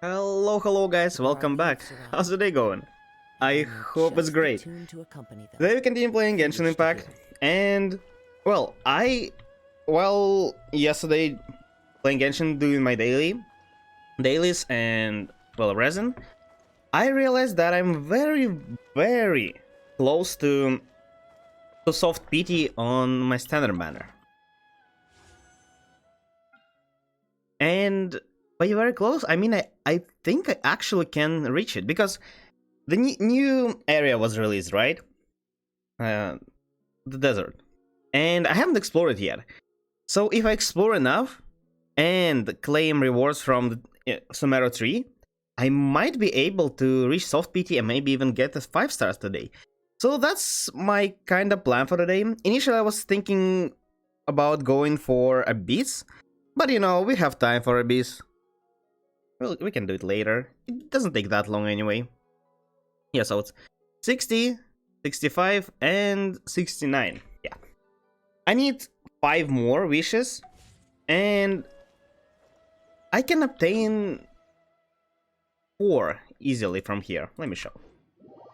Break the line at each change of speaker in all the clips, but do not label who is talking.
Hello guys, welcome back. How's the day going? I hope it's great. Today we continue playing Genshin Impact, and well, yesterday playing Genshin, doing my dailies and well resin, I realized that I'm very close to soft PT on my standard banner. And by very close, I mean I think I actually can reach it, because the new area was released, right? The desert. And I haven't explored it yet. So if I explore enough and claim rewards from the Sumeru tree, I might be able to reach soft PT and maybe even get the 5 stars today. So that's my kind of plan for today. Initially I was thinking about going for Abyss, but you know, we have time for Abyss. Well, we can do it later. It doesn't take that long anyway. Yeah, so it's 60, 65, and 69. Yeah. I need 5 more wishes, and I can obtain 4 easily from here. Let me show.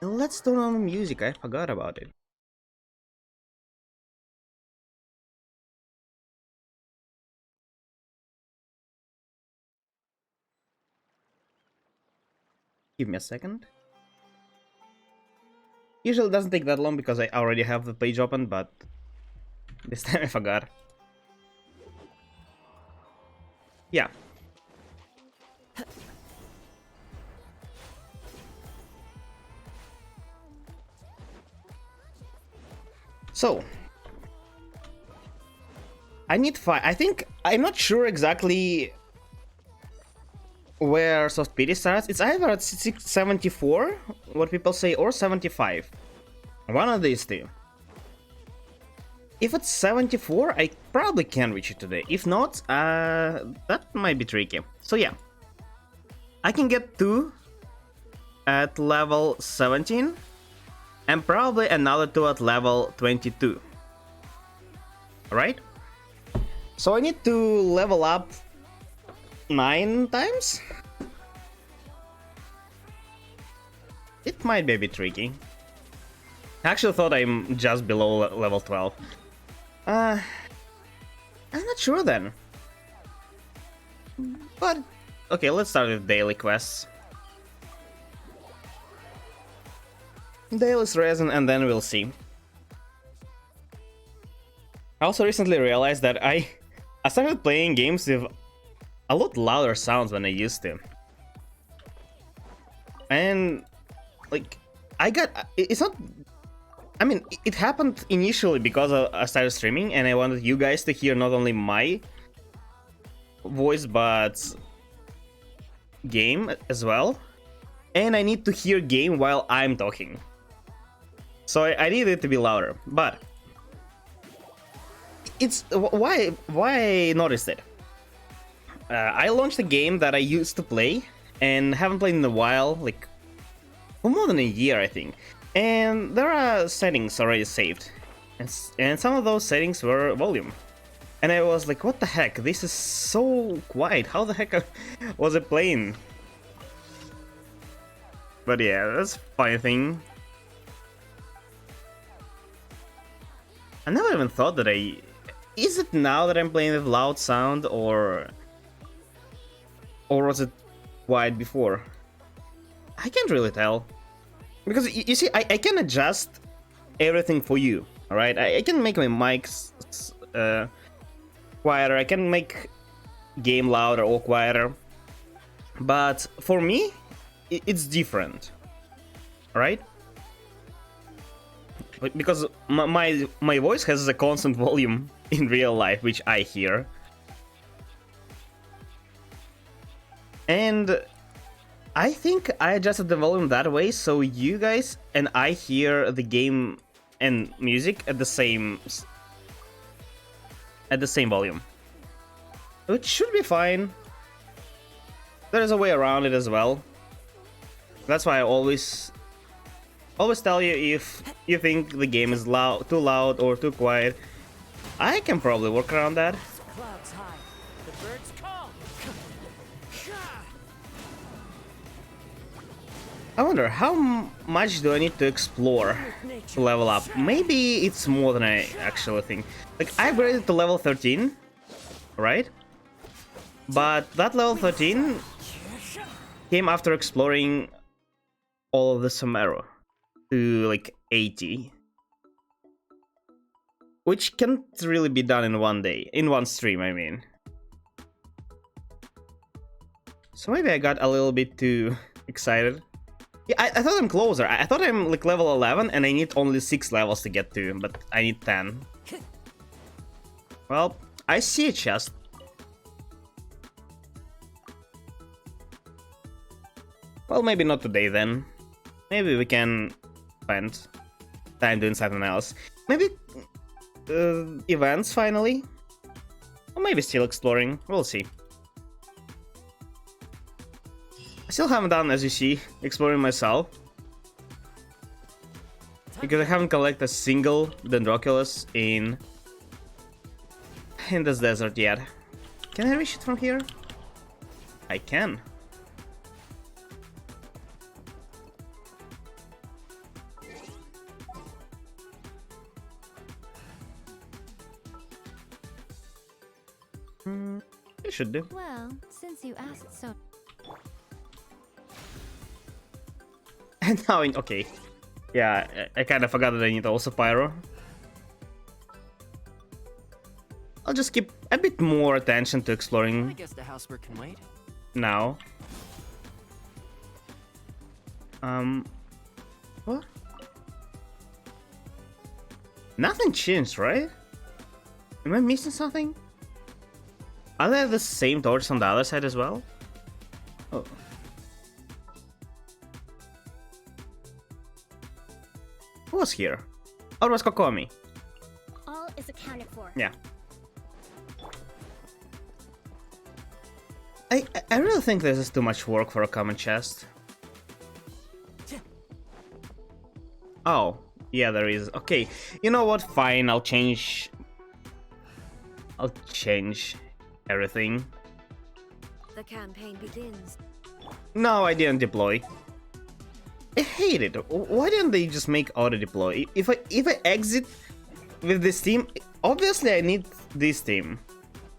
And let's turn on the music, I forgot about it. Give me a second. Usually it doesn't take that long because I already have the page open, but this time I forgot. Yeah. So I need 5. I think I'm not sure exactly where soft PT starts. It's either at 74, what people say, or 75. One of these two. If it's 74, I probably can reach it today. If not, that might be tricky. So yeah, I can get 2 at level 17, and probably another 2 at level 22. Alright? So I need to level up 9 times? It might be a bit tricky. I actually thought I'm just below level 12. I'm not sure then. But, okay, let's start with daily quests. Daily's resin, and then we'll see. I also recently realized that I started playing games with a lot louder sounds than I used to. And, like, it's not... I mean, it happened initially because I started streaming and I wanted you guys to hear not only my voice but game as well. And I need to hear game while I'm talking. So I need it to be louder, but it's why I noticed it. I launched a game that I used to play and haven't played in a while, like for more than a year, I think. And there are settings already saved, and some of those settings were volume. And I was like, what the heck, this is so quiet, how the heck was I playing? But yeah, that's a funny thing. I never even thought that is it now that I'm playing with loud sound, or was it quiet before? I can't really tell. Because you see, I can adjust everything for you, alright? I can make my mics quieter, I can make game louder or quieter. But for me, it's different, alright? Because my voice has a constant volume in real life, which I hear. And I think I adjusted the volume that way so you guys and I hear the game and music at the same volume. Which should be fine. There's a way around it as well. That's why I always tell you if you think the game is too loud or too quiet. I can probably work around that. I wonder how much do I need to explore to level up? Maybe it's more than I actually think. Like, I upgraded to level 13, right? But that level 13 came after exploring all of the Sumeru to like 80. Which can't really be done in one day, in one stream, I mean. So maybe I got a little bit too excited. Yeah, I thought I'm closer. I thought I'm like level 11 and I need only 6 levels to get to, but I need 10. Well, I see a chest. Well, maybe not today then. Maybe we can spend time doing something else. Maybe events finally? Or maybe still exploring. We'll see. I still haven't done, as you see, exploring myself. Because I haven't collected a single Dendroculus in this desert yet. Can I reach it from here? I can. It should do.
Well, since you asked so...
And now, okay. Yeah, I kind of forgot that I need also Pyro. I'll just keep a bit more attention to exploring.
I guess the housework can wait.
Now. What? Nothing changed, right? Am I missing something? Are they the same torches on the other side as well? Oh. Who was here? Oh, it was Kokomi.
All is accounted for.
Yeah. I really think this is too much work for a common chest. Oh, yeah, there is. Okay, you know what? Fine, I'll change everything.
The campaign begins.
No, I didn't deploy. I hate it. Why didn't they just make auto deploy? If I exit with this team, obviously I need this team.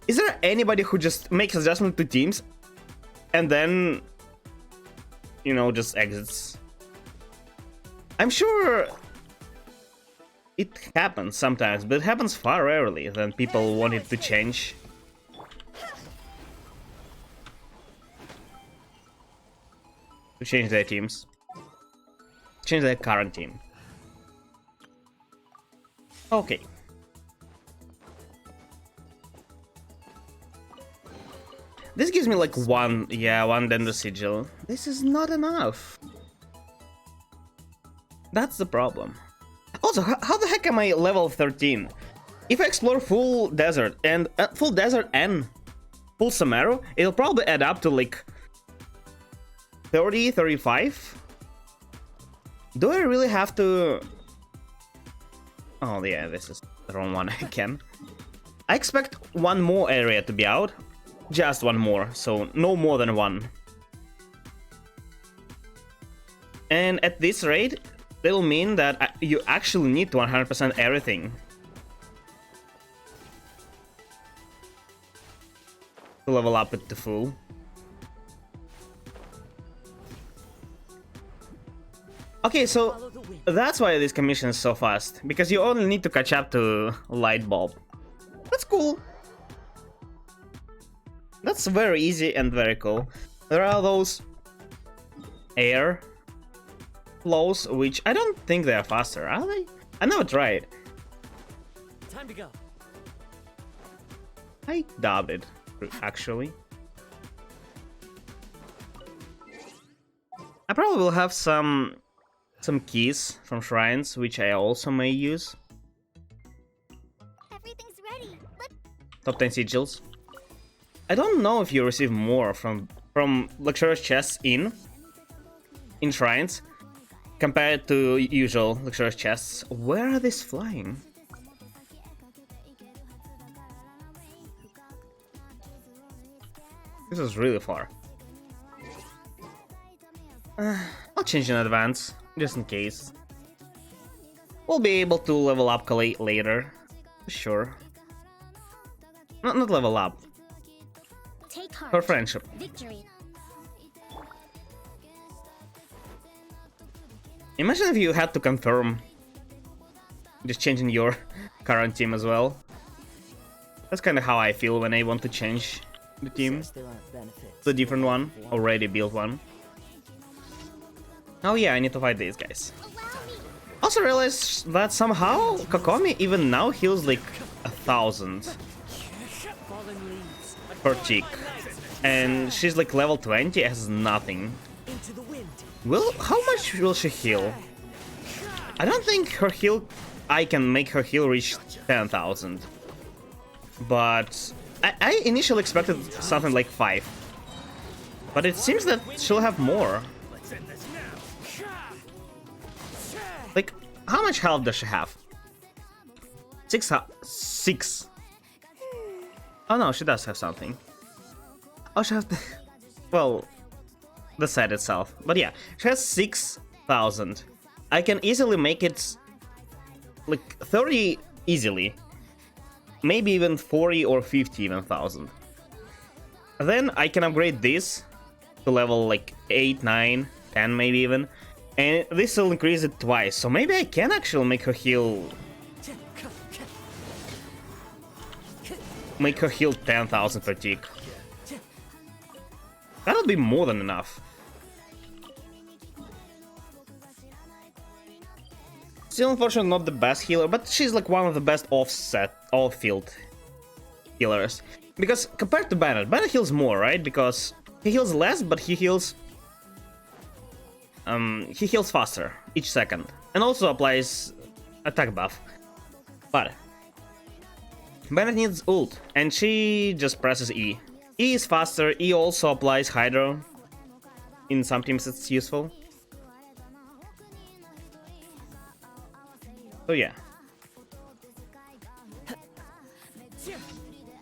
Is there anybody who just makes adjustment to teams and then, you know, just exits? I'm sure it happens sometimes, but it happens far rarely than people want it to change. To change their teams. Change their current team. Okay. This gives me like one Dendro Sigil. This is not enough. That's the problem. Also, how the heck am I level 13? If I explore full desert and full Sumeru, it'll probably add up to like 30, 35. Do I really have to... Oh yeah, this is the wrong one again. I expect one more area to be out. Just one more, so no more than one. And at this rate, that'll mean that you actually need to 100% everything to level up it to full. Okay, so that's why this commission is so fast, because you only need to catch up to Light Bulb. That's cool. That's very easy and very cool. There are those air flows, which I don't think they are faster, are they? I never tried.
Time to go.
I doubt it, actually. I probably will have some keys from shrines, which I also may use.
Everything's ready.
Top 10 sigils. I don't know if you receive more from luxurious chests in shrines compared to usual luxurious chests. Where are these flying? This is really far. I'll change in advance, just in case. We'll be able to level up Kale later, for sure. Not level up.
Take heart.
For friendship.
Victory.
Imagine if you had to confirm just changing your current team as well. That's kind of how I feel when I want to change the team. The different one, already built one. Oh yeah, I need to fight these guys. Also realized that somehow Kokomi even now heals like 1,000 per tick. And she's like level 20, has nothing. How much will she heal? I don't think her heal... I can make her heal reach 10,000. But I initially expected something like 5. But it seems that she'll have more. Like, how much health does she have? 6. Oh no, she does have something. Oh, she has the... Well, the set itself. But yeah, she has 6,000. I can easily make it like 30 easily. Maybe even 40 or 50 even thousand. Then I can upgrade this to level like 8, 9, 10 maybe even. And this will increase it twice. So maybe I can actually make her heal... Make her heal 10,000 per tick. That'll be more than enough. Still, unfortunately, not the best healer, but she's like one of the best off-field healers. Because compared to Bennett, Bennett heals more, right? Because he heals less, but he heals faster each second, and also applies attack buff. But Bennett needs ult, and she just presses E. E is faster. E also applies Hydro. In some teams, it's useful. So yeah.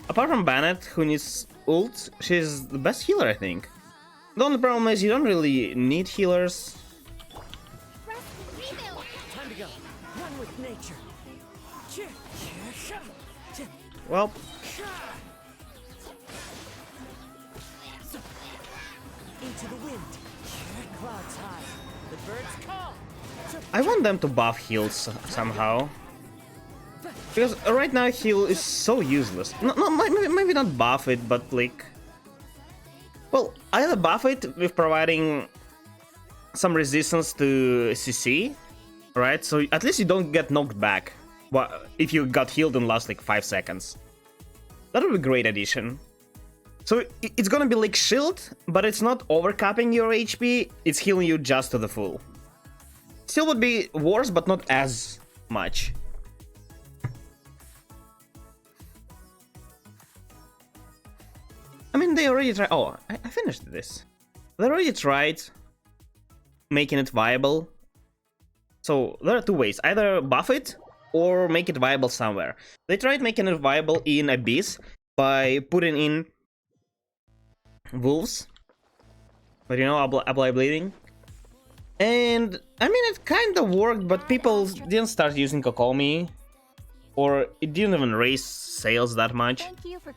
Apart from Bennett, who needs ult, she's the best healer, I think. The only problem is you don't really need healers.
Time to go. Run with nature.
Well,
Into the wind. Clouds high. The birds call.
I want them to buff heals somehow. Because right now heal is so useless. No, maybe not buff it, but like... Well, either buff it with providing some resistance to CC, right? So at least you don't get knocked back if you got healed in the last like 5 seconds. That would be a great addition. So it's gonna be like shield, but it's not overcapping your HP, it's healing you just to the full. Still would be worse, but not as much. I mean, they already tried... Oh, I finished this. They already tried making it viable. So there are two ways. Either buff it or make it viable somewhere. They tried making it viable in Abyss by putting in wolves. But you know, apply bleeding. And I mean, it kind of worked, but people didn't start using Kokomi. Or it didn't even raise sales that much.
Thank you for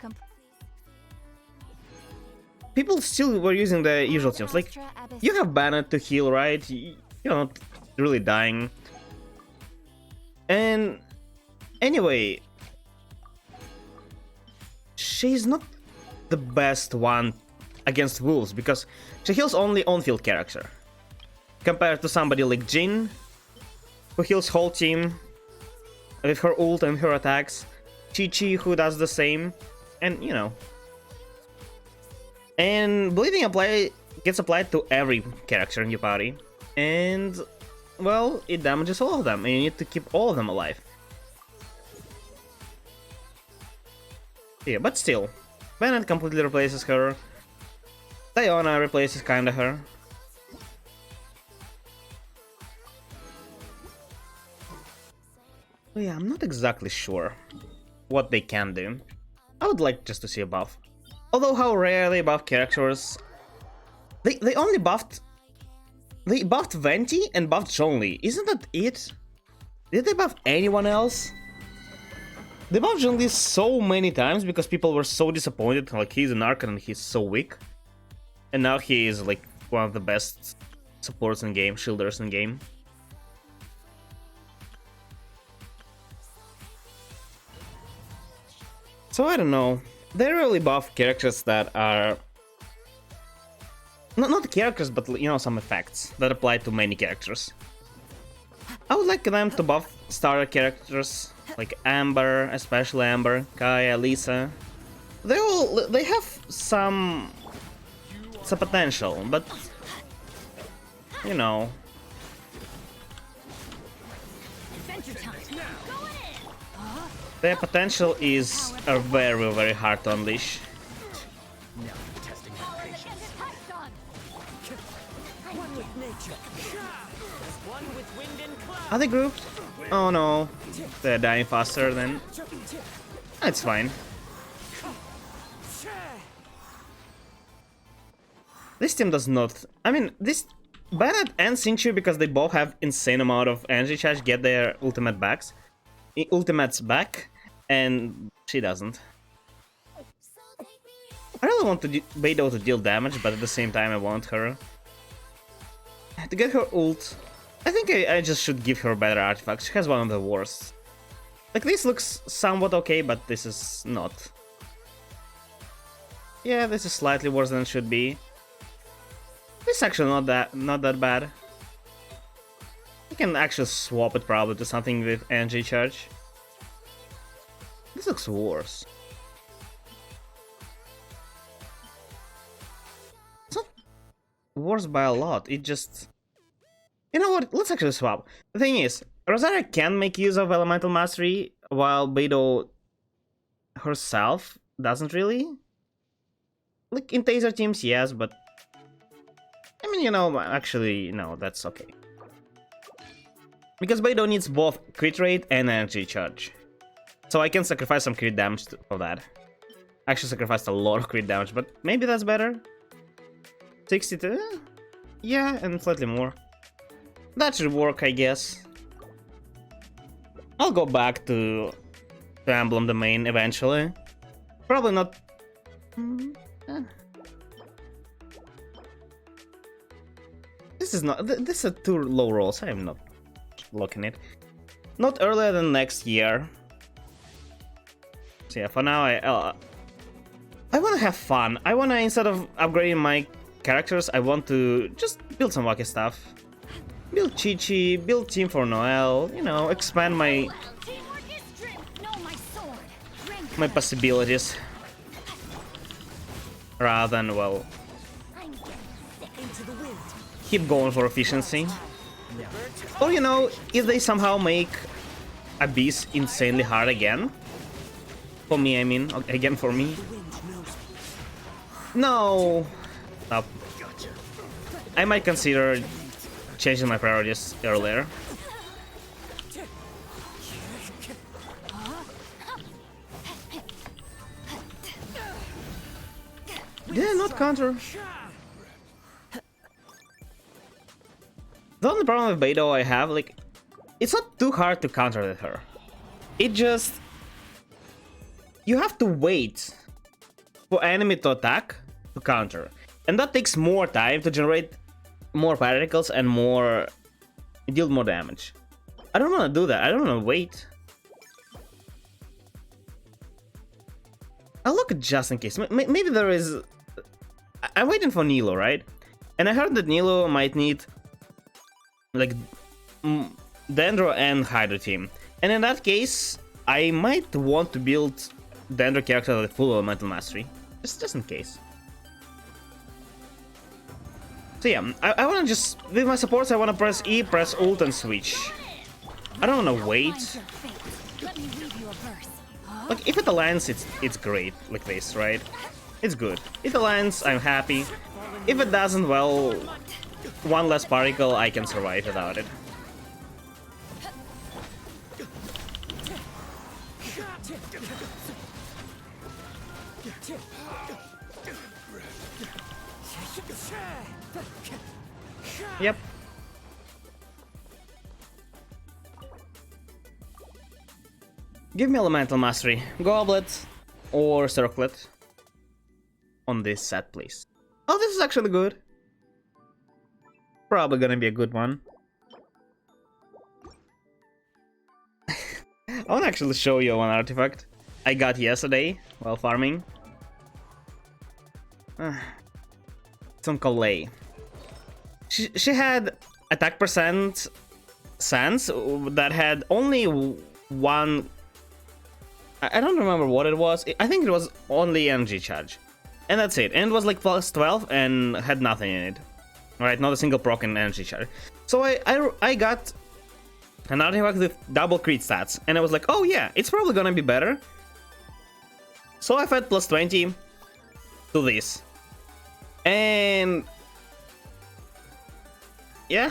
People still were using the usual teams. Like, you have Bennett to heal, right? You're not really dying. And anyway, she's not the best one against wolves because she heals only on-field character. Compared to somebody like Jin, who heals whole team with her ult and her attacks. Chi-Chi, who does the same. And, you know. And bleeding gets applied to every character in your party. And, well, it damages all of them. And you need to keep all of them alive. Yeah, but still. Bennett completely replaces her. Diona replaces kinda her. So yeah, I'm not exactly sure what they can do. I would like just to see a buff. Although how rare they buff characters. They only buffed They buffed Venti and buffed Zhongli. Isn't that it? Did they buff anyone else? They buffed Zhongli so many times because people were so disappointed. Like, he's an Arcan and he's so weak. And now he is like one of the best supports in game, shielders in game. So I don't know. They really buff characters that are not characters, but you know, some effects that apply to many characters. I would like them to buff starter characters like Amber, especially Amber, Kaya, Lisa. They have some potential, but you know. Their potential is very, very hard to unleash. Are they grouped? Oh no, they're dying faster than. That's fine. This team does not. I mean, this Bennett and Sinchu, because they both have insane amount of energy charge, get their ultimates back, and she doesn't. I really want Beidou to deal damage, but at the same time I want her to get her ult. I think I just should give her better artifacts. She has one of the worst. Like, this looks somewhat okay, but this is not. Yeah, this is slightly worse than it should be. This is actually not that bad. You can actually swap it probably to something with energy charge. This looks worse. It's not worse by a lot. It just... You know what? Let's actually swap. The thing is, Rosaria can make use of Elemental Mastery, while Beidou herself doesn't really. Like, in Taser teams, yes, but... I mean, you know, actually, no, that's okay. Because Beidou needs both crit rate and energy charge. So I can sacrifice some crit damage for that. I actually sacrificed a lot of crit damage, but maybe that's better. 62? Yeah, and slightly more. That should work, I guess. I'll go back to Emblem Domain eventually. Probably not... This is not... This is too low rolls, I'm not looking it. Not earlier than next year. So yeah, for now I want to have fun. I want to, instead of upgrading my characters, I want to just build some wacky stuff. Build Chi-Chi, build Team for Noel, you know, expand my possibilities. Rather than, well, keep going for efficiency. Or, you know, if they somehow make Abyss insanely hard again. For me, I mean, again for me. No! Stop. I might consider changing my priorities earlier. Did I not counter? The only problem with Beidou I have, like, it's not too hard to counter with her. It just... You have to wait for enemy to attack to counter. And that takes more time to generate more particles and deal more damage. I don't want to do that. I don't want to wait. I'll look just in case. Maybe there is... I'm waiting for Nilo, right? And I heard that Nilo might need like Dendro and Hydro team. And in that case, I might want to build Dendro character with full elemental mastery. Just in case. So yeah, I wanna just, with my supports, I wanna press E, press ult and switch. I don't wanna wait. Like, if it aligns, it's great, like this, right? It's good. If it aligns, I'm happy. If it doesn't, well, one less particle, I can survive without it. Yep, Give me Elemental Mastery. Goblet or Circlet on this set, please. Oh, this is actually good. Probably gonna be a good one. I wanna actually show you one artifact I got yesterday while farming. It's on Calais. She had attack percent Sans that had only one. I don't remember what it was. I think it was only energy charge, and that's it. And it was like plus 12 and had nothing in it. Right, not a single proc in energy charge. So I got an artifact with double crit stats, and I was like, oh yeah, it's probably gonna be better. So I fed plus 20 to this, and yeah.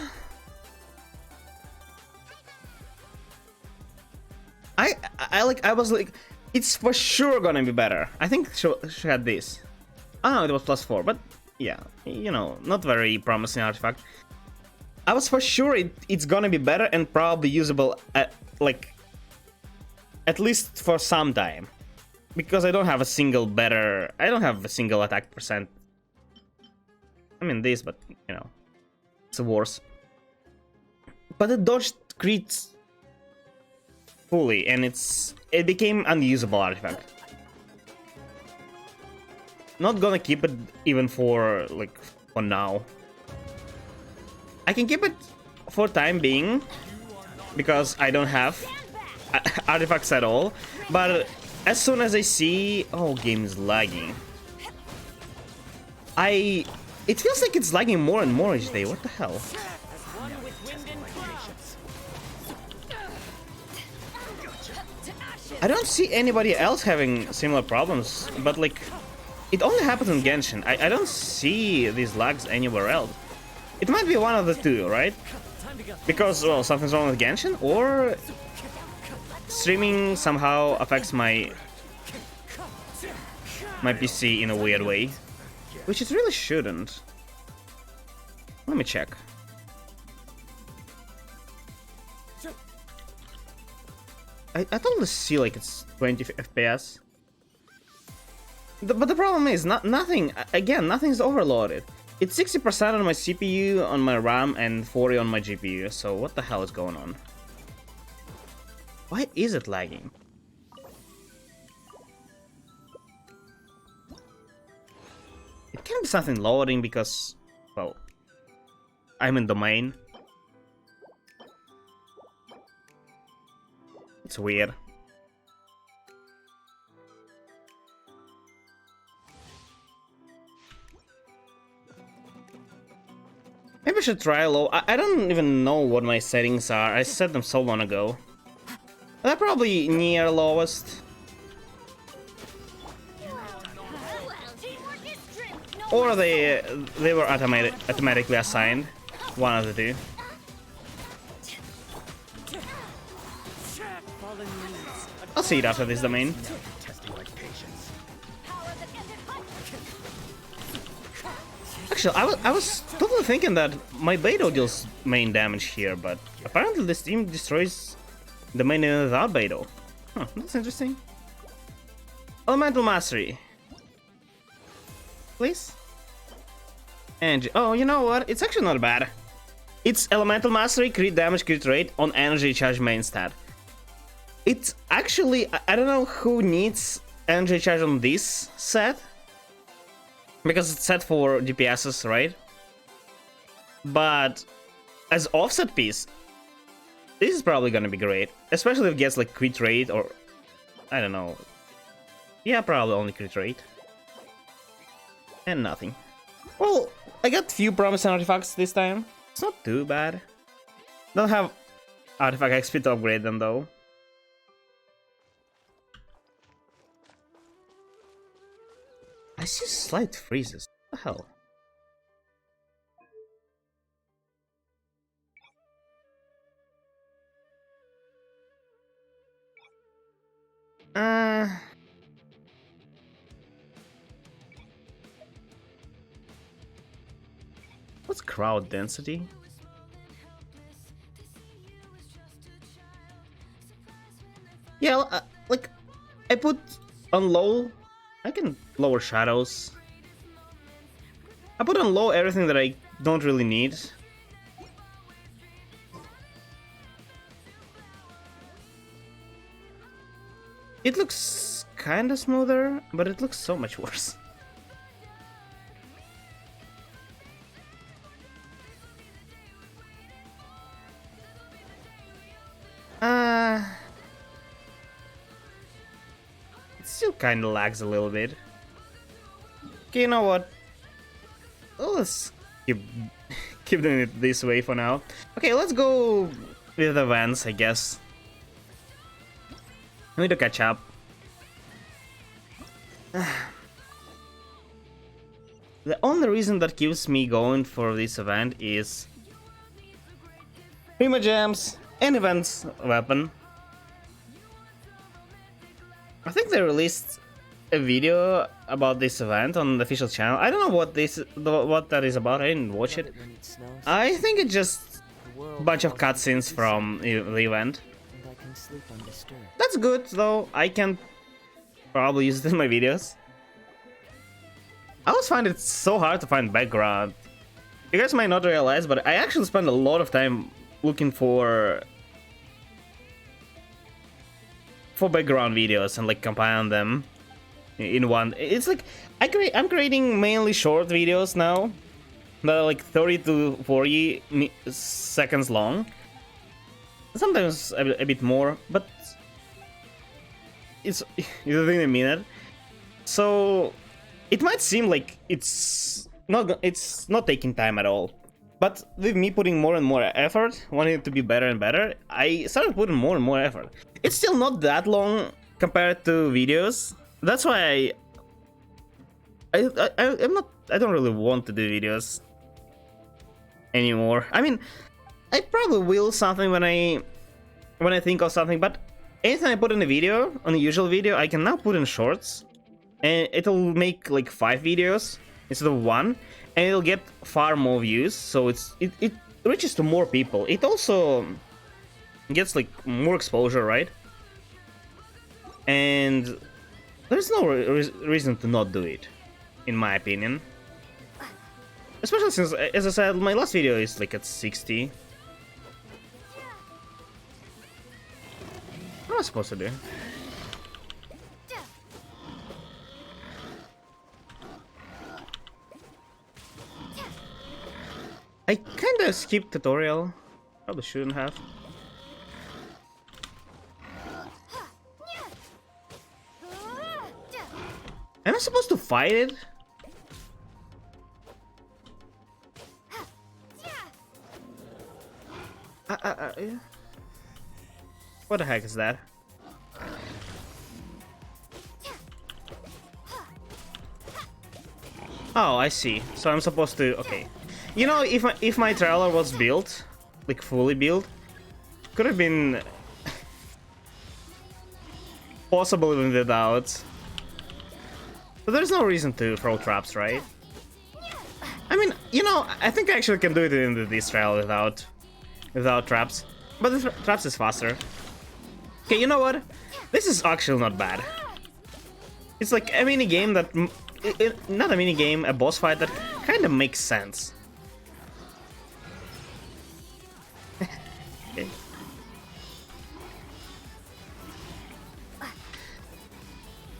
I was like, it's for sure gonna be better. I think she had this. Oh no, it was plus 4, but yeah, you know, not very promising artifact. I was for sure it's gonna be better and probably usable at least for some time, because I don't have a single better. I don't have a single attack percent. I mean this, but you know, it's worse. But it dodged crits fully, and it became unusable artifact. Not gonna keep it even for now. I can keep it for time being because I don't have artifacts at all. But as soon as I see, oh, game is lagging. It feels like it's lagging more and more each day. What the hell? I don't see anybody else having similar problems, but like, it only happens in Genshin. I don't see these lags anywhere else. It might be one of the two, right? Because, well, something's wrong with Genshin, or streaming somehow affects my PC in a weird way, which it really shouldn't. Let me check. I totally see like it's 20 FPS. But the problem is, nothing's overloaded. It's 60% on my CPU, on my RAM, and 40 on my GPU, so what the hell is going on? Why is it lagging? It can be something loading because, well, I'm in domain. It's weird. Maybe I should try low. I don't even know what my settings are. I set them so long ago. They're probably near lowest. Or they were automatically assigned. One of the two. I'll see it after this domain. Actually, I was totally thinking that my Beidou deals main damage here, but apparently this team destroys the main without Beidou. Huh, that's interesting. Elemental Mastery. Please? And oh, you know what? It's actually not bad. It's Elemental Mastery, crit damage, crit rate on energy charge main stat. It's actually, I don't know who needs energy charge on this set, because it's set for DPSs, right? But as offset piece, this is probably gonna be great, especially if it gets like crit rate or I don't know. Yeah, probably only crit rate and nothing. Well, I got few promising artifacts this time. It's not too bad. Don't have artifact XP to upgrade them though. I see slight freezes. What the hell? What's crowd density? Yeah, put on low, I can lower shadows. I put on low everything that I don't really need. It looks kinda smoother, but it looks so much worse. It still kinda lags a little bit. Okay, you know what? Let's keep doing it this way for now. Okay, let's go with events, I guess. I need to catch up. The only reason that keeps me going for this event is Prima Gems and events weapon. I think they released a video about this event on the official channel. I don't know what that is about. I didn't watch it. I think it's just a bunch of cutscenes from the event. That's good though. I can probably use it in my videos. I always find it so hard to find background. You guys might not realize, but I actually spend a lot of time looking for background videos and like compiling them in one. It's like I'm creating mainly short videos now that are like 30 to 40 seconds long. Sometimes a bit more, but it's you don't really mean it. So it might seem like it's not taking time at all. But with me putting more and more effort, wanting it to be better and better, I started putting more and more effort. It's still not that long compared to videos. That's why I don't really want to do videos anymore. I mean, I probably will something when I think of something, but anything I put in a video, on a usual video, I can now put in shorts, and it'll make like 5 videos instead of 1, and it'll get far more views, so it reaches to more people. It also gets like more exposure, right? And there's no reason to not do it, in my opinion. Especially since, as I said, my last video is like at 60. What am I supposed to do? I kinda skipped tutorial. Probably shouldn't have. Am I supposed to fight it? What the heck is that? Oh, I see. So I'm supposed to... Okay. You know, if my trailer was built, like fully built, could have been possible even without. But there's no reason to throw traps, right? I mean, you know, I think I actually can do it in this trailer without traps. But the traps is faster. Okay, you know what? This is actually not bad. It's like a mini game that... not a mini game, a boss fight that kind of makes sense. Okay.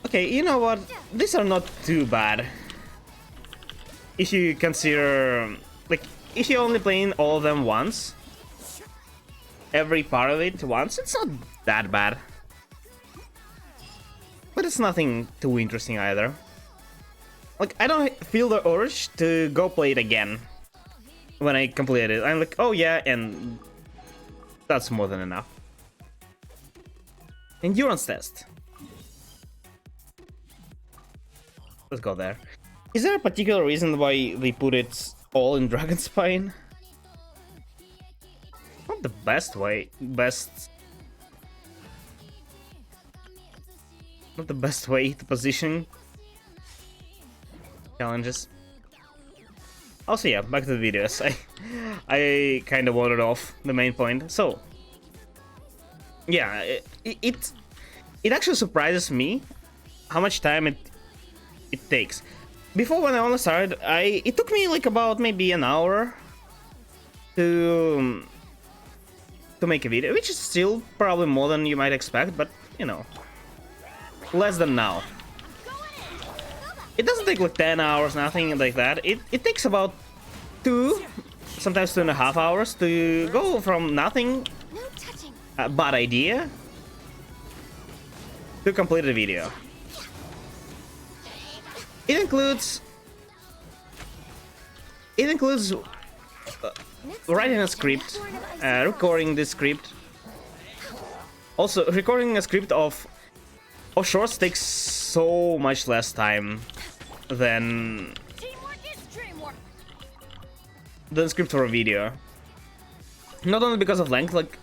Okay, you know what? These are not too bad. If you consider... Like, if you only playing all of them once, every part of it once, it's not that bad. But it's nothing too interesting either. Like, I don't feel the urge to go play it again when I complete it. I'm like, oh yeah, and that's more than enough. Endurance test. Let's go there. Is there a particular reason why they put it all in Dragon Spine? Not the best way. Not the best way to position challenges. Also, yeah, back to the videos. I kind of wandered off the main point. So, yeah, it actually surprises me how much time it takes. Before, when I only started, it took me like about maybe an hour to make a video, which is still probably more than you might expect, but you know, less than now. It doesn't take like 10 hours, nothing like that. It takes about 2, sometimes 2.5 hours to go from nothing,
No touching.
a bad idea, to complete a video. It includes writing a script, recording the script. Also, recording a script of shorts takes so much less time than
Teamwork is dreamwork.
script for a video. Not only because of length, like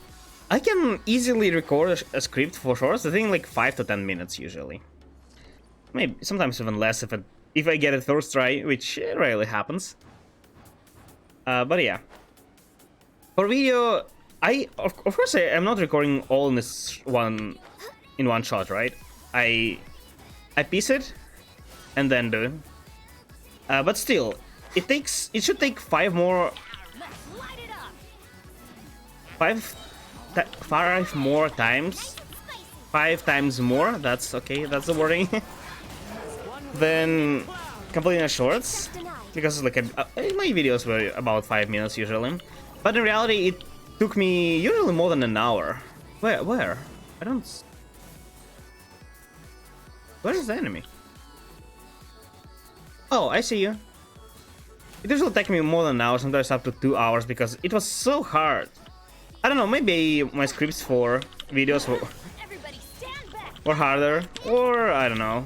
I can easily record a script for shorts. I think like 5 to 10 minutes usually. Maybe sometimes even less if I get it first try, which rarely happens. But yeah, for video, of course I'm not recording all in one shot, right? I piece it and then do it. But still, it should take 5 more
Let's light it up.
5 more times. 5 times more. That's okay. That's the wording. Then completing a shorts, because like my videos were about 5 minutes usually, but in reality it took me usually more than an hour. Where? I don't. Where is the enemy? Oh, I see you. It usually take me more than an hour, sometimes up to 2 hours, because it was so hard. I don't know, maybe my scripts for videos
Everybody stand back.
were harder, or I don't know.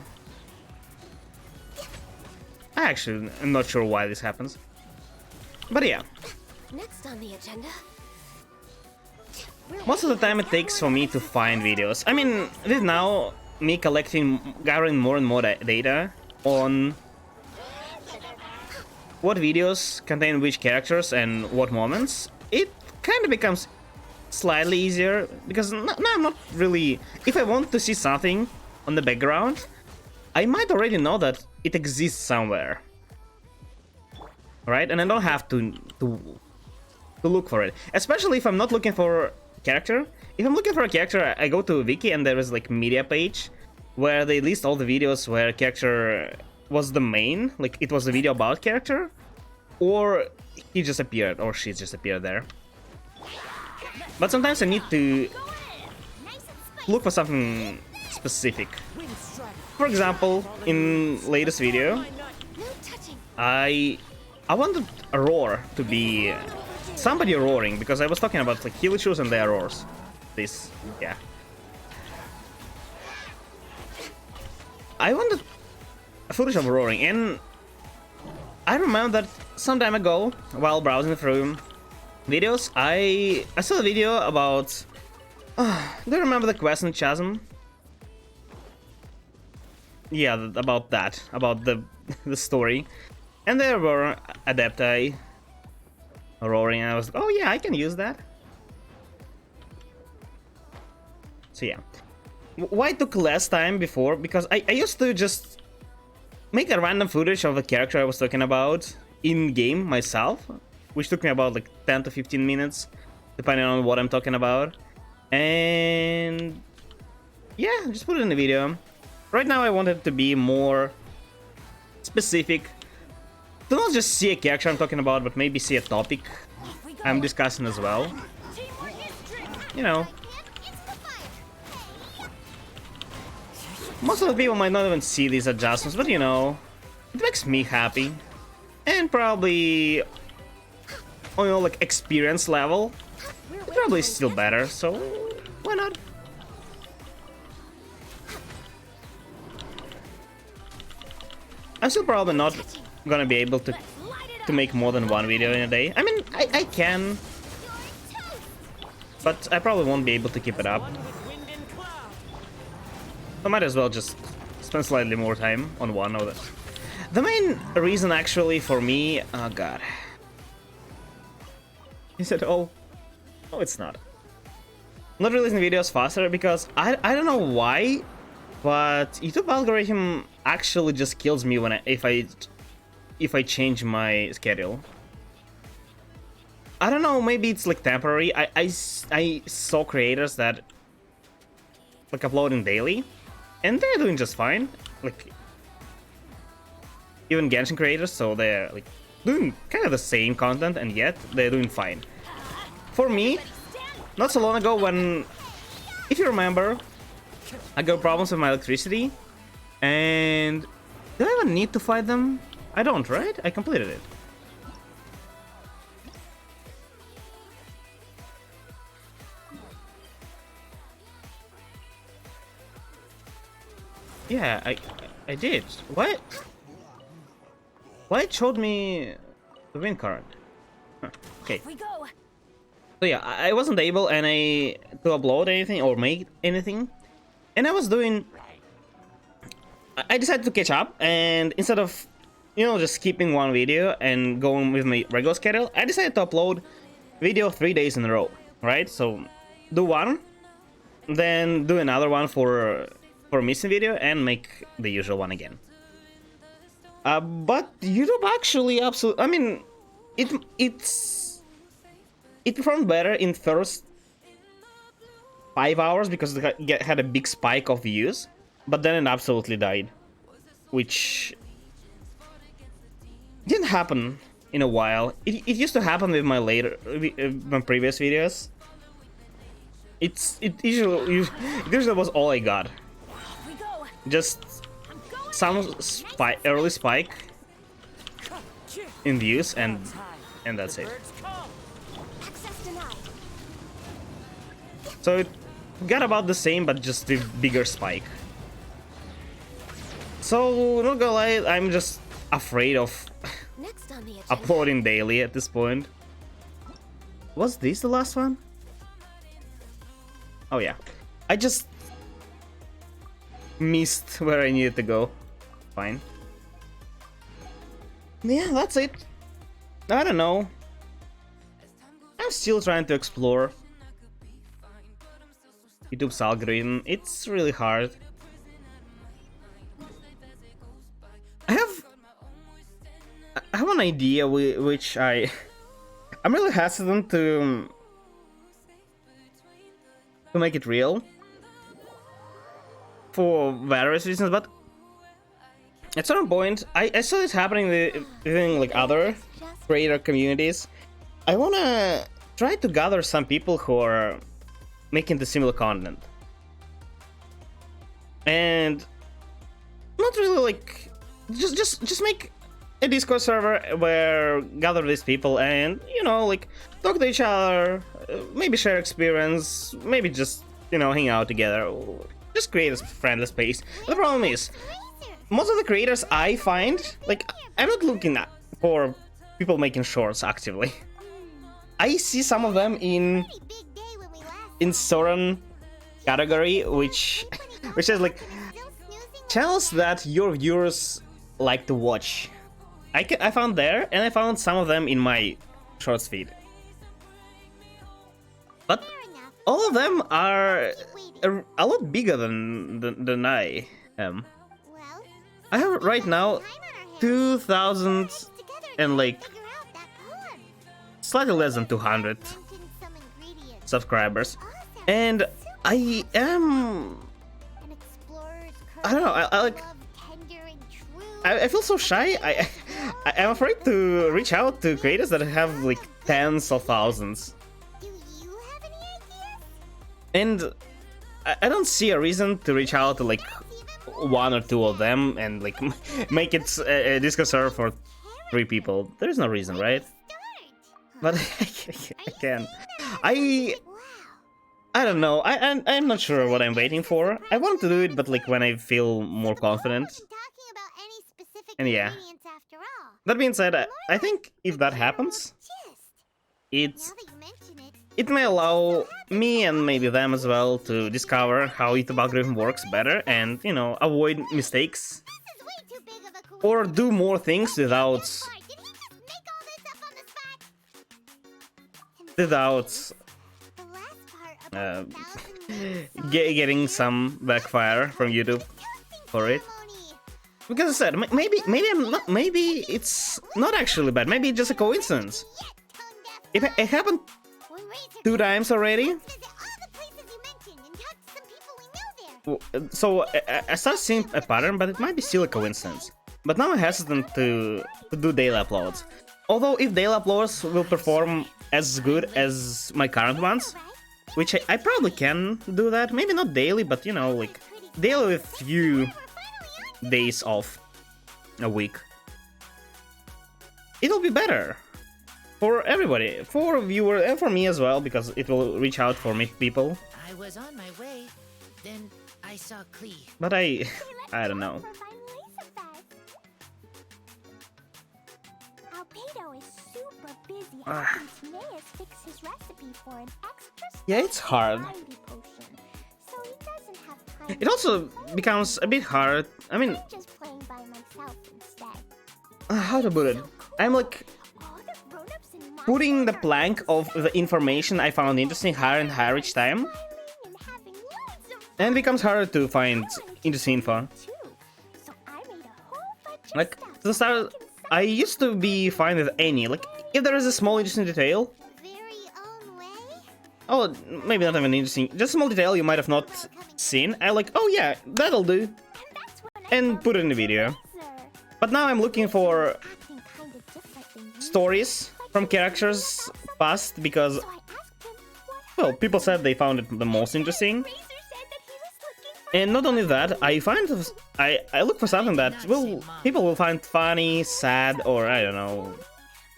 I actually am not sure why this happens. But yeah,
Next on the agenda.
most of the time it takes for me to find videos. I mean, with now me gathering more and more data on what videos contain which characters and what moments, it kind of becomes slightly easier, because now I'm not really... If I want to see something on the background, I might already know that it exists somewhere, right? And I don't have to look for it. Especially if I'm not looking for a character. If I'm looking for a character, I go to a wiki and there is like media page where they list all the videos where a character was the main, like it was a video about character, or he just appeared or she just appeared there. But sometimes I need to look for something specific. For example, in latest video,
No touching.
I wanted a roar to be somebody roaring, because I was talking about like heal issues and their roars. This, yeah. I wanted footage of roaring, and I remember that some time ago, while browsing through videos, I saw a video about... do you remember the quest in Chasm? Yeah, about that, about the story. And there were Adepti roaring, and I was like, oh yeah, I can use that. So yeah. Why it took less time before? Because I used to just make a random footage of the character I was talking about in-game myself, which took me about like 10 to 15 minutes, depending on what I'm talking about. And yeah, just put it in the video. Right now I want it to be more specific. To not just see a character I'm talking about, but maybe see a topic I'm discussing as well.
Teamwork is dreamwork.
You know, most of the people might not even see these adjustments, but you know, it makes me happy. And probably, on your like experience level, it's probably still better, so why not? I'm still probably not gonna be able to make more than one video in a day. I mean, I can, but I probably won't be able to keep it up. I might as well just spend slightly more time on one of them. The main reason actually for me... Oh god. Is it all? No, it's not. I'm not releasing videos faster because I don't know why But YouTube algorithm actually just kills me when if I change my schedule. I don't know, maybe it's like temporary. I saw creators that like uploading daily, and they're doing just fine. Like even Genshin creators, so they're like doing kind of the same content, and yet they're doing fine. For me, not so long ago, when, if you remember, I got problems with my electricity, and do I even need to fight them? I don't, right? I completed it. Yeah, I did. What? Why it showed me the win card? Huh. Okay.
We go.
So yeah, I wasn't able to upload anything or make anything, and I was doing. I decided to catch up, and instead of, just skipping one video and going with my regular schedule, I decided to upload video 3 days in a row. Right? So do one, then do another one for a missing video, and make the usual one again. But YouTube actually absolutely, I mean, it performed better in first 5 hours because it had a big spike of views, but then it absolutely died, which didn't happen in a while. It used to happen with my previous videos. It usually was all I got.
We go.
Just some early spike in views, and that's it.
Access denied.
So it got about the same, but just with bigger spike. So not gonna lie, I'm just afraid of
Next on the agenda.
uploading daily at this point. Was this the last one? Oh yeah, I just missed where I needed to go. Fine. Yeah, that's it. I don't know. I'm still trying to explore YouTube's algorithm. It's really hard. I have an idea which I'm really hesitant to make it real for various reasons, but at some point I saw this happening within like other creator communities. I wanna try to gather some people who are making the similar content, and not really like just make a Discord server where gather these people and like talk to each other, maybe share experience, maybe just hang out together, just create a friendly space. The problem is, most of the creators I find, like, I'm not looking for people making shorts actively. I see some of them in certain category, which is like channels that your viewers like to watch. I found there, and I found some of them in my shorts feed. But all of them are a lot bigger than I am. I have right now 2,000 and like slightly less than 200 subscribers, and I don't know. I feel so shy. I'm afraid to reach out to creators that have like tens of thousands. And I don't see a reason to reach out to like one or two of them and like make it a Discord server for 3 people. There's no reason, right? But I can. I don't know. I'm not sure what I'm waiting for. I want to do it, but like when I feel more confident. And yeah. That being said, I think if that happens, it may allow me and maybe them as well to discover how YouTube algorithm works better and, avoid mistakes. Or do more things without getting some backfire from YouTube for it. Because I said, maybe I'm not, maybe it's not actually bad. Maybe it's just a coincidence. It happened 2 times already. So I started seeing a pattern, but it might be still a coincidence. But now I'm hesitant to do daily uploads. Although if daily uploads will perform as good as my current ones, which I probably can do that. Maybe not daily, but you know, like daily with few days off a week. It'll be better for everybody, for viewers and for me as well, because it will reach out for me people.
I was on my way, then I saw Klee.
But I don't know.
Albedo is super busy helping Timaeus fix his recipe for an extra
Yeah, it's hard.
potion, so he doesn't have time.
It also becomes a bit hard. I mean,
Just playing by myself instead.
how to put it? I'm like
All the grown-ups in my
putting the
corner
plank of the information I found interesting higher and higher each time,
smiling and having loads of
and it becomes harder to find interesting info.
too. So I made a whole bunch of
Like,
stuff
to the start,
so
I used to be fine with any. Like, if there is a small interesting detail,
very own way.
oh, maybe not even interesting, just a small detail you might have not seen, I like, oh yeah, that'll do,
And that's when I
and
bumped
put it in the
into
video.
Razor.
But now I'm looking for
Acting kinda different than you.
stories from characters past, because,
So I asked him what
well, people said they found it the most interesting.
Razor said that he was looking for
And not only that, I look for something that people will find funny, sad, or I don't know,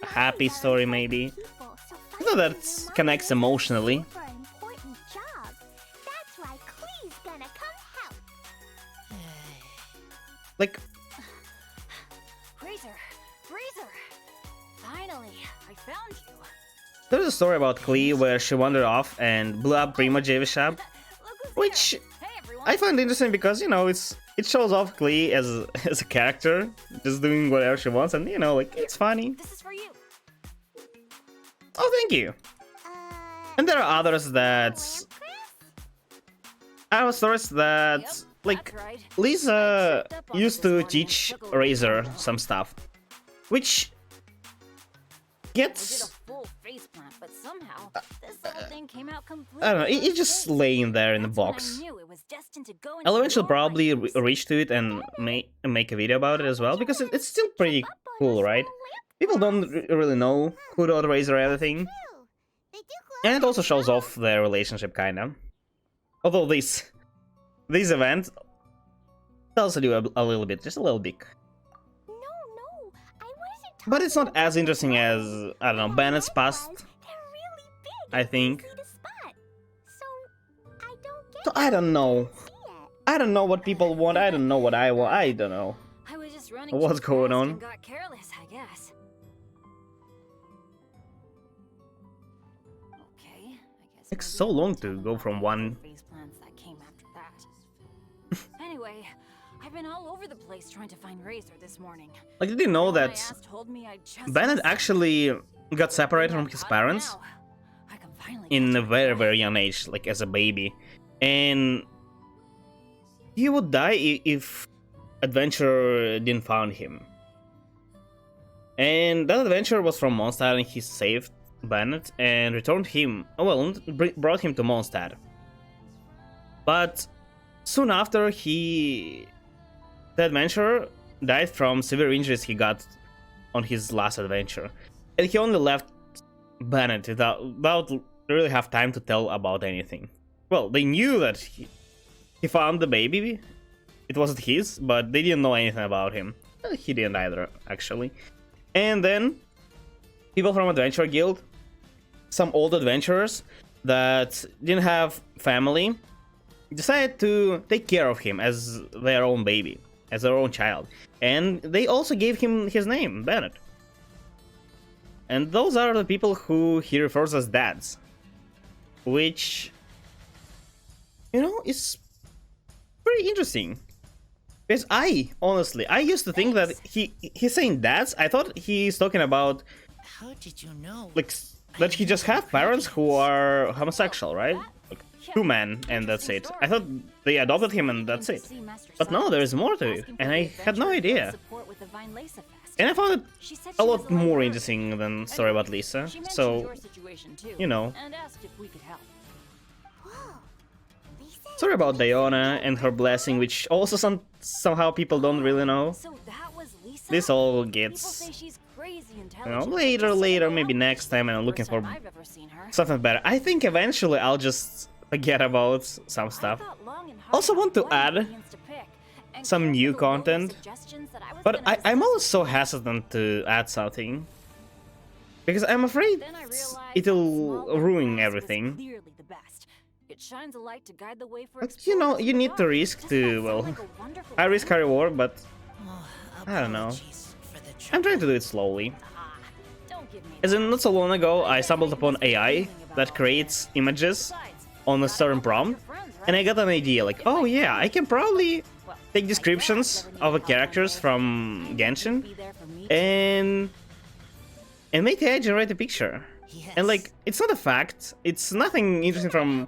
a happy story maybe.
people. So
Something that connects emotionally.
for an important job. That's why Klee's gonna come help.
Like,
Razor! Finally, I found you.
there's a story about Klee where she wandered off and blew up Prima Javis shop,
Look who's
which
here. Hey everyone.
I find interesting because, you know, it shows off Klee as as a character, just doing whatever she wants, and you know, like, it's funny.
This is for you.
Oh, thank you. And there are others that are stories that, like,
That's right.
Lisa used to teach Razor some stuff, which
I did a
gets,
full face plant, but somehow this little thing came out completely.
I don't know, it's just laying there in the
That's when I
box.
knew it was destined to go
I'll
into
eventually
your
probably
brains.
reach to it and make a video about it as well, because it's still pretty cool, right? People don't really know who taught Razor everything, and it also shows off their relationship, kinda. Although this event tells you a little bit, just a little bit.
No, I wasn't.
But it's not as interesting as, I don't know, Bennett's past,
They're really big
I
and
think.
easy to spot. So I don't get
So I don't know.
see it.
I don't know what people want, I don't know what I want, I don't know.
I was just running
What's
too
going
fast
on?
and got careless, I guess. Okay, I guess
Takes
maybe
so long
I'll
to
tell
go
about
from
the
one.
face plants that came after that. Anyway, I've been all over the place trying to find Razor this morning.
Like, did you know
Everyone I
that
asked told me I just
Bennett
missed
actually got separated
something.
from his
Caught
parents
now. I can finally
in
catch
a
up
very,
with
very young age, like as a baby? And he would die if Adventure didn't find him. And that adventure was from Mondstadt, and he saved Bennett and returned him, well, brought him to Mondstadt. But soon after, the adventurer died from severe injuries he got on his last adventure. And he only left Bennett without really have time to tell about anything. Well, they knew that he found the baby. It wasn't his, but they didn't know anything about him. He didn't either, actually. And then people from Adventure Guild, some old adventurers that didn't have family, decided to take care of him as their own baby, as their own child. And they also gave him his name, Bennett. And those are the people who he refers as dads. Which, you know, is pretty interesting. Because honestly, I used to think that he's saying dads. I thought he's talking about,
How did you know?
like, that he just have parents who are homosexual, right? Like, 2 men and that's it. I thought they adopted him and that's it. But no, there is more to it, and I had no idea. And I found it a lot more interesting than story about Lisa, so, you know. Story about Diona and her blessing, which also somehow people don't really know. This all gets, you know, later, maybe next time, and I'm looking for something better. I think eventually I'll just forget about some stuff. Also want to add some new content, but I'm always so hesitant to add something because I'm afraid it'll ruin everything. But, you know, you need to risk to, well, I risk high reward, but I don't know. I'm trying to do it slowly. As in, not so long ago, I stumbled upon AI that creates images on a certain prompt, and I got an idea, like, oh yeah, I can probably take descriptions of the characters from Genshin and make AI generate a picture. And like, it's not a fact, it's nothing interesting from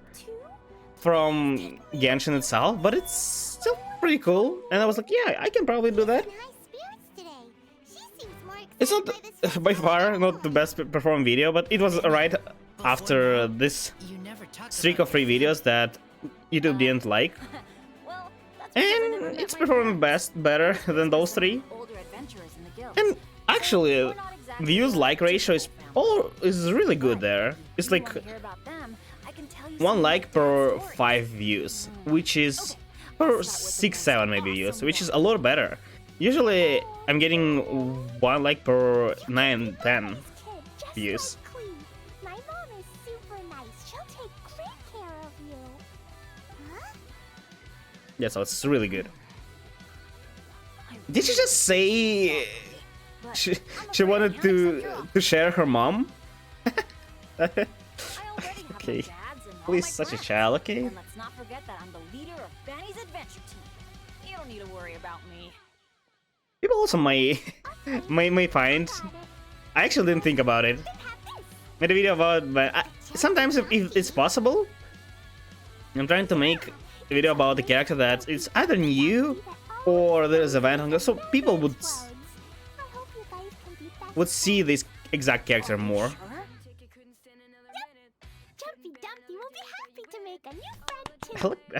Genshin itself, but it's still pretty cool. And I was like, yeah, I can probably do that. It's not by far not the best performing video, but it was right after this streak of 3 videos that YouTube didn't like. And it's performing better than those 3. And actually, views like ratio is really good there. It's like 1 like per 5 views, which is per 6-7 maybe views, which is a lot better. Usually I'm getting 1 like per 9-10 views.
My mom is super nice. She'll take great care of you. Huh?
Yeah, so it's really good. Did she just say she wanted to share her mom? Okay. Please, such a child, okay?
And let's not forget that I'm the leader of Fanny's adventure team. You don't need to worry about me.
People also may find. I actually didn't think about it. Made a video about, but sometimes if it's possible, I'm trying to make a video about the character that it's either new or there's a event on there, so people would see this exact character more.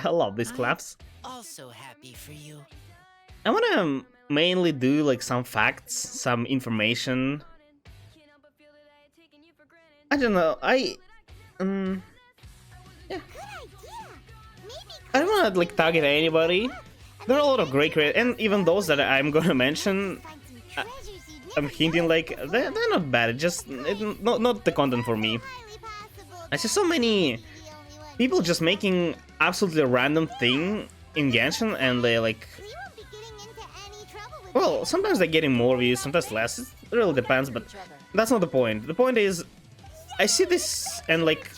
I love these claps.
Also happy for you.
I wanna mainly do like some facts, some information. I don't know. Yeah. I don't wanna like target anybody. There are a lot of great creators, and even those that I'm gonna mention, I'm hinting like they're not bad. It's just not the content for me. I see so many people just making absolutely random thing in Genshin, and they like, well, sometimes they're getting more views, sometimes less. It really depends, but that's not the point. The point is, I see this and like,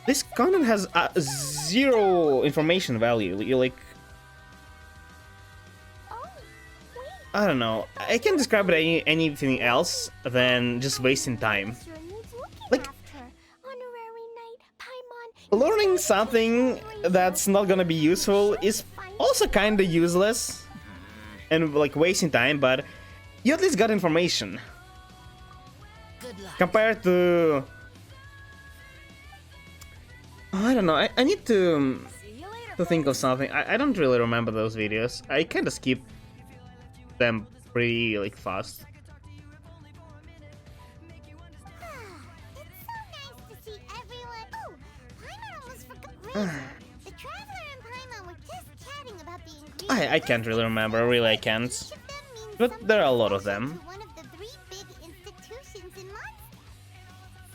this content has 0 information value. You're like, I don't know. I can't describe it anything else than just wasting time. Like, learning something that's not gonna be useful is also kinda useless and like wasting time, but you at least got information. Compared to... I don't know, I need to think of something. I don't really remember those videos. I kinda skip them pretty like fast. I can't really remember, really I can't. But there are a lot of them.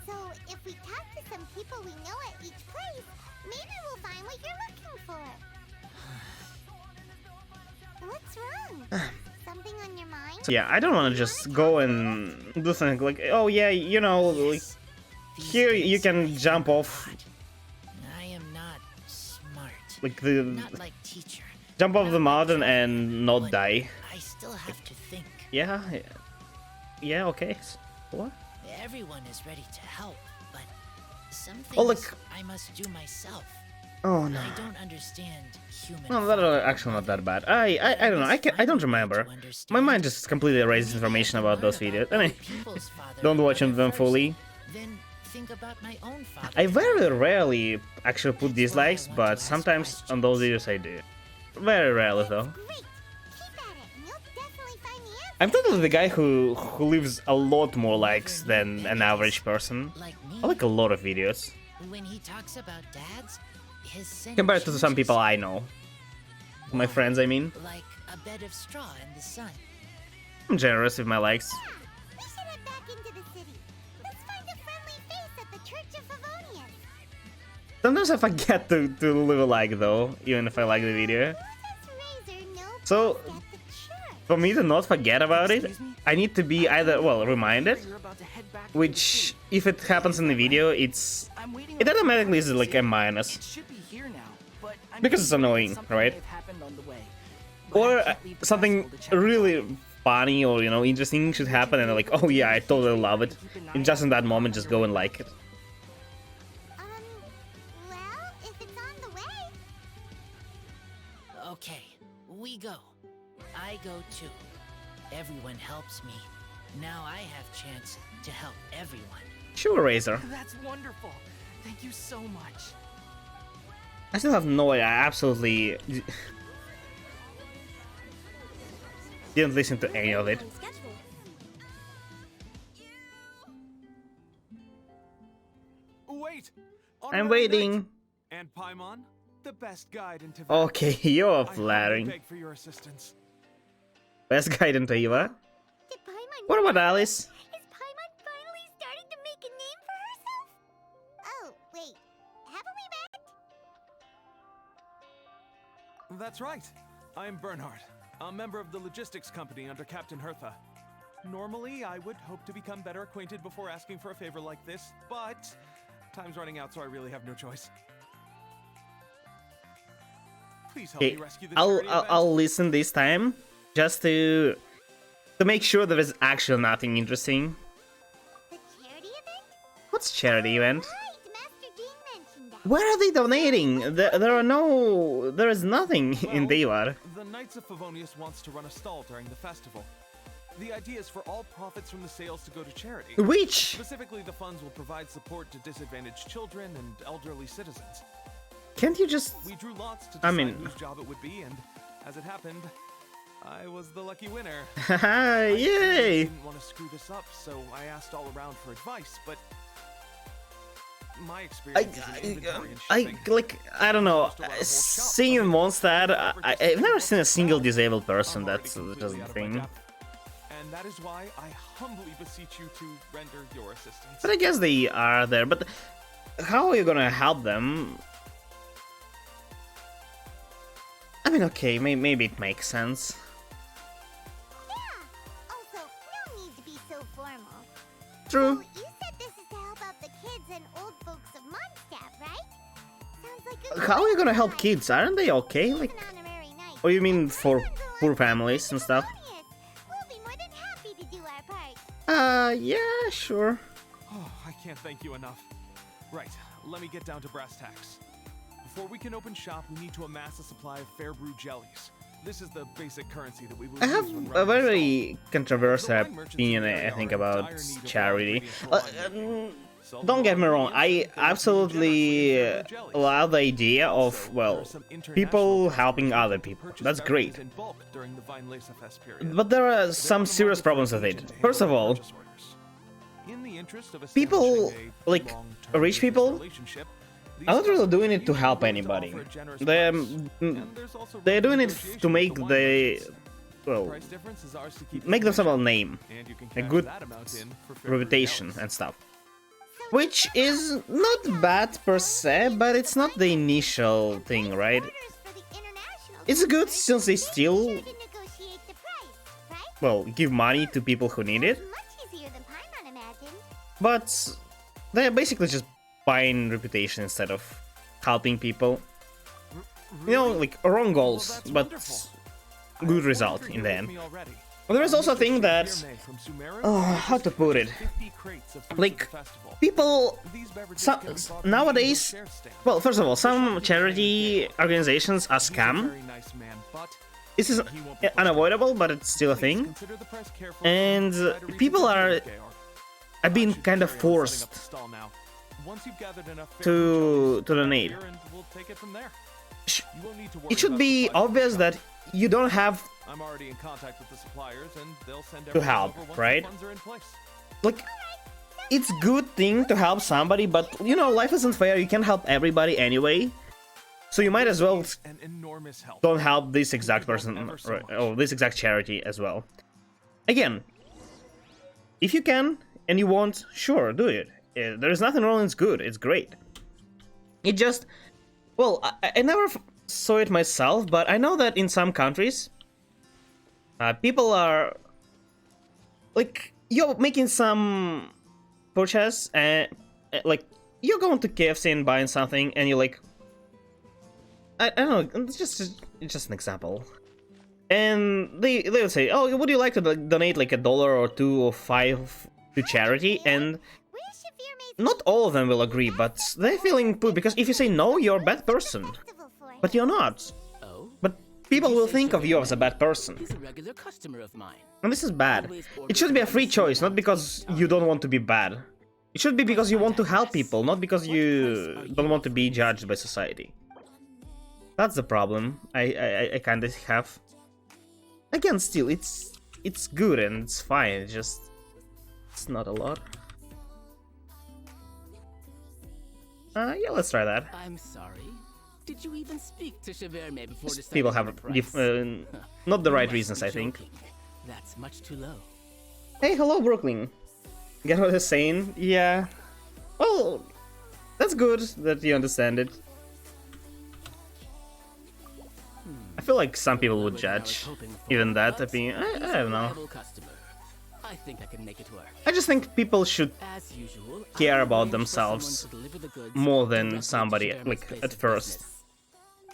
So if we talk to some people we know at each place, maybe we'll find what you're looking for. What's wrong? Something on your mind?
So yeah, I don't want to just go and do something like, oh yeah, you know, like, here you can jump off.
I am not smart.
Like
Not like teacher.
jump off the mountain and not die.
I still have to think.
Yeah, okay. What?
Everyone is ready to help, but Some things
Oh, look.
I must do myself.
Oh no.
I don't understand human.
No, that are actually not that bad. I don't know. I don't remember. My mind just completely erases information about those videos. I mean, don't watch them fully.
Then think about my own father.
I very rarely actually put dislikes, but sometimes on those videos I do. Very rarely though.
Great! Keep at it, and you'll definitely find the answer.
I'm totally the guy who leaves a lot more likes than an average person.
Like me,
I like a lot of videos
when he talks about dads, his sense
compared to some
changes.
people I know. My friends, I mean.
Like a bed of straw in the sun.
I'm generous with my likes.
We should head back into the city. Let's find a friendly face at the Church of Favonius.
Sometimes I forget to leave a like though, even if I like the video.
Who does Razor know
So,
best at the church?
for me to not forget about it,
Excuse me?
I need to be either, well, reminded,
You're about to head back to the
which,
city.
if it happens in the video,
I'm waiting
it
on-
automatically is like a
It
minus.
should be here now, but I'm
Because it's
pretty sure
annoying,
something
right?
may have happened on the way. But I
Or
can't leave the
something
festival to check it
really
out.
funny or, you know, interesting should happen and like, oh yeah, I totally love it. And just in that moment, just go and like it.
Well, if it's on the way.
Okay, we go. I go too. Everyone helps me. Now I have chance to help everyone.
Sure, Razor.
That's wonderful. Thank you so much.
I still have no idea, I absolutely didn't listen to any of it.
Wait!
I'm waiting.
And Paimon, the best guide into
Okay, you're
I humbly
flattering.
beg for your assistance.
Best guide in Taiva.
Did Paimon
What about Alice?
Is Paimon finally starting to make a name for herself? Oh, wait. Haven't we met?
That's right. I'm Bernhard, a member of the logistics company under Captain Hertha. Normally, I would hope to become better acquainted before asking for a favor like this, but time's running out, so I really have no choice. Please help
Okay,
me rescue the
I'll
charity event.
I'll listen this time just to make sure there is actually nothing interesting.
The charity event?
What's charity event?
Right, Master Jean mentioned that.
Where are they donating? There is nothing in
Well,
Deivar.
The Knights of Favonius wants to run a stall during the festival. The idea is for all profits from the sales to go to charity.
Which?
Specifically, the funds will provide support to disadvantaged children and elderly citizens.
Can't you just?
We drew lots to
I
decide
mean-
whose job it would be, and as it happened, I was the lucky winner.
Haha!
I
Yay!
didn't want to screw this up, so I asked all around for advice, but my experience is in inventory and shipping.
I don't know. Seeing Mondstadt, I've never seen a single disabled person.
I'm already
That's
completely
just the
out of my
thing.
depth. And that is why I humbly beseech you to render your assistance.
But I guess they are there. But how are you gonna help them? I mean, okay, maybe it makes sense.
Yeah. Also, no need to be so formal.
True.
So you said this is to help out the kids and old folks of Mondstadt, right? Sounds like a
How are you gonna help
good
kids? Aren't they okay?
idea.
Like,
An honorary knight.
or you mean for
Paimon will
poor
like
families and stuff?
Favonius. We'll be more than happy to do our part.
Yeah, sure.
Oh, I can't thank you enough. Right, let me get down to brass tacks. Before we can open shop, we need to amass a supply of fair brew jellies. This is the basic currency that we will
I
use
have
when
a
running the
very controversial
The wine merchants
opinion,
in the
I
area
think,
are in
about
dire need of
charity.
raw ingredients for wine making. Sell
Don't get me wrong, I
ingredients, they will
absolutely
generously give you jellies.
love the idea of,
Also, there
well,
are some international
people
customers
helping
who
other
can
people.
purchase
That's great.
beverages in bulk during the Weinlesefest period.
But there are
They
some
have the
serious
market
problems with
information
it.
to
First of
handle
all,
purchase orders. In the interest of
people,
establishing a
like,
long-term
rich
business
people,
relationship, these
are not really
customers
doing it to
usually
help
willing to
anybody.
offer a generous
They're,
price. And there's also
they're
room
doing
for
it
negotiation
to
with
make
the wine
the,
merchants.
well,
Price difference is ours to keep
make
in
themselves a
commission.
name,
And you can
a
cash
good
that amount in for fair brew
reputation
jellies.
and stuff.
So
Which is not bad per se, but it's not the initial thing, right?
orders for the international
It's good
customers,
since they
make
still,
sure to negotiate the price, right?
well, give money to people who need it,
Sounds much easier than Paimon imagined.
but they're basically just buying reputation instead of helping people. You know, like wrong
Well,
goals,
that's
but
wonderful. I
good
have
result
one
in
here
the
with
end.
me already.
There is also a thing that, how to put it, like, people, nowadays, well, first of all, some charity organizations are scam. This is unavoidable, but it's still a thing. And people are being kind of forced to donate. It should be obvious that you don't have
I'm already in contact with the suppliers and they'll send
to help, right? Like, it's good thing to help somebody, but you know, life isn't fair. You can't help everybody anyway. So you might as well don't help this exact person or this exact charity as well. Again, if you can and you want, sure, do it. There's nothing wrong, it's good, it's great. It just, well, I never saw it myself, but I know that in some countries, people are, like, you're making some purchase, and like, you're going to KFC and buying something, and you're like, I don't know, it's just an example. And they would say, oh, would you like to donate like $1 or $2 or $5 to charity? And not all of them will agree, but they're feeling put, because if you say no, you're a bad person. But you're not. But people will think of you as a bad person.
He's a regular customer of mine.
And this is bad. It should be a free choice, not because you don't want to be bad. It should be because you want to help people, not because you don't want to be judged by society. That's the problem I kind of have. Again, still, it's good and it's fine, it's not a lot. Yeah, let's try that.
I'm sorry. Did you even speak to Cheverme before deciding
People
on
have
the price?
not the
You
right
must
reasons,
be
I think.
joking. That's much too low.
Hey, hello, Brooklyn. Get what I'm saying? Yeah. Well, that's good that you understand it. I feel like some people would judge even that opinion. I don't know.
I think I can make it work.
I just think people should
As usual,
care
I'll
about
arrange for
themselves
someone to deliver the goods
more than
directly to
somebody,
Cheverme's
like,
place
at
of
first.
business.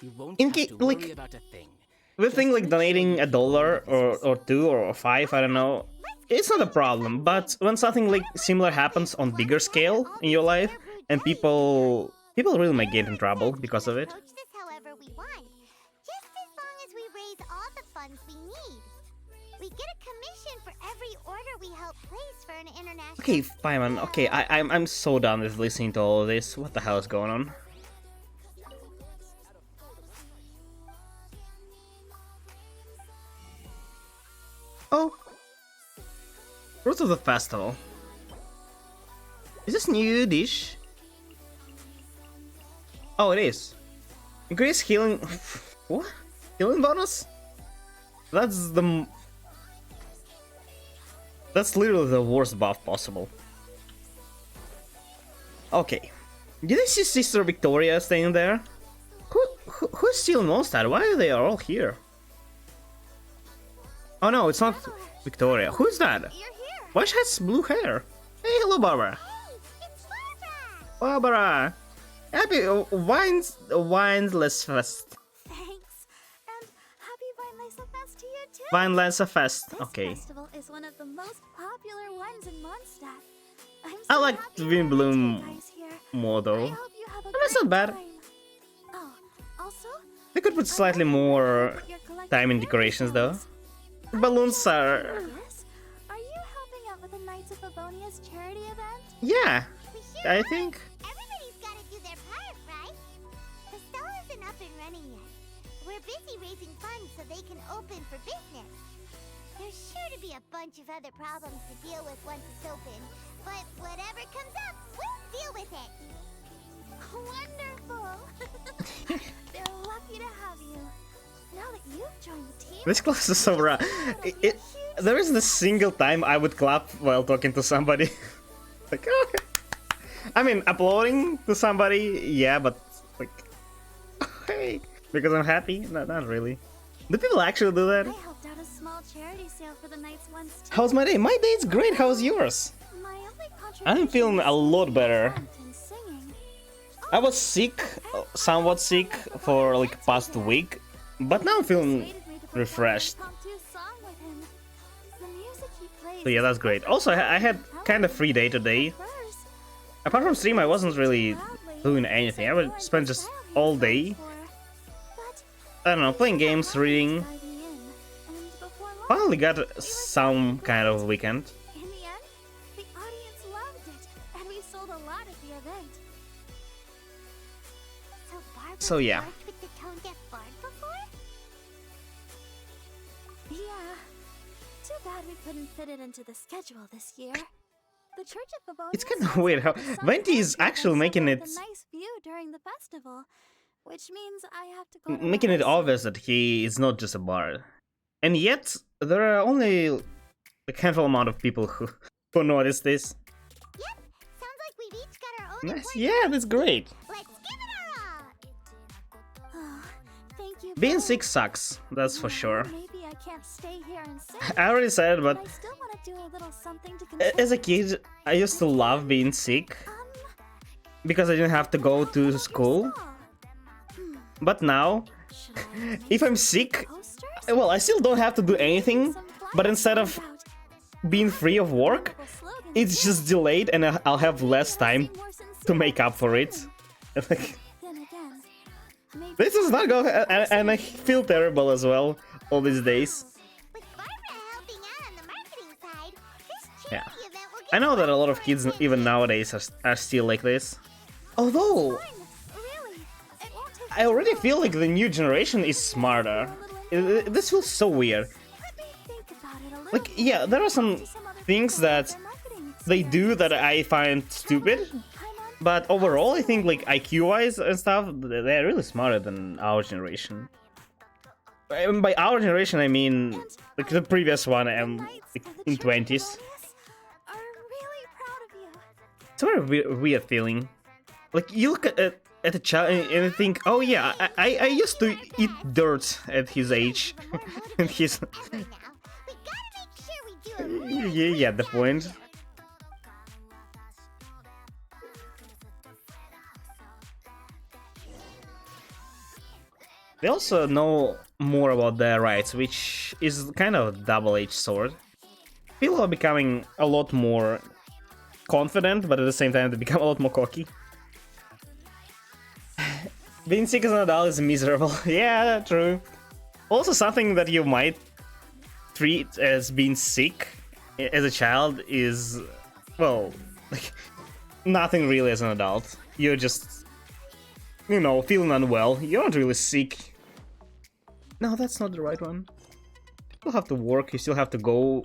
You won't
In
have
ca-
to
like,
worry about a thing.
The thing like donating $1 or $2 or $5, I don't know, it's not a problem. But when something like similar happens on bigger scale in your life, and people really might get in trouble because of it.
Approach this however we want, just as long as we raise all the funds we need. We get a commission for every order we help place for an international.
Okay, Paimon. Okay, I'm so done with listening to all of this. What the hell is going on? Oh, Fruits of the Festival. Is this new dish? Oh, it is. Increase healing. What? Healing bonus? That's literally the worst buff possible. Okay. Did I see Sister Victoria staying there? Who's stealing Mondstadt? Why are they all here? Oh no, it's not Victoria. Who's that?
You're here.
Why she has blue hair? Hey, hello, Barbara.
Hey, it's Barbara.
Barbara. Happy Wines-less Fest.
Thanks, and happy Weinleser Fest to you too.
Weinleser Fest.
This
Okay.
festival is one of the most popular ones in Mondstadt. I'm
I
so
like
happy
Wind
to meet you
Bloom
guys here.
more
I
though.
hope you have a
That's not
great
bad.
time. Oh, also,
They could put slightly more
put your collective
time in
fairy
decorations though.
tales.
Balloons are...
Yes? Are you helping out with the Knights of Favonia's charity event?
Yeah,
We sure
I
are.
think.
Everybody's gotta do their part, right? The stall isn't up and running yet. We're busy raising funds so they can open for business. There's sure to be a bunch of other problems to deal with once it's open, but whatever comes up, we'll deal with it. Wonderful! They're lucky to have you. Now that you've joined the team,
This class is so rare. There isn't a single time I would clap while talking to somebody. Like, oh. I mean, applauding to somebody, yeah, but like, hey, because I'm happy? No, not really. Do people actually do that?
I helped out a small charity sale for the Knights once too.
How's my day? My day's great. How's yours?
My only
I'm feeling a lot better.
contribution is singing.
I was sick, somewhat sick, for like past week, but now I'm feeling
Persuaded me to perform
refreshed.
an impromptu song with him.
So yeah, that's great. Also, I had kind of free day today. Apart from stream, I wasn't really doing anything. I would spend just all day, I don't know, playing games, reading. Finally got some kind of weekend.
In the end, the audience loved it, and we sold a lot at the event. So Barbara
So, yeah.
worked with the Tone Deaf Bard before?
Yeah. Too bad we couldn't fit it into the schedule this year. The Church of Favonius
It's kind of
has
weird how
the sun
Venti is
country
actually
and
making
somewhere
it
with a nice view during the festival, which means I have to go to
making it
rehearsal.
obvious that he is not just a bard. And yet, there are only a handful amount of people who notice this.
Yep, sounds like we've each got our own
Nice.
important
Yeah, that's great.
Let's give it our all!
Oh, thank you.
Being
both.
sick sucks, that's for sure.
Maybe I can't stay here and sit.
I already said it,
but
but
I still want to do a little something to control.
as a kid, I used to love being sick because I didn't have to go to school. But now, if I'm sick, well, I still don't have to do anything, but instead of being free of work, it's just delayed and I'll have less time to make up for it. Like, this is not going, and I feel terrible as well all these days.
With Barbara helping out on the marketing side, this
Yeah.
charity event will get
I know that a lot of kids, even nowadays, are still like this. Although,
Really, it won't take
I already feel like the new generation is smarter. This feels so weird.
Let me think about it a little
Like,
bit.
yeah, there are some
other
things
people about
that
their marketing
they do that I find stupid, but overall, I think, like, IQ-wise and stuff, they're really smarter than our generation. And by our generation, I mean, like, the previous one, like, in 20s.
Are really proud of you.
It's a very weird feeling. Like, you look at a child and you think, oh yeah, I used to eat dirt at his age. And he's...
forever now. We gotta make sure we do a
Yeah, yeah, the point. They also know more about their rights, which is kind of a double-edged sword. People are becoming a lot more confident, but at the same time they become a lot more cocky. Being sick as an adult is miserable. Yeah, true. Also, something that you might treat as being sick as a child is, well, like, nothing really as an adult. You're just, you know, feeling unwell. You're not really sick. No, that's not the right one. You still have to work, you still have to go.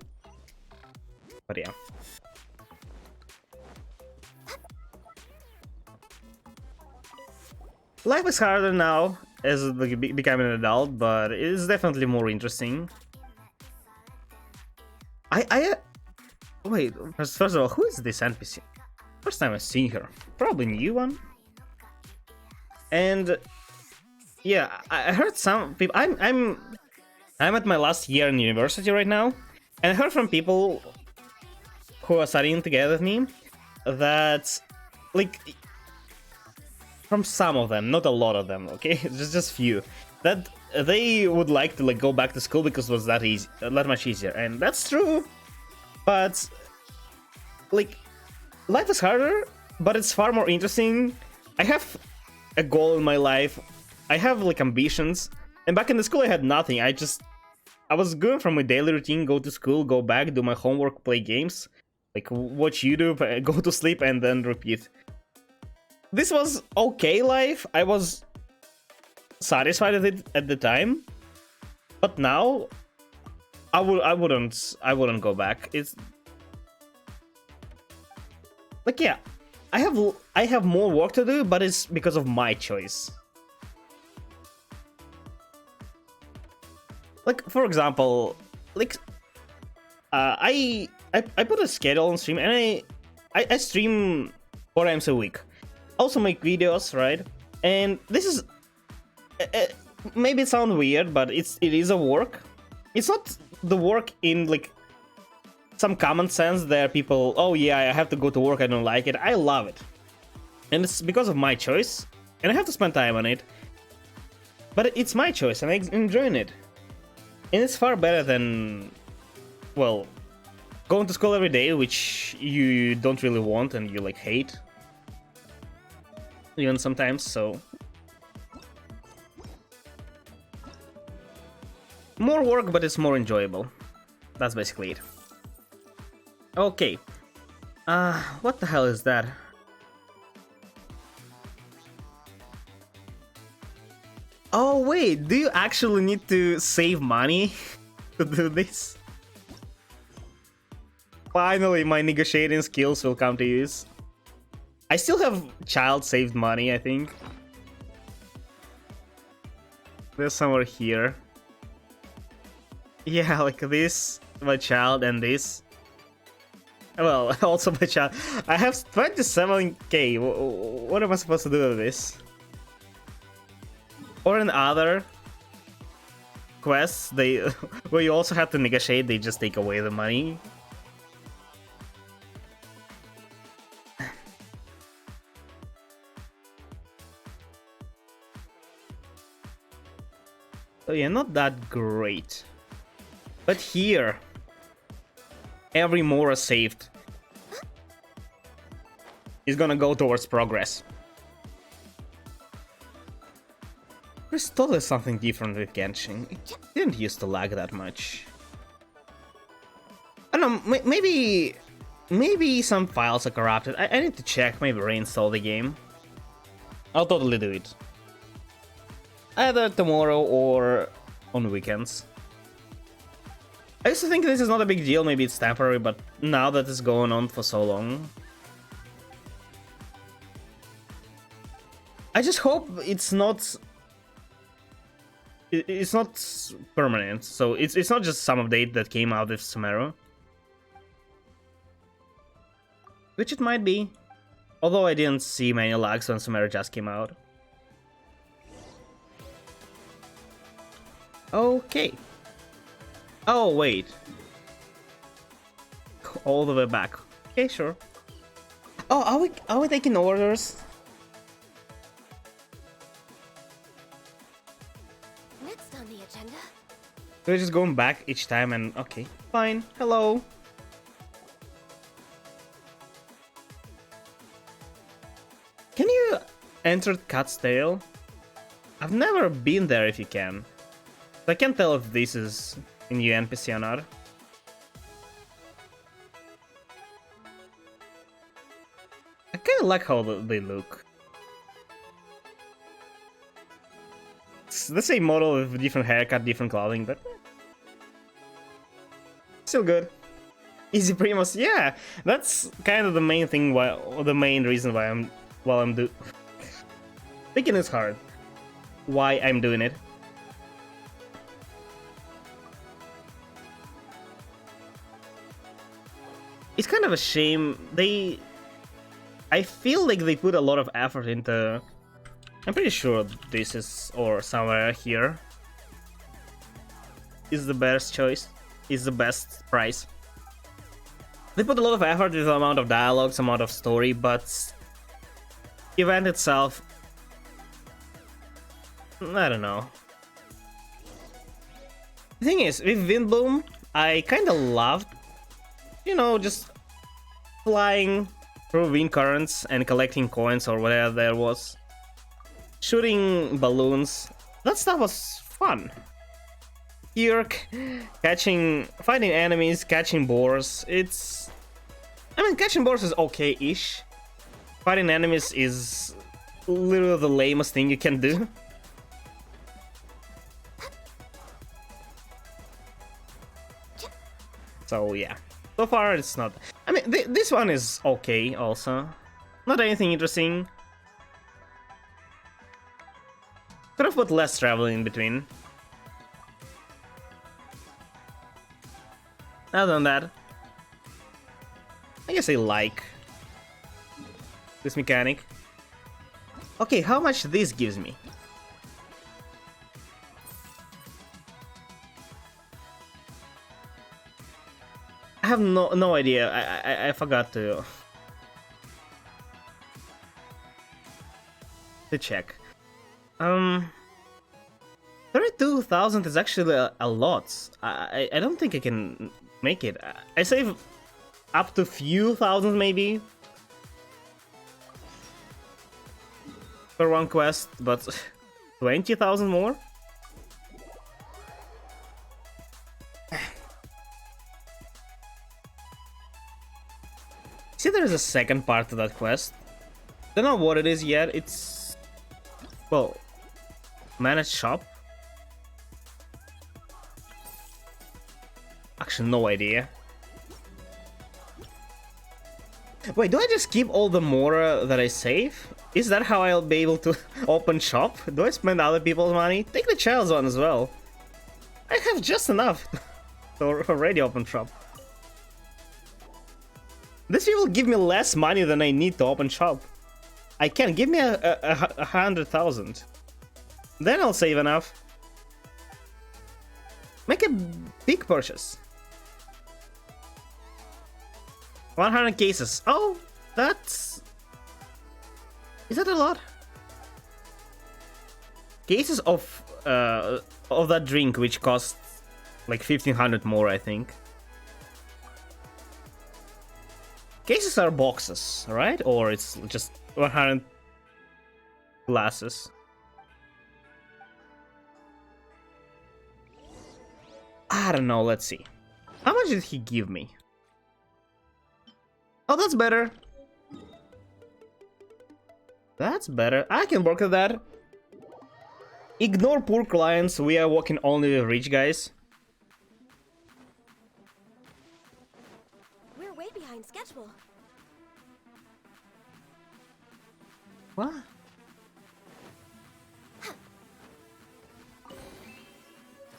But yeah. Life is harder now as like, becoming an adult, but it is definitely more interesting. Wait, first of all, who is this NPC? First time I've seen her. Probably new one. And yeah, I heard some people. I'm at my last year in university right now, and I heard from people who are studying together with me that, like, from some of them, not a lot of them, okay, just few, that they would like to like go back to school because it was that easy, that much easier, and that's true. But like, life is harder, but it's far more interesting. I have a goal in my life. I have like ambitions, and back in the school I had nothing. I was going from my daily routine: go to school, go back, do my homework, play games, like watch YouTube, go to sleep, and then repeat. This was okay life. I was satisfied with it at the time, but now I wouldn't go back. It's like, yeah, I have more work to do, but it's because of my choice. Like, for example, like, I put a schedule on stream, and I stream 4 times a week. Also make videos, right? And this is maybe it sounds weird, but it is a work. It's not the work in like some common sense. There are people, oh yeah, I have to go to work, I don't like it. I love it, and it's because of my choice, and I have to spend time on it. But it's my choice, and I'm enjoying it. And it's far better than, well, going to school every day, which you don't really want and you like hate, even sometimes. So more work, but it's more enjoyable. That's basically it. Okay. What the hell is that? Oh wait, do you actually need to save money to do this? Finally, my negotiating skills will come to use. I still have child saved money, I think. There's somewhere here. Yeah, like this, my child, and this. Well, also my child. I have 27k. What am I supposed to do with this? Or in other quests, where you also have to negotiate, they just take away the money. So yeah, not that great. But here, every Mora saved is gonna go towards progress. There's totally something different with Genshin. It didn't used to lag that much. I don't know, maybe some files are corrupted. I need to check, maybe reinstall the game. I'll totally do it. Either tomorrow or on weekends. I used to think this is not a big deal, maybe it's temporary, but now that it's going on for so long, I just hope it's not permanent. So it's not just some update that came out with Sumeru, which it might be. Although I didn't see many lags when Sumeru just came out. Okay. Oh wait. All the way back. Okay, sure. Oh, are we taking orders?
Next on the agenda.
We're just going back each time and okay, fine. Hello. Can you enter Cat's Tail? I've never been there if you can. I can't tell if this is a new NPC or not. I kinda like how they look. It's the same model with different haircut, different clothing, but still good. Easy Primus, yeah, that's kind of the main thing. The main reason why I'm thinking it's hard. Why I'm doing it. It's kind of a shame. I feel like they put a lot of effort into. I'm pretty sure this is, or somewhere here is the best choice, is the best price. They put a lot of effort with the amount of dialogues, amount of story, but event itself, I don't know. The thing is, with Windbloom, I kind of loved, you know, just flying through wind currents and collecting coins or whatever there was. Shooting balloons, that stuff was fun. Here, fighting enemies, catching boars, catching boars is okay-ish. Fighting enemies is literally the lamest thing you can do. So yeah, so far it's not. This one is okay also. Not anything interesting. Could have put less travel in between. Other than that, I guess I like this mechanic. Okay, how much this gives me? I have no idea. I forgot to check. 32,000 is actually a lot. I don't think I can make it. I save up to few thousands maybe for one quest, but 20,000 more? See, there's a second part to that quest. Don't know what it is yet. It's, well, manage shop. Actually, no idea. Wait, do I just keep all the more that I save? Is that how I'll be able to open shop? Do I spend other people's money? Take the child's one as well. I have just enough to already open shop. This will give me less money than I need to open shop. I can give me a 100,000. Then I'll save enough. Make a big purchase. 100 cases. Oh, that's... Is that a lot? Cases of that drink, which costs like 1,500 more, I think. Cases are boxes, right? Or it's just 100 glasses. I don't know, let's see. How much did he give me? Oh, that's better. That's better. I can work with that. Ignore poor clients, we are working only with rich guys.
We're way behind schedule.
What?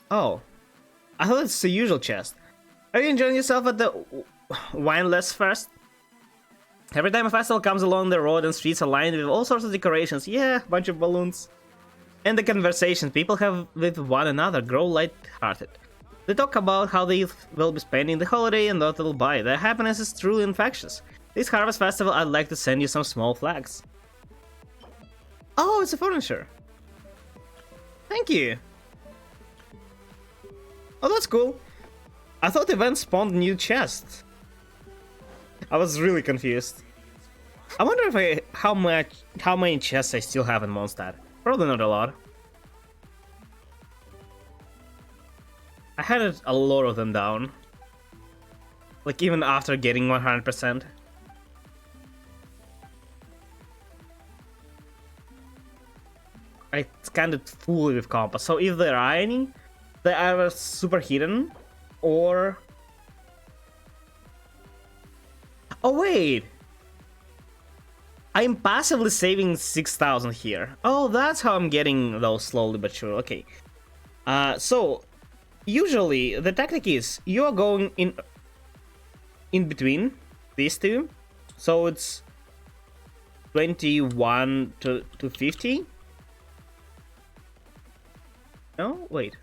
Oh. I thought it's the usual chest. Are you enjoying yourself at the Wineless Fest? Every time a festival comes along, the road and streets are lined with all sorts of decorations. Yeah, bunch of balloons. And the conversations people have with one another grow light-hearted. They talk about how they will be spending the holiday and what they'll buy. Their happiness is truly infectious. This Harvest Festival, I'd like to send you some small flags. Oh, it's a furniture. Thank you. Oh, that's cool. I thought the event spawned new chests. I was really confused. I wonder if how many chests I still have in Mondstadt. Probably not a lot. I had a lot of them down. Like even after getting 100%. I scanned it fully with compass, so if there are any, they are either super hidden or... Oh wait! I'm passively saving 6,000 here. Oh, that's how I'm getting those slowly but sure. Okay. So usually the tactic is you are going in between these two, so it's 21 to 50. No, wait.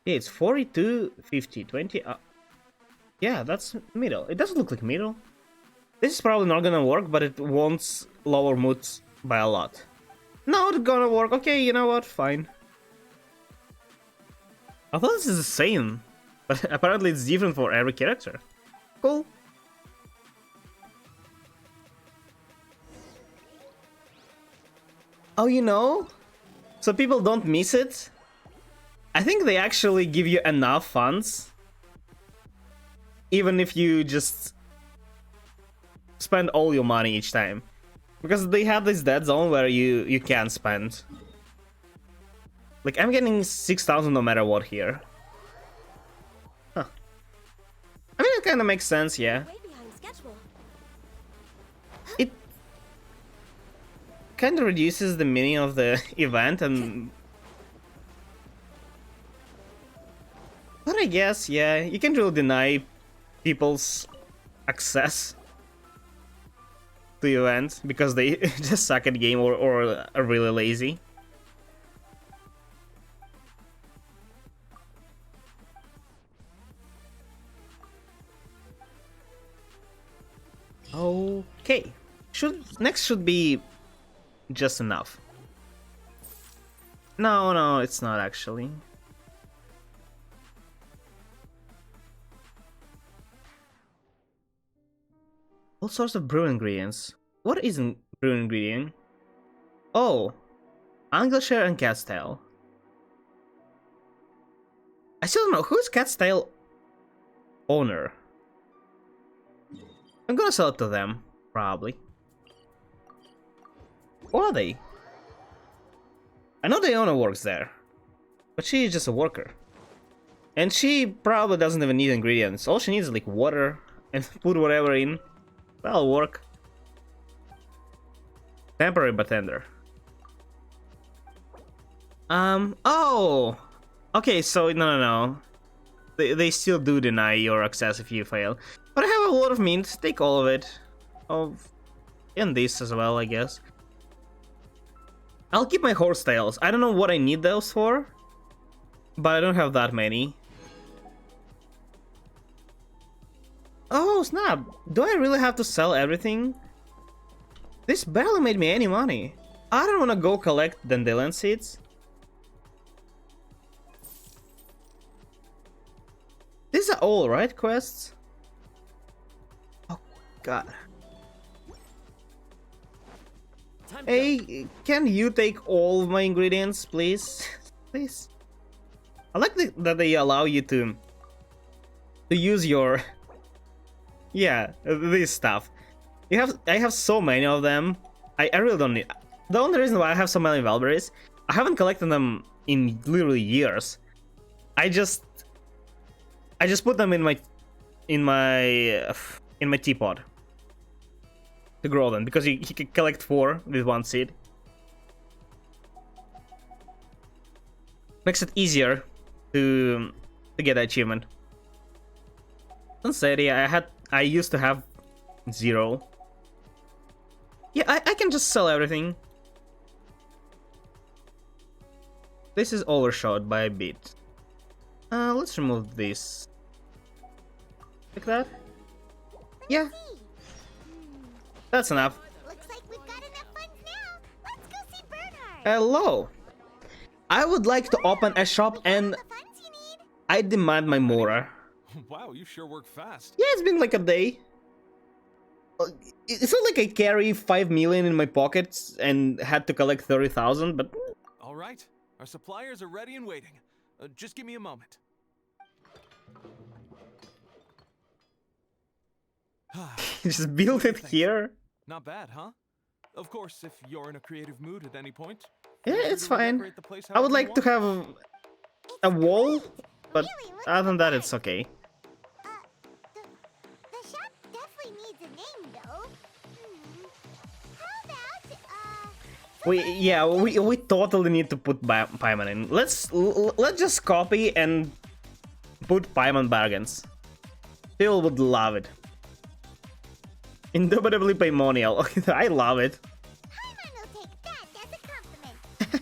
Yeah, it's 42, 50, 20. Yeah, that's middle. It doesn't look like middle. This is probably not gonna work, but it won't lower moods by a lot. No, it's gonna work. Okay, you know what? Fine. I thought this is the same, but apparently it's different for every character. Cool. Oh, you know? So people don't miss it? I think they actually give you enough funds. Even if you just spend all your money each time. Because they have this dead zone where you can't spend. Like, I'm getting 6,000 no matter what here. Huh. I mean, it kind of makes sense, yeah.
Way behind schedule.
It kind of reduces the meaning of the event and... But I guess, yeah, you can't really deny people's access to events because they just suck at game or are really lazy. Okay, next should be just enough. No, it's not actually. All sorts of brew ingredients. What isn't brew ingredient? Oh, Angleshare and cat's tail. I still don't know who's cat's tail owner. I'm gonna sell it to them, probably. Who are they? I know the owner works there, but she is just a worker. And she probably doesn't even need ingredients. All she needs is like water and put whatever in. That'll work. Temporary bartender. Oh! Okay, so no. They still do deny your access if you fail. But I have a lot of mint, take all of it. And this as well, I guess. I'll keep my horse tails. I don't know what I need those for, but I don't have that many. Oh snap! Do I really have to sell everything? This barely made me any money. I don't want to go collect dandelion seeds. These are all right quests. Oh god. Hey, can you take all of my ingredients, please? Please. I like that they allow you to use your this stuff. I have so many of them. I really don't need. The only reason why I have so many Valberries, I haven't collected them in literally years. I just put them in my teapot to grow them because you can collect 4 with 1 seed. Makes it easier to get the achievement. Sunsettia, I used to have 0. Yeah, I can just sell everything. This is overshot by a bit. Let's remove this. Like that? Yeah. That's enough.
Looks like we've got enough funds now. Let's go see Bernhard.
Hello. I would like to open a shop and
The funds you need.
I demand my Mora.
Wow, you sure work fast.
Yeah, it's been like a day. It's not like I carry 5 million in my pockets and had to collect 30,000, but
All right, our suppliers are ready and waiting. Just give me a moment.
just build it here.
Not bad, huh? Of course, if you're in a creative mood at any point.
Yeah,
feel free
it's
to
fine.
redecorate the place
I would
however you
like to
want.
have a wall, but
Really looks
other than that,
good.
it's okay.
The shop definitely needs a name, though. How about,
We totally need to put Paimon in. Let's just copy and put Paimon bargains. People would love it. Indubitably Paimonial. I love it.
Paimon will take that as a compliment.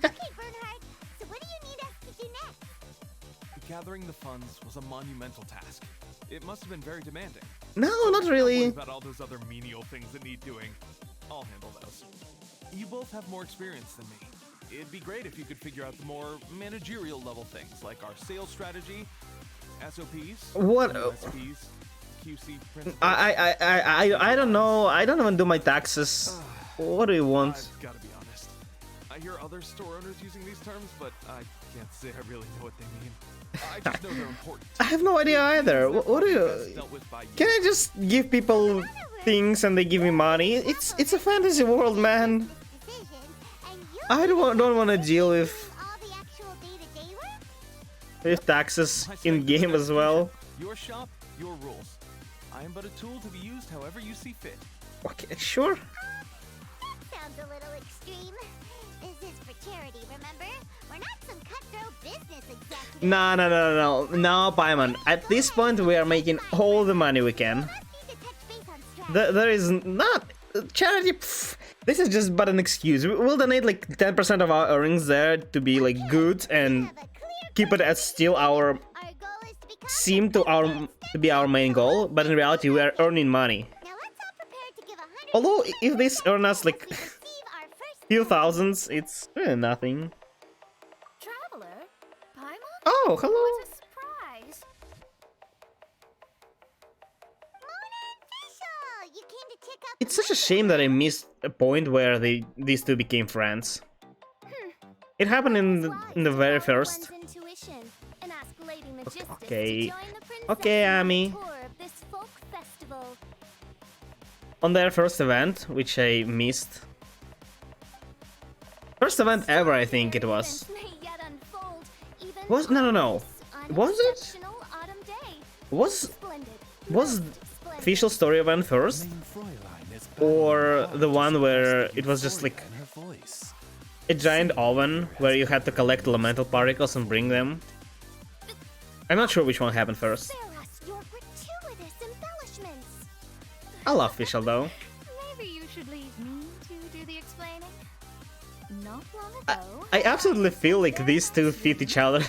Okay, Bernhard, so what do you need us to do next?
Gathering the funds was a monumental task. It must have been very demanding.
No, not
Don't worry
really.
about all those other menial things that need doing. I'll handle those. You both have more experience than me. It'd be great if you could figure out the more managerial level things like our sales strategy, SOPs,
What?
USPs, QC principles.
I don't know. I don't even do my taxes. What do you want?
I've got to be honest. I hear other store owners using these terms, but I can't say I really know what they mean. I just know they're important.
I have no idea either. What do you?
Best dealt with by you.
Can I just give people things and they give me money? It's a fantasy world, man.
Decisions, and you
I don't want to deal with
all the actual day-to-day work?
taxes
My
in
strength
game
is
as well.
Your shop, your rules. I am but a tool to be used however you see fit.
Okay, sure.
That sounds a little extreme. This is for charity, remember? We're not some cutthroat business executive.
No, Paimon. At this point, we are making all the money we can.
Let's need to touch base on strategy.
There is not charity. Pff, this is just but an excuse. We'll donate like 10% of our earnings there to be like good and
Have a clear
keep it as still our
Our goal is to become
seem to be our main goal. But in reality, we are earning money.
Now let's all prepare to give 100
Although if this earn us like
to receive our first
few thousands, it's really nothing.
Traveler? Paimon?
Oh, hello.
What a surprise!
Mona and Fischl! You came to check
It's such a shame that I missed a point where these two became friends. It happened in the very first. Okay. Okay, Ami. On their first event, which I missed. First event ever, I think it was. No. Was it? Was official story event first? Or the one where it was just like a giant oven where you had to collect elemental particles and bring them? I'm not sure which one happened first. I love official though.
Maybe you should leave me to do the explaining. Not long ago,
I absolutely feel like these two fit each other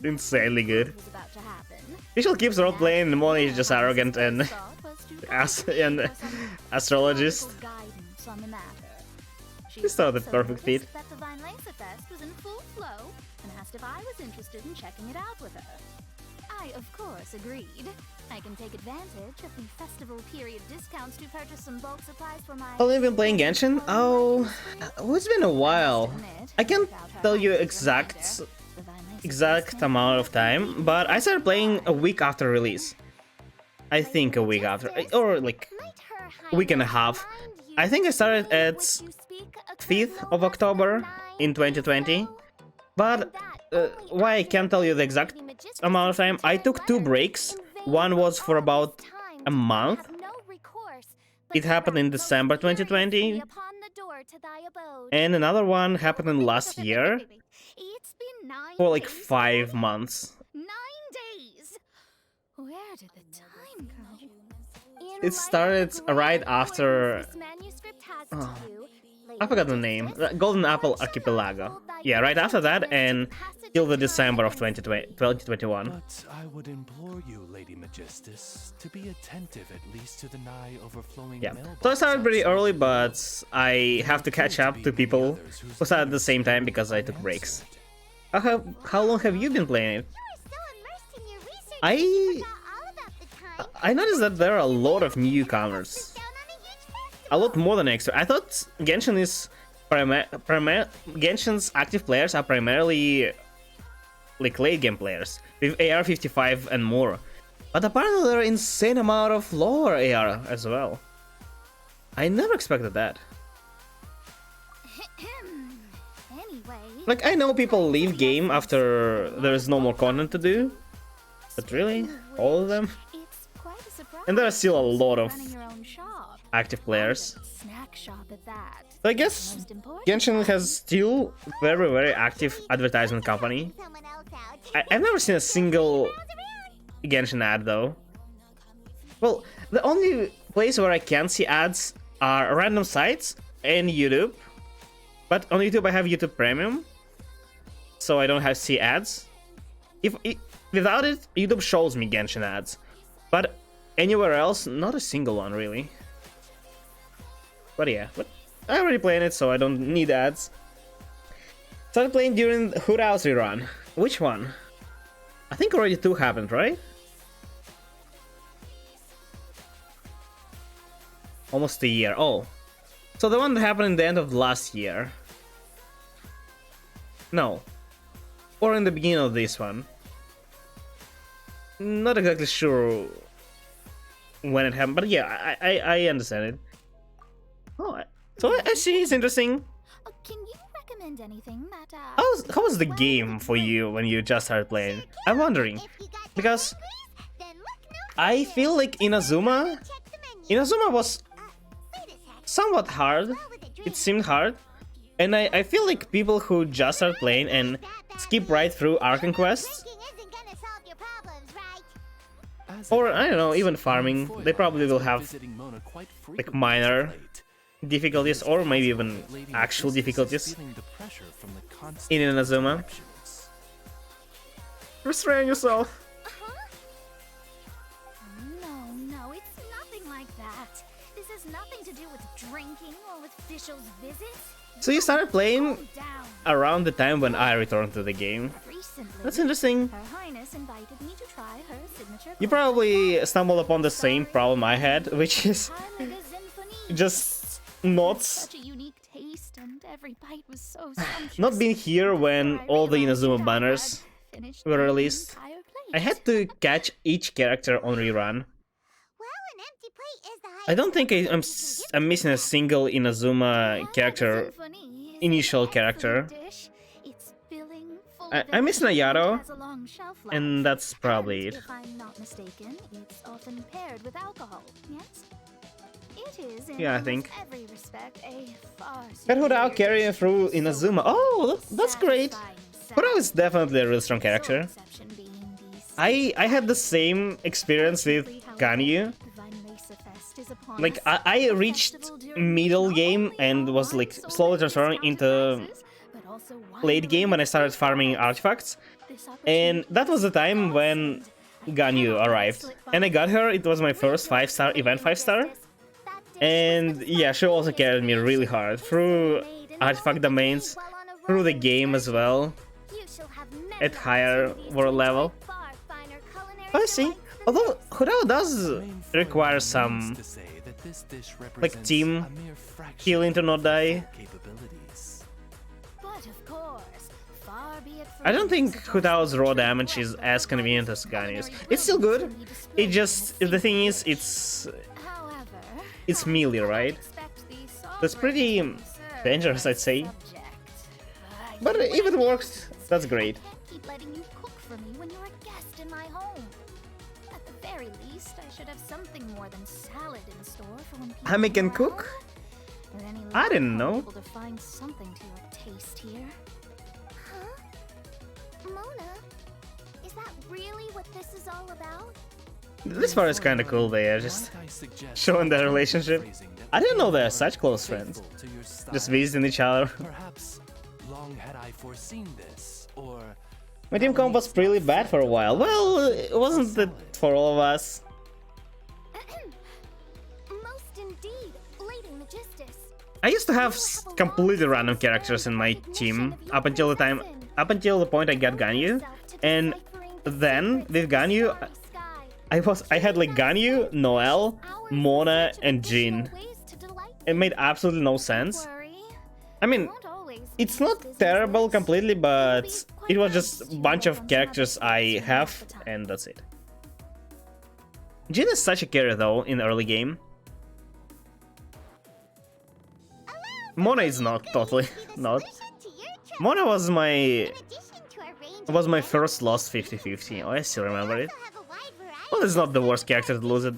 insanely good. Official keeps role playing and Moni is just arrogant and astrologist. She started the perfect fit.
That Divine Laser Fest was in full flow and asked if I was interested in checking it out with her. I, of course, agreed. I can take advantage of the festival period discounts to purchase some bulk supplies for my...
Oh, you've been playing Genshin? Oh, it's been a while. I can't tell you exact amount of time, but I started playing a week after release. I think a week after, or like a week and a half. I think I started at 5th of October in 2020, but why I can't tell you the exact amount of time. I took 2 breaks. One was for about a month. It happened in December 2020, and another one happened in last year for like 5 months.
9 days. Where did the time go?
It started right after... I forgot the name. Golden Apple Archipelago. Yeah, right after that and till the December of 2021.
But I would implore you, Lady Magistus, to be attentive at least to the nigh overflowing mailbox.
So I started pretty early, but I have to catch up to people who started at the same time because I took breaks. How long have you been playing it? I noticed that there are a lot of newcomers. A lot more than extra. I thought Genshin is Genshin's active players are primarily like late game players with AR 55 and more. But apparently there are insane amount of lower AR as well. I never expected that. Like, I know people leave game after there is no more content to do, but really, all of them? And there are still a lot of active players. So I guess Genshin has still very active advertisement company. I've never seen a single Genshin ad though. Well, the only place where I can see ads are random sites and YouTube. But on YouTube I have YouTube Premium, so I don't have to see ads. Without it, YouTube shows me Genshin ads. But anywhere else, not a single one really. But yeah, I already played it, so I don't need ads. Started playing during the Hood House rerun. Which one? I think already 2 happened, right? Almost a year. Oh. So the one that happened in the end of last year. No. Or in the beginning of this one. Not exactly sure when it happened, but yeah, I understand it. Oh, so I see it's interesting.
Can you recommend anything that
How was the game for you when you just started playing? I'm wondering, because I feel like Inazuma was somewhat hard. It seemed hard, and I feel like people who just start playing and skip right through Arcane quests, or I don't know, even farming, they probably will have like minor difficulties or maybe even actual difficulties in Inazuma. Restrain yourself.
No, it's nothing like that. This has nothing to do with drinking or with officials' visits.
So you started playing around the time when I returned to the game. That's interesting.
Her Highness invited me to try her signature.
You probably stumbled upon the same problem I had, which is just not
Such a unique taste, and every bite was so sumptuous.
not being here when all the Inazuma banners were released. I had to catch each character on rerun.
Well, an empty plate is the
I don't think
highest
I'm missing a single Inazuma character, initial character. I miss Nayato, and that's probably it.
If I'm not mistaken, it's often paired with alcohol, yes? It is in
Yeah, I think.
every respect a far
Got Hurao
superior
carrying through Inazuma. Oh, that's great. Hurao is definitely a really strong character. I had the same experience with Ganyu. Like, I reached middle game and was like slowly transforming into late game when I started farming artifacts. And that was the time when Ganyu arrived. And I got her, it was my first 5-star event 5-star. And yeah, she also carried me really hard through artifact domains, through the game as well, at higher world level. I see. Although Hurao does require some like team healing to not die. I don't think Hurao's raw damage is as convenient as Ganyu's. It's still good. It just, the thing is, it's melee, right? That's pretty dangerous, I'd say. But if it works, that's great.
Keep letting you cook for me when you're a guest in my home. At the very least, I should have something more than salad in store for when people
Hame can
are
cook?
home. Or any
I didn't
luck,
know.
I'll be able to find something to your taste here. Huh? Mona, is that really what this is all about?
This part is kinda cool, they are just showing their relationship. I didn't know they're such close friends. Just visiting each other.
Perhaps long had I foreseen this, or
My team comp was pretty bad for a while. Well, it wasn't it for all of us.
Most indeed, Lady Magistus.
I used to have completely random characters in my team up until the point I got Ganyu, and then with Ganyu, I had like Ganyu, Noelle, Mona, and Jin. It made absolutely no sense. I mean, it's not terrible completely, but it was just a bunch of characters I have, and that's it. Jin is such a carry though in early game. Mona is not, totally not. Mona was my first lost 50-50. Oh, I still remember it. Well, it's not the worst character to lose it.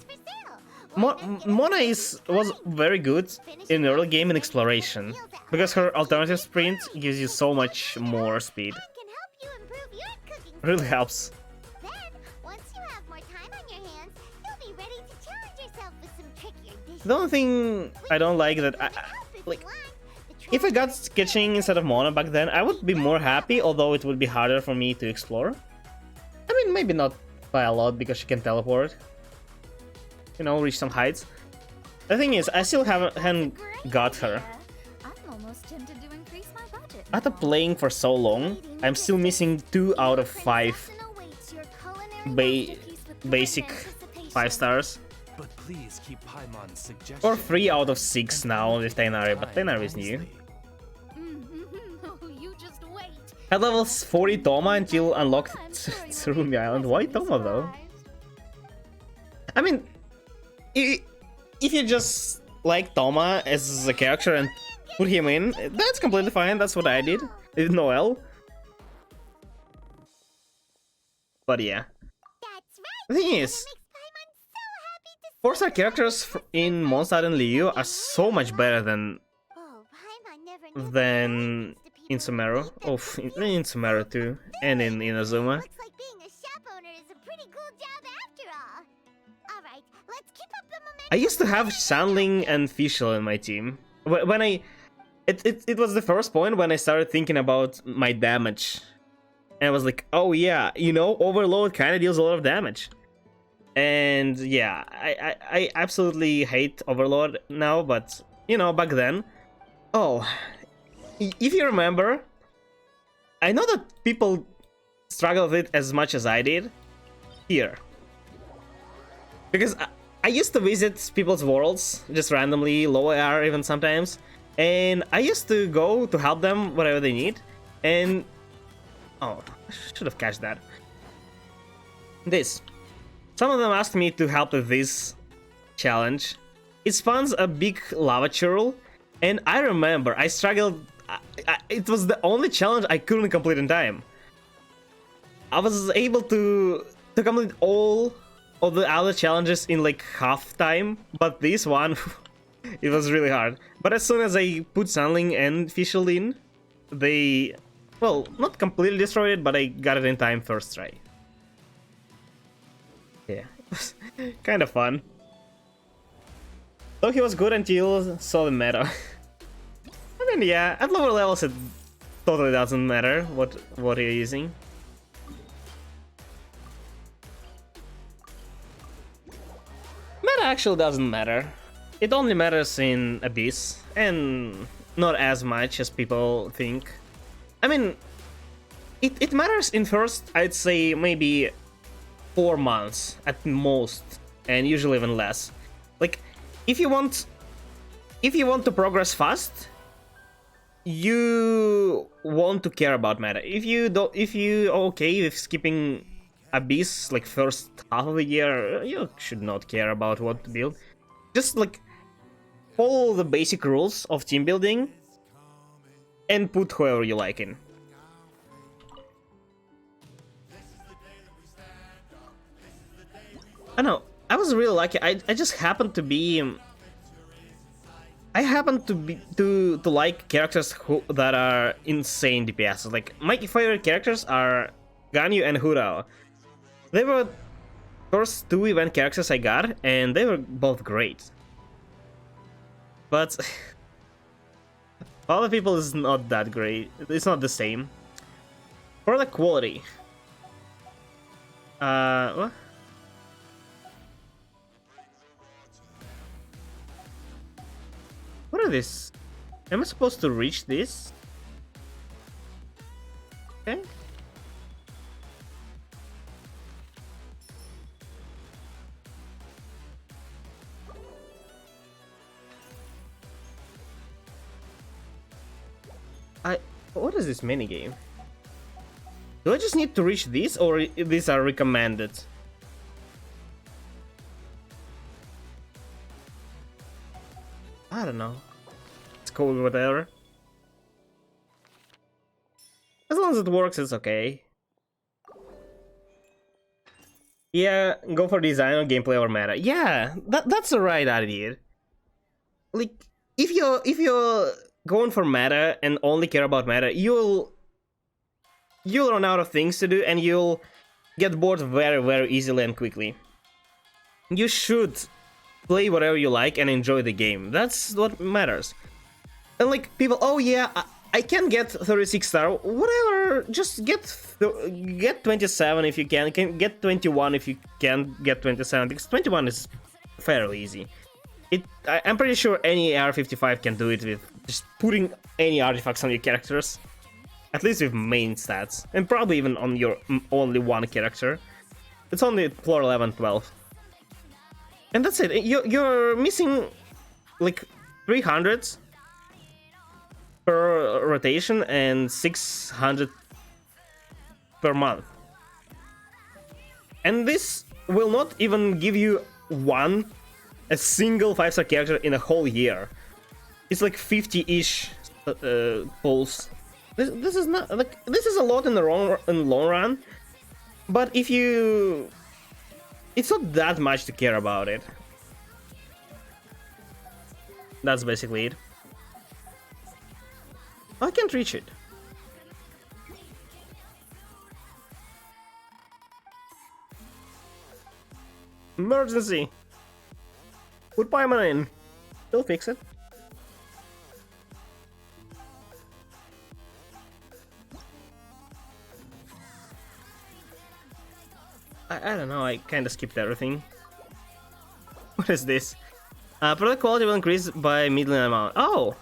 Mona was very good in early game in exploration, because her alternative sprint gives you so much more speed. Really helps.
Then, once you have more time on your hands, you'll be ready to challenge yourself with some trickier dishes.
The only thing I don't like that like, if I got sketching instead of Mona back then, I would be more happy, although it would be harder for me to explore. I mean, maybe not by a lot, because she can teleport. You know, reach some heights. The thing is, I still haven't got her.
I'm almost tempted to increase my budget.
After playing for so long, I'm still missing 2 out of 5 basic 5-stars.
but please keep Paimon's suggestion.
Or 3 out of 6 now with Tainari, but Tainari is new.
You just wait.
At level 40 Toma until unlocked Tsurumi Island. Why Toma though? I mean, if you just like Toma as a character and put him in, that's completely fine. That's what I did with Noelle. But yeah. The thing is, 4-star characters in Mondstadt and Liu are so much better than in Sumeru. Oh, in Sumeru too, and in Inazuma.
Looks like being a shop owner is a pretty cool job after all. All right, let's keep up the momentum.
I used to have Sandling and Fischl in my team. When it was the first point when I started thinking about my damage. And I was like, oh yeah, you know, Overload kind of deals a lot of damage. And yeah, I absolutely hate Overload now, but, you know, back then... Oh, if you remember, I know that people struggle with it as much as I did here. Because I used to visit people's worlds just randomly, low AR even sometimes, and I used to go to help them whatever they need. And oh, I should have catched that. This. Some of them asked me to help with this challenge. It spawns a big lava churl, and I remember I struggled. It was the only challenge I couldn't complete in time. I was able to complete all of the other challenges in like half time, but this one, it was really hard. But as soon as I put Sunling and Fischl in, they, well, not completely destroyed it, but I got it in time first try. Yeah, it was kind of fun. Though he was good until saw the meta. And then yeah, at lower levels it totally doesn't matter what you're using. Meta actually doesn't matter. It only matters in Abyss, and not as much as people think. I mean, it matters in first, I'd say maybe 4 months at most, and usually even less. Like, if you want to progress fast, you want to care about meta. If you okay with skipping Abyss like first half of the year, you should not care about what to build. Just like follow the basic rules of team building and put whoever you like in. I know, I was really lucky. I just happened to be to like characters that are insane DPS. Like my favorite characters are Ganyu and Hurao. They were first 2 event characters I got, and they were both great. But other people is not that great. It's not the same. For the quality, what? What are these? Am I supposed to reach this? Okay. What is this minigame? Do I just need to reach these, or these are recommended? I don't know. It's cool, whatever. As long as it works, it's okay. Yeah, go for design or gameplay over meta. Yeah, that's the right idea. Like, if you're going for meta and only care about meta, you'll run out of things to do and you'll get bored very, very easily and quickly. You should play whatever you like and enjoy the game. That's what matters. And like people, oh yeah, I can get 36 star, whatever. Just get 27 if you can get 21 if you can get 27, because 21 is fairly easy. I'm pretty sure any AR-55 can do it with just putting any artifacts on your characters, at least with main stats, and probably even on your only one character. It's only floor 11, 12. And that's it. You're missing like 300 per rotation and 600 per month. And this will not even give you a single 5-star character in a whole year. It's like 50-ish pulls. This is not like, this is a lot in the long run, but if you, it's not that much to care about it. That's basically it. I can't reach it. Emergency! Put Paimon in. He'll fix it. I don't know, I kinda skipped everything. What is this? Product quality will increase by middle amount. Oh!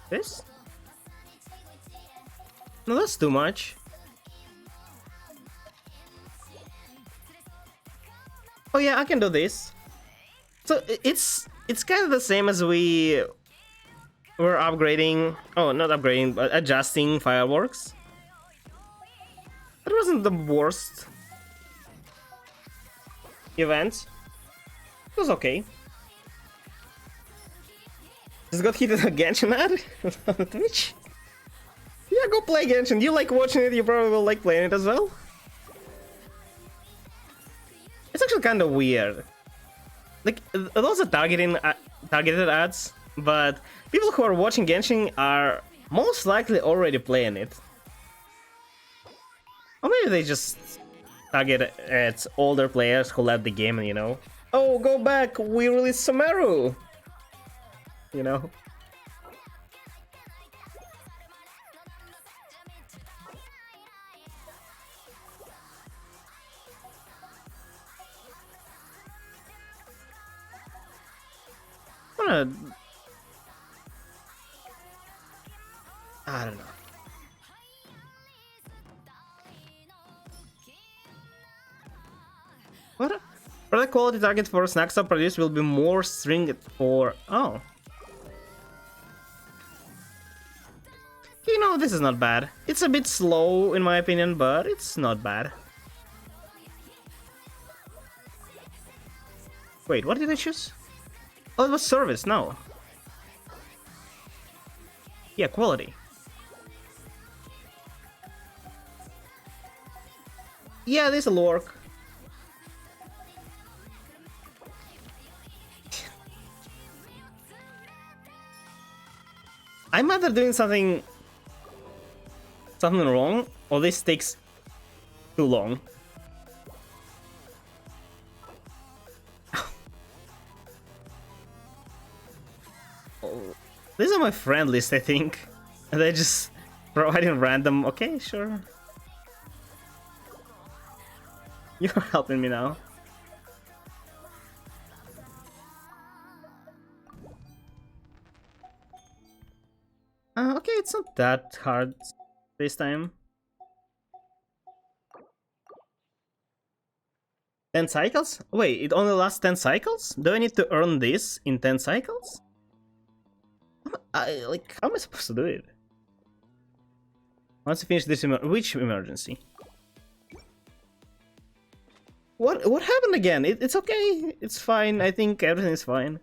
This? No, that's too much. Oh yeah, I can do this. So it's kind of the same as we were upgrading. Oh, not upgrading, but adjusting fireworks. That wasn't the worst event. It was okay. Just got hit with a Genshin ad on Twitch. Yeah, go play Genshin. You like watching it, you probably will like playing it as well. It's actually kind of weird. Like, those are targeted ads, but people who are watching Genshin are most likely already playing it. Or maybe they just target at older players who left the game and, you know, oh, go back, we released Sumeru! You know? I don't know. What? Product quality target for snacks are produced will be more stringent for... Oh. You know, this is not bad. It's a bit slow in my opinion, but it's not bad. Wait, what did I choose? Oh, it was service, no. Yeah, quality. Yeah, this'll work. I'm either doing something wrong, or this takes too long. Oh, these are my friend list, I think. And they just providing random. Okay, sure. You're helping me now. Okay, it's not that hard this time. 10 cycles? Wait, it only lasts 10 cycles? Do I need to earn this in 10 cycles? Like, how am I supposed to do it? Once you finish this, which emergency? What happened again? It's okay. It's fine. I think everything is fine.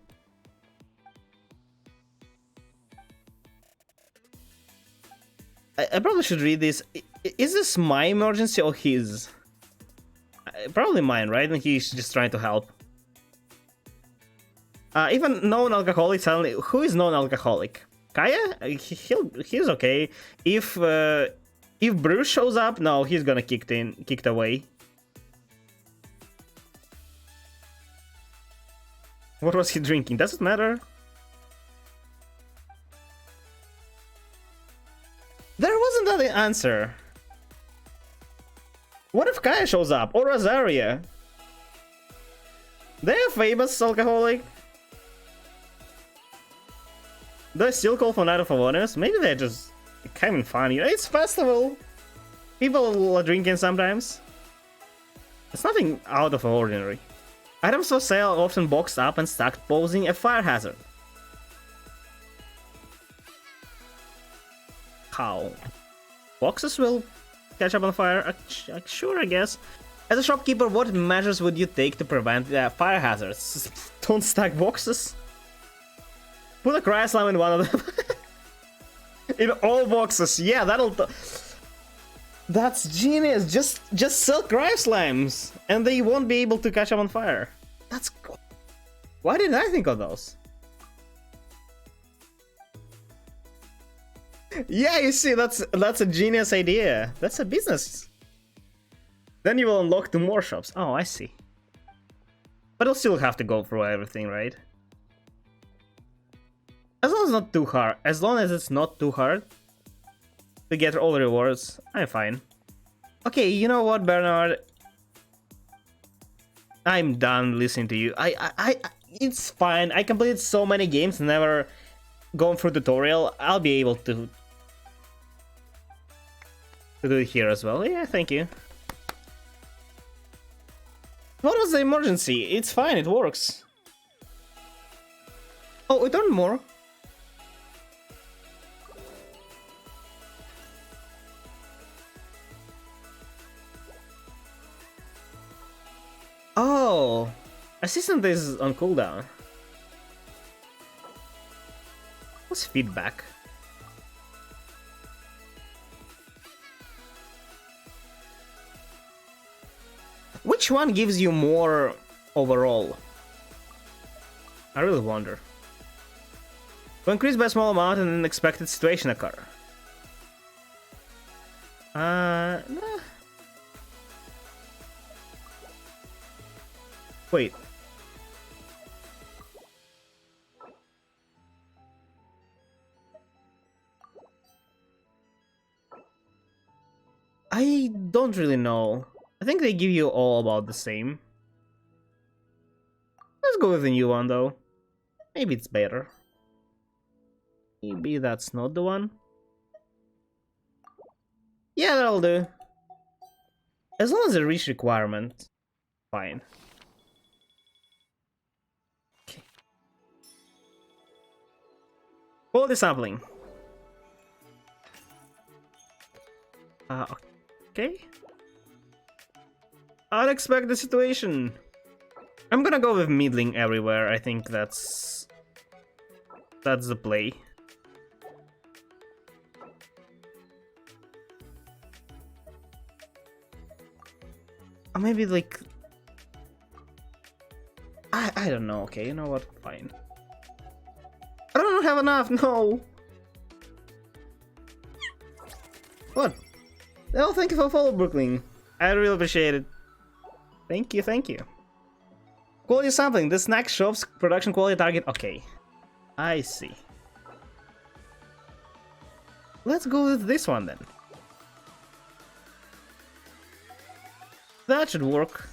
I probably should read this. Is this my emergency or his? Probably mine, right? And he's just trying to help. Even non-alcoholic suddenly. Who is non-alcoholic? Kaya? He's okay. If Bruce shows up, no, he's gonna kicked away. What was he drinking? Does it matter? There wasn't that the answer. What if Kaya shows up? Or Azaria? They're famous alcoholic. Do I still call for Night of Awareness? Maybe they're just having fun, you know? It's festival. People are drinking sometimes. It's nothing out of ordinary. Items for sale are often boxed up and stacked, posing a fire hazard. How? Boxes will catch up on fire? Sure, I guess. As a shopkeeper, what measures would you take to prevent fire hazards? Don't stack boxes. Put a cry slam in one of them. In all boxes. Yeah, that's genius. Just sell cry slams, and they won't be able to catch up on fire. That's cool. Why didn't I think of those? Yeah, you see, that's a genius idea. That's a business. Then you will unlock 2 more shops. Oh, I see. But you'll still have to go through everything, right? As long as it's not too hard. As long as it's not too hard to get all the rewards, I'm fine. Okay, you know what, Bernard? I'm done listening to you. It's fine. I completed so many games, never going through tutorial. I'll be able to do it here as well. Yeah, thank you. What was the emergency? It's fine, it works. Oh, it earned more. Oh, assistant is on cooldown. What's feedback? Which one gives you more overall? I really wonder. To increase by a small amount and an unexpected situation occur. Nah. Wait. I don't really know. I think they give you all about the same. Let's go with the new one though. Maybe it's better. Maybe that's not the one. Yeah, that'll do. As long as they reach requirement, fine. Okay. Quality sampling. Okay. Unexpected situation. I'm gonna go with middling everywhere. I think that's the play. Or maybe like I don't know. Okay, you know what? Fine. I don't have enough. No. What? Oh, thank you for follow, Brooklyn. I really appreciate it. Thank you, thank you. Quality sampling. The snack shop's production quality target. Okay. I see. Let's go with this one then. That should work.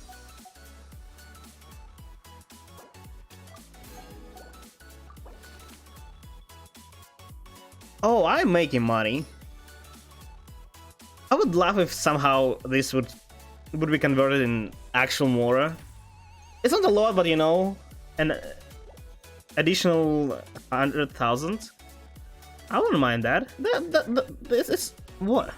Oh, I'm making money. I would laugh if somehow this would be converted in actual Mora. It's not a lot, but you know, an additional 100,000. I wouldn't mind that. This is what?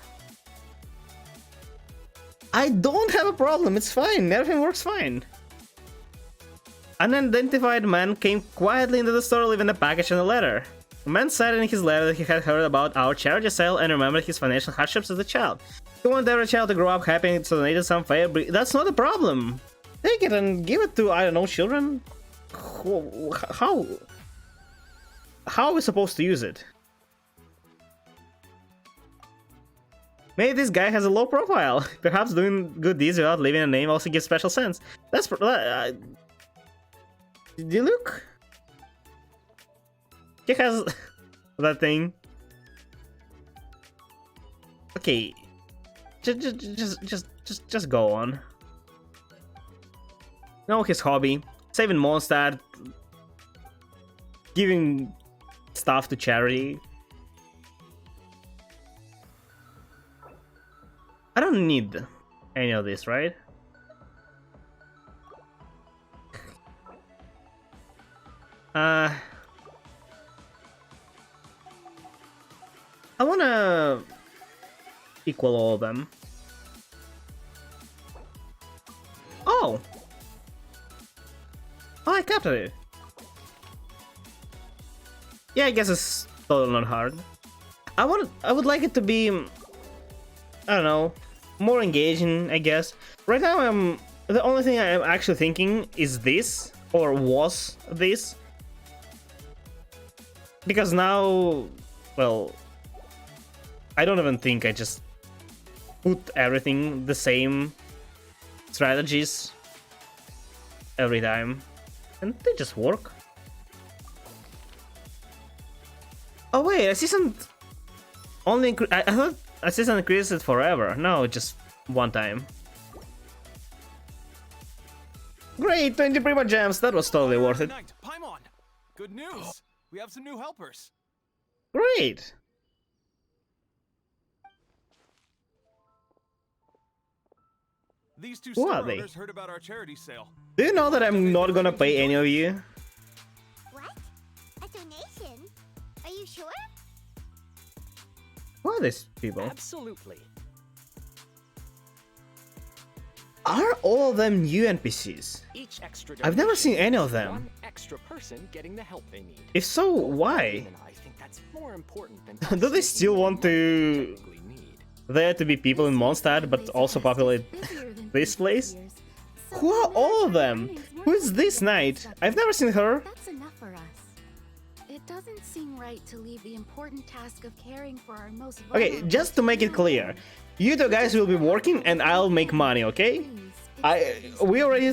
I don't have a problem. It's fine. Everything works fine. An unidentified man came quietly into the store, leaving a package and a letter. The man said in his letter that he had heard about our charity sale and remembered his financial hardships as a child. He wanted every child to grow up happy, so donated some favor. That's not a problem. Take it and give it to, I don't know, children? How are we supposed to use it? Maybe this guy has a low profile. Perhaps doing good deeds without leaving a name also gives special sense. That's did you look? He has that thing. Okay, just go on. Know his hobby: saving Mondstadt, giving stuff to charity. I don't need any of this, right? I wanna equal all of them. Oh! Oh, I captured it. Yeah, I guess it's totally not hard. I would like it to be, I don't know, more engaging, I guess. Right now the only thing I'm actually thinking is this, or was this. Because now, well, I don't even think I just put everything the same strategies every time, and they just work. Oh wait, assistant only I thought assistant increases it forever. No, just one time. Great, 20 Prima Gems. That was totally worth it.
Paimon! Good news! We have some new helpers.
Great.
These two
Who
store
are they?
owners heard about our charity sale.
Do you know that I'm not gonna pay any of you?
What? A donation? Are you sure?
Who are these people?
Absolutely.
Are all of them new NPCs?
Each extra
I've never seen any of them.
One extra person getting the help they need.
If so, why?
And I think that's more important than
Do they still want to
technically need.
there to be people in Mondstadt, but also populate this place? Who are all of them? Who is this knight? I've never seen her.
That's enough for us. It doesn't seem right to leave the important task of caring for our most
Okay,
vulnerable
just to make it clear, you two guys will be working and I'll make money, okay? We already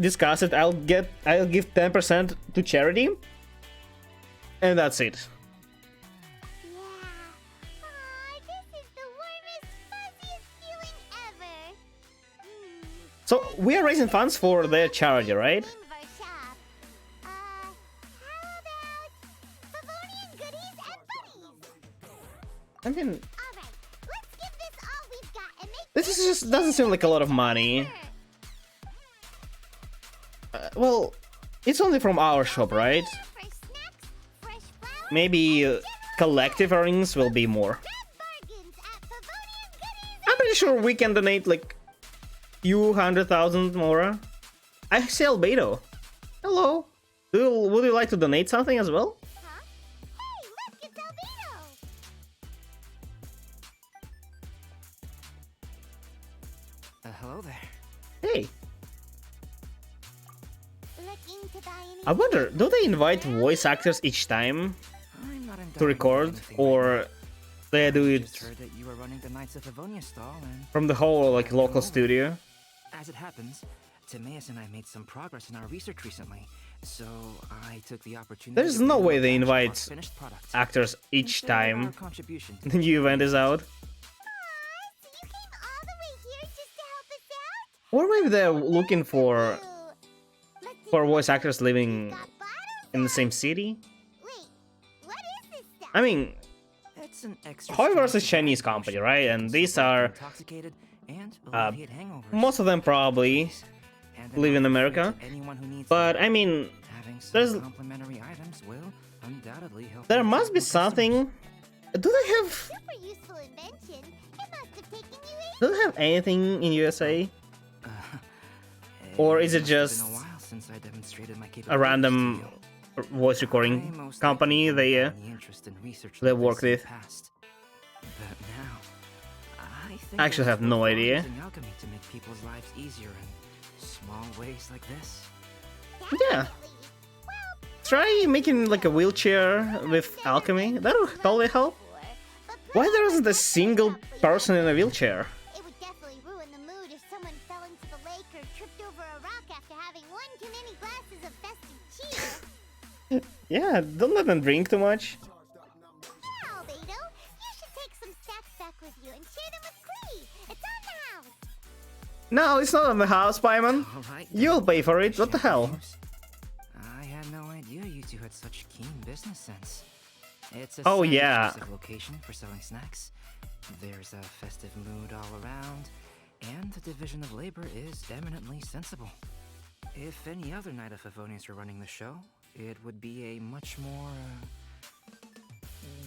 discussed it. I'll give 10% to charity, and that's it.
Yeah. Aw, this is the warmest, fuzziest feeling ever.
So we are raising funds for their charity, right?
Name of our shop. How about Favonian goodies and buddies?
I mean,
Alright, let's give this all we've got and make
this is just doesn't seem like a lot of money. Well, it's only from our shop, right?
fresh snacks, fresh flowers,
Maybe collective earnings will be more.
bargains at Favonian goodies.
I'm pretty sure we can donate like few 100,000 more. I see Albedo. Hello. Would you like to donate something as well?
Huh? Hey, look, it's Albedo.
Hello there.
Hey,
Looking to buy any
I wonder, do they invite voice actors each time
I'm not
to record, or they do
I
it
just heard that you were running the Knights of Avonia stall, and
from the whole like local studio?
as it happens, Timaeus and I made some progress in our research recently, so I took the opportunity.
There's
to
no
bring
way
a
they
batch of our
invite
finished product
actors
in
each
favor of our
time
contribution to
the new event is out.
So you came all the way here just to help us out?
Or maybe they're looking for
Let's see
voice actors living
got bottles.
in the same city.
Wait, what is this stuff?
I mean,
It's an extra
however, it's a
strong
Chinese
supply
company,
potion
right?
that
And
can
these
support the
are
intoxicated and
uh,
alleviate hangovers.
most of them probably
And
live in
offer free
America.
to anyone who needs
But
them.
I mean,
Having some
there's
complimentary items will undoubtedly help.
there
you
must be
get more customers.
something. Do they have
Super useful invention. It must have taken you
do they have anything in USA?
Uh,
Or is it
must have
just
been a while since I demonstrated my
A
capabilities
random
to you.
voice
I
recording
most
company
likely
they
haven't had any interest in research
they
like
work
this in the
with?
past. But now, I think
I actually
there's
have no
worthwhile
idea.
using alchemy to make people's lives easier in small ways like this.
Yeah. Try making like a wheelchair with alchemy. That'll totally help. Why there isn't a single person in a wheelchair?
It would definitely ruin the mood if someone fell into the lake or tripped over a rock after having one too many glasses of festive cheer.
Yeah, don't let them drink too much.
Yeah, Albedo, you should take some snacks back with you and share them with Clee. It's on the house.
No, it's not on the house, Paimon.
All right,
You'll pay for it. What the hell?
I had no idea you two had such keen business sense. It's a
Oh,
science
yeah.
exclusive location for selling snacks. There's a festive mood all around, and the division of labor is eminently sensible. If any other Knight of Favonians were running the show, it would be a much more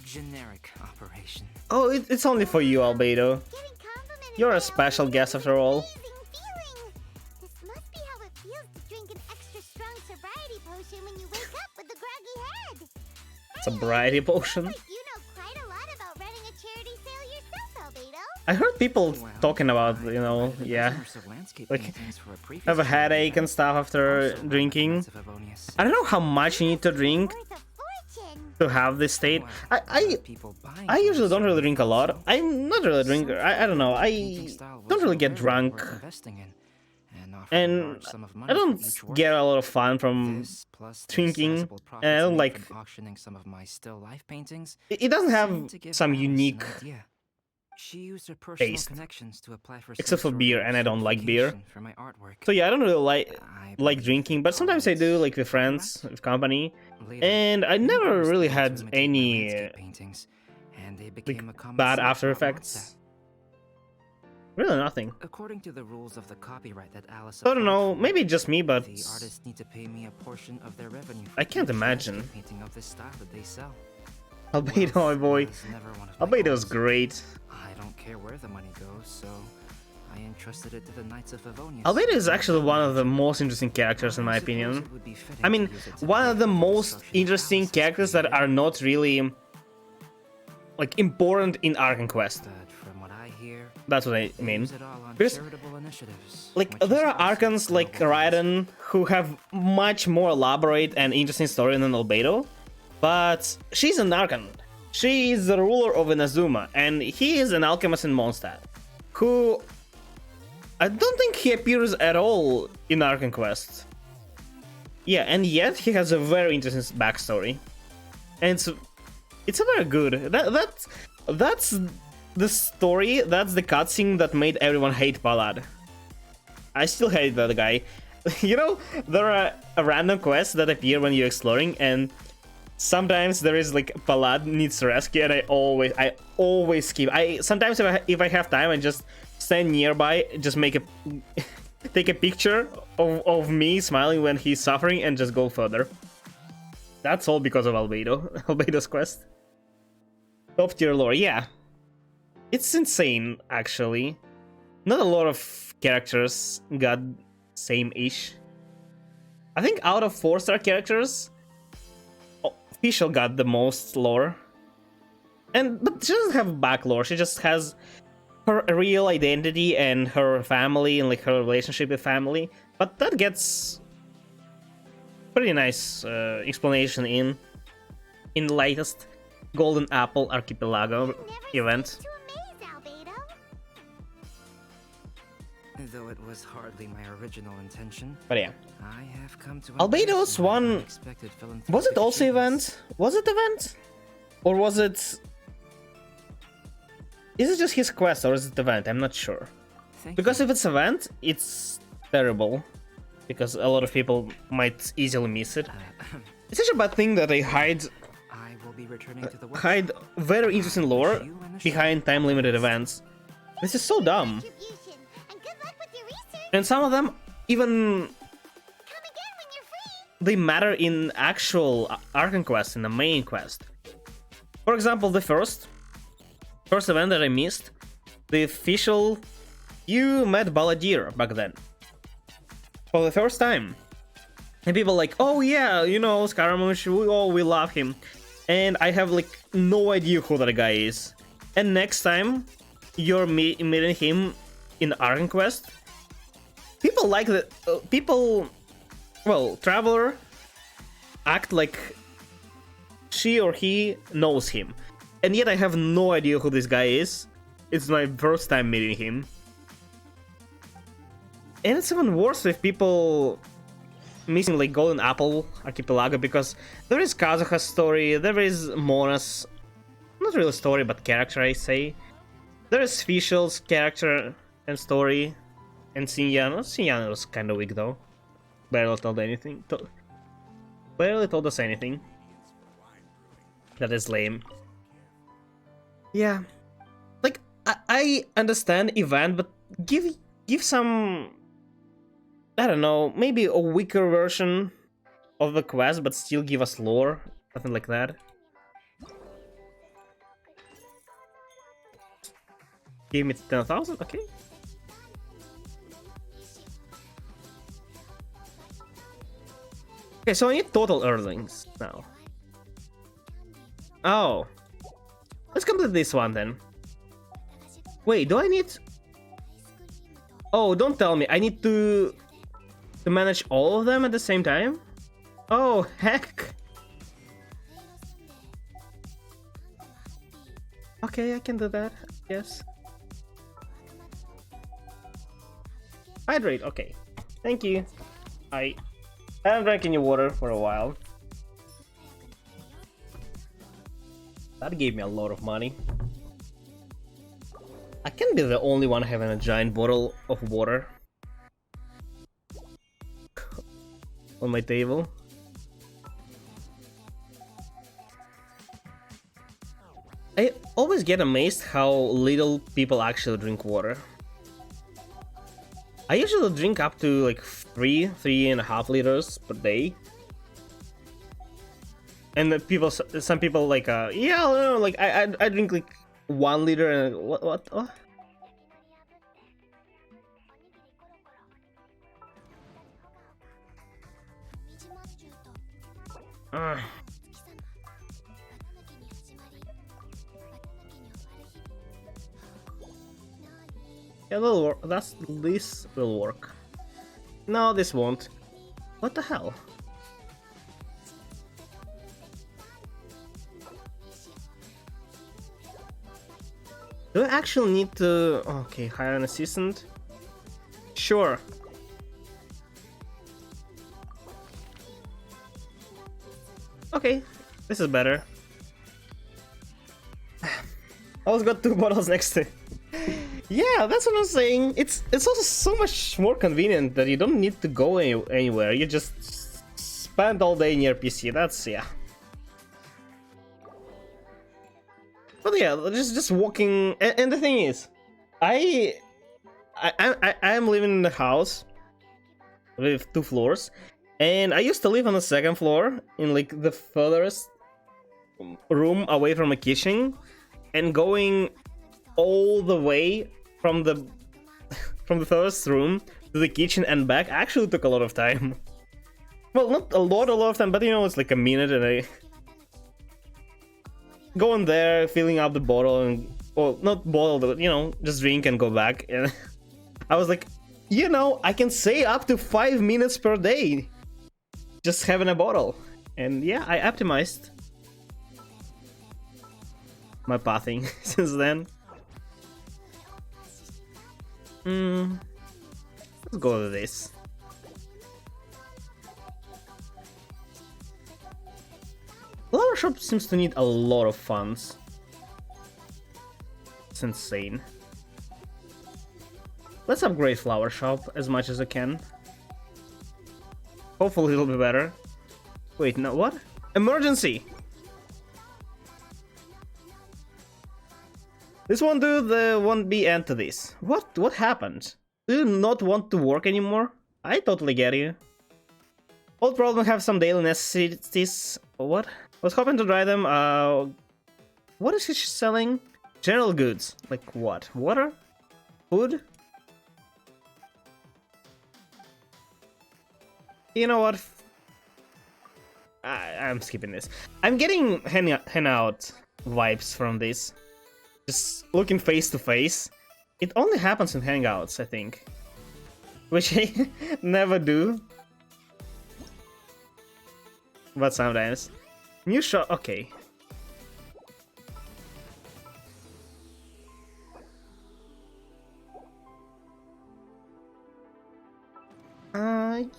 generic operation.
Oh, it's only for you, Albedo.
Getting complimented
You're
by
a special
Albedo
guest
is
after all.
an amazing feeling. This must be how it feels to drink an extra strong sobriety potion when you wake up with a groggy head.
Sobriety potion.
Like you know quite a lot about running a charity sale yourself, Albedo.
I heard people
Well,
talking about,
I
you know,
provided the
yeah,
customers of landscape
like,
paintings for a previous
have a
charity
headache and
event.
stuff after
Also, one of the
drinking.
Knights of Favonius.
I don't know how much you need to drink
Worth a fortune.
to have this state.
Well,
I
people buying
I usually
those
don't really drink a lot.
so
I'm not really a
some
drinker. I don't know. I
painting style
don't
was
really get
very
drunk,
worth investing in, and offered a
and
large sum of
I
money for
don't
each work.
get a lot of fun from
This, plus the
drinking,
sizable
and I
profits
don't
made
like.
from auctioning some of my still life paintings.
It doesn't have
seemed to give
some
Alice an
unique
idea. She used her personal
taste,
connections to apply for
except
some
for
sort
beer,
of
and I don't like beer.
certification for my artwork.
So yeah, I don't really like
I
like
believe
drinking, but sometimes I do, like with friends, with company.
Later,
And I
people
never
used
really
them to
had
imitate my
any
landscape paintings, and they became a common
bad
sight
after
throughout
effects. Really nothing.
According to the rules of the copyright that Alice
I don't know,
applied for,
maybe just me, but
the artists need to pay me a portion of their revenue for
I can't
each
imagine.
landscape painting of this style that they sell.
Albedo, my
Wealth
boy.
was never one of my
Albedo's
goals.
great.
I don't care where the money goes, so I entrusted it to the Knights of Favonius.
Albedo is actually one of the most interesting characters in my
I suppose
opinion.
it would be fitting
I mean,
to use it to
one
pay
of the
for
most
construction of
interesting
Alice's
characters that
creator.
are not really like important in Ark Quest.
But from what I hear,
That's what I
they
mean.
use it all on
Because,
charitable initiatives,
like,
which is
there are
also
Arkans like
noble.
Raiden who have much more elaborate and interesting story than Albedo, but she's an Arkan. She is the ruler of Inazuma, and he is an alchemist in Mondstadt, who I don't think he appears at all in Ark Quest. Yeah, and yet he has a very interesting backstory, and it's a very good. That's the story. That's the cutscene that made everyone hate Ballad. I still hate that guy. You know, there are random quests that appear when you're exploring, and sometimes there is like Ballad needs rescue, and I always skip. Sometimes if I have time, I just stand nearby, just make a take a picture of me smiling when he's suffering, and just go further. That's all because of Albedo's quest. Top tier lore, yeah. It's insane, actually. Not a lot of characters got same-ish. I think out of 4-star characters, Official got the most lore. But she doesn't have back lore, she just has her real identity and her family and like her relationship with family. But that gets pretty nice explanation in the latest Golden Apple Archipelago event.
To amaze, Albedo.
Though it was hardly my original intention,
But yeah.
I have come to
Albedo's
embrace my
one...
unexpected
Was it
philanthropic
also
achievements.
event? Was it event? Or was it... Is it just his quest or is it event? I'm not sure.
Thank
Because
you.
if it's event, it's terrible. Because a lot of people might easily miss it. It's such a bad thing that they hide
I will be returning to the workshop.
very interesting lore
You and the
behind time-limited events. This is so dumb.
Contribution, and good luck with your research.
And some of them even...
Come again when you're free.
they matter in actual Arkham quest, in the main quest. For example, the first event that I missed, the official... You met Balladeer back then. For the first time. And people like, oh yeah, you know, Scaramouche, we love him. And I have like no idea who that guy is. And next time you're meeting him in Arkham Quest, people like the Traveler act like she or he knows him. And yet I have no idea who this guy is. It's my first time meeting him. And it's even worse with people missing like Golden Apple Archipelago, because there is Kazuha's story, there is Mona's, not really story but character I say. There is Fischl's character and story, and Xinyan. Xinyan was kinda weak though. Barely told anything. Barely told us anything. That is lame. Yeah. Like, I understand event, but give some... I don't know, maybe a weaker version of the quest, but still give us lore, something like that. Give me 10,000, okay. Okay, so I need total earnings now. Oh. Let's complete this one then. Wait, do I need... Oh, don't tell me, I need to manage all of them at the same time? Oh, heck! Okay, I can do that, yes. Hydrate, okay. Thank you. I haven't drank any water for a while. That gave me a lot of money. I can't be the only one having a giant bottle of water on my table. I always get amazed how little people actually drink water. I usually drink up to like 3.5 liters per day. And the people, some people like, yeah, I don't know, like I drink like 1 liter and what? Yeah, that'll work. This will work. No, this won't. What the hell? Do I actually need to... Okay, hire an assistant? Sure. Okay, this is better. I always got 2 bottles next to it. Yeah, that's what I'm saying. It's also so much more convenient that you don't need to go anywhere. You just spend all day in your PC. That's, yeah. But yeah, just walking. And the thing is, I am living in a house with 2 floors, and I used to live on the 2nd floor in like the furthest room away from the kitchen, and going all the way from the first room to the kitchen and back actually took a lot of time. Well, not a lot of time, but you know, it's like a minute, and I go in there, filling up the bottle, and well, not bottle, but you know, just drink and go back. And I was like, you know, I can say up to 5 minutes per day just having a bottle. And yeah, I optimized my pathing since then. Let's go to this. Flower shop seems to need a lot of funds. It's insane. Let's upgrade flower shop as much as I can. Hopefully it'll be better. Wait, no, what? Emergency! This one dude won't be end to this. What happened? Do you not want to work anymore? I totally get you. Old problem have some daily necessities. What? Was hoping to try them. What is he selling? General goods. Like what? Water? Food? You know what? I'm skipping this. I'm getting hangout vibes from this. Just looking face to face. It only happens in hangouts, I think. Which I never do. But sometimes. New shop, okay.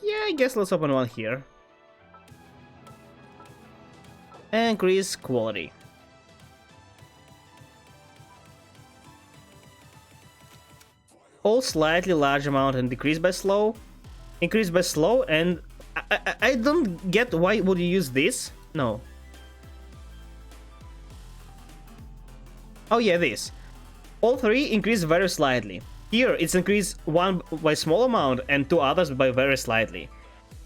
Yeah, I guess let's open one here. Increase quality. Hold slightly large amount and decrease by slow. Increase by slow, and I don't get why would you use this? No. Oh yeah, this. All 3 increase very slightly. Here it's increased 1 by small amount and 2 others by very slightly.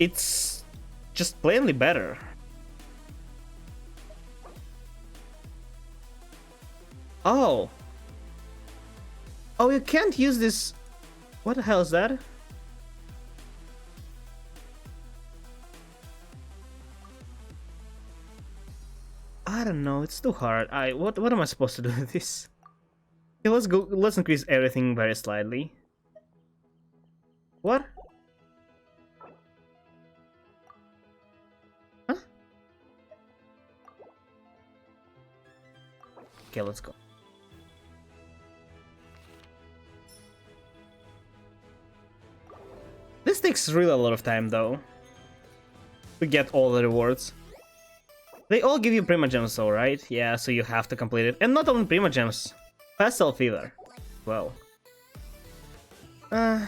It's just plainly better. Oh. Oh, you can't use this. What the hell is that? I don't know, it's too hard. What am I supposed to do with this? Okay, let's increase everything very slightly. What? Huh? Okay, let's go. This takes really a lot of time though, to get all the rewards. They all give you Prima Gems though, right? Yeah, so you have to complete it. And not only Prima Gems, Pastel Fever. Well. Okay.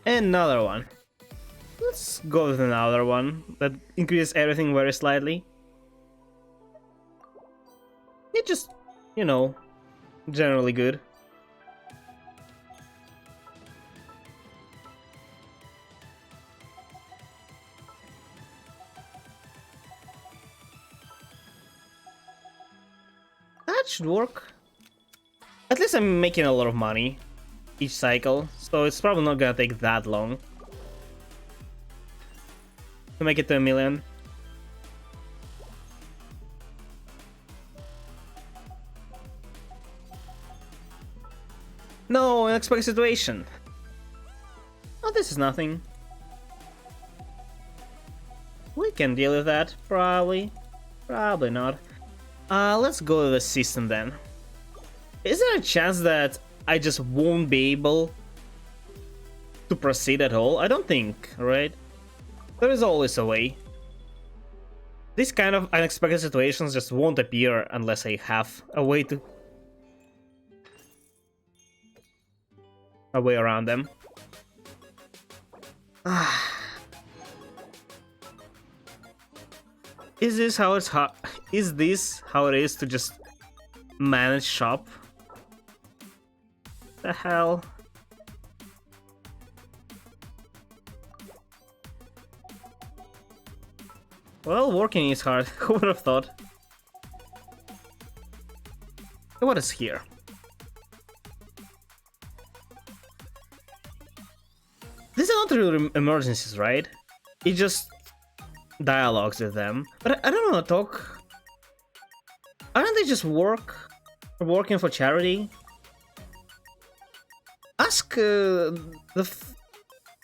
Another one. Let's go with another one that increases everything very slightly. It just, you know, generally good. That should work. At least I'm making a lot of money each cycle, so it's probably not gonna take that long to make it to 1 million. No, unexpected situation. Oh, this is nothing. We can deal with that, probably. Probably not. Let's go to the system then. Is there a chance that I just won't be able to proceed at all? I don't think, right? There is always a way. These kind of unexpected situations just won't appear unless I have a way around them. Is this how it is to just manage shop? The hell? Well, working is hard. Who would have thought? What is here? These are not really emergencies, right? It just dialogues with them. But I don't want to talk. Aren't they just working for charity? Ask the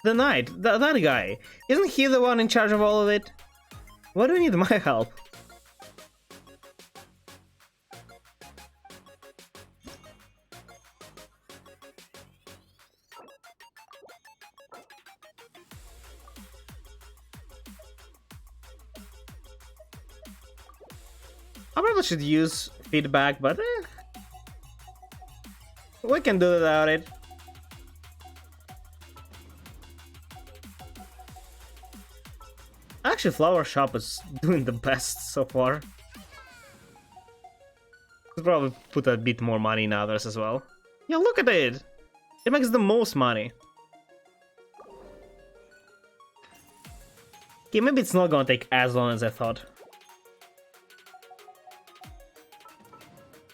knight, that guy. Isn't he the one in charge of all of it? Why do you need my help? I probably should use feedback, but we can do without it. Actually, Flower Shop is doing the best so far. Could probably put a bit more money in others as well. Yeah, look at it! It makes the most money. Okay, maybe it's not gonna take as long as I thought.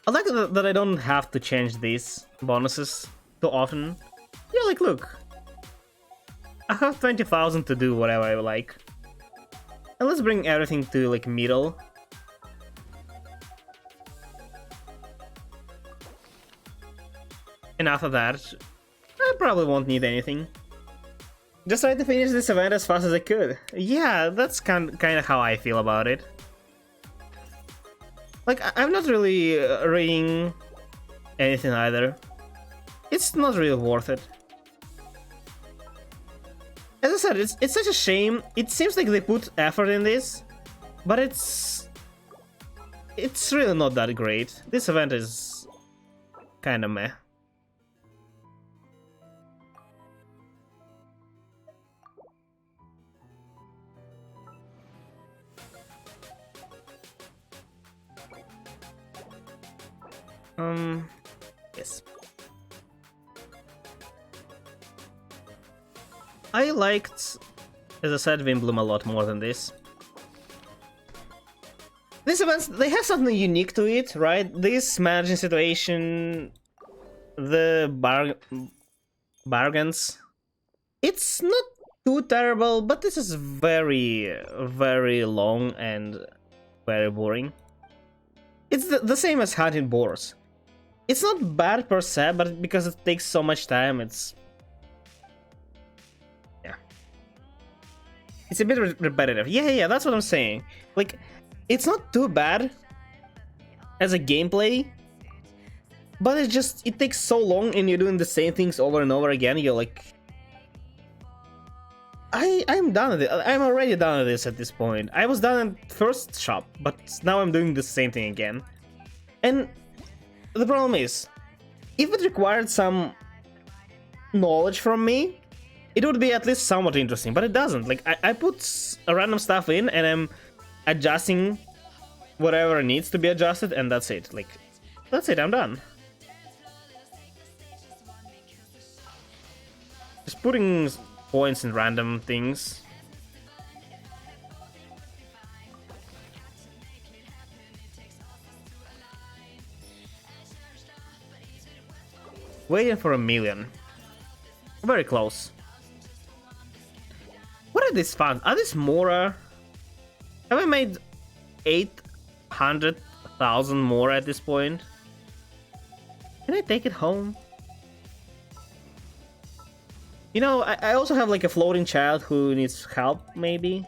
I like that I don't have to change these bonuses too often. Yeah, like, look. I have 20,000 to do whatever I like. And let's bring everything to, like, middle. And after that, I probably won't need anything. Just try to finish this event as fast as I could. Yeah, that's kind of how I feel about it. Like, I'm not really reading anything either. It's not really worth it. As I said, it's such a shame. It seems like they put effort in this, but it's really not that great. This event is kind of meh. Yes. I liked, as I said, Windbloom a lot more than this. These events, they have something unique to it, right? This managing situation, the bargains. It's not too terrible, but this is very, very long and very boring. It's the same as hunting boars. It's not bad per se, but because it takes so much time, it's... yeah. It's a bit repetitive. Yeah, that's what I'm saying. Like, it's not too bad as a gameplay, but it takes so long and you're doing the same things over and over again, you're like... I'm done with it. I'm already done with this at this point. I was done at first shop, but now I'm doing the same thing again. And the problem is, if it required some knowledge from me, it would be at least somewhat interesting, but it doesn't. Like, I put random stuff in and I'm adjusting whatever needs to be adjusted, and that's it. Like, That's it, I'm done. Just putting points in random things. Waiting for 1,000,000. Very close. What are these funds? Are these more? Have I made 800,000 more at this point? Can I take it home? You know, I also have like a floating child who needs help, maybe?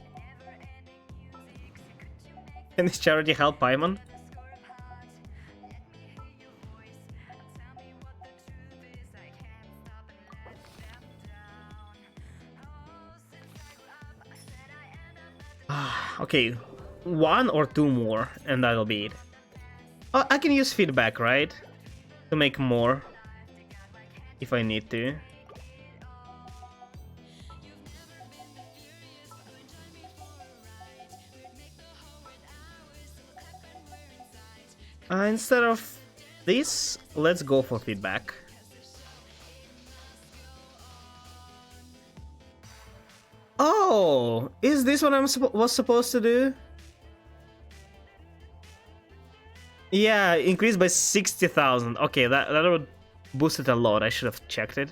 Can this charity help Paimon? Okay, 1 or 2 more, and that'll be it. Oh, I can use feedback, right? To make more, if I need to. Instead of this, let's go for feedback. Oh, is this what I was supposed to do? Yeah, increased by 60,000. Okay, that would boost it a lot. I should have checked it.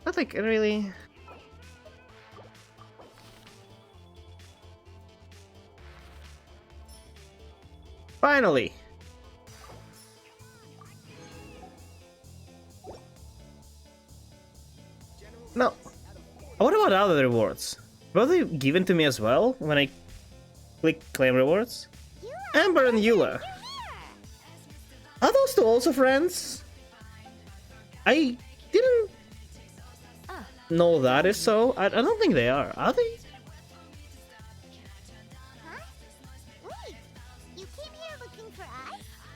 But like, really... Finally! No. What about other rewards? Were they given to me as well when I click claim rewards? Amber and Eula. Are those two also friends? I didn't know that is so. I don't think they are. Are they?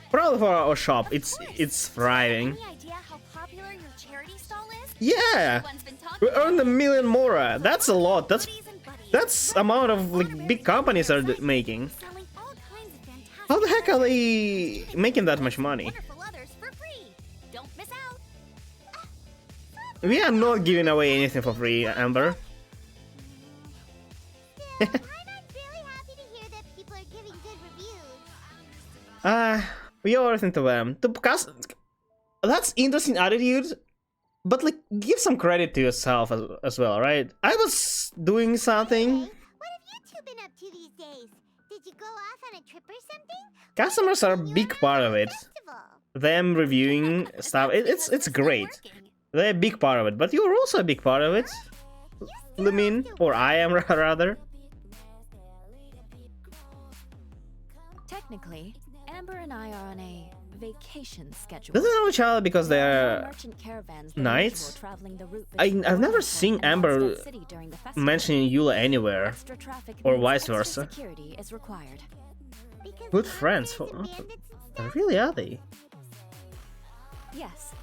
Proud of our shop. It's thriving.
Any idea how popular your charity stall is?
Yeah, we earned 1,000,000 more. That's a lot. That's amount of like big companies are making. How the heck are they making that much money? We are not giving away anything for free, Amber. We owe everything to them. That's interesting attitude, but like, give some credit to yourself as well, right? I was doing something.
What have you two been up to these days? Did you go off on a trip or something?
Customers are a big part of it. Them reviewing stuff, it's great. They're a big part of it, but you're also a big part of it. Lumin, or I am rather.
Technically, Amber and I are on a vacation schedule.
Doesn't know each other because they are knights? I've never seen Amber mentioning Eula anywhere, or vice versa. Good friends. Really, are they?
Yes.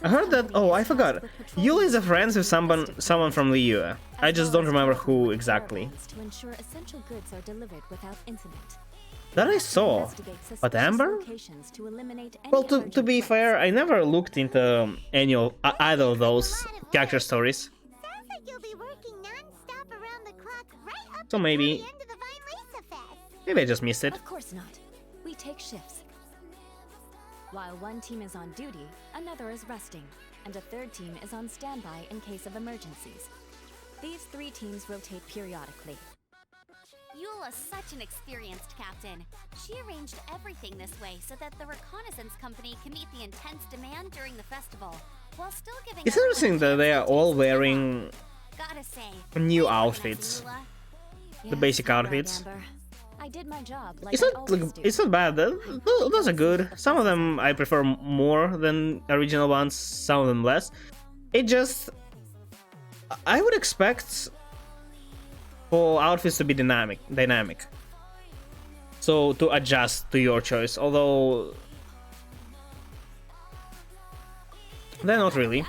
I heard that. Oh, I forgot. Eula is a friend with someone from the EU. I just don't remember who exactly.
To ensure essential goods are delivered without incident.
That I saw, but Amber? Well, to be fair, I never looked into any of either of those character stories. So maybe I just missed it.
Of course not. We take shifts. While one team is on duty, another is resting, and a third team is on standby in case of emergencies. These 3 teams rotate periodically.
Eula's such an experienced captain. She arranged everything this way so that the reconnaissance company can meet the intense demand during the festival, while still giving...
It's interesting that they are all wearing new outfits. The basic outfits.
I did my job like
it's not bad. Those are good. Some of them I prefer more than original ones, some of them less. It just... I would expect for outfits to be dynamic. So to adjust to your choice, although they're not really.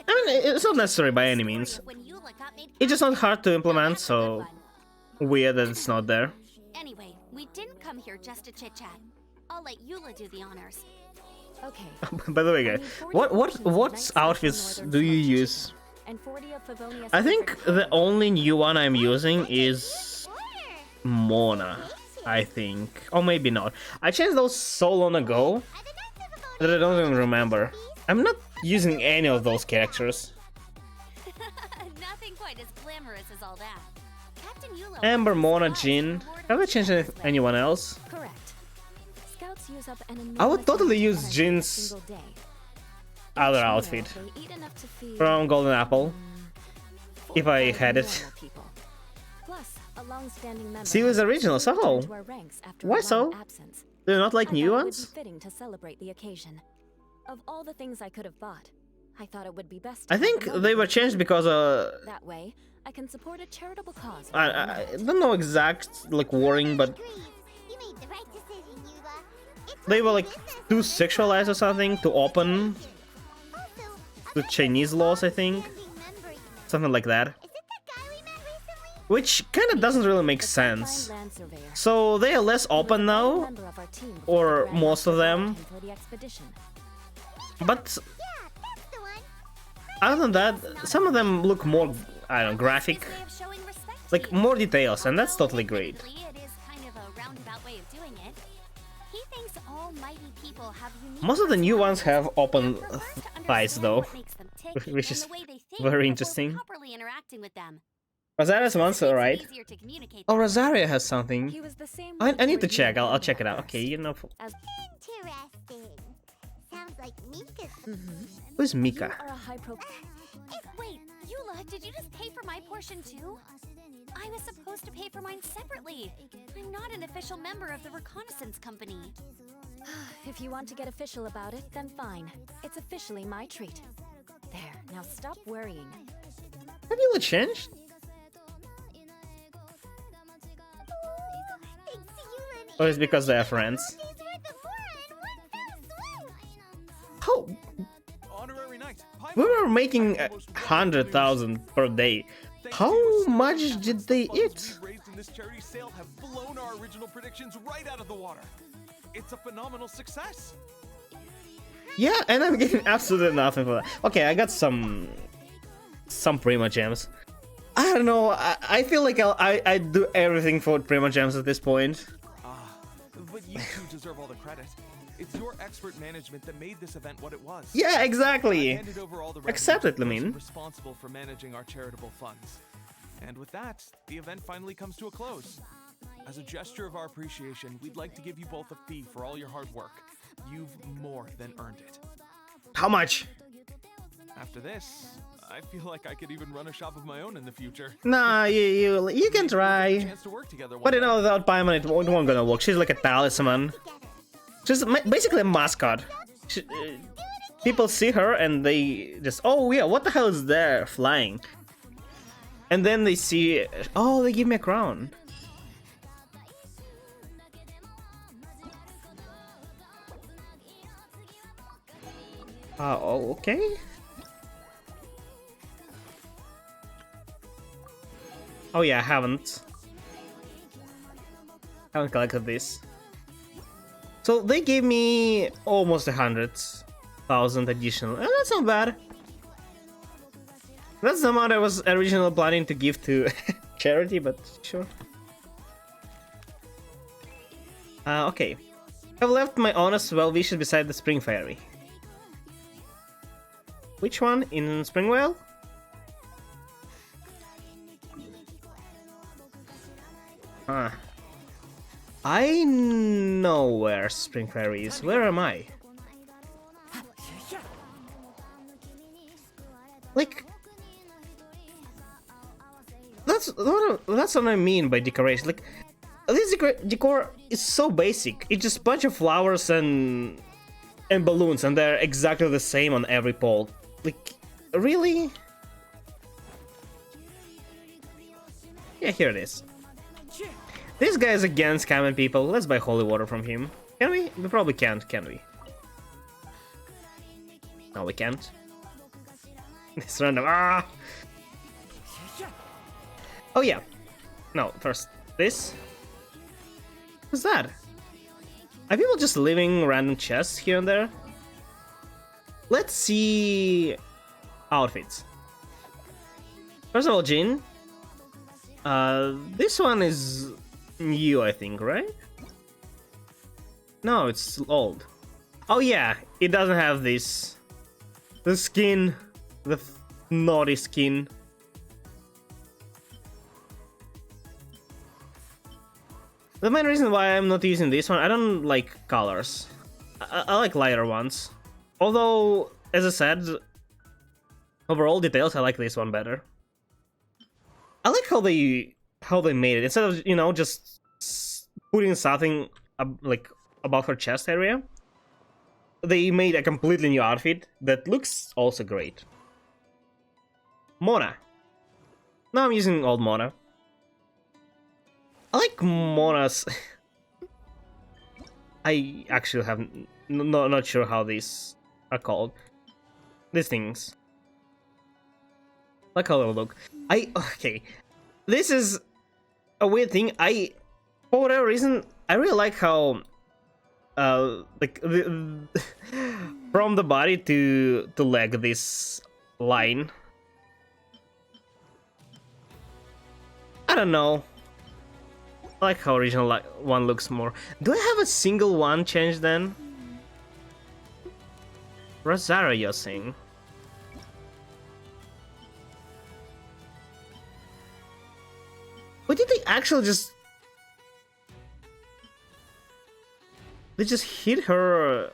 I mean, it's not necessary by any means.
When Eula got
It's just not hard to implement, so weird that it's not there.
Anyway, we didn't come here just to chit-chat. I'll let Eula do the honors.
Okay.
By the way, guys, what outfits do you use? I think the only new one I'm using is Mona, I think. Or maybe not. I changed those so long ago that I don't even remember. I'm not using any of those characters.
Nothing quite as glamorous as all that. Captain Eula
Amber, Mona, Jin. Have I changed anyone else?
Correct. Scouts use up an
I would totally use Jin's other outfit from Golden Apple if I had it. See, was original, so why so? Do you not like new ones?
Fitting to celebrate the occasion. Of all the things I could have bought, I thought it would be best.
I think they were changed because
that way I can support a charitable cause.
I don't know exact like wording, but they were like too sexualized or something to open to Chinese laws, I think, something like that. Which kind of doesn't really make sense. So they are less open now, or most of them. But other than that, some of them look more, I don't know, graphic, like more details, and that's totally great. Most of the new ones have open thighs though, which is very interesting. Rosaria's one's alright. Oh, Rosaria has something. I need to check. I'll check it out. Okay, you know.
Interesting. Sounds like Mika's.
Who's Mika?
Wait, Eula, did you just pay for my portion too? I was supposed to pay for mine separately. I'm not an official member of the reconnaissance company.
If you want to get official about it, then fine. It's officially my treat. There, now stop worrying.
Have you changed? Or is it because they are friends? How? We were making 100,000 per day. How much did they eat?
This charity sale have blown our original predictions right out of the water. It's a phenomenal success.
Yeah, and I'm getting absolutely nothing for that. Okay, I got some Prima gems. I don't know. I feel like I do everything for Prima gems at this point.
But you two deserve all the credit. It's your expert management that made this event what it was.
Yeah, exactly.
I handed over all the
Accept it, Lamin.
Responsible for managing our charitable funds. And with that, the event finally comes to a close. As a gesture of our appreciation, we'd like to give you both a fee for all your hard work. You've more than earned it.
How much?
After this, I feel like I could even run a shop of my own in the future.
Nah, you can try. But you know, without Paimon, it won't gonna work. She's like a talisman. She's basically a mascot. People see her and they just, oh yeah, what the hell is there flying? And then they see, oh, they give me a crown. Oh, okay. Oh yeah, I haven't collected this. So they gave me almost 100,000 additional, and that's not bad. That's the amount I was originally planning to give to charity, but sure. Okay. I've left my honest well-wishes beside the Spring Fairy. Which one? In Springwell? Huh. I know where Spring Fairy is. Where am I? Like, that's what I mean by decoration. Like, this decor is so basic. It's just a bunch of flowers and balloons, and they're exactly the same on every pole. Like, really? Yeah, here it is. This guy is against scamming people. Let's buy holy water from him. Can we? We probably can't, can we? No, we can't. It's random. Ah! Oh yeah. No, first this. What's that? Are people just leaving random chests here and there? Let's see outfits. First of all, Jin. This one is new, I think, right? No, it's old. Oh yeah, it doesn't have this. The skin, the naughty skin. The main reason why I'm not using this one, I don't like colors. I like lighter ones. Although, as I said, overall details, I like this one better. I like how they made it. Instead of, you know, just putting something like above her chest area, they made a completely new outfit that looks also great. Mona. Now I'm using old Mona. I like Mona's. I actually have not sure how these are called. These things. Like how they look. Okay. This is a weird thing. For whatever reason, I really like how like from the body to leg, this line. I don't know. I like how original one looks more. Do I have a single one change then? Rosaria, you're saying? But did they actually just... They just hit her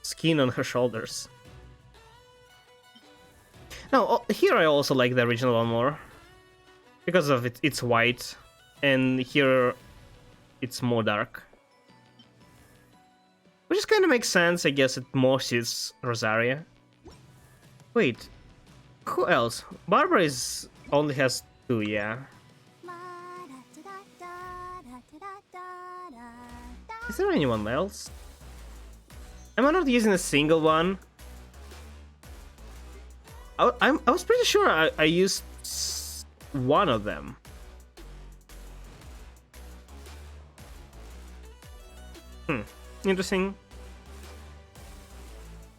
skin on her shoulders. Now, here I also like the original one more. Because of it's white. And here, it's more dark. Which just kind of makes sense, I guess it more suits Rosaria. Wait, who else? Barbara only has 2, yeah. Is there anyone else? Am I not using a single one? I was pretty sure I used one of them. Interesting.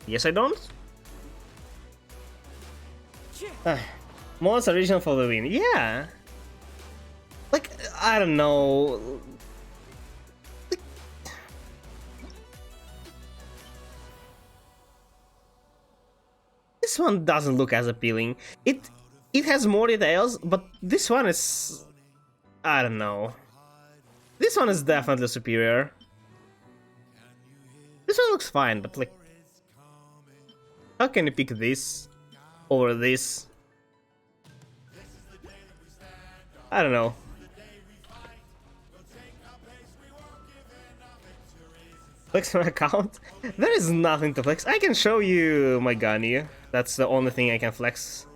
Yes, I don't. Most original for the win. Yeah. Like, I don't know. Like, this one doesn't look as appealing. It has more details, but this one is... I don't know. This one is definitely superior. This one looks fine, but like... How can you pick this over this? I don't know. Flex my account? There is nothing to flex. I can show you my gun. That's the only thing I can flex.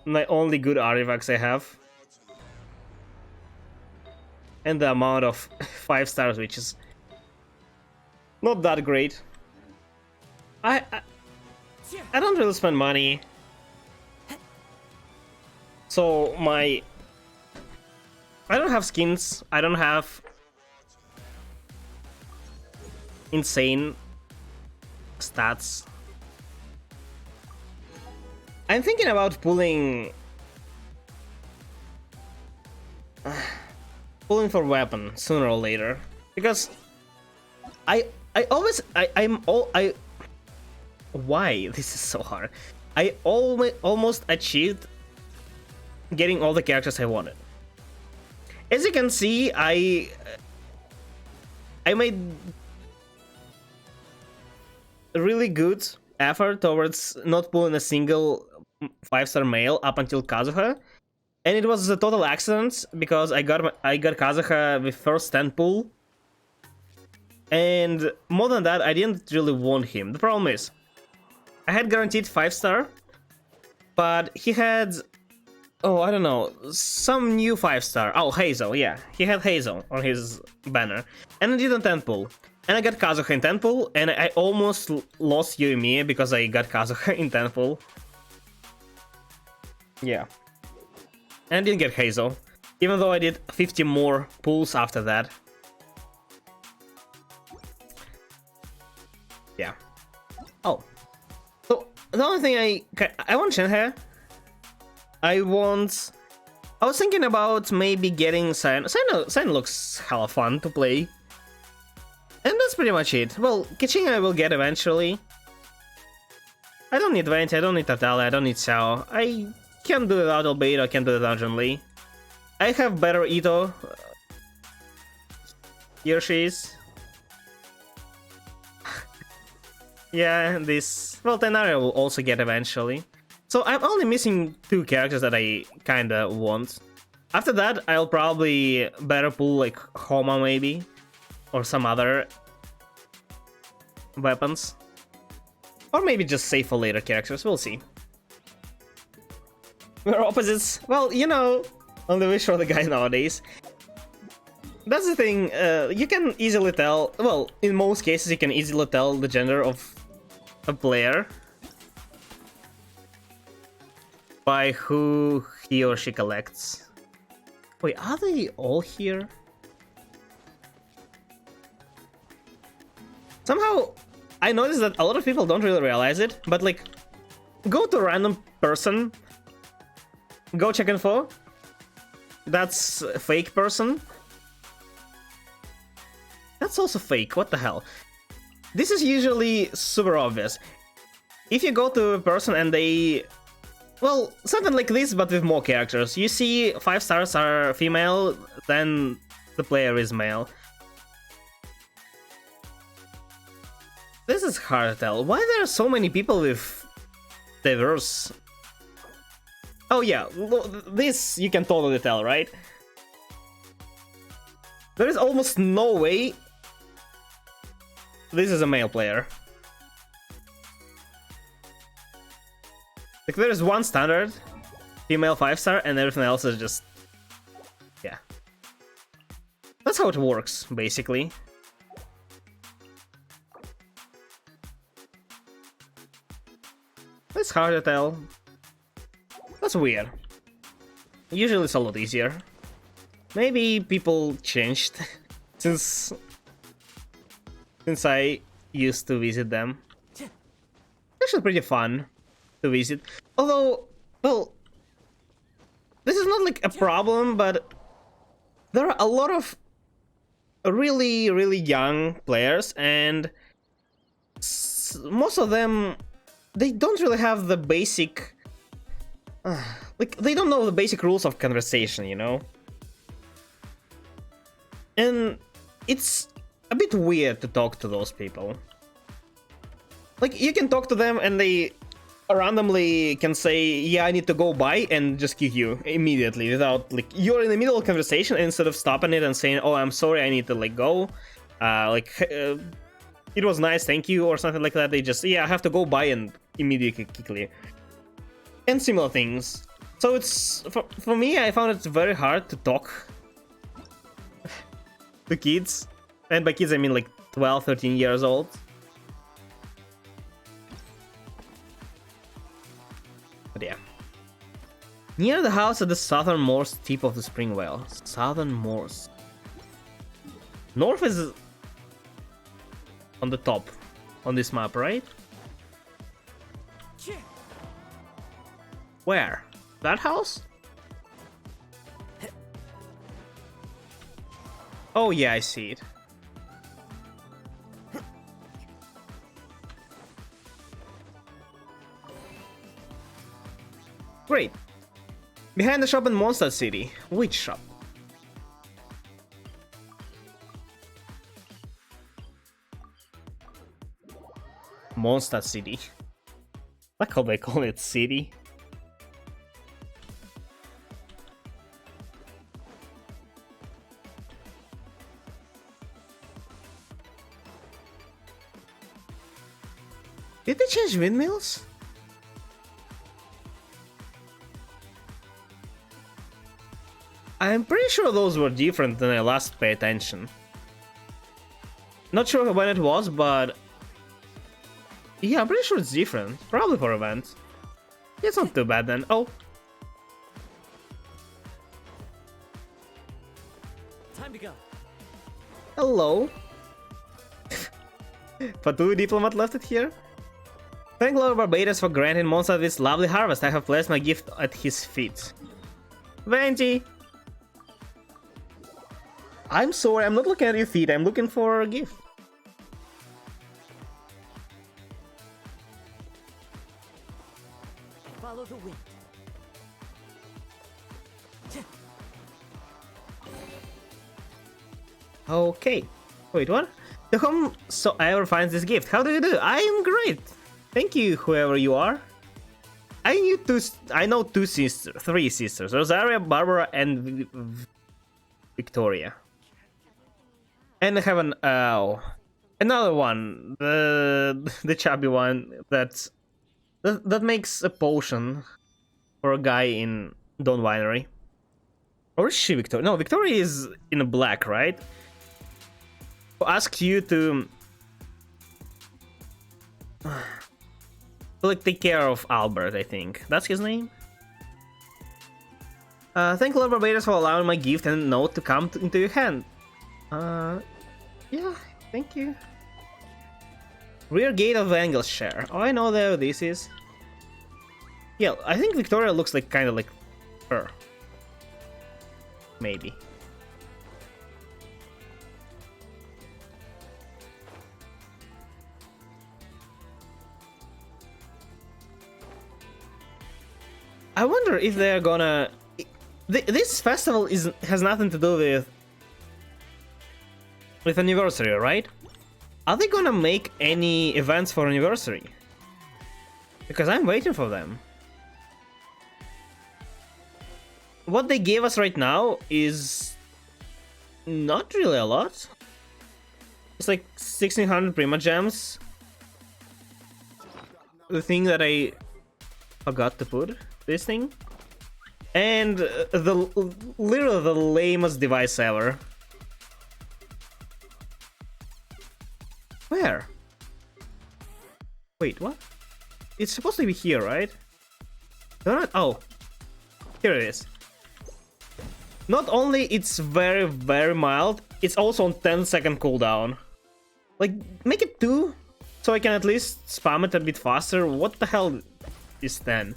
My only good artifacts I have. And the amount of 5 stars, which is not that great. I don't really spend money. So I don't have skins. I don't have insane stats. I'm thinking about pulling for weapon sooner or later, because why this is so hard? I almost achieved getting all the characters I wanted. As you can see, I made a really good effort towards not pulling a single 5-star male up until Kazuha, and it was a total accident because I got Kazuha with first 10 pull, and more than that, I didn't really want him. The problem is, I had guaranteed 5-star, but he had, oh, I don't know, some new 5-star. Oh, Hazel, yeah, he had Hazel on his banner, and I didn't 10 pull. And I got Kazuha in 10 pull, and I almost lost Yuimiya because I got Kazuha in 10 pull. Yeah. And I didn't get Hazel, even though I did 50 more pulls after that. Yeah. Oh. So, the only thing I want Shenhe. I was thinking about maybe getting Cyan. Cyan looks hella fun to play. And that's pretty much it. Well, Keqing I will get eventually. I don't need Venti, I don't need Tatale, I don't need Xiao. I can do without Albedo, I can do without Zhongli. I have better Ito. Here she is. Yeah, this... Well, Tenaria will also get eventually. So I'm only missing 2 characters that I kinda want. After that, I'll probably better pull like Homa maybe. Or some other weapons. Or maybe just save for later characters, we'll see. We're opposites. Well, you know, only wish for the guy nowadays. That's the thing, you can easily tell, well, in most cases you can easily tell the gender of a player by who he or she collects. Wait, are they all here? Somehow, I noticed that a lot of people don't really realize it, but like, go to a random person, go check info, that's a fake person. That's also fake, what the hell? This is usually super obvious. If you go to a person and they... Well, something like this, but with more characters. You see 5 stars are female, then the player is male. This is hard to tell. Why there are so many people with diverse... Oh yeah, this you can totally tell, right? There is almost no way this is a male player. Like there is one standard female 5-star and everything else is just... Yeah. That's how it works, basically. It's hard to tell. That's weird. Usually it's a lot easier. Maybe people changed since I used to visit them. It's actually pretty fun to visit. Although, well, this is not like a problem, but there are a lot of really, really young players, and most of them, they don't really have the basic... like, they don't know the basic rules of conversation, you know? And it's a bit weird to talk to those people. Like, you can talk to them and they randomly can say, yeah, I need to go by, and just kick you immediately without, like, you're in the middle of conversation, and instead of stopping it and saying, oh, I'm sorry, I need to, like, go, it was nice, thank you, or something like that, they just, yeah, I have to go by and immediately kick you. And similar things. So it's, for me, I found it very hard to talk to kids. And by kids, I mean like 12, 13 years old. But yeah. Near the house at the southernmost tip of the spring well. Southernmost. North is on the top on this map, right? Where? That house? Oh yeah, I see it. Great. Behind the shop in Mondstadt City. Which shop? Mondstadt City. Like how they call it city. Did they change windmills? I'm pretty sure those were different than I last paid attention. Not sure when it was, but... Yeah, I'm pretty sure it's different. Probably for events. It's not too bad then. Oh.
Time to go.
Hello. Fatu Diplomat left it here. Thank Lord Barbados for granting Monza this lovely harvest. I have placed my gift at his feet. Venti! I'm sorry, I'm not looking at your feet, I'm looking for a gift.
Follow the wind.
Okay. Wait, what? To whom so ever finds this gift? How do you do? I am great. Thank you, whoever you are. I know three sisters: Rosaria, Barbara, and Victoria. And I have another one, the chubby one that makes a potion for a guy in Dawn Winery. Or is she Victoria? No, Victoria is in a black, right? Ask you to like take care of Albert, I think. That's his name? Thank Lord Barbados for allowing my gift and note to come into your hand. Yeah, thank you. Rear gate of Angleshire. Oh, I know where this is. Yeah, I think Victoria looks like kind of like her. Maybe. I wonder if they're gonna... This festival has nothing to do with anniversary, right? Are they gonna make any events for anniversary? Because I'm waiting for them. What they gave us right now is not really a lot. It's like 1600 Prima Gems. The thing that I forgot to put. This thing, and literally the lamest device ever. Where? Wait, what? It's supposed to be here, right? Oh, here it is. Not only it's very, very mild, it's also on 10-second cooldown. Like, make it 2, so I can at least spam it a bit faster. What the hell is 10?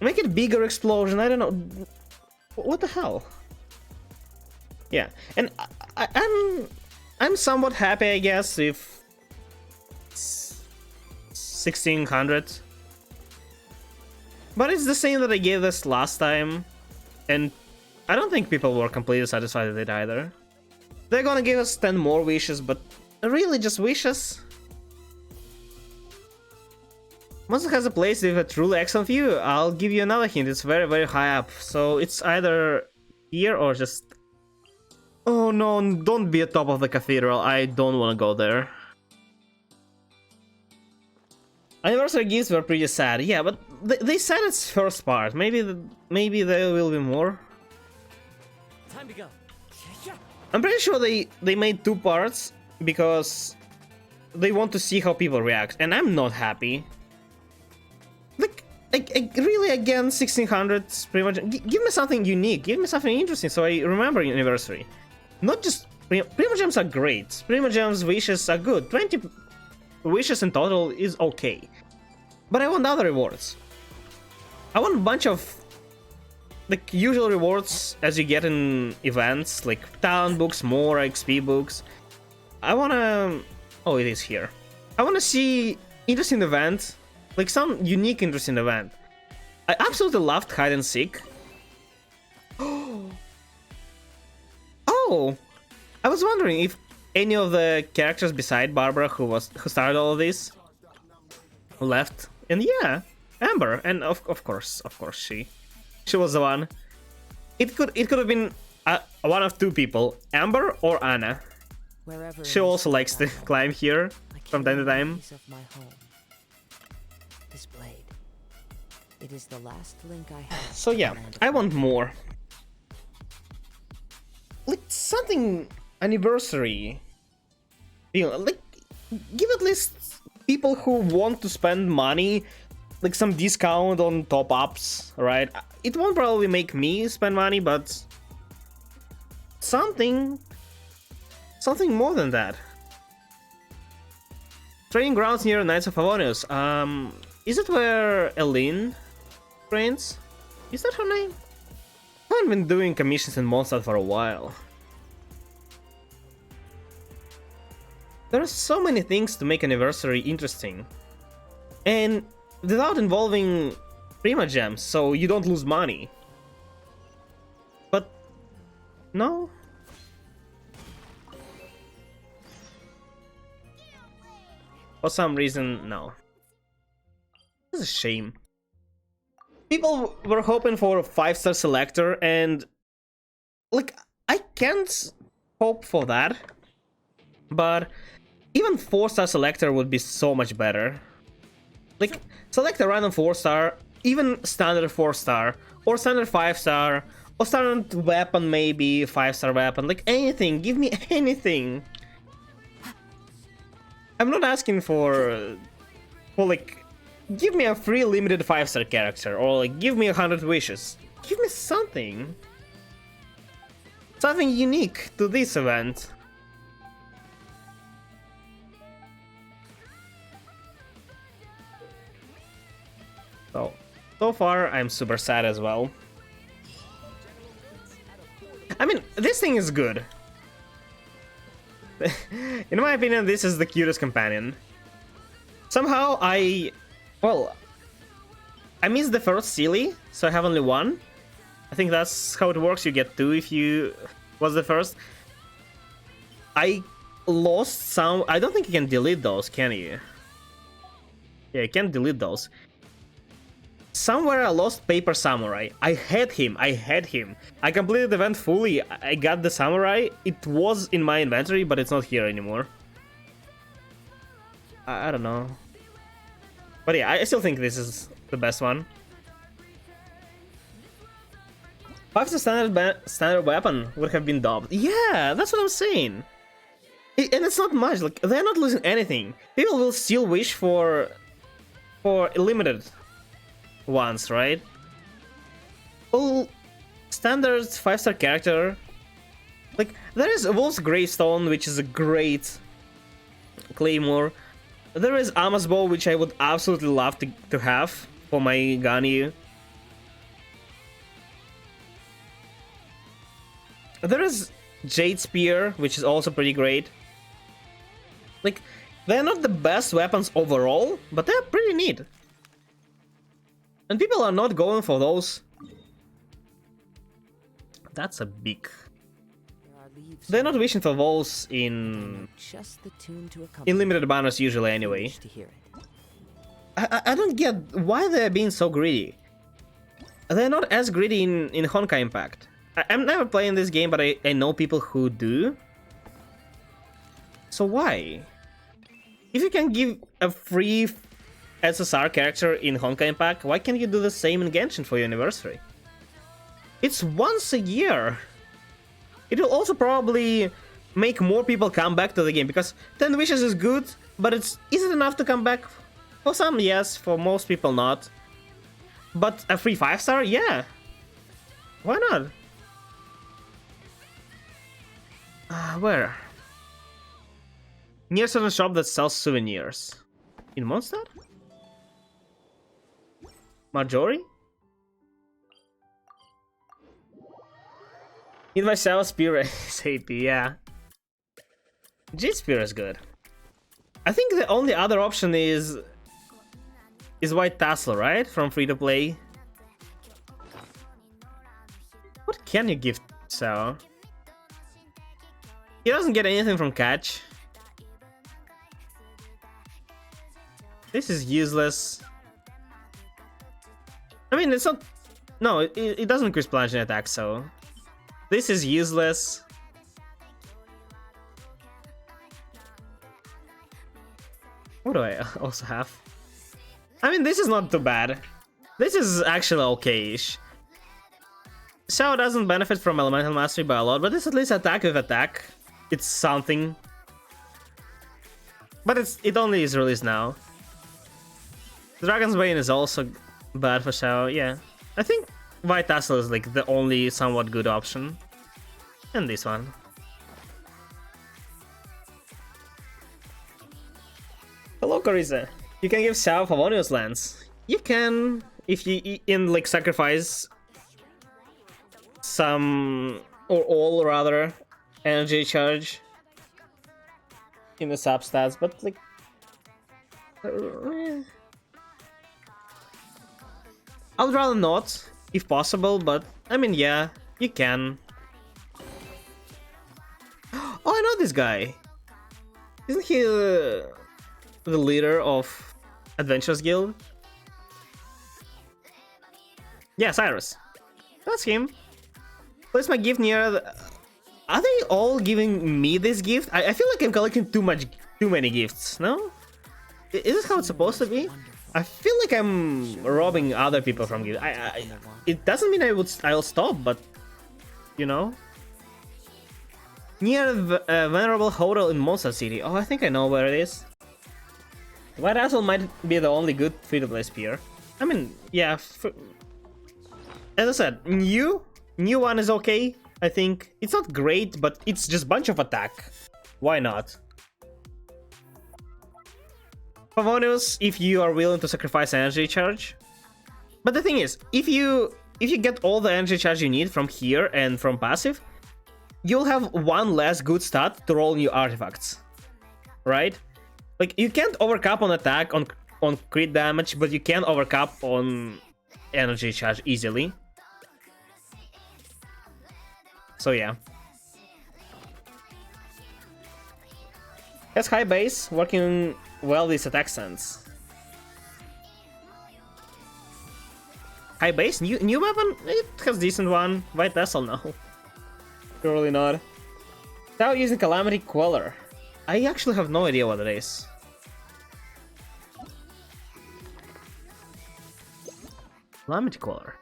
Make it bigger explosion, I don't know. What the hell? Yeah, and I'm somewhat happy, I guess, if 1600. But it's the same that I gave this last time, and I don't think people were completely satisfied with it either. They're gonna give us 10 more wishes, but really just wishes? Monster has a place with a truly excellent view. I'll give you another hint, it's very, very high up. So it's either here or just... Oh no, don't be at top of the cathedral, I don't want to go there. Anniversary gifts were pretty sad, yeah, but they said it's first part. Maybe there will be more.
Time to go.
I'm pretty sure they made 2 parts because they want to see how people react, and I'm not happy. Like, really, again, 1600 pretty much. Give me something unique, give me something interesting so I remember anniversary. Not just Prima Gems are great. Prima Gems wishes are good. 20 wishes in total is okay. But I want other rewards. I want a bunch of like usual rewards as you get in events, like talent books, more XP books. I wanna... Oh, it is here. I wanna see interesting event, like some unique interesting event. I absolutely loved hide and seek. Oh, I was wondering if any of the characters beside Barbara who started all of this left, and yeah, Amber, and of course she was the one. It could have been one of 2 people, Amber or Anna. She also likes to climb here from time to time.
This blade. It is the last link I have.
So yeah, I want more. Like something anniversary. You know, like give at least people who want to spend money like some discount on top ups, right? It won't probably make me spend money, but something more than that. Training grounds near Knights of Favonius. Is it where Eileen trains? Is that her name? I haven't been doing commissions in Mondstadt for a while. There are so many things to make Anniversary interesting. And without involving Prima Gems, so you don't lose money. But no. For some reason, no. It's a shame. People were hoping for a 5-star selector, and like, I can't hope for that. But even 4-star selector would be so much better. Like, select a random 4-star, even standard 4-star, or standard 5-star, or standard weapon, maybe 5-star weapon, like anything. Give me anything. I'm not asking for like, give me a free limited 5-star character, or like, give me 100 wishes. Give me something. Something unique to this event. So far, I'm super sad as well. I mean, this thing is good. In my opinion, this is the cutest companion. Somehow, I missed the first Sealy, so I have only one. I think that's how it works. You get 2 if you was the first. I lost some. I don't think you can delete those, can you? Yeah, you can't delete those. Somewhere I lost Paper Samurai. I had him. I completed the event fully. I got the Samurai. It was in my inventory, but it's not here anymore. I don't know. But yeah, I still think this is the best one. 5-star standard weapon would have been dubbed. Yeah, that's what I'm saying. And it's not much. Like, they're not losing anything. People will still wish for limited ones, right? Well, standard 5-star character. Like, there is Wolf's Gravestone, which is a great claymore. There is Amos Bow, which I would absolutely love to have for my Ganyu. There is Jade Spear, which is also pretty great. Like, they're not the best weapons overall, but they're pretty neat. And people are not going for those. That's a big... They're not wishing for those in limited banners usually anyway. I don't get why they're being so greedy. They're not as greedy in Honkai Impact. I'm never playing this game, but I know people who do. So why? If you can give a free SSR character in Honkai Impact, why can't you do the same in Genshin for your anniversary? It's once a year. It will also probably make more people come back to the game, because 10 wishes is good, but is it enough to come back? For some, yes. For most people, not. But a free 5-star? Yeah. Why not? Where? Near certain shop that sells souvenirs. In Mondstadt? Marjorie? Need myself Spear SAP, yeah. Jade Spear is good. I think the only other option is White Tassel, right? From free to play. What can you give Sao? He doesn't get anything from Catch. This is useless. I mean, it's not... No, it doesn't increase plunging attack, so... This is useless. What do I also have? I mean, this is not too bad. This is actually okay-ish. Xiao doesn't benefit from Elemental Mastery by a lot, but this at least attack with attack. It's something. But it only is released now. Dragon's Bane is also bad for Xiao, yeah. I think White Tassel is like the only somewhat good option. And this one. Hello, Carissa. You can give Sao Favonius lands. You can, if you like sacrifice some or all rather energy charge in the substats, but like I would rather not, if possible, but I mean, yeah, you can. Oh, I know this guy. Isn't he the leader of Adventurers Guild? Yeah, Cyrus. That's him. Place my gift near the... Are they all giving me this gift? I feel like I'm collecting too many gifts, no? Is this how it's supposed to be? I feel like I'm robbing other people from gifts. It doesn't mean I'll stop, but you know. Near a venerable hotel in Monster City. Oh, I think I know where it is. White Asshole might be the only good free-to-play spear. I mean, yeah. As I said, new one is okay. I think it's not great, but it's just bunch of attack. Why not? Favonius, if you are willing to sacrifice energy charge. But the thing is, if you get all the energy charge you need from here and from passive, you'll have one less good stat to roll new artifacts, right? Like, you can't overcap on attack on crit damage, but you can overcap on energy charge easily. So yeah. Has high base, working well with attack stance. High base? New weapon? It has decent one. White Vessel, no. Surely not. Now using Calamity Queller. I actually have no idea what it is. Calamity Queller.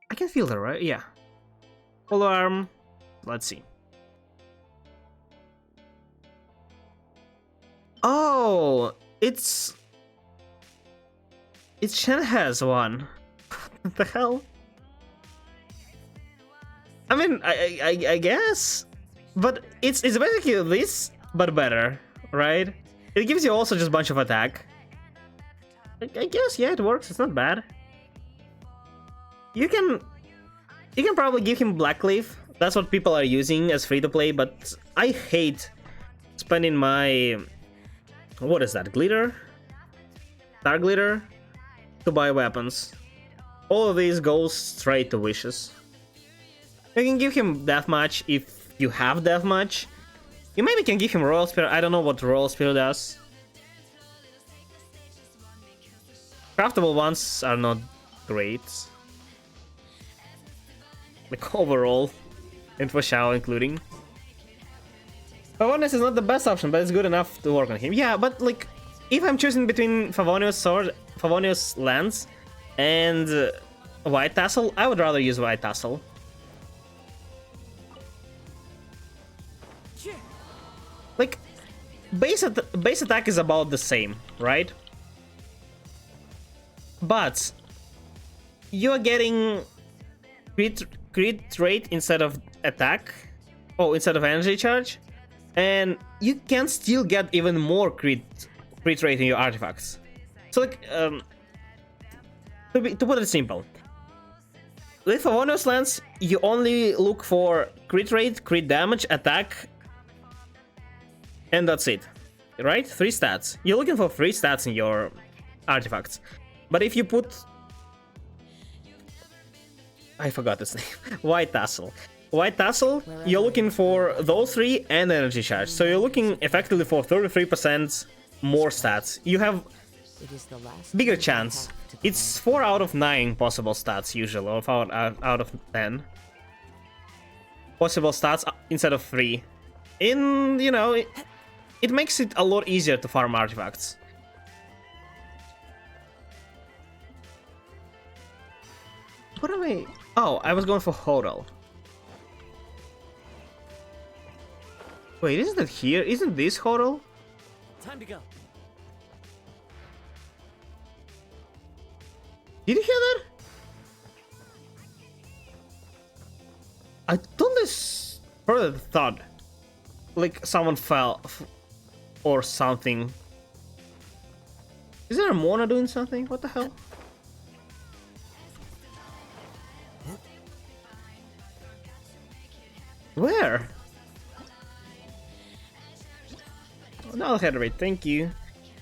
I can feel that, right? Yeah. Full arm. Let's see. Oh, it's Shen has one. What the hell? I mean, I guess, but it's basically this, but better, right? It gives you also just a bunch of attack. I guess, yeah, it works. It's not bad. You can probably give him Blackleaf. That's what people are using as free to play, but I hate spending my, what is that, glitter? Star glitter to buy weapons. All of these go straight to wishes. You can give him Deathmatch if you have Deathmatch. You maybe can give him Royal Spear. I don't know what Royal Spear does. Craftable ones are not great. Like overall, and for Shao including. Favonius is not the best option, but it's good enough to work on him. Yeah, but like, if I'm choosing between Favonius lands and White Tassel, I would rather use White Tassel. Like, base attack is about the same, right? But you are getting crit rate instead of attack, instead of energy charge, and you can still get even more crit rate in your artifacts. So like, to put it simple, with Favonius lands, you only look for crit rate, crit damage, attack, and that's it, right? 3 stats. You're looking for 3 stats in your artifacts. But if you put... I forgot its name. White Tassel. White Tassel, you're looking for those 3 and energy charge. So you're looking effectively for 33% more stats. You have bigger chance. It's 4 out of 9 possible stats usually, or 4 out of 10 possible stats instead of 3. You know, it makes it a lot easier to farm artifacts. What am I... Oh, I was going for Hodel. Wait, isn't it here? Isn't this Hodel?
Time to go.
Did you hear that? I totally heard the thud. Like someone fell or something. Is there a Mona doing something? What the hell? Where? Another head rate, thank you.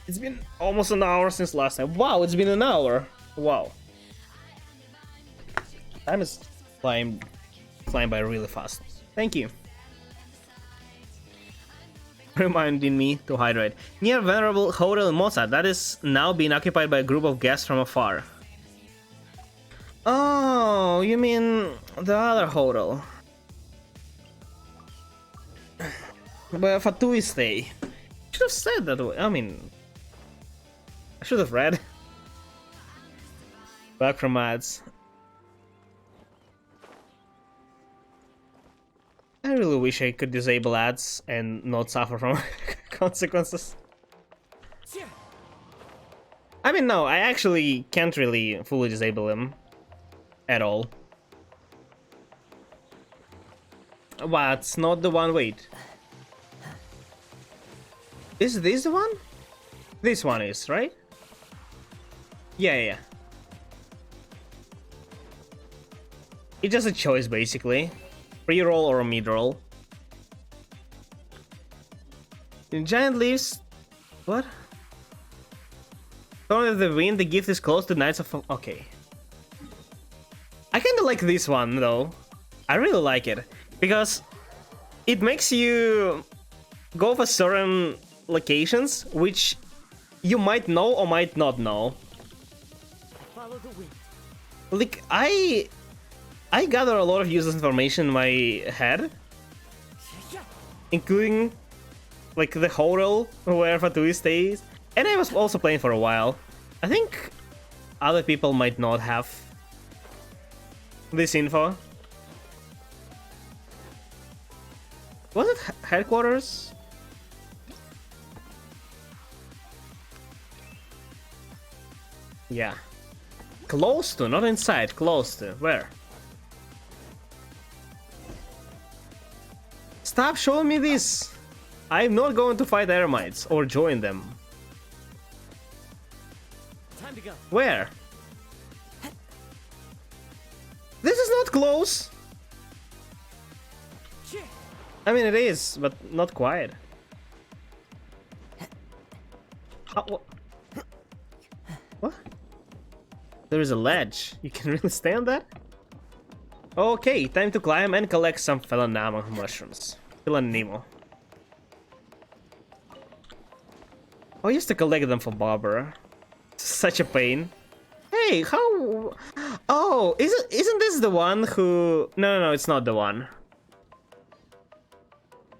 It's been almost an hour since last time. Wow, it's been an hour. Wow. Time is flying by really fast. Thank you. Reminding me to hydrate. Near Venerable Hotel in Mozart, that is now being occupied by a group of guests from afar. Oh, you mean the other hotel? Where Fatui stay. Should have said that way. I mean, I should have read. Back from ads. I really wish I could disable ads and not suffer from consequences. I mean, no, I actually can't really fully disable them at all. What's not the one? Wait. Is this the one? This one is, right? Yeah. It's just a choice, basically. Pre-roll or mid-roll. In giant leaves... What? Throne of the Wind, the gift is close to Knights of... Okay. I kinda like this one, though. I really like it. Because it makes you go for certain locations, which you might know or might not know.
Follow the wind.
Like, I gather a lot of useless information in my head, including like the hotel where Fatui stays, and I was also playing for a while. I think other people might not have this info. Was it headquarters? Yeah. Close to, not inside, close to. Where? Stop showing me this! I'm not going to fight Eremites or join them.
Time to go.
Where? This is not close! I mean, it is, but not quite. How, what? There is a ledge. You can really stay on that? Okay, time to climb and collect some Felanama mushrooms. Felanimo. I used to collect them for Barbara. Such a pain. Hey, how... Oh, isn't this the one who... No, it's not the one.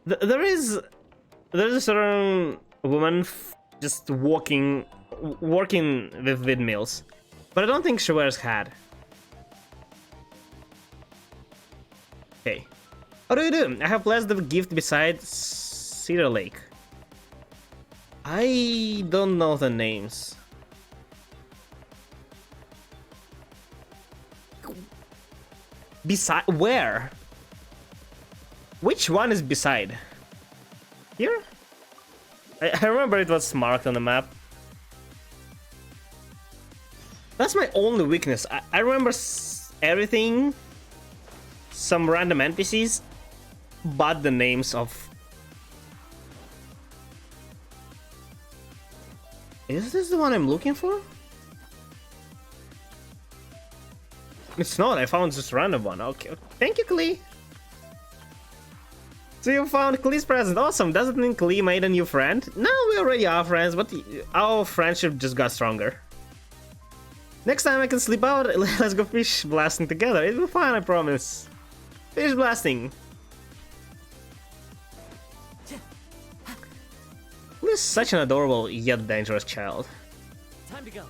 There's a certain woman just working with windmills, but I don't think she wears hat. Okay. How do you do? I have placed the gift beside Cedar Lake. I don't know the names. Beside where? Which one is beside? Here? I remember it was marked on the map. That's my only weakness. I remember everything, some random NPCs, but the names of... Is this the one I'm looking for? It's not, I found this random one. Okay, thank you, Klee. So you found Klee's present. Awesome. Doesn't mean Klee made a new friend. No, we already are friends, but our friendship just got stronger. Next time I can sleep out, let's go fish blasting together. It'll be fun, I promise. Fish blasting. Klee is such an adorable yet dangerous child.
Time to go.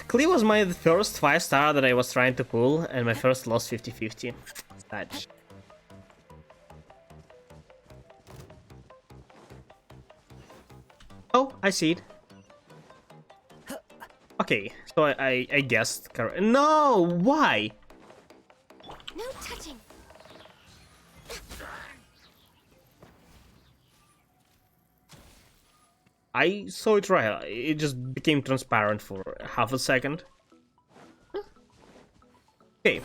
Klee was my first 5-star that I was trying to pull, and my first lost 50-50. Such. Oh, I see it. Okay, so I guessed correct. No, why?
No touching
I saw it right. It just became transparent for half a second. Okay.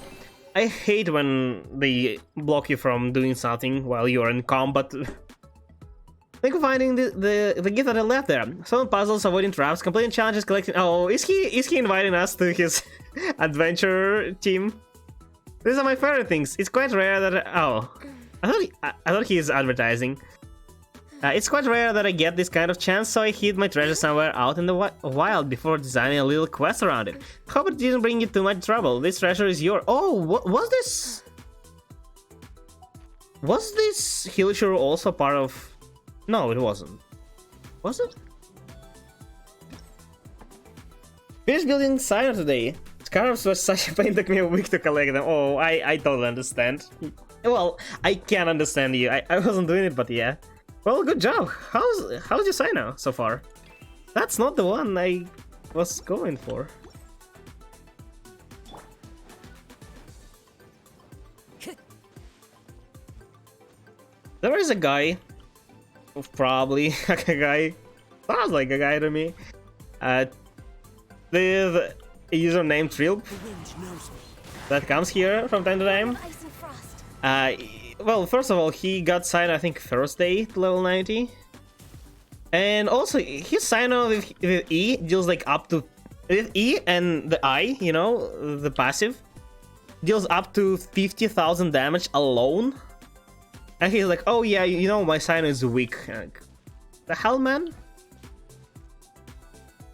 I hate when they block you from doing something while you're in combat. Thank you for finding the gift that I left there. Solving puzzles, avoiding traps, completing challenges, collecting. Oh, is he inviting us to his adventure team? These are my favorite things. It's quite rare that I thought he is advertising. It's quite rare that I get this kind of chance, so I hid my treasure somewhere out in the wild before designing a little quest around it. Hope it didn't bring you too much trouble. This treasure is yours. Oh, what was this? Was this Hillshire also part of? No, it wasn't. Was it? Finished building Sire today. Scarabs was such a pain, took me a week to collect them. Oh, I totally understand. Well, I can understand you. I wasn't doing it, but yeah. Well, good job. How's your Sino so far? That's not the one I was going for. There is a guy, probably a guy, sounds like a guy to me. The username Trilp that comes here from time to time. Well, first of all, he got signed, I think, Thursday to level 90. And also, his sign with E deals like up to... With E and the I, you know, the passive, deals up to 50,000 damage alone. And he's like, oh yeah, you know, my sign is weak. Like, the hell, man?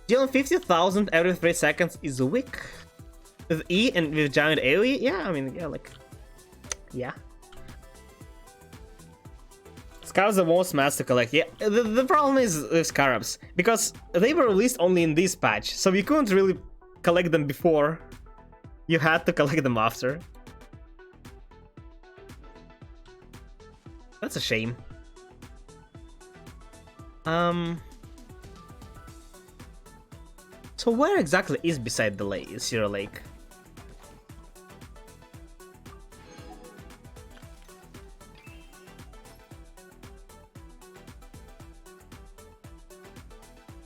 Dealing 50,000 every 3 seconds is weak. With E and with giant AoE, yeah, I mean, yeah, like... Yeah. Scarabs are the most mats to collect. Yeah, the problem is with Scarabs, because they were released only in this patch, so you couldn't really collect them before. You had to collect them after. That's a shame. So where exactly is beside the lake? Zero Lake?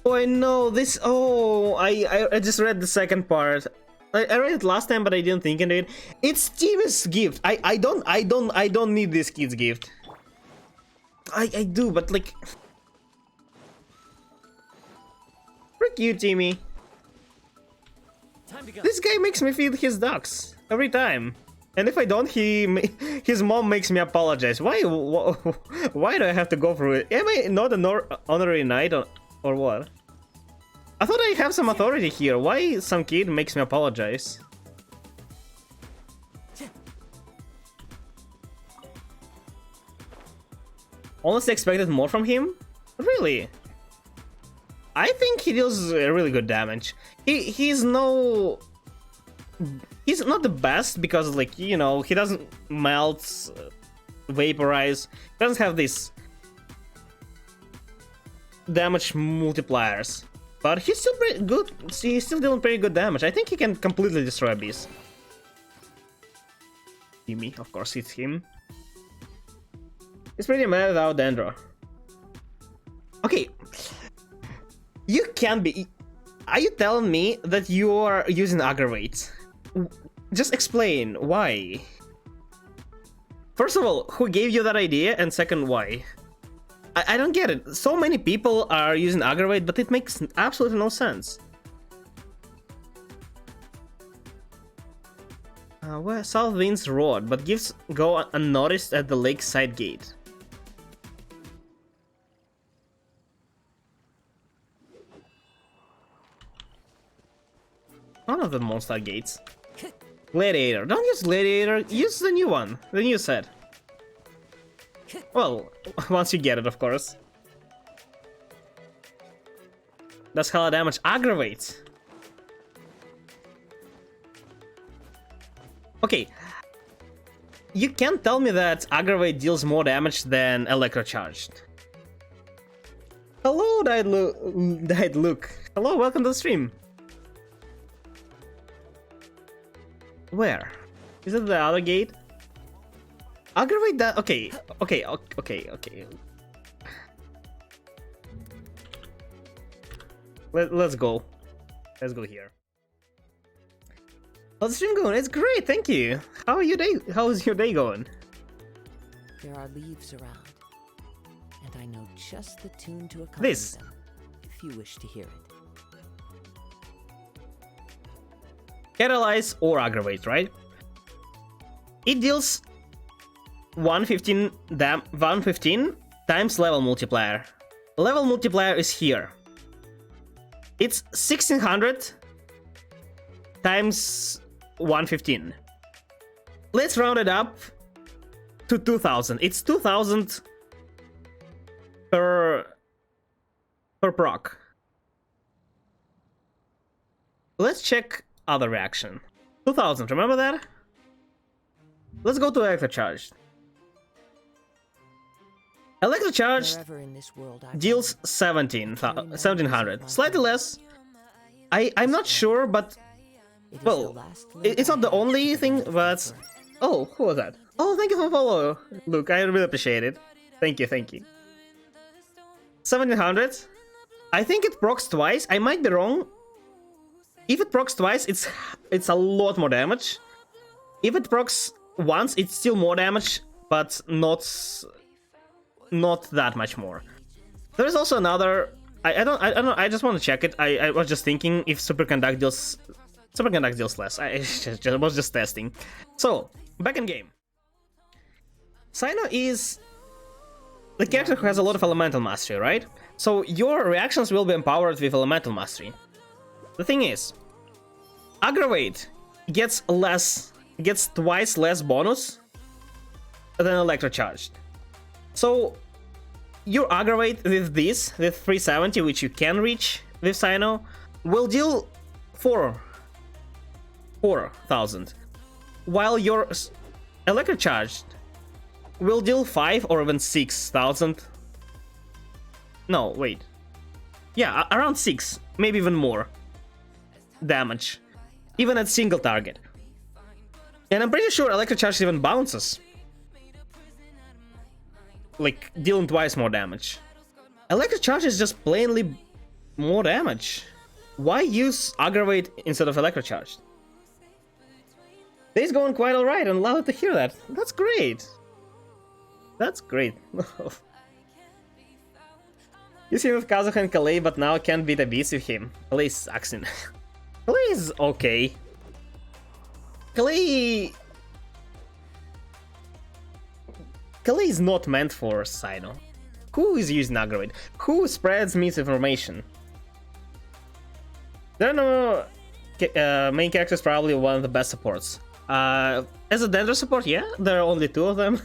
Oh, I know this. Oh, I just read the second part. I read it last time, but I didn't think into it. It's Timmy's gift. I don't need this kid's gift. I do, but like, frick you, Timmy. This guy makes me feed his ducks every time, and if I don't, his mom makes me apologize. Why do I have to go through it? Am I not an honorary knight or what? I thought I have some authority here. Why some kid makes me apologize? Honestly expected more from him? Really? I think he deals really good damage. He's not the best because, like, you know, he doesn't melt, vaporize, he doesn't have this damage multipliers. But he's still pretty good. He's still dealing pretty good damage. I think he can completely destroy a beast. Timmy, of course, it's him. He's pretty mad without Dendro. Okay. You can't be... Are you telling me that you are using Aggravate? Just explain, why? First of all, who gave you that idea? And second, why? I don't get it. So many people are using Aggravate, but it makes absolutely no sense. Where South Winds roared, but gifts go unnoticed at the lakeside gate. None of the monster gates. Gladiator. Don't use Gladiator. Use the new one. The new set. Well, once you get it, of course. Does hella damage. Aggravates. Okay. You can't tell me that Aggravate deals more damage than Electrocharged. Hello, Died Luke. Hello, welcome to the stream. Where? Is it the other gate? Aggravate that. Okay. Let's go. Let's go here. How's the stream going? It's great, thank you. How's your day going?
There are leaves around, and I know just the tune to accompany them, if you wish to hear it.
Catalyze or aggravate, right? It deals 115 times level multiplier. Level multiplier is here. It's 1600 times 115. Let's round it up to 2000. It's 2000 per proc. Let's check other reaction. 2000, remember that? Let's go to Electrocharge. Electrocharge deals 1700, slightly less. I'm not sure, but well, it's not the only thing. But oh, who was that? Oh, thank you for follow, Luke. I really appreciate it. Thank you, thank you. 1700. I think it procs twice. I might be wrong. If it procs twice, it's a lot more damage. If it procs once, it's still more damage, but not that much more. There is also another. I don't know. I just want to check it. I was just thinking if Superconduct deals less. I was just testing. So back in game. Cyno is the character who has a lot of elemental mastery, right? So your reactions will be empowered with elemental mastery. The thing is, aggravate gets twice less bonus than electrocharged. So your aggravate with this, with 370, which you can reach with Cyno, will deal 4,000, while your electrocharged will deal 5 or even 6,000. No, wait. Yeah, around 6, maybe even more damage, even at single target. And I'm pretty sure electrocharge even bounces, like dealing twice more damage. Electrocharge is just plainly more damage. Why use aggravate instead of electrocharge? Day's going quite alright, and love to hear that. That's great. That's great. You seen with Kazuha and Kalei, but now can't beat a beast with him. Kalei sucks in. Kalei is okay. Kalei is not meant for Cyno. Who is using aggravate? Who spreads misinformation? There are no main characters, probably one of the best supports. As a Dendro support, yeah, there are only 2 of them.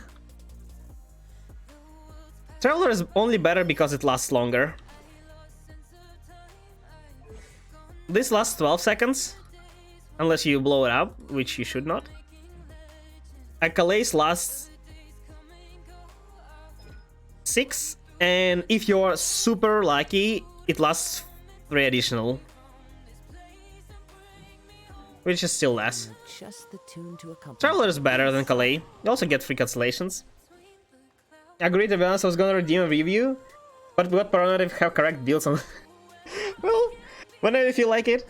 Traveler is only better because it lasts longer. This lasts 12 seconds, unless you blow it up, which you should not. Calais lasts 6, and if you're super lucky, it lasts 3 additional. Which is still less. Traveler is better than Calais. You also get free cancellations. Agreed, to be honest, I was gonna redeem a review, but what Paranoid if have correct deals on. Well, whenever you feel like it.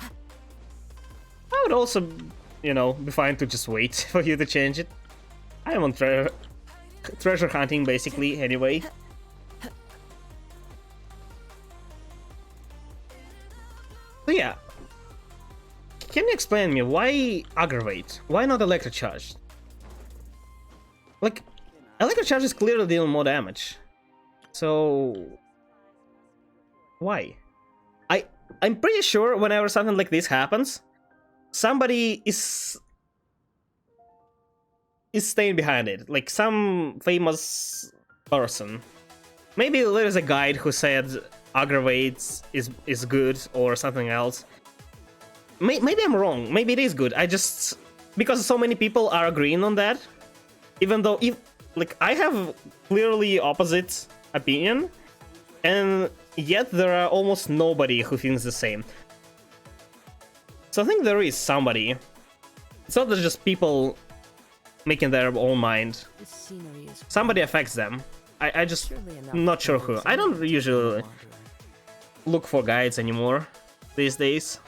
I would also, you know, be fine to just wait for you to change it. I am on treasure hunting basically anyway. So yeah. Can you explain me why aggravate? Why not electrocharge? Like, electrocharge is clearly dealing more damage. So why? I'm pretty sure whenever something like this happens, somebody is staying behind it. Like some famous person. Maybe there is a guide who said aggravate is good or something else. Maybe I'm wrong. Maybe it is good. I just, because so many people are agreeing on that, even though I have clearly opposite opinion, and yet there are almost nobody who thinks the same. So I think there is somebody. It's not just people making their own mind.
This scenery is
Somebody affects them. I just
surely enough
not sure
for
who. I don't usually look for guides anymore these days.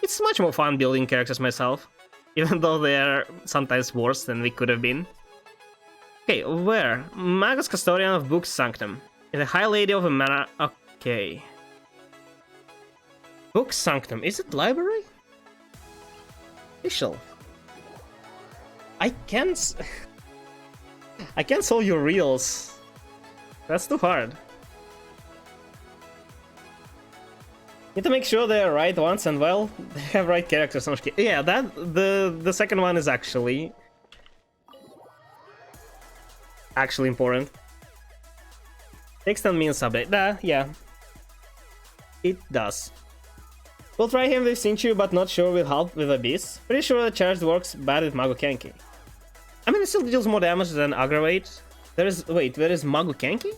It's much more fun building characters myself, even though they are sometimes worse than we could have been. Okay, where? Magus Custodian of Book Sanctum. The High Lady of a Mana. Okay. Book Sanctum. Is it library? Official. I can't solve your reels. That's too hard. Need to make sure they're right ones and well, they have right characters. Yeah, that the second one is actually important. Takes 10 minutes update. Yeah. It does. We'll try him with Sinchu, but not sure will help with Abyss. Pretty sure the charge works bad with Mago Kenki. I mean, it still deals more damage than Aggravate. There is Mago Kenki?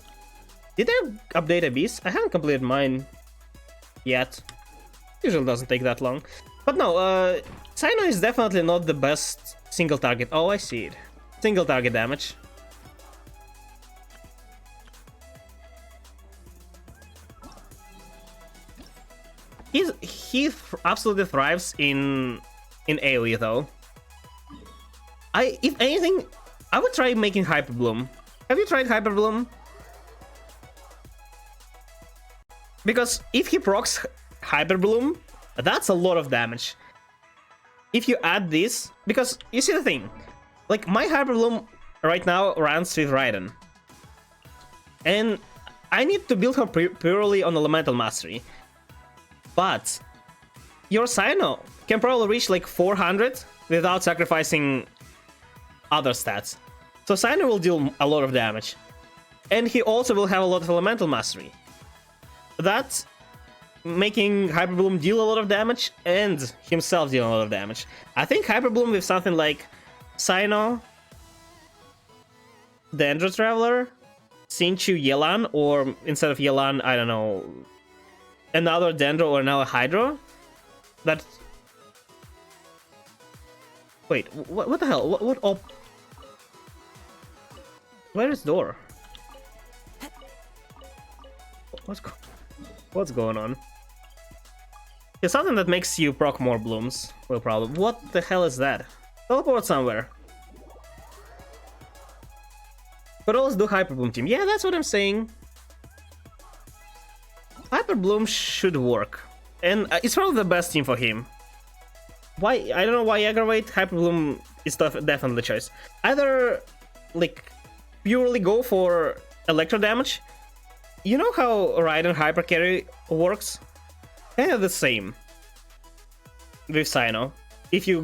Did I update Abyss? I haven't completed mine yet. Usually doesn't take that long. But no, Sino is definitely not the best single target. Oh, I see it. Single target damage. He absolutely thrives in AoE though. If anything, I would try making Hyper Bloom. Have you tried Hyper Bloom? Because if he procs Hyper Bloom, that's a lot of damage. If you add this, because you see the thing, like my Hyper Bloom right now runs with Raiden, and I need to build her purely on Elemental Mastery. But your Sino can probably reach like 400 without sacrificing other stats. So Sino will deal a lot of damage. And he also will have a lot of Elemental Mastery. That's making Hyper Bloom deal a lot of damage and himself deal a lot of damage. I think Hyper Bloom with something like Sino, Dendro Traveler, Sinchu Yelan, or instead of Yelan, I don't know, another Dendro or now a Hydro. That. Wait, what the hell? What op? Where is Door? What's going on? It's something that makes you proc more blooms. Well, probably. What the hell is that? Teleport somewhere. But always do Hyper Bloom team. Yeah, that's what I'm saying. Hyper Bloom should work, and it's probably the best team for him. Why? I don't know why Aggravate. Hyper Bloom is definitely the choice. Either like purely go for electro damage. You know how Raiden Hyper Carry works? Kind of the same with Sino. If you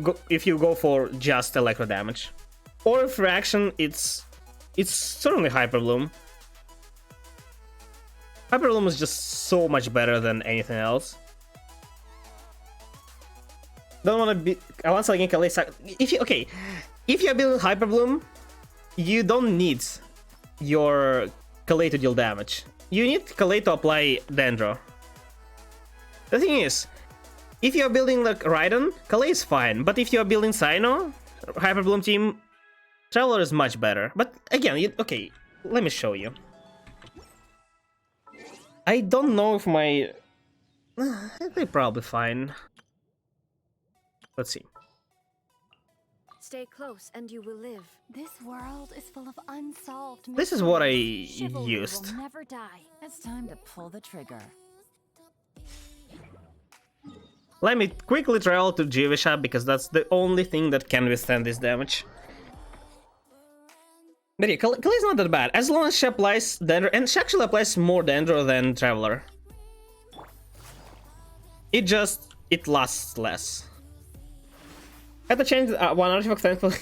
go for just electro damage, or for action, it's certainly Hyper Bloom. Hyper Bloom is just so much better than anything else. Don't want to be. I once again Kalei. If you're building Hyper Bloom, you don't need your Kalei to deal damage. You need Kalei to apply Dendro. The thing is, if you're building like Raiden, Kalei is fine. But if you're building Sino, Hyper Bloom team, Traveler is much better. But again, let me show you. I don't know if my... They're probably fine. Let's see.
Stay close and you will live.
This world is full of unsolved mysteries.
This is what I
Chivalry
used.
will never die. It's time to pull the trigger.
Let me quickly travel to Jivisha because that's the only thing that can withstand this damage. But yeah, Kalei's not that bad, as long as she applies Dendro, and she actually applies more Dendro than Traveler. It lasts less. Had to change one artifact, thankfully.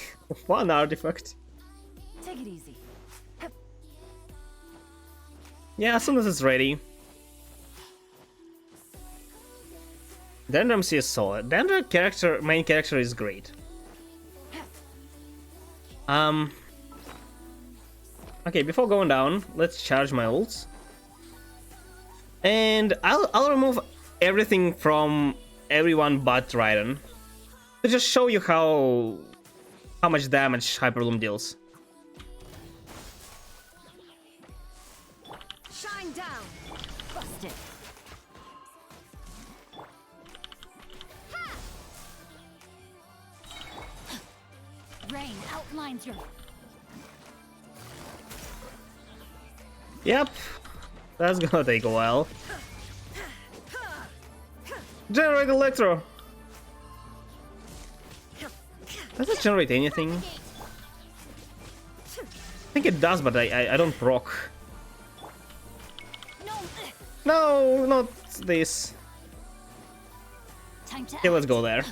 One artifact.
Take it easy.
Yeah, as soon as it's ready. Dendro MC is solid. Dendro main character is great. Okay, before going down, let's charge my ults. And I'll remove everything from everyone but Raiden. To just show you how how much damage Hyper Bloom deals.
Shine down. Busted. Rain outlines your.
Yep, that's gonna take a while. Generate Electro. Does it generate anything? I think it does, but I don't proc. No, not this. Okay, let's go there.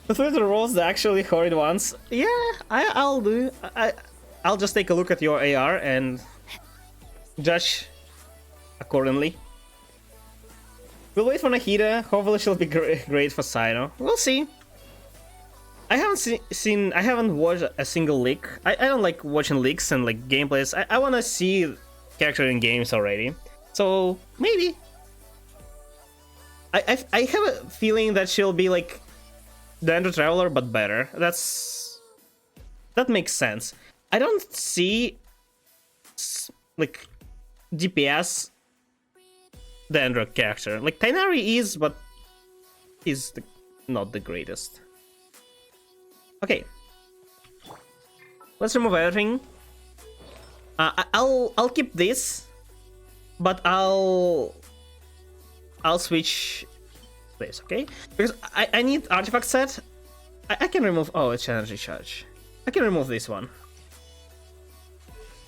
The Twitter rolls the actually horrid ones. Yeah, I'll do. I'll just take a look at your AR and judge accordingly. We'll wait for Nahida. Hopefully she'll be great for Sino. We'll see. I haven't watched a single leak. I don't like watching leaks and like gameplays. I want to see character in games already. So maybe. I have a feeling that she'll be like the Ender Traveler, but better. That makes sense. I don't see like DPS the Ender character. Like Tainari is, but he's not the greatest. Okay, let's remove everything. I'll keep this, but I'll switch this, okay? Because I need artifact set. I can remove. Oh, it's energy charge. I can remove this one.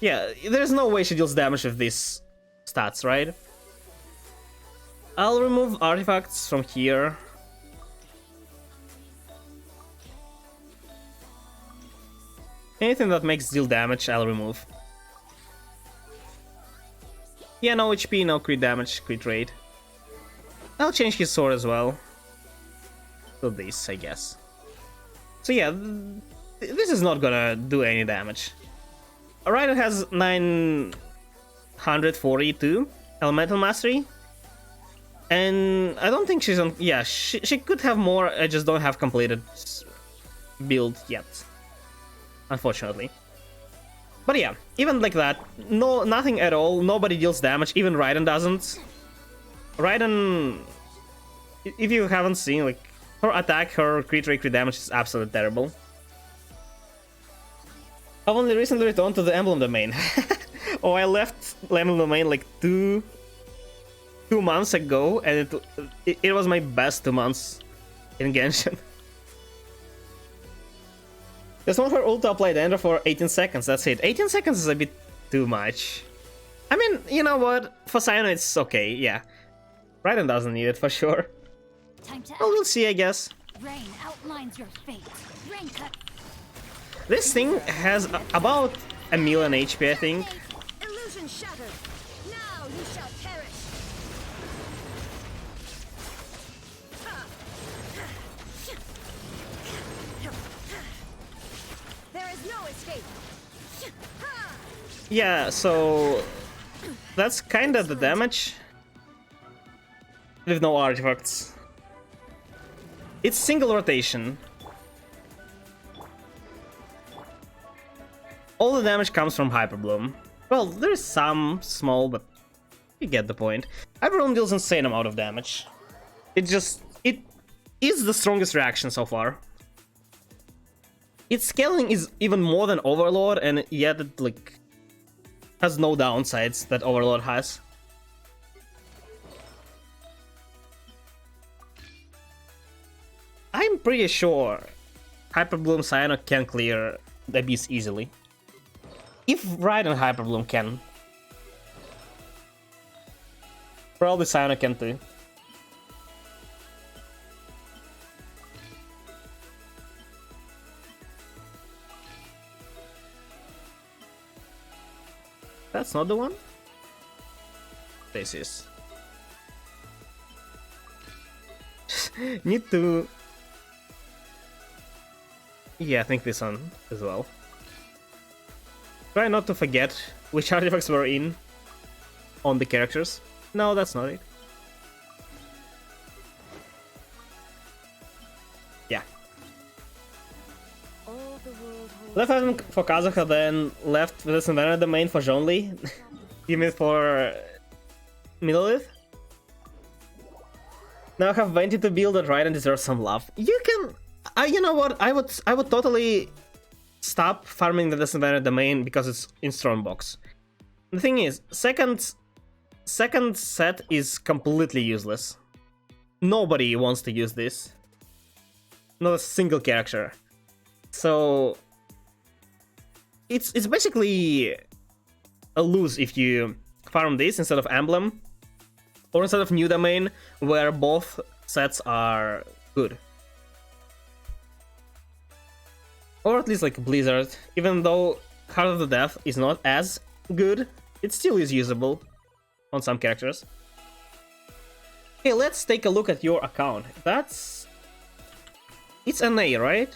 Yeah, there's no way she deals damage with these stats, right? I'll remove artifacts from here. Anything that makes deal damage, I'll remove. Yeah, no HP, no crit damage, crit rate. I'll change his sword as well. To this, I guess. So yeah, this is not gonna do any damage. Alright, it has 942 Elemental Mastery. And I don't think she's on... Yeah, she could have more, I just don't have completed build yet. Unfortunately. But yeah, even like that, nothing at all, nobody deals damage, even Raiden doesn't. Raiden, if you haven't seen, like, her attack, her crit rate, crit damage is absolutely terrible. I've only recently returned to the Emblem domain. Oh, I left Emblem domain like two months ago, and it was my best 2 months in Genshin. Just want her ult to apply the Ender for 18 seconds, that's it. 18 seconds is a bit too much. I mean, you know what? For Sino it's okay, yeah. Raiden doesn't need it for sure. Well, we'll see, I guess.
Rain outlines your fate. Rain cut.
This thing has about 1 million HP, I think.
Illusion shattered. Now you shall perish. There is no escape.
Yeah, so that's kind of the damage with no artifacts. It's single rotation. All the damage comes from Hyper Bloom. Well, there's some small, but you get the point. Hyper Bloom deals insane amount of damage. It is the strongest reaction so far. Its scaling is even more than Overlord, and yet it like has no downsides that Overlord has. I'm pretty sure Hyper Bloom Cyano can clear the Abyss easily. If Raiden Hyper Bloom can. Probably Cyano can too. That's not the one? This is. Need to... Yeah, I think this one as well. Try not to forget which artifacts were in on the characters. No, that's not it. Yeah. Left item for Kazuha, then left with the Savannah domain for Zhongli. Give it for Middleth. Now I have Venti to build that right and deserve some love. You can... you know what? I would totally stop farming the Savannah domain because it's in Strongbox. The thing is, second set is completely useless. Nobody wants to use this. Not a single character. So it's basically a lose if you farm this instead of Emblem or instead of New Domain, where both sets are good. Or at least like Blizzard, even though Heart of the Death is not as good, it still is usable on some characters. Okay, let's take a look at your account. It's an A, right?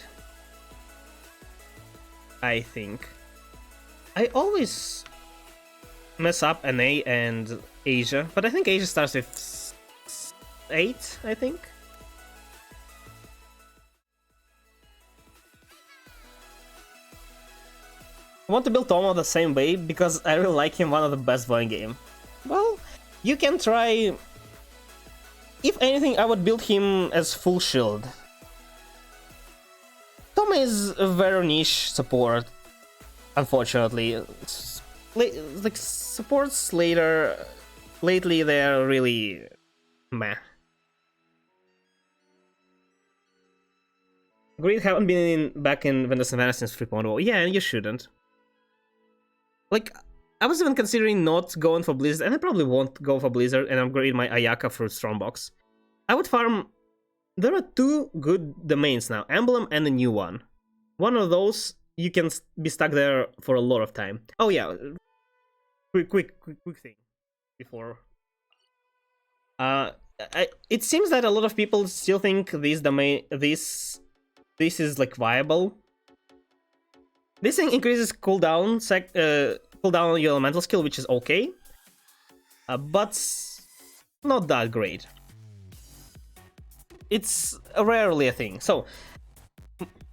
I think. I always mess up an A and Asia, but I think Asia starts with 8, I think. I want to build Tomo the same way because I really like him, one of the best boy in game. Well, you can try... If anything, I would build him as full shield. Tomo is a very niche support, unfortunately. Like, supports lately they're really meh. Greed haven't been back in Vendor Savannah since 3.0. Yeah, you shouldn't. Like, I was even considering not going for Blizzard, and I probably won't go for Blizzard and upgrade my Ayaka for Strongbox. I would farm... There are 2 good domains now, Emblem and a new one. One of those, you can be stuck there for a lot of time. Oh yeah, quick thing before. It seems that a lot of people still think this is like viable. This thing increases cooldown on your elemental skill, which is okay, but not that great. It's rarely a thing. So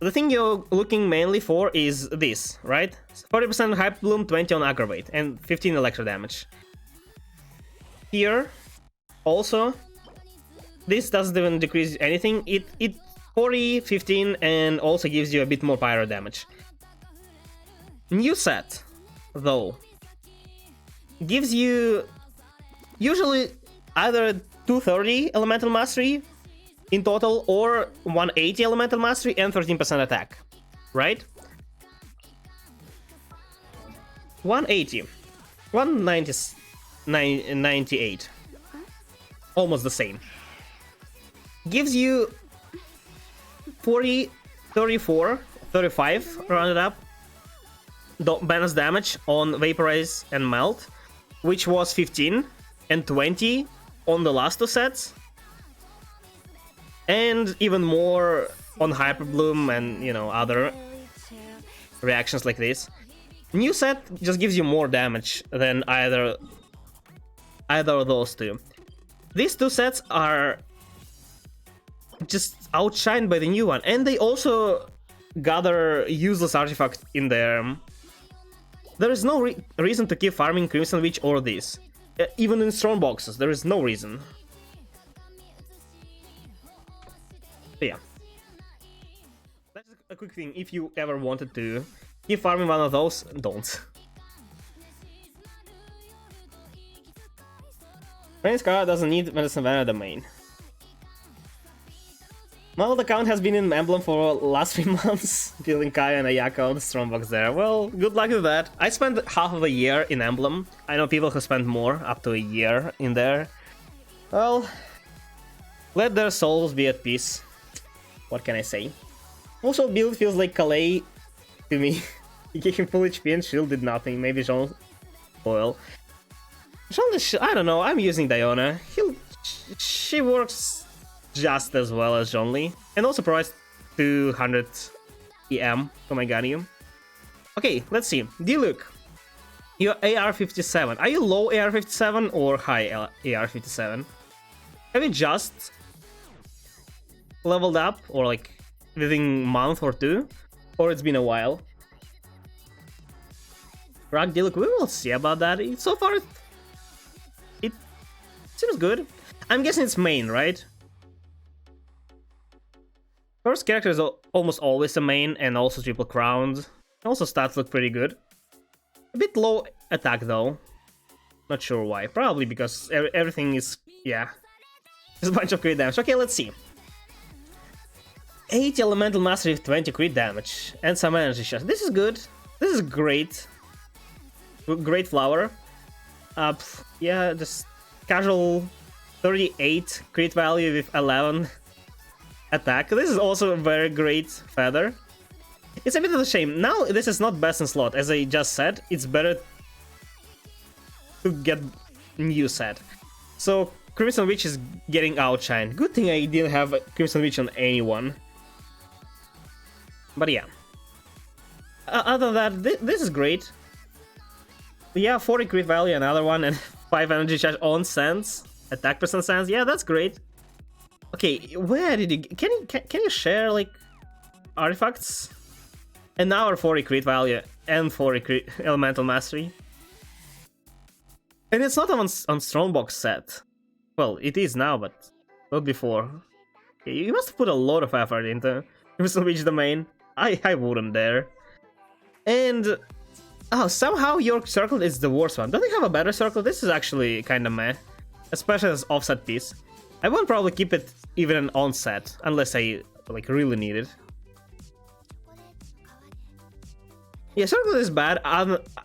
the thing you're looking mainly for is this, right? 40% Hype Bloom, 20 on Aggravate, and 15 Electro damage. Here, also, this doesn't even decrease anything. It 40, 15, and also gives you a bit more pyro damage. New set, though, gives you usually either 230 Elemental Mastery in total, or 180 Elemental Mastery and 13% attack, right? 180, 198, almost the same. Gives you 40, 34, 35, rounded up, bonus damage on Vaporize and Melt, which was 15 and 20 on the last 2 sets. And even more on Hyper Bloom and, you know, other reactions like this. New set just gives you more damage than either of those 2. These 2 sets are just outshined by the new one, and they also gather useless artifacts in there. There is no reason to keep farming Crimson Witch or this. Even in strong boxes, there is no reason. But yeah. That's a quick thing. If you ever wanted to keep farming one of those, don't. Prince Kara doesn't need Medicine Savannah domain. My old account has been in Emblem for last 3 months, building Kaya and Ayaka on the Strongbox there. Well, good luck with that. I spent half of a year in Emblem. I know people who spent more, up to a year in there. Well, let their souls be at peace. What can I say? Also, build feels like Calais to me. He gave him full HP and shield did nothing. Maybe Jean Foil. I don't know, I'm using Diona. She works just as well as Zhongli, and also provides 200 EM for my Ganium. Okay, let's see. Diluc, you're AR57. Are you low AR57 or high AR57? Have you just leveled up, or like within a month or 2? Or it's been a while? Rock Diluc, we will see about that. So far, it seems good. I'm guessing it's main, right? First character is almost always a main, and also triple crowned. Also stats look pretty good. A bit low attack though. Not sure why. Probably because everything is, yeah. There's a bunch of crit damage. Okay, let's see. 80 elemental mastery with 20 crit damage and some energy shots. This is good. This is great. Great flower. Yeah, just casual 38 crit value with 11 attack. This is also a very great feather. It's a bit of a shame. Now this is not best in slot, as I just said. It's better to get new set. So Crimson Witch is getting outshined. Good thing I didn't have Crimson Witch on anyone. But yeah. Other than that, this is great. Yeah, 40 crit value, another one, and 5 energy charge on Sands. Attack percent Sands. Yeah, that's great. Okay, where did you... Can you share, like, artifacts? And now our 40 crit value and 40 crit elemental mastery. And it's not on Strongbox set. Well, it is now, but not before. Okay, you must put a lot of effort into Crimson Witch domain. I wouldn't dare. And... oh, somehow your circle is the worst one. Don't you have a better circle? This is actually kinda meh. Especially as offset piece. I won't probably keep it even an on-set, unless I like really need it. Yeah, circle is bad.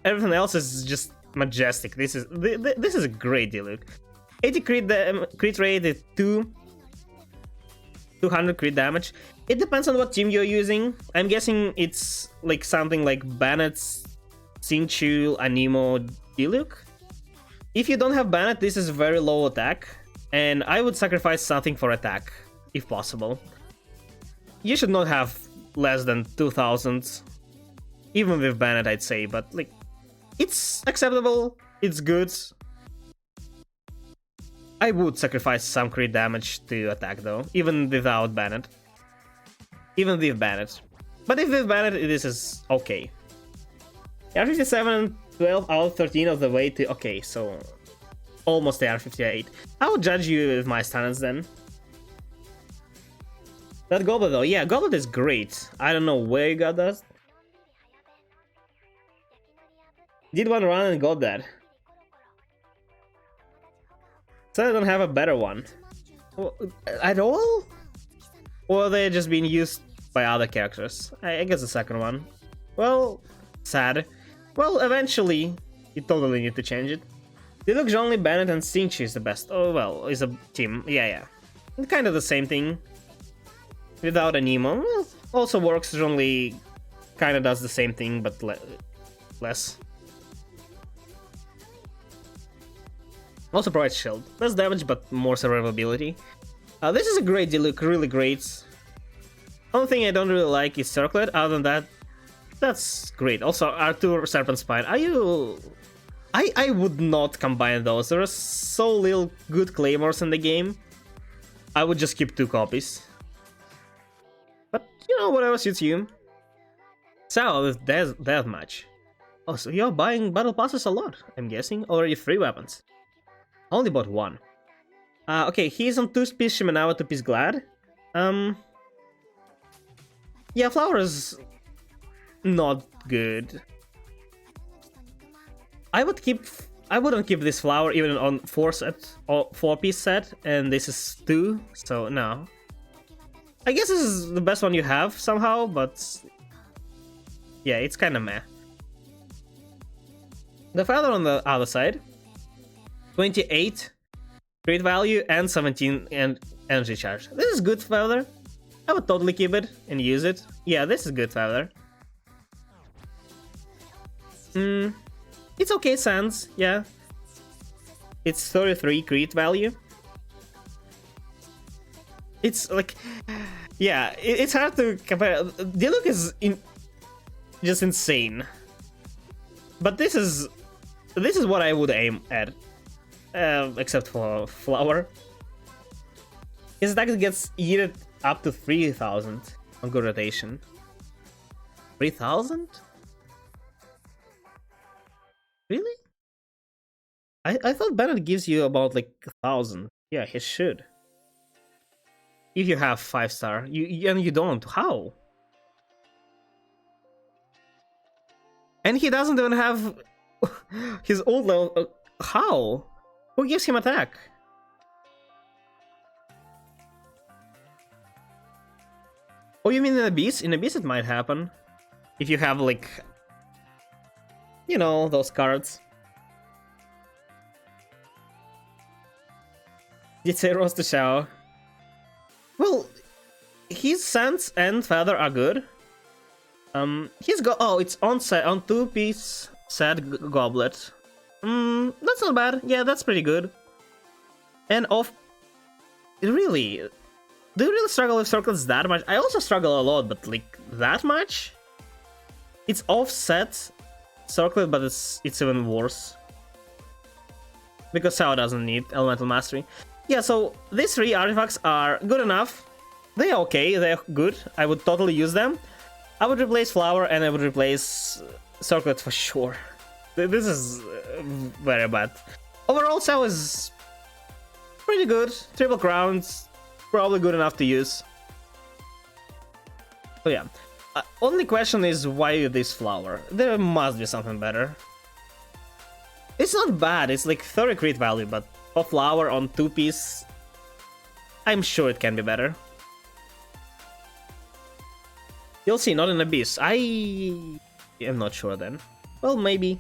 Everything else is just majestic. This is a great Diluc. 80 crit rate is 200 crit damage. It depends on what team you're using. I'm guessing it's like something like Bannett's Xingqiu, Anemo, Diluc. If you don't have Bannett, this is very low attack, and I would sacrifice something for attack, if possible. You should not have less than 2000, even with Bannett, I'd say, but like, it's acceptable, it's good. I would sacrifice some crit damage to attack though, even without Bannett. Even with Bannett. But if with Bannett, this is okay. R57, 12 out of 13 of the way to... okay, so... almost the R58. I would judge you with my stats then. That Goblet though, yeah, Goblet is great. I don't know where you got that. Did one run and got that. So I don't have a better one. At all? Or are they just being used by other characters? I guess the second one. Well, sad. Well, eventually, you totally need to change it. Diluc, only Bennett and Xingqiu is the best. Oh, well, is a team. Yeah. Kind of the same thing. Without a Nemo. Well, also works, only kind of does the same thing, but less. Also provides shield. Less damage, but more survivability. This is a great Diluc, really great. Only thing I don't really like is Circlet. Other than that, that's great. Also, R2 Serpent Spine. Are you... I would not combine those. There are so little good claymores in the game. I would just keep 2 copies. But, you know, whatever suits you. So, there's that much. Oh, so you're buying battle passes a lot, I'm guessing. Already 3 weapons. Only bought 1. Okay, he's on 2-piece Shimenawa, 2-piece Glad. Yeah, Flower is not good. I wouldn't keep this Flower even on 4-piece set, and this is 2, so no. I guess this is the best one you have somehow, but yeah, it's kind of meh. The Feather on the other side, 28 crit value and 17 and energy charge. This is good Feather. I would totally keep it and use it. Yeah, this is good Feather. It's okay Sands, yeah. It's 33 crit value. It's like... yeah, it's hard to compare. Diluc is just insane. But this is what I would aim at. Except for Flower. His attack gets eaten up to 3000 on good rotation. 3000? Really? I thought Bennett gives you about like 1,000. Yeah, he should. If you have 5-star, and you don't, how? And he doesn't even have his old level. How? Who gives him attack? Oh, you mean in Abyss? In Abyss it might happen. If you have like, you know, those cards. Did say Rose to Xiao? Well, his Sands and Feather are good. He's got, oh, it's on set, on 2-piece set goblet. That's not bad. Yeah, that's pretty good. And off, really, do you really struggle with circlets that much? I also struggle a lot, but like that much? It's offset circlet, but it's even worse. Because Sao doesn't need elemental mastery. Yeah, so these 3 artifacts are good enough. They're okay, they're good. I would totally use them. I would replace Flower and I would replace Circlet for sure. This is very bad. Overall, Sao is pretty good. Triple Crowns, probably good enough to use. So yeah. Only question is why this Flower? There must be something better. It's not bad, it's like 30 crit value, but for Flower on 2-piece, I'm sure it can be better. You'll see, not in Abyss. I am not sure then. Well, maybe.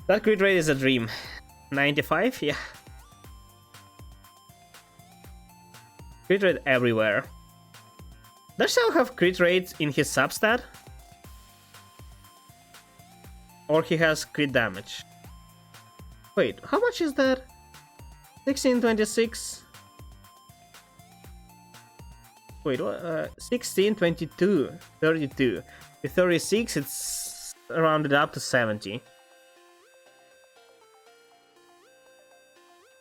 That crit rate is a dream. 95? Yeah. Crit rate everywhere. Does Xiao have crit rate in his substat? Or he has crit damage? Wait, how much is that? 16, 26. Wait, what? 16, 22, 32. With 36, it's rounded up to 70.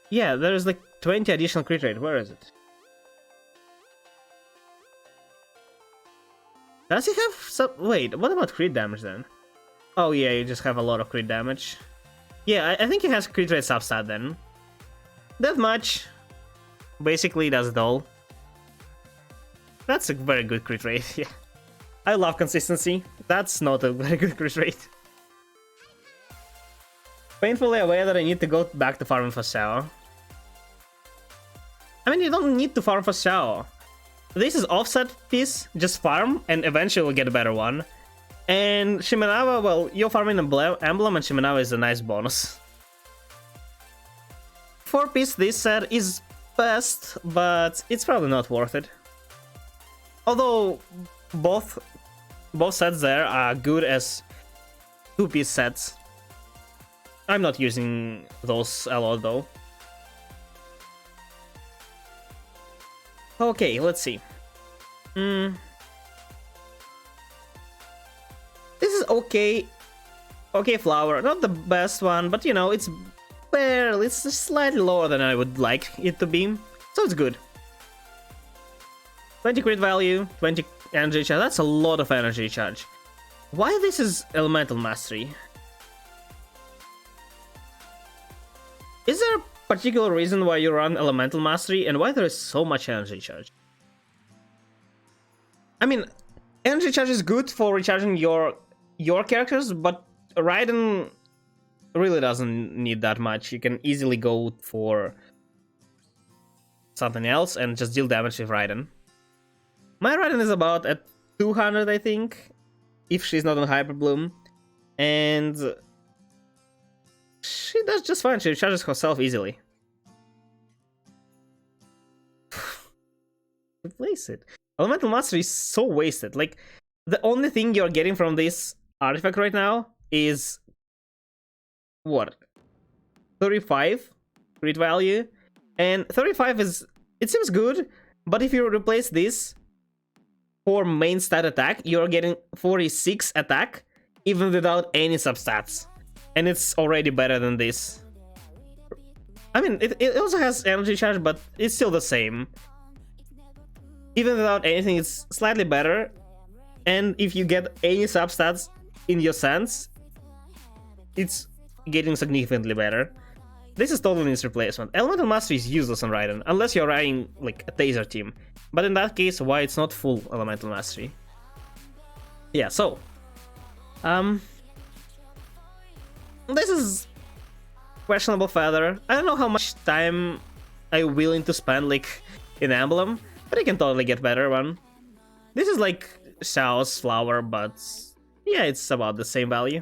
Yeah, there's like 20 additional crit rate. Where is it? Does he have some... Wait, what about crit damage then? Oh yeah, you just have a lot of crit damage. Yeah, I think he has crit rate substat then. That much. Basically does it all. That's a very good crit rate, yeah. I love consistency. That's not a very good crit rate. Painfully aware that I need to go back to farming for Xiao. I mean, you don't need to farm for Xiao. This is offset piece, just farm, and eventually you'll get a better one. And Shimenawa, well, you're farming emblem, and Shimenawa is a nice bonus. 4-piece this set is best, but it's probably not worth it. Although, both sets there are good as 2-piece sets. I'm not using those a lot though. Okay, let's see. This is okay. Okay, Flower. Not the best one, but you know, it's barely, it's slightly lower than I would like it to be. So it's good. 20 crit value, 20 energy charge. That's a lot of energy charge. Why this is elemental mastery? Is there a particular reason why you run elemental mastery and why there is so much energy charge? I mean, energy charge is good for recharging your characters, but Raiden really doesn't need that much. You can easily go for something else and just deal damage with Raiden. My Raiden is about at 200, I think, if she's not on Hyper Bloom, and she does just fine. She recharges herself easily. Replace it. Elemental Mastery is so wasted. Like, the only thing you're getting from this artifact right now is what? 35 crit value, and 35 is, it seems good, but if you replace this for main stat attack, you're getting 46 attack even without any substats, and it's already better than this. I mean, it also has energy charge, but it's still the same. Even without anything, it's slightly better, and if you get any substats in your sense, it's getting significantly better. This is totally its replacement. Elemental Mastery is useless on Raiden, unless you're riding like a Taser team. But in that case, why it's not full Elemental Mastery? Yeah, so... this is questionable feather. I don't know how much time I'm willing to spend like in Emblem, but I can totally get better one. This is like Xiao's flower, but yeah, it's about the same value.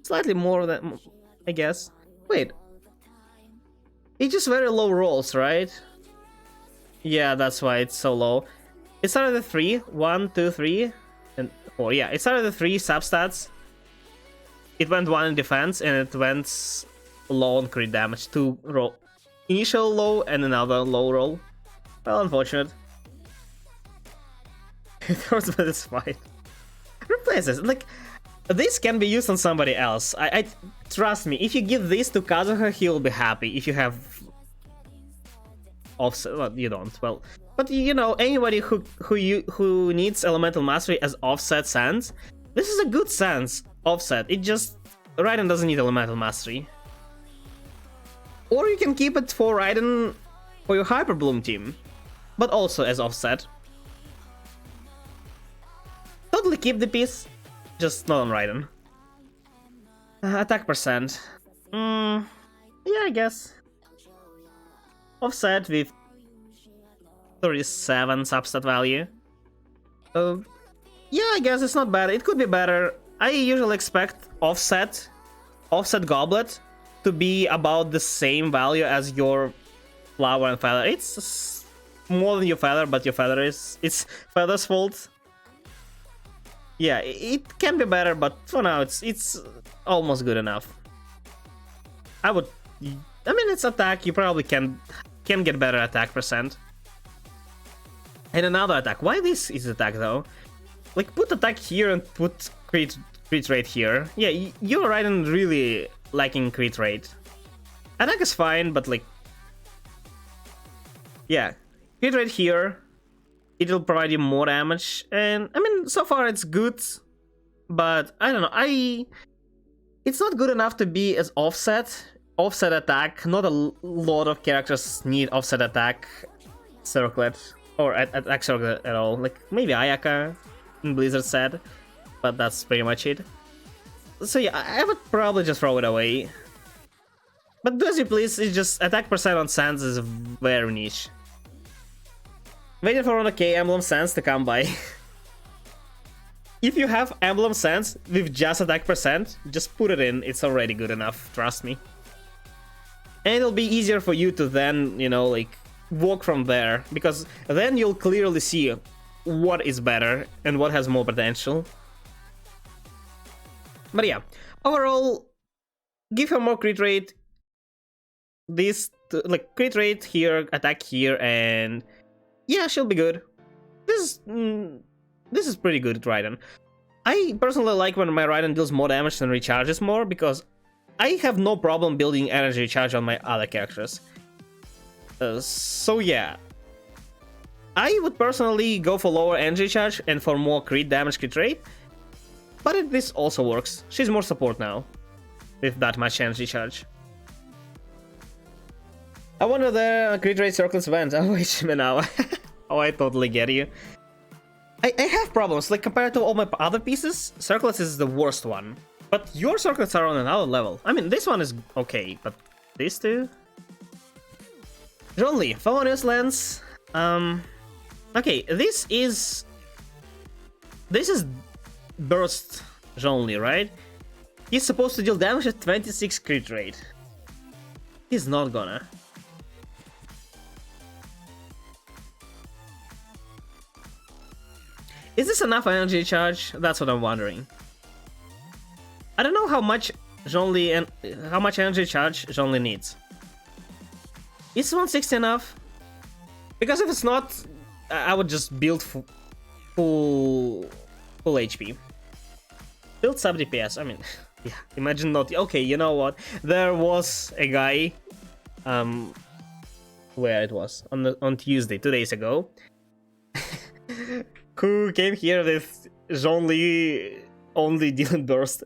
Slightly more than, I guess. Wait. It's just very low rolls, right? Yeah, that's why it's so low. It started at 3, 1, 2, 3, and 4. Yeah, it started at 3 substats. It went 1 in defense, and it went low on crit damage. 2 roll. Initial low and another low roll. Well, unfortunate. It hurts, but it's fine. Replace this. Like, this can be used on somebody else. I trust me. If you give this to Kazuha, he'll be happy. If you have offset, well, you don't. Well, but you know, anybody who needs Elemental Mastery as offset sense, this is a good sense offset. It just Raiden doesn't need Elemental Mastery. Or you can keep it for Raiden for your Hyper Bloom team, but also as offset. Totally keep the piece, just not on Raiden. Attack percent. Yeah, I guess. Offset with 37 substat value. Yeah, I guess it's not bad. It could be better. I usually expect offset goblet to be about the same value as your flower and feather. It's more than your feather, but your feather it's feather's fault. Yeah, it can be better, but for now it's almost good enough. I mean, it's attack. You probably can get better attack percent. And another attack. Why this is attack though? Like, put attack here and put crit rate here. Yeah, you're right and really lacking crit rate. Attack is fine, but like... yeah, crit rate here. It'll provide you more damage. And, I mean, so far it's good. But, I don't know, it's not good enough to be as offset. Offset attack. Not a lot of characters need offset attack circlet. Or attack circlet at all. Like, maybe Ayaka in Blizzard said. But that's pretty much it. So yeah, I would probably just throw it away. But do as you please, it's just attack percent on Sands is very niche. Waiting for an okay Emblem Sands to come by. If you have Emblem Sands with just attack percent, just put it in, it's already good enough, trust me. And it'll be easier for you to then, you know, like, walk from there, because then you'll clearly see what is better and what has more potential. But yeah, overall, give her more crit rate. This, like, crit rate here, attack here, and yeah, she'll be good. This is pretty good, Raiden. I personally like when my Raiden deals more damage than recharges more, because I have no problem building energy recharge on my other characters. So yeah, I would personally go for lower energy charge and for more crit damage crit rate. But this also works. She's more support now, with that much energy charge. I wonder the crit rate circles went. Oh wait, now. Oh, I totally get you. I have problems, like compared to all my other pieces, circlets is the worst one. But your circlets are on another level. I mean, this one is okay, but these two? Zhongli, Felonious Lens. Okay, this is Burst Zhongli, right? He's supposed to deal damage at 26 crit rate. He's not gonna. Is this enough energy charge? That's what I'm wondering. I don't know how much Zhongli and how much energy charge Zhongli needs. Is 160 enough? Because if it's not, I would just build full HP. Build sub DPS. I mean, yeah. Imagine not. Okay, you know what? There was a guy, where it was on Tuesday, 2 days ago, who came here with Zhongli only dealing burst.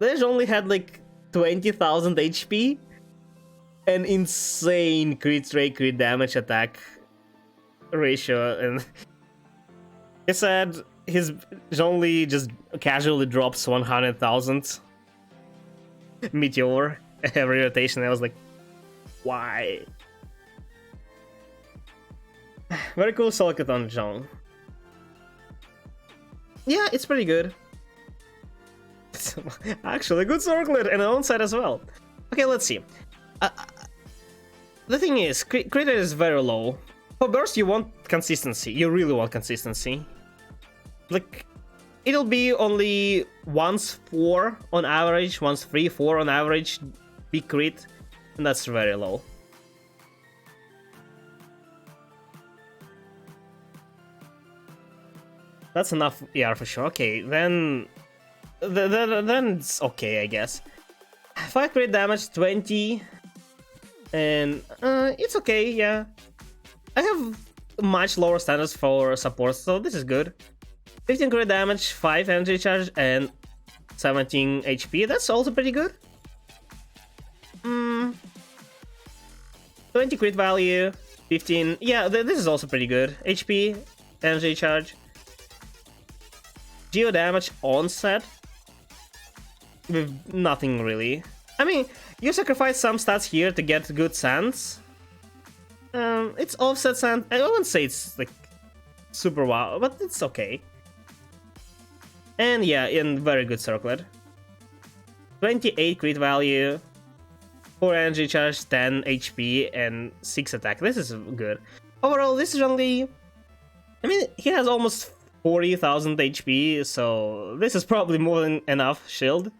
Sledge only had like 20,000 HP and insane crit rate, crit damage, attack ratio, and he said his only just casually drops 100,000 meteor every rotation. I was like, why? Very cool Solikaton Zhong. Yeah, it's pretty good. Actually, good circlet and on side as well. Okay, let's see. The thing is, crit rate is very low. For burst, you want consistency. You really want consistency. Like, it'll be only once 4 on average, once 3, 4 on average, big crit, and that's very low. That's enough ER for sure. Okay, then it's okay, I guess. 5 crit damage, 20, and it's okay, yeah. I have much lower standards for support, so this is good. 15 crit damage, 5 energy charge, and 17 HP. That's also pretty good. 20 crit value, 15. Yeah, this is also pretty good. HP, energy charge. Geo damage onset with nothing really. I mean, you sacrifice some stats here to get good sands. It's offset sand. I wouldn't say it's like super wow, but it's okay. And yeah, in very good circlet. 28 crit value, 4 energy charge, 10 HP, and 6 attack. This is good. Overall, this is only... I mean, he has almost 40,000 HP, so this is probably more than enough shield.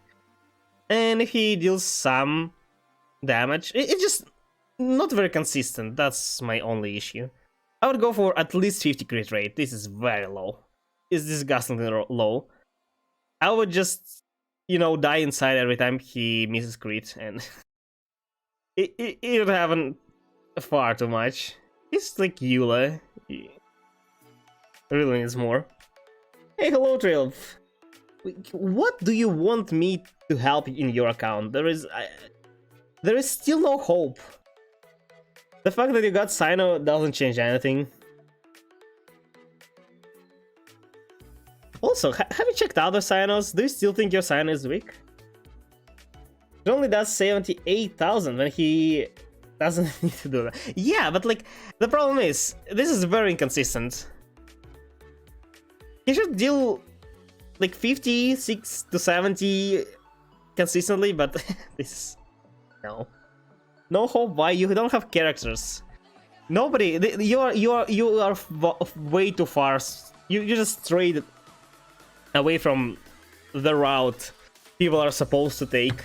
And if he deals some damage, it's just not very consistent. That's my only issue. I would go for at least 50 crit rate. This is very low. It's disgustingly low. I would just, you know, die inside every time he misses crit, and it would happen far too much. It's like Eula. He really needs more. Hey, hello, Trail. What do you want me to help in your account? There is still no hope. The fact that you got Sino doesn't change anything. Also, have you checked other Sinos? Do you still think your Sino is weak? It only does 78,000 when he doesn't need to do that. Yeah, but like, the problem is, this is very inconsistent. He should deal like 56 to 70 consistently, but this... No. No hope. Why? You don't have characters. Nobody... You are way too far. You just strayed away from the route people are supposed to take.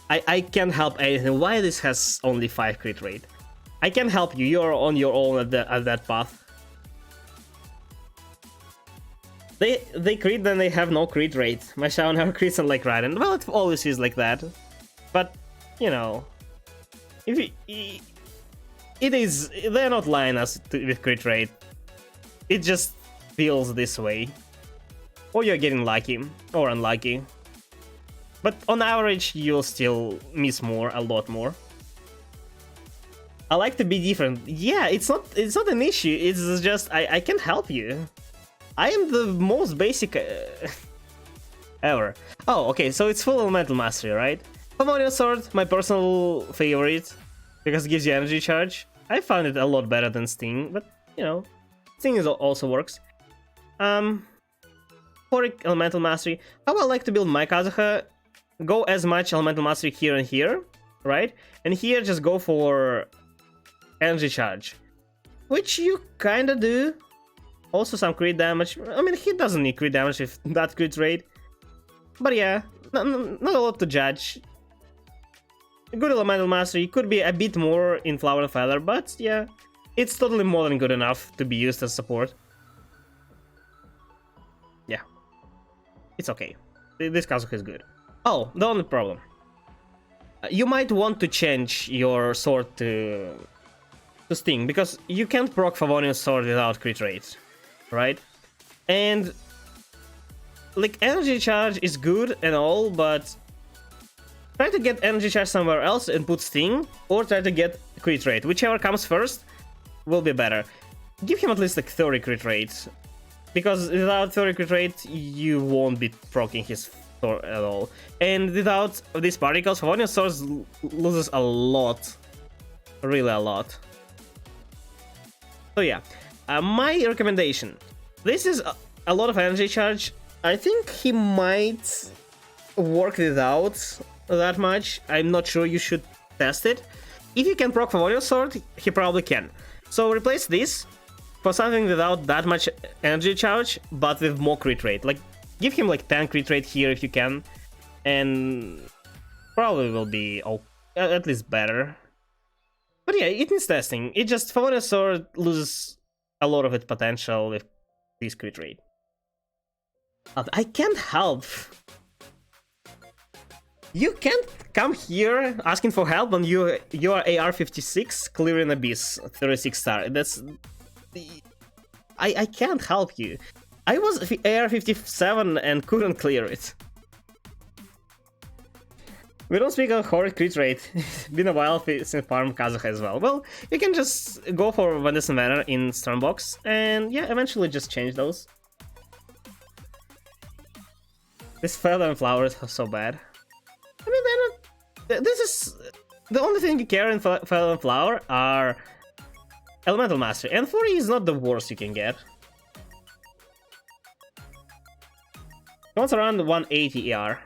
I can't help anything. Why this has only 5 crit rate? I can help you. You're on your own at that path. They crit, then they have no crit rate. My Shao never crits unlike Raiden. Well, it always is like that. But, you know, if it is, they're not lying us with crit rate. It just feels this way. Or you're getting lucky, or unlucky. But on average, you'll still miss more, a lot more. I like to be different. Yeah, it's not an issue. It's just I can help you. I am the most basic ever. Oh, okay, so it's full elemental mastery, right? Harmonious Sword, my personal favorite, because it gives you energy charge. I found it a lot better than Sting, but, you know, Sting also works. For elemental mastery, how I like to build my Kazuha, go as much elemental mastery here and here, right? And here just go for energy charge, which you kinda do. Also some crit damage. I mean, he doesn't need crit damage with that crit rate. But yeah, not a lot to judge. Good elemental mastery, could be a bit more in Flower and Feather, but yeah, it's totally more than good enough to be used as support. Yeah, it's okay. This Kazuha is good. Oh, the only problem. You might want to change your sword to Sting, because you can't proc Favonius Sword without crit rate, right? And like, energy charge is good and all, but try to get energy charge somewhere else and put Sting, or try to get crit rate. Whichever comes first will be better. Give him at least like 30 crit rate, because without 30 crit rate, you won't be proccing his Thor at all. And without these particles, Favonian Source loses a lot. Really a lot. So yeah, my recommendation. This is a lot of energy charge. I think he might work without that much. I'm not sure, you should test it. If you can proc Favonian Sword, he probably can. So replace this for something without that much energy charge, but with more crit rate. Like, give him like 10 crit rate here if you can, and probably will be at least better. But yeah, it needs testing. It just, Favonian Sword loses a lot of its potential with this crit rate. I can't help. You can't come here asking for help when you are AR-56 clearing Abyss 36 star. That's... I can't help you. I was AR-57 and couldn't clear it. We don't speak of horrid crit rate. It's been a while since farm Kazuha as well. Well, you can just go for Vandison Manor in Stormbox, and yeah, eventually just change those. This Feather and Flowers are so bad. I mean, they're not... This is... The only thing you care in Feather and Flower are Elemental Mastery, and 40 is not the worst you can get. It wants around 180 ER.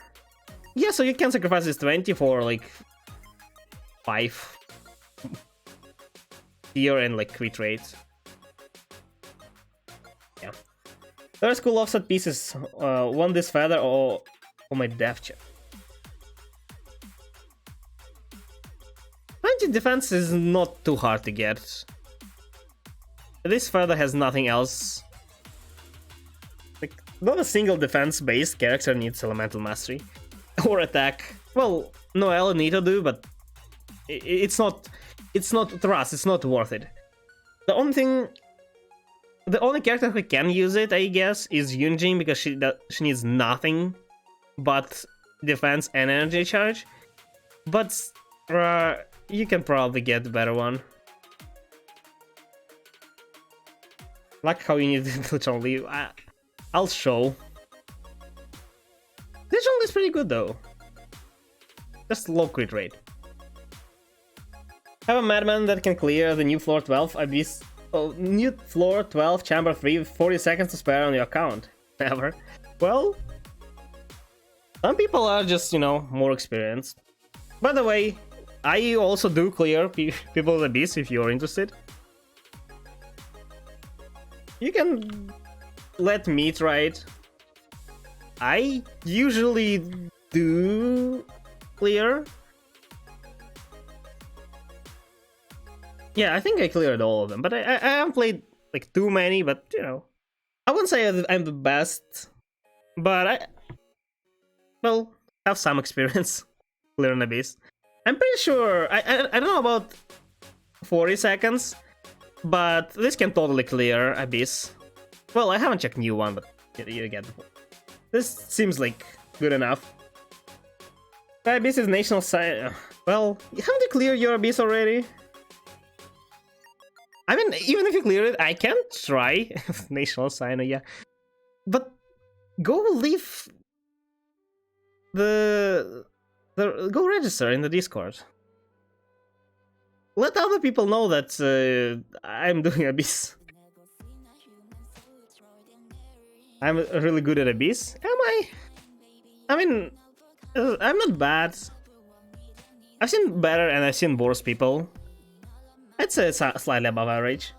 Yeah, so you can sacrifice this 20 for like 5 here and like crit rate. Yeah. There's cool offset pieces. One this feather or my death chip. 20 defense is not too hard to get. This feather has nothing else. Like, not a single defense-based character needs Elemental Mastery. Or attack. Well, Noelle need to do, but it's not Thrust, it's not worth it. The only character who can use it, I guess, is Yunjin, because she needs nothing but defense and energy charge. But you can probably get the better one. Like how you need Glitch Only. I'll show. Glitch Only is pretty good though. Just low crit rate. Have a madman that can clear the new floor 12 Abyss. Oh, new floor 12 chamber 3 with 40 seconds to spare on your account. Never. Well, some people are just, you know, more experienced. By the way, I also do clear people's Abyss if you're interested. You can let me try it. I usually do clear. Yeah, I think I cleared all of them, but I haven't played like too many, but you know. I wouldn't say I'm the best, but I have some experience clearing Abyss. I'm pretty sure, I don't know about 40 seconds, but this can totally clear Abyss. Well, I haven't checked new one, but you get the point. This seems like good enough. The Abyss is national sign. Well, haven't you cleared your Abyss already? I mean, even if you clear it, I can try national sign, yeah. But go leave go register in the Discord. Let other people know that I'm doing Abyss. I'm really good at Abyss. Am I? I mean, I'm not bad. I've seen better and I've seen worse people. I'd say it's slightly above average.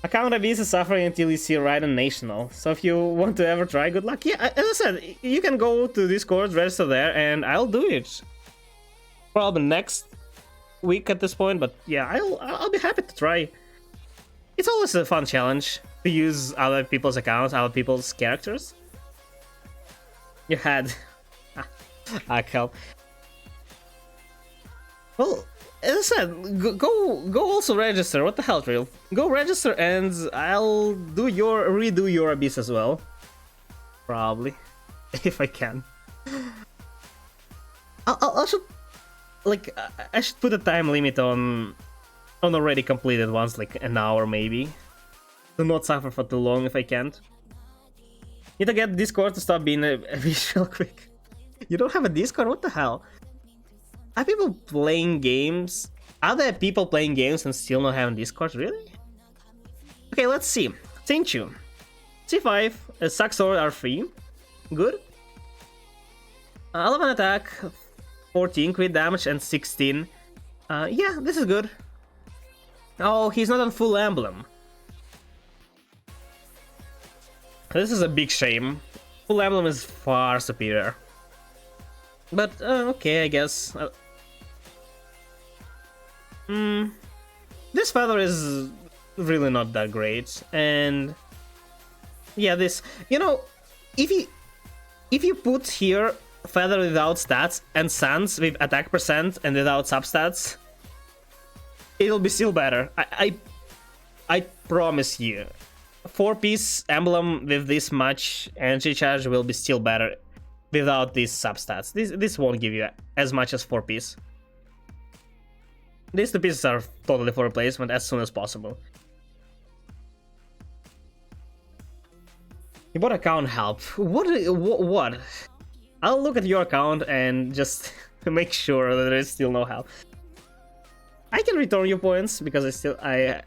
Account Abyss is suffering until you see right on National. So if you want to ever try, good luck. Yeah, as I said, you can go to Discord, register there, and I'll do it. Probably next week at this point, but yeah, I'll be happy to try. It's always a fun challenge to use other people's accounts, other people's characters. You had... I help. Well, as I said, go also register. What the hell, Trill? Go register and I'll redo your Abyss as well. Probably. If I can. I should... Like, I should put a time limit on already completed ones, like an hour maybe. To not suffer for too long if I can't. Need to get Discord to stop being a visual quick. You don't have a Discord? What the hell? Are people playing games? Are there people playing games and still not having Discord? Really? Okay, let's see. Sinchu. C5, Saxor are free. Good. 11 attack, 14 crit damage, and 16. Yeah, this is good. Oh, he's not on full emblem. This is a big shame. Full emblem is far superior. But, okay, I guess. This feather is really not that great. And yeah, this, you know, if you put here feather without stats and sans with attack percent and without substats, it'll be still better. I promise you. 4-piece emblem with this much energy charge will be still better without these substats. This won't give you as much as 4-piece. These 2 pieces are totally for replacement as soon as possible. You bought account help. What? I'll look at your account and just make sure that there is still no help. I can return you points because I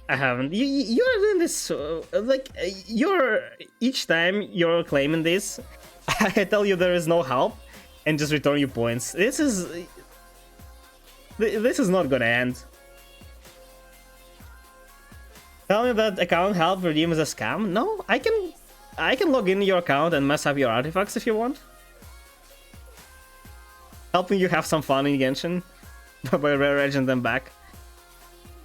haven't. You're doing this like each time you're claiming this, I tell you there is no help and just return you points. This is not gonna end. Tell me that account help redeem is a scam? No, I can log in your account and mess up your artifacts if you want. Helping you have some fun in Genshin by re-reging them back.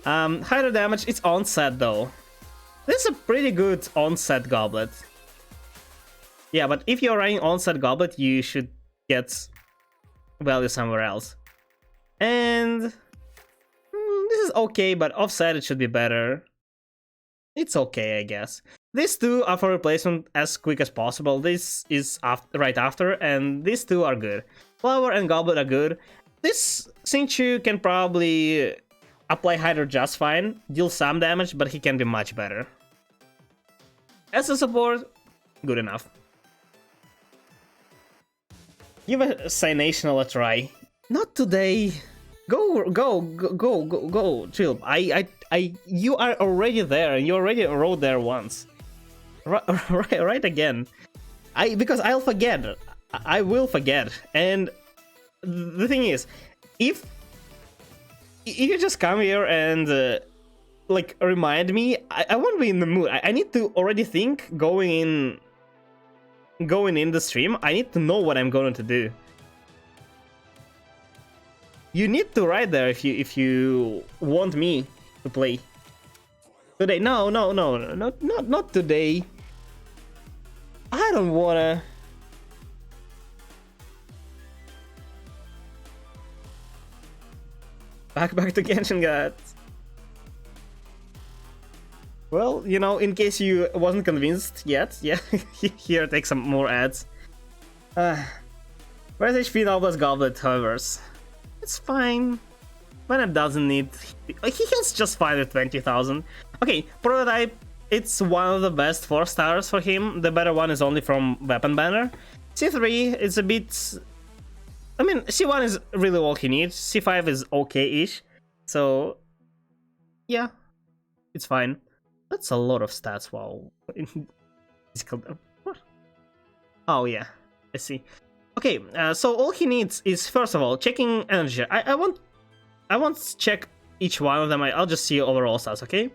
Higher damage, it's onset though. This is a pretty good onset goblet. Yeah, but if you're running onset goblet, you should get value somewhere else. And this is okay, but offset it should be better. It's okay, I guess. These 2 are for replacement as quick as possible. This is right after, and these 2 are good. Flower and Goblet are good. This Sinchu can probably apply Hydro just fine, deal some damage, but he can be much better. As a support, good enough. Give a Cynational a try. Not today. Go, chill. You are already there, and you already rode there once. Right again. Because I'll forget. I will forget. And the thing is, if you just come here and like remind me, I won't be in the mood. I need to already think going in the stream. I need to know what I'm going to do. You need to write there if you want me to play today. No, not today. I don't wanna. Back to Genshin Gods. Well, you know, in case you wasn't convinced yet, yeah, here, take some more ads. Where's HP Noble's Goblet, however? It's fine. Bennett doesn't need... He heals just fine with 20,000. Okay, Prototype, it's one of the best 4 stars for him. The better one is only from Weapon Banner. C3 is a bit... I mean, C1 is really all he needs. C5 is okay-ish. So, yeah, it's fine. That's a lot of stats, wow. What? Oh, yeah, I see. Okay, so all he needs is, first of all, checking energy. I won't check each one of them. I'll just see overall stats, okay?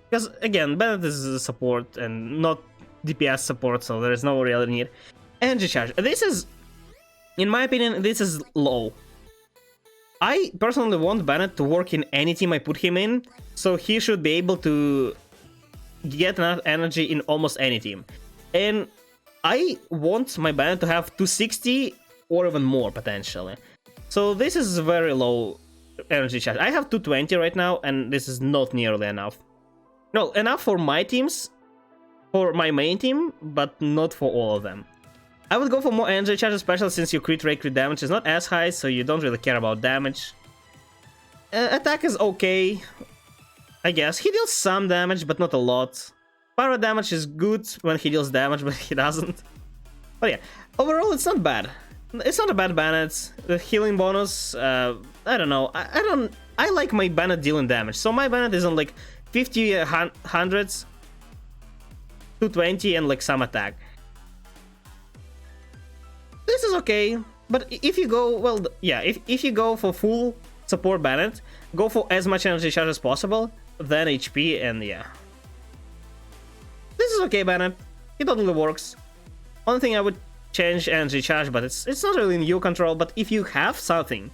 Because, again, Bennett is a support and not DPS support, so there is no real need. Energy charge. This is, in my opinion, this is low. I personally want Bennett to work in any team I put him in, so he should be able to get enough energy in almost any team. And I want my Bennett to have 260 or even more, potentially. So this is very low energy charge. I have 220 right now, and this is not nearly enough. No, enough for my teams, for my main team, but not for all of them. I would go for more energy charge, especially since your crit rate, crit damage is not as high, so you don't really care about damage. Attack is okay, I guess. He deals some damage, but not a lot. Power damage is good when he deals damage, but he doesn't. But yeah, overall it's not bad. It's not a bad Bennett. The healing bonus, I don't know. I like my Bennett dealing damage. So my Bennett is on like 50, 100s, 220, and like some attack. This is okay, but if you go, well, yeah, if you go for full support Bennett, go for as much energy charge as possible, then HP, and yeah. This is okay, Bennett. It totally works. Only thing I would change energy charge, but it's not really in your control. But if you have something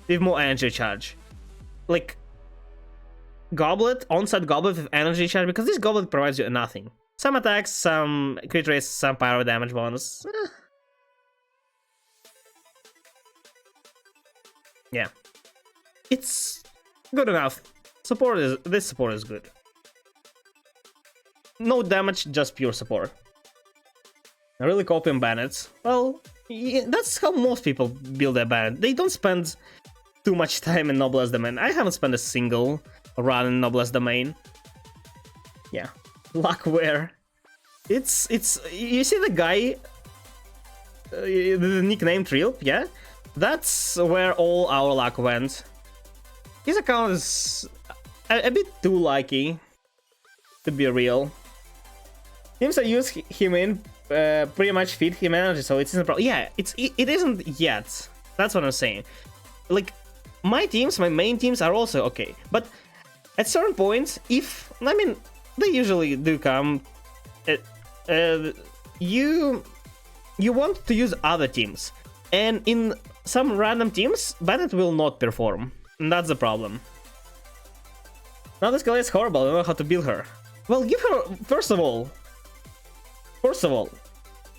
with more energy charge, like Goblet, on-site Goblet with energy charge, because this Goblet provides you nothing. Some attacks, some crit rates, some pyro damage bonus. Yeah, it's good enough. This support is good. No damage, just pure support. Really copying Bannets. Well, yeah, that's how most people build their Bannet. They don't spend too much time in Noblesse Domain. I haven't spent a single run in Noblesse Domain. Yeah, Luckware. It's you see the guy, the nickname Trill, yeah? That's where all our luck went. His account is a bit too lucky, to be real. Teams I use him in pretty much feed him energy, so it isn't a problem. Yeah, it isn't yet. That's what I'm saying. Like, my teams, my main teams are also okay, but at certain points, if I mean, they usually do come. You want to use other teams, and in some random teams, Bennett will not perform, and that's the problem. Now this girl is horrible. I don't know how to build her. Well, give her first of all,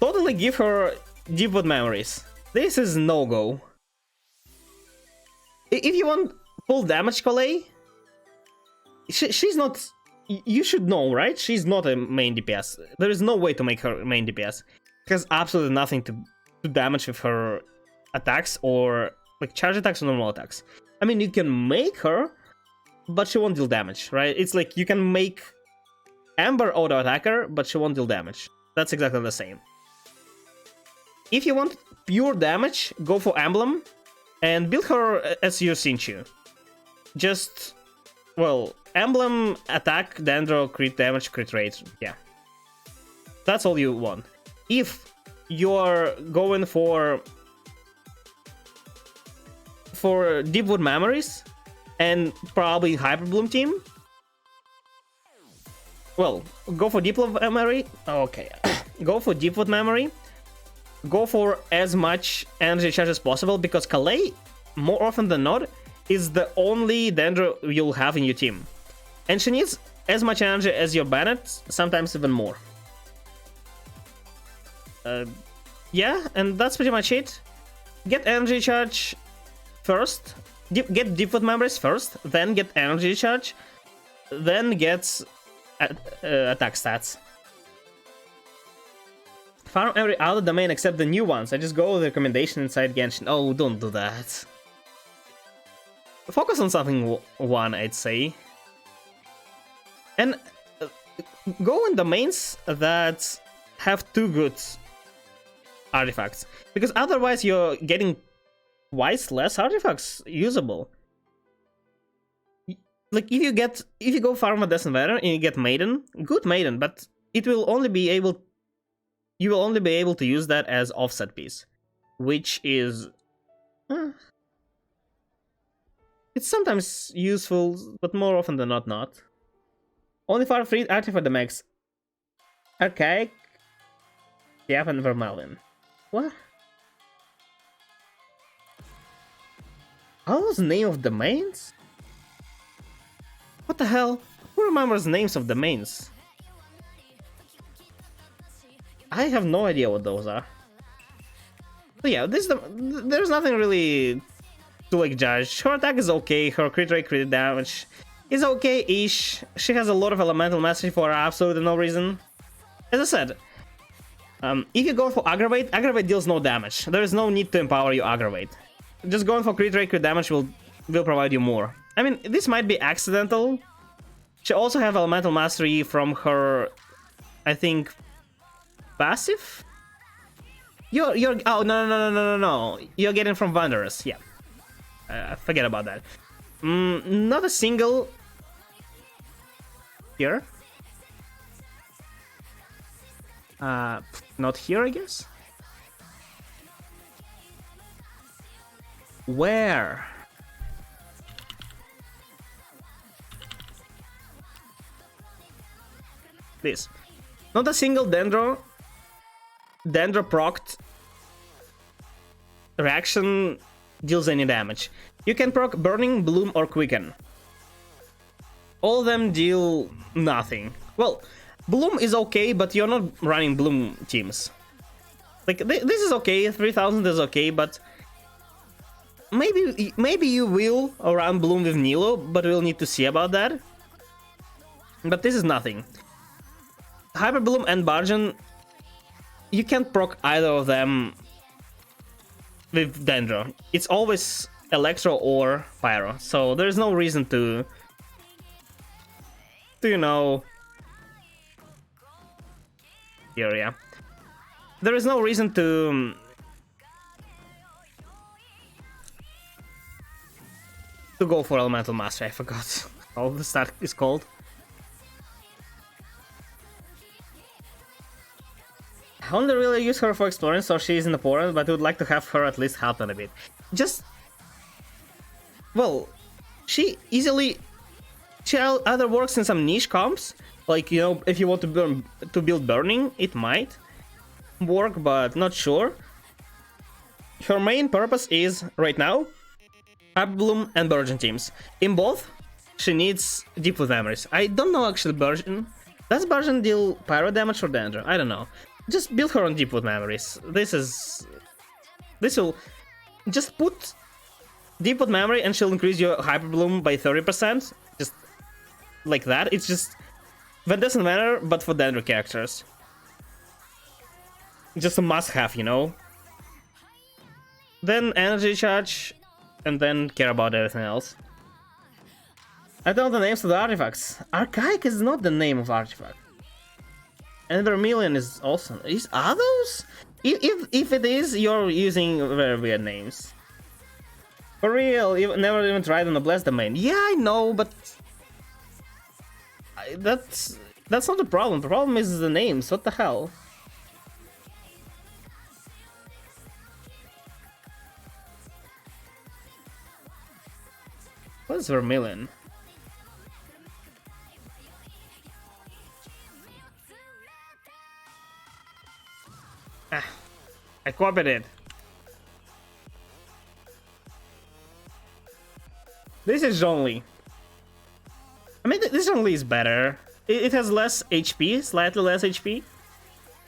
totally give her Deepwood Memories. This is no-go. If you want full damage Collei, she's not... You should know, right? She's not a main DPS. There is no way to make her main DPS. She has absolutely nothing to damage with her attacks, or like charge attacks or normal attacks. I mean, you can make her, but she won't deal damage, right? It's like you can make Amber auto attacker, but she won't deal damage. That's exactly the same. If you want pure damage, go for Emblem and build her as your Sinchu. Just, well, Emblem, attack, Dendro, crit damage, crit rate. Yeah. That's all you want. If you're going for Deepwood Memories and probably Hyperbloom team, well, go for Deepwood Memory. Okay, go for Deepwood Memory. Go for as much energy charge as possible, because Collei, more often than not, is the only Dendro you'll have in your team. And she needs as much energy as your Bennett, sometimes even more. Yeah, and that's pretty much it. Get energy charge first. Get Deepwood Memories first, then get energy charge, then get attack stats. Farm every other domain except the new ones. I just go with the recommendation inside Genshin. Oh, don't do that. Focus on something one, I'd say. And go in domains that have two good artifacts. Because otherwise you're getting twice less artifacts usable. Like, if you go farm a Descent Veteran and you get Maiden, good Maiden, but it will only be able... You will only be able to use that as offset piece, which is... it's sometimes useful, but more often than not. Only for free artifact max. Archaic, Jeff, and Vermilion. What? Are those name of domains? What the hell? Who remembers names of domains? I have no idea what those are. So yeah, there's nothing really to like judge. Her attack is okay, her crit rate, crit damage is okay-ish. She has a lot of elemental mastery for absolutely no reason. As I said, if you go for aggravate, aggravate deals no damage. There is no need to empower you aggravate. Just going for crit rate, crit damage will provide you more. I mean, this might be accidental. She also have elemental mastery from her, I think, passive. You're oh no. You're getting from Wanderers. Yeah, forget about that. Not a single here. Not here, I guess. Where? This. Not a single Dendro procced reaction deals any damage. You can proc Burning, Bloom, or Quicken. All of them deal nothing. Well, Bloom is okay, but you're not running Bloom teams. Like, this is okay, 3000 is okay, but maybe you will run Bloom with Nilo, but we'll need to see about that. But this is nothing. Hyper Bloom and Bargain, you can't proc either of them with Dendro. It's always Electro or Pyro, so there's no reason to you know, here, yeah. There is no reason to go for Elemental Mastery. I forgot how the stat is called. I only really use her for exploring, so she is important, but I would like to have her at least help on a bit. Just, well, she either works in some niche comps, like, you know, if you want to build Burning, it might work, but not sure. Her main purpose is, right now, Hyper Bloom and Burgeon teams. In both, she needs Deep Wood Memories. I don't know actually Burgeon. Does Burgeon deal Pyro damage or Dendro? I don't know. Just build her on Deep Wood Memories. This will just put Deep Wood Memory and she'll increase your Hyper Bloom by 30%. Just like that. It's just, that doesn't matter, but for Dendro characters. Just a must-have, you know? Then Energy Charge, and then care about everything else. I don't know the names of the artifacts. Archaic is not the name of artifact. And Vermilion is also... Are those? If it is, you're using very weird names. For real, you never even tried on the Blessed Domain. Yeah, I know, but... That's not the problem. The problem is the names. What the hell? What is Vermilion? I copied it. This is Zhongli. I mean, this Zhongli is better. It has less HP, slightly less HP,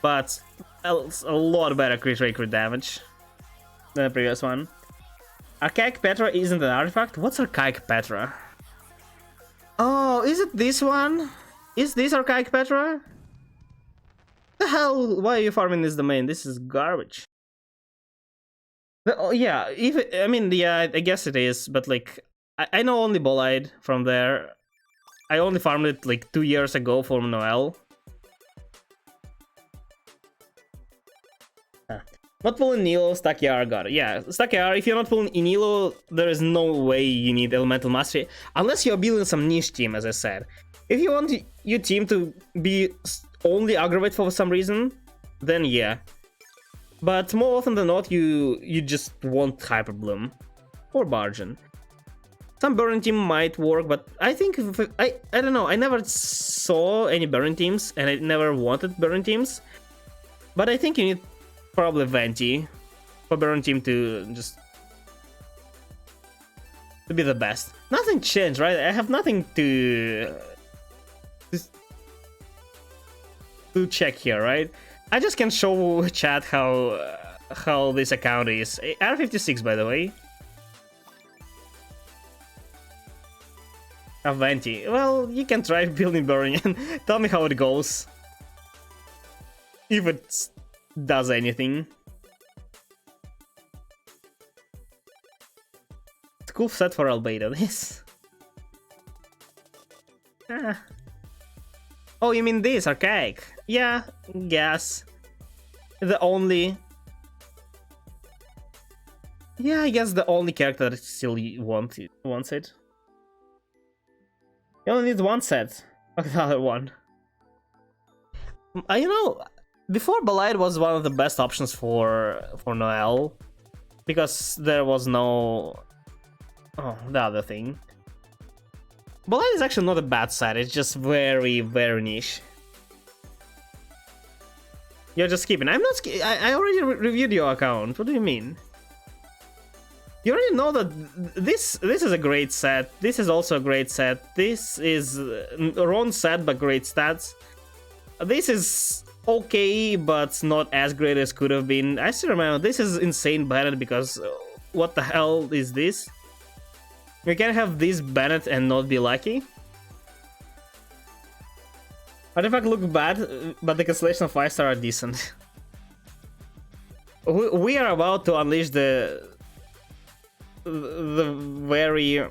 but a lot better crit rate, crit damage than the previous one. Archaic Petra isn't an artifact? What's Archaic Petra? Oh, is it this one? Is this Archaic Petra? The hell? Why are you farming this domain? This is garbage. Oh, yeah, I guess it is, but like, I know only Bolide from there. I only farmed it like 2 years ago for Noel. Not pulling Nilo, Stakyar got it. Yeah, Stakyar, if you're not pulling Nilo, there is no way you need Elemental Mastery. Unless you're building some niche team, as I said. If you want your team to be only aggravate for some reason, then yeah. But more often than not, you just want Hyper Bloom. Or Bargain. Some Burn team might work, but I think... I don't know, I never saw any Burn teams, and I never wanted Burn teams. But I think you need... probably Venti for Burn team to just be the best. Nothing changed, right? I have nothing to check here, right? I just can show chat how this account is. R56, by the way. Venti. Well, you can try building Burn and tell me how it goes. If it does anything. It's a cool set for Albedo, this. Ah. Oh, you mean this, archaic? Yeah, guess. The only... Yeah, I guess the only character that still wants it. You only need one set of the other one. You know, before Ballade was one of the best options for Noelle, because there was no... Oh, the other thing. Ballade is actually not a bad set, it's just very, very niche. You're just skipping. I'm not skipping. I already reviewed your account. What do you mean? You already know that this is a great set. This is also a great set. This is wrong set but great stats. This is okay but not as great as could have been. I still remember this is insane Bennett because what the hell is this? We can have this Bennett and not be lucky. Artifact look bad, but the cancellation of 5-star are decent. We are about to unleash the very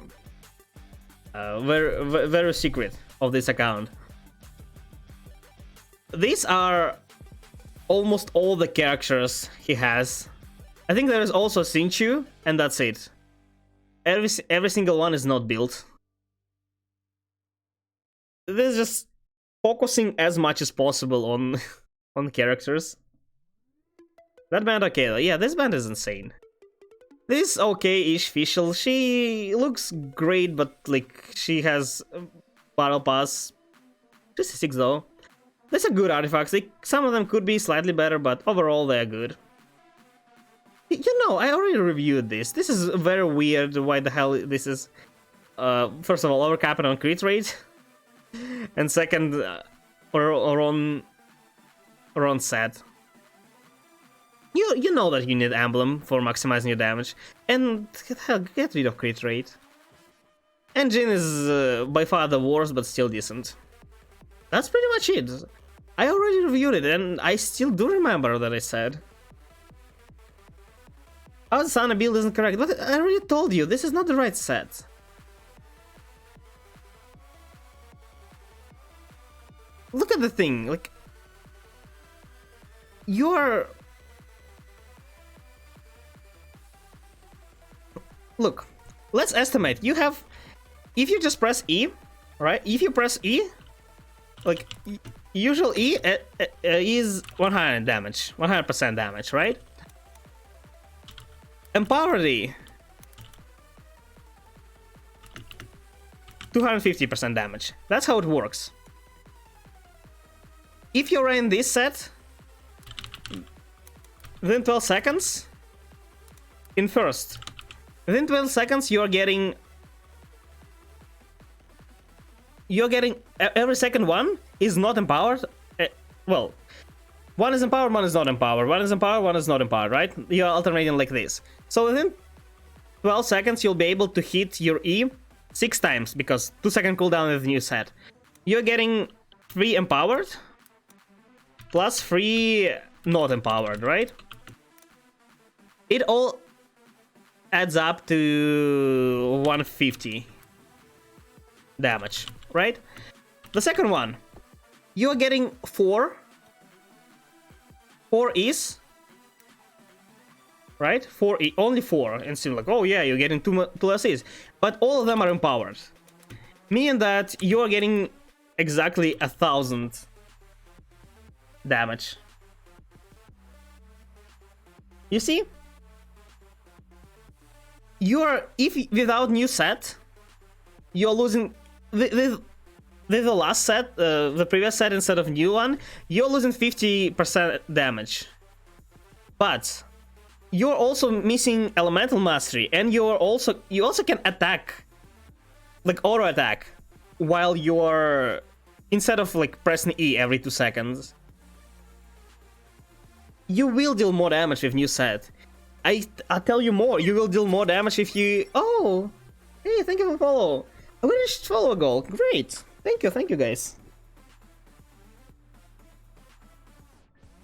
very secret of this account. These are almost all the characters he has. I think there is also Sinchu, and that's it. Every single one is not built. This is just focusing as much as possible on on characters. That band okay though. Yeah, this band is insane. This okay-ish Fischl. She looks great, but like she has battle pass. 66 though. These are good artifacts. Some of them could be slightly better, but overall they're good. You know, I already reviewed this. This is very weird. Why the hell this is? First of all, overcapping on crit rate. And second, or on set. You know that you need emblem for maximizing your damage, and get rid of crit rate. Engine is by far the worst, but still decent. That's pretty much it. I already reviewed it, and I still do remember that I said. Our Sana build isn't correct, but I already told you this is not the right set. Look at the thing, like you're... Look, let's estimate. You have, if you just press E, right? If you press E, like usual E is 100 damage, 100% damage, right? Empowered E, 250% damage. That's how it works. If you're in this set, within 12 seconds, in first, within 12 seconds you're getting every second one is not empowered. Well, one is empowered, one is not empowered, one is empowered, one is not empowered, right? You're alternating like this. So within 12 seconds you'll be able to hit your E 6 times, because 2-second cooldown with the new set. You're getting 3 empowered, plus 3 not empowered, right? It all adds up to 150 damage, right? The second one, you're getting 4 E's, right? 4 E, only 4, and still like, oh yeah, you're getting 2 less E's, but all of them are empowered, meaning that you're getting exactly 1,000 damage. You see? You're, if without new set, you're losing with the last set, the previous set instead of new one, you're losing 50% damage. But you're also missing elemental mastery, and you also can attack, like auto attack, while you're, instead of like pressing E every 2 seconds. You will deal more damage with new set. I'll tell you more, you will deal more damage if you... Oh! Hey, thank you for follow. I reached follow goal. Great. Thank you guys.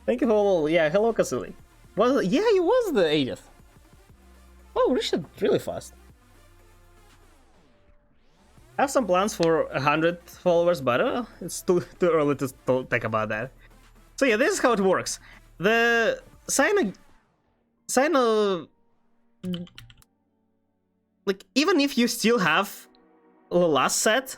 Thank you for yeah, hello Kasuli. Yeah, he was the 80th. Oh, Richard, really fast. I have some plans for 100 followers, but it's too early to talk about that. So yeah, this is how it works. The sign like even if you still have the last set,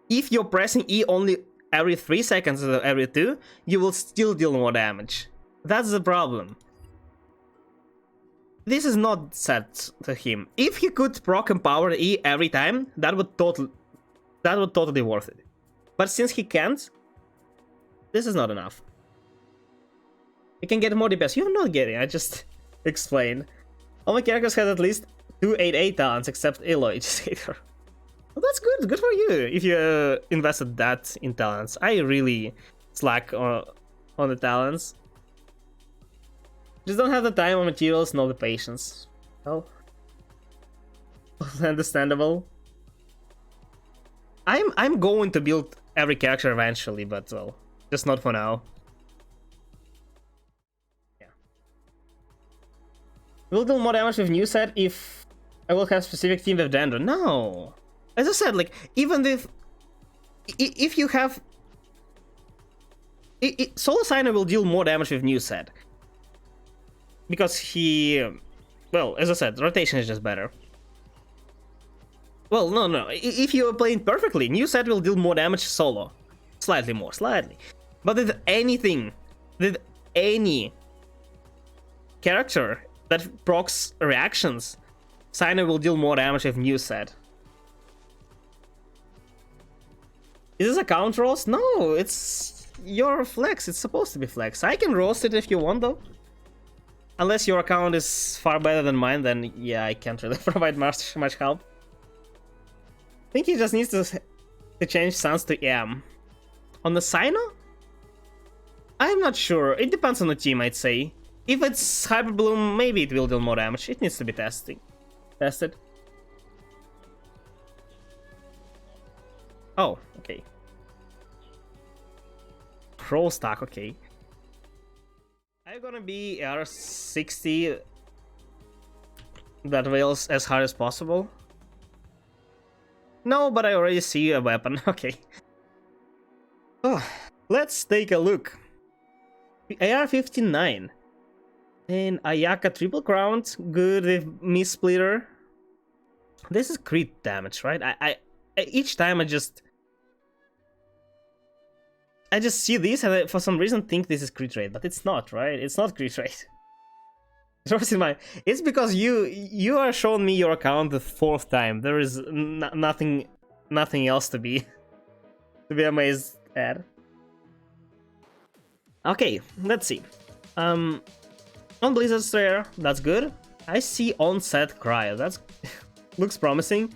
if you're pressing E only every 3 seconds or every 2, you will still deal more damage. That's the problem. This is not set to him. If he could proc Empower E every time, that would totally worth it. But since he can't, this is not enough. You can get more DPS. You're not getting, I just explained. All my characters had at least 288 talents except Aloy, just hate her. Well, that's good for you if you invested that in talents. I really slack on the talents. Just don't have the time or materials, nor the patience. Well, understandable. I'm going to build every character eventually, but well, just not for now. Yeah. Will do more damage with new set if I will have specific team with Dendro. No. As I said, like even if you have Solo Signer will deal more damage with new set. Because he, well, as I said, rotation is just better. Well, no. If you're playing perfectly, new set will deal more damage solo. Slightly more. But with any character that procs reactions, Signer will deal more damage with new set. Is this a count roast? No, it's your flex. It's supposed to be flex. I can roast it if you want, though. Unless your account is far better than mine, then yeah, I can't really provide much help. I think he just needs to change Sans to EM. On the Signer? I'm not sure. It depends on the team, I'd say. If it's Hyper Bloom, maybe it will deal more damage. It needs to be tested. Oh, okay. Pro stack, okay. Are you gonna be R60 that wails as hard as possible? No, but I already see a weapon. Okay. Oh, let's take a look. AR-59 and Ayaka triple crown, good with Miss Splitter. This is crit damage, right? I each time I just see this and I, for some reason, think this is crit rate, but it's not, right? It's not crit rate. It's because you are showing me your account the 4th time. There is nothing else to be amazed at. Okay, let's see. On Blizzard Slayer, that's good. I see on-set Cryo. That's looks promising.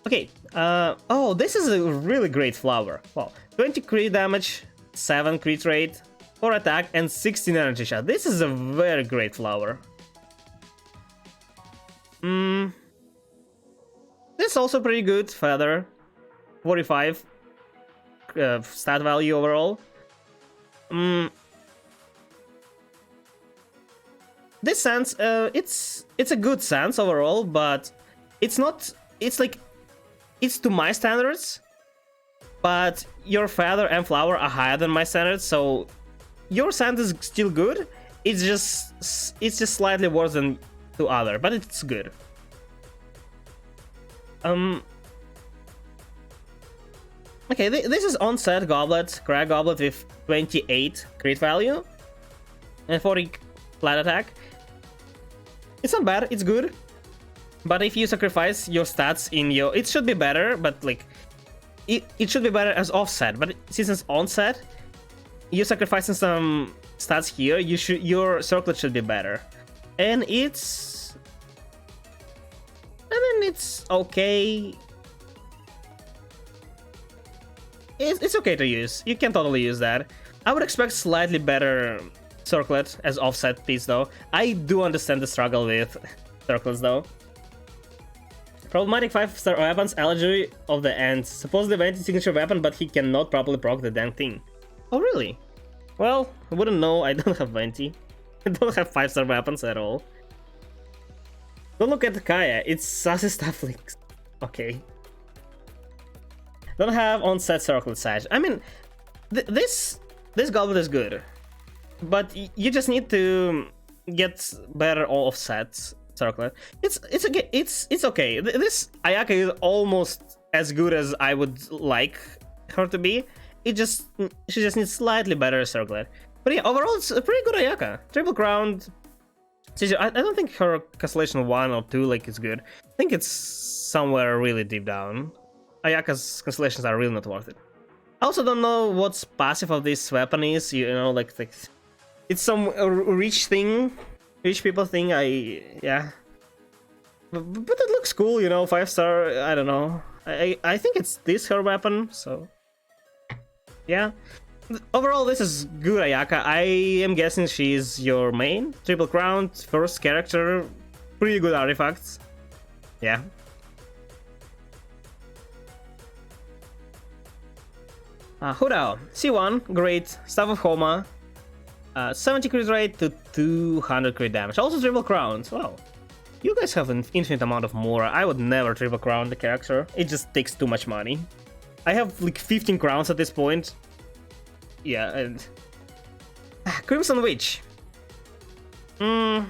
Okay. Oh, this is a really great flower. Wow, 20 crit damage, 7 crit rate, 4 attack, and 16 energy shot. This is a very great flower. This is also pretty good. Feather, 45 stat value overall. This sense, it's a good sense overall, but it's not. It's like it's to my standards, but your feather and flower are higher than my standards, so your scent is still good. It's just slightly worse than to other, but it's good. Okay, this is on-set Goblet, Crag Goblet with 28 crit value and 40 flat attack. It's not bad, it's good. But if you sacrifice your stats in your... It should be better, but like... It should be better as offset, but since it's onset, you're sacrificing some stats here, your circlet should be better. And it's... I mean, it's okay. It's okay to use. You can totally use that. I would expect slightly better circlet as offset piece though. I do understand the struggle with circlets though. Problematic 5-star weapons, allergy of the end. Supposedly the signature weapon, but he cannot properly proc the damn thing. Oh really? Well, I wouldn't know. I don't have 20. I don't have 5-star weapons at all. Don't look at Kaya. It's sassy stuff links. Okay. Don't have on-set circle size. I mean, this goblet is good, but you just need to get better offset circle. It's okay. This Ayaka is almost as good as I would like her to be. She just needs slightly better circlet. But yeah, overall it's a pretty good Ayaka. Triple crowned. I don't think her Constellation 1 or 2 like is good. I think it's somewhere really deep down. Ayaka's constellations are really not worth it. I also don't know what's passive of this weapon is, you know, like it's some rich thing, rich people thing. Yeah, but it looks cool, you know, 5-star. I don't know. I think it's this her weapon, so yeah. Overall, this is good Ayaka. I am guessing she's your main. Triple crowned, first character, pretty good artifacts. Yeah. Hudao, C1, great, Staff of Homa, 70 crit rate to 200 crit damage. Also triple crowns. Wow. You guys have an infinite amount of Mora. I would never triple crown the character. It just takes too much money. I have like 15 crowns at this point. Yeah, and Crimson Witch. This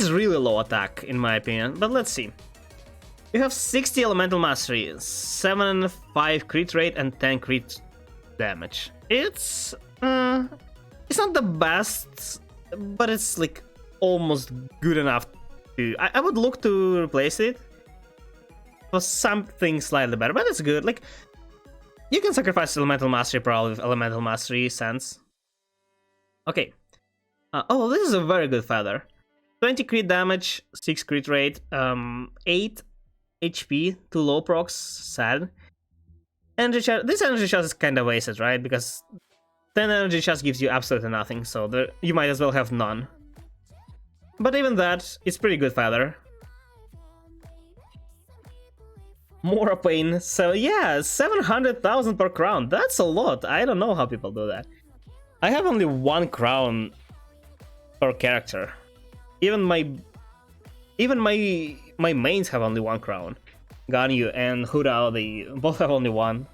is really low attack in my opinion, but let's see. You have 60 elemental mastery, 7 and 5 crit rate, and 10 crit damage. It's not the best, but it's like almost good enough to. I would look to replace it for something slightly better, but it's good. Like, you can sacrifice elemental mastery probably with elemental mastery sense. Okay. Oh, this is a very good feather. 20 crit damage, 6 crit rate, 8 HP, 2 low procs, sad. Energy charge. This energy charge is kind of wasted, right? Because 10 energy charge gives you absolutely nothing, so you might as well have none. But even that, it's pretty good feather. More pain. So yeah, 700,000 per crown. That's a lot. I don't know how people do that. I have only 1 crown per character. Even my mains have only 1 crown. Ganyu and Hudao, they both have only 1.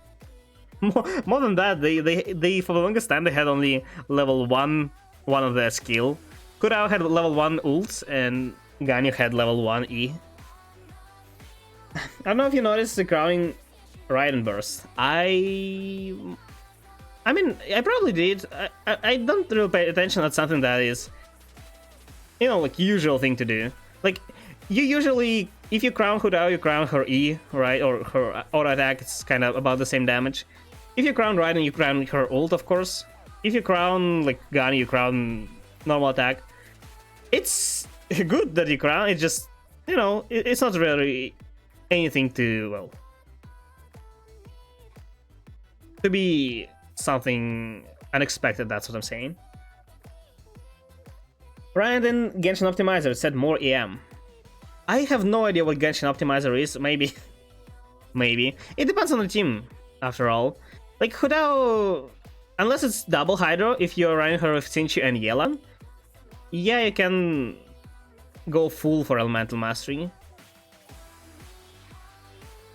More than that, they for the longest time they had only level 1 of their skill. Hudao had level 1 ult and Ganyu had level 1 E. I don't know if you noticed the crowning Raiden burst. I mean, I probably did. I don't really pay attention. That's something that is, you know, like usual thing to do. Like, you usually, if you crown Hudao, you crown her E, right? Or her auto attack, it's kind of about the same damage. If you crown Raiden, you crown her ult, of course. If you crown, like, Gani, you crown normal attack. It's good that you crown, it's just, you know, it's not really anything to, well, to be something unexpected, that's what I'm saying. Brandon, Genshin Optimizer said more EM. I have no idea what Genshin Optimizer is, maybe. Maybe. It depends on the team, after all. Like, Hudao, unless it's double Hydro, if you're running her with Sinchu and Yelan, yeah, you can go full for Elemental Mastery.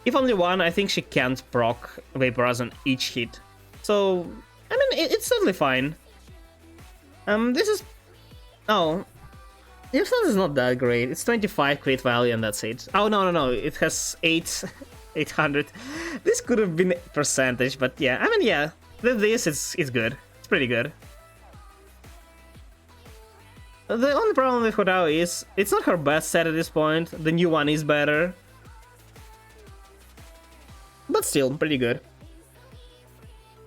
If only one, I think she can't proc Vaporize on each hit. So, I mean, it's totally fine. This is... Oh. Your stance is not that great. It's 25 crit value and that's it. Oh, no. It has 800. This could have been percentage, but yeah. I mean, yeah. This, it's good. It's pretty good. The only problem with Hudao is, it's not her best set at this point. The new one is better. But still, pretty good.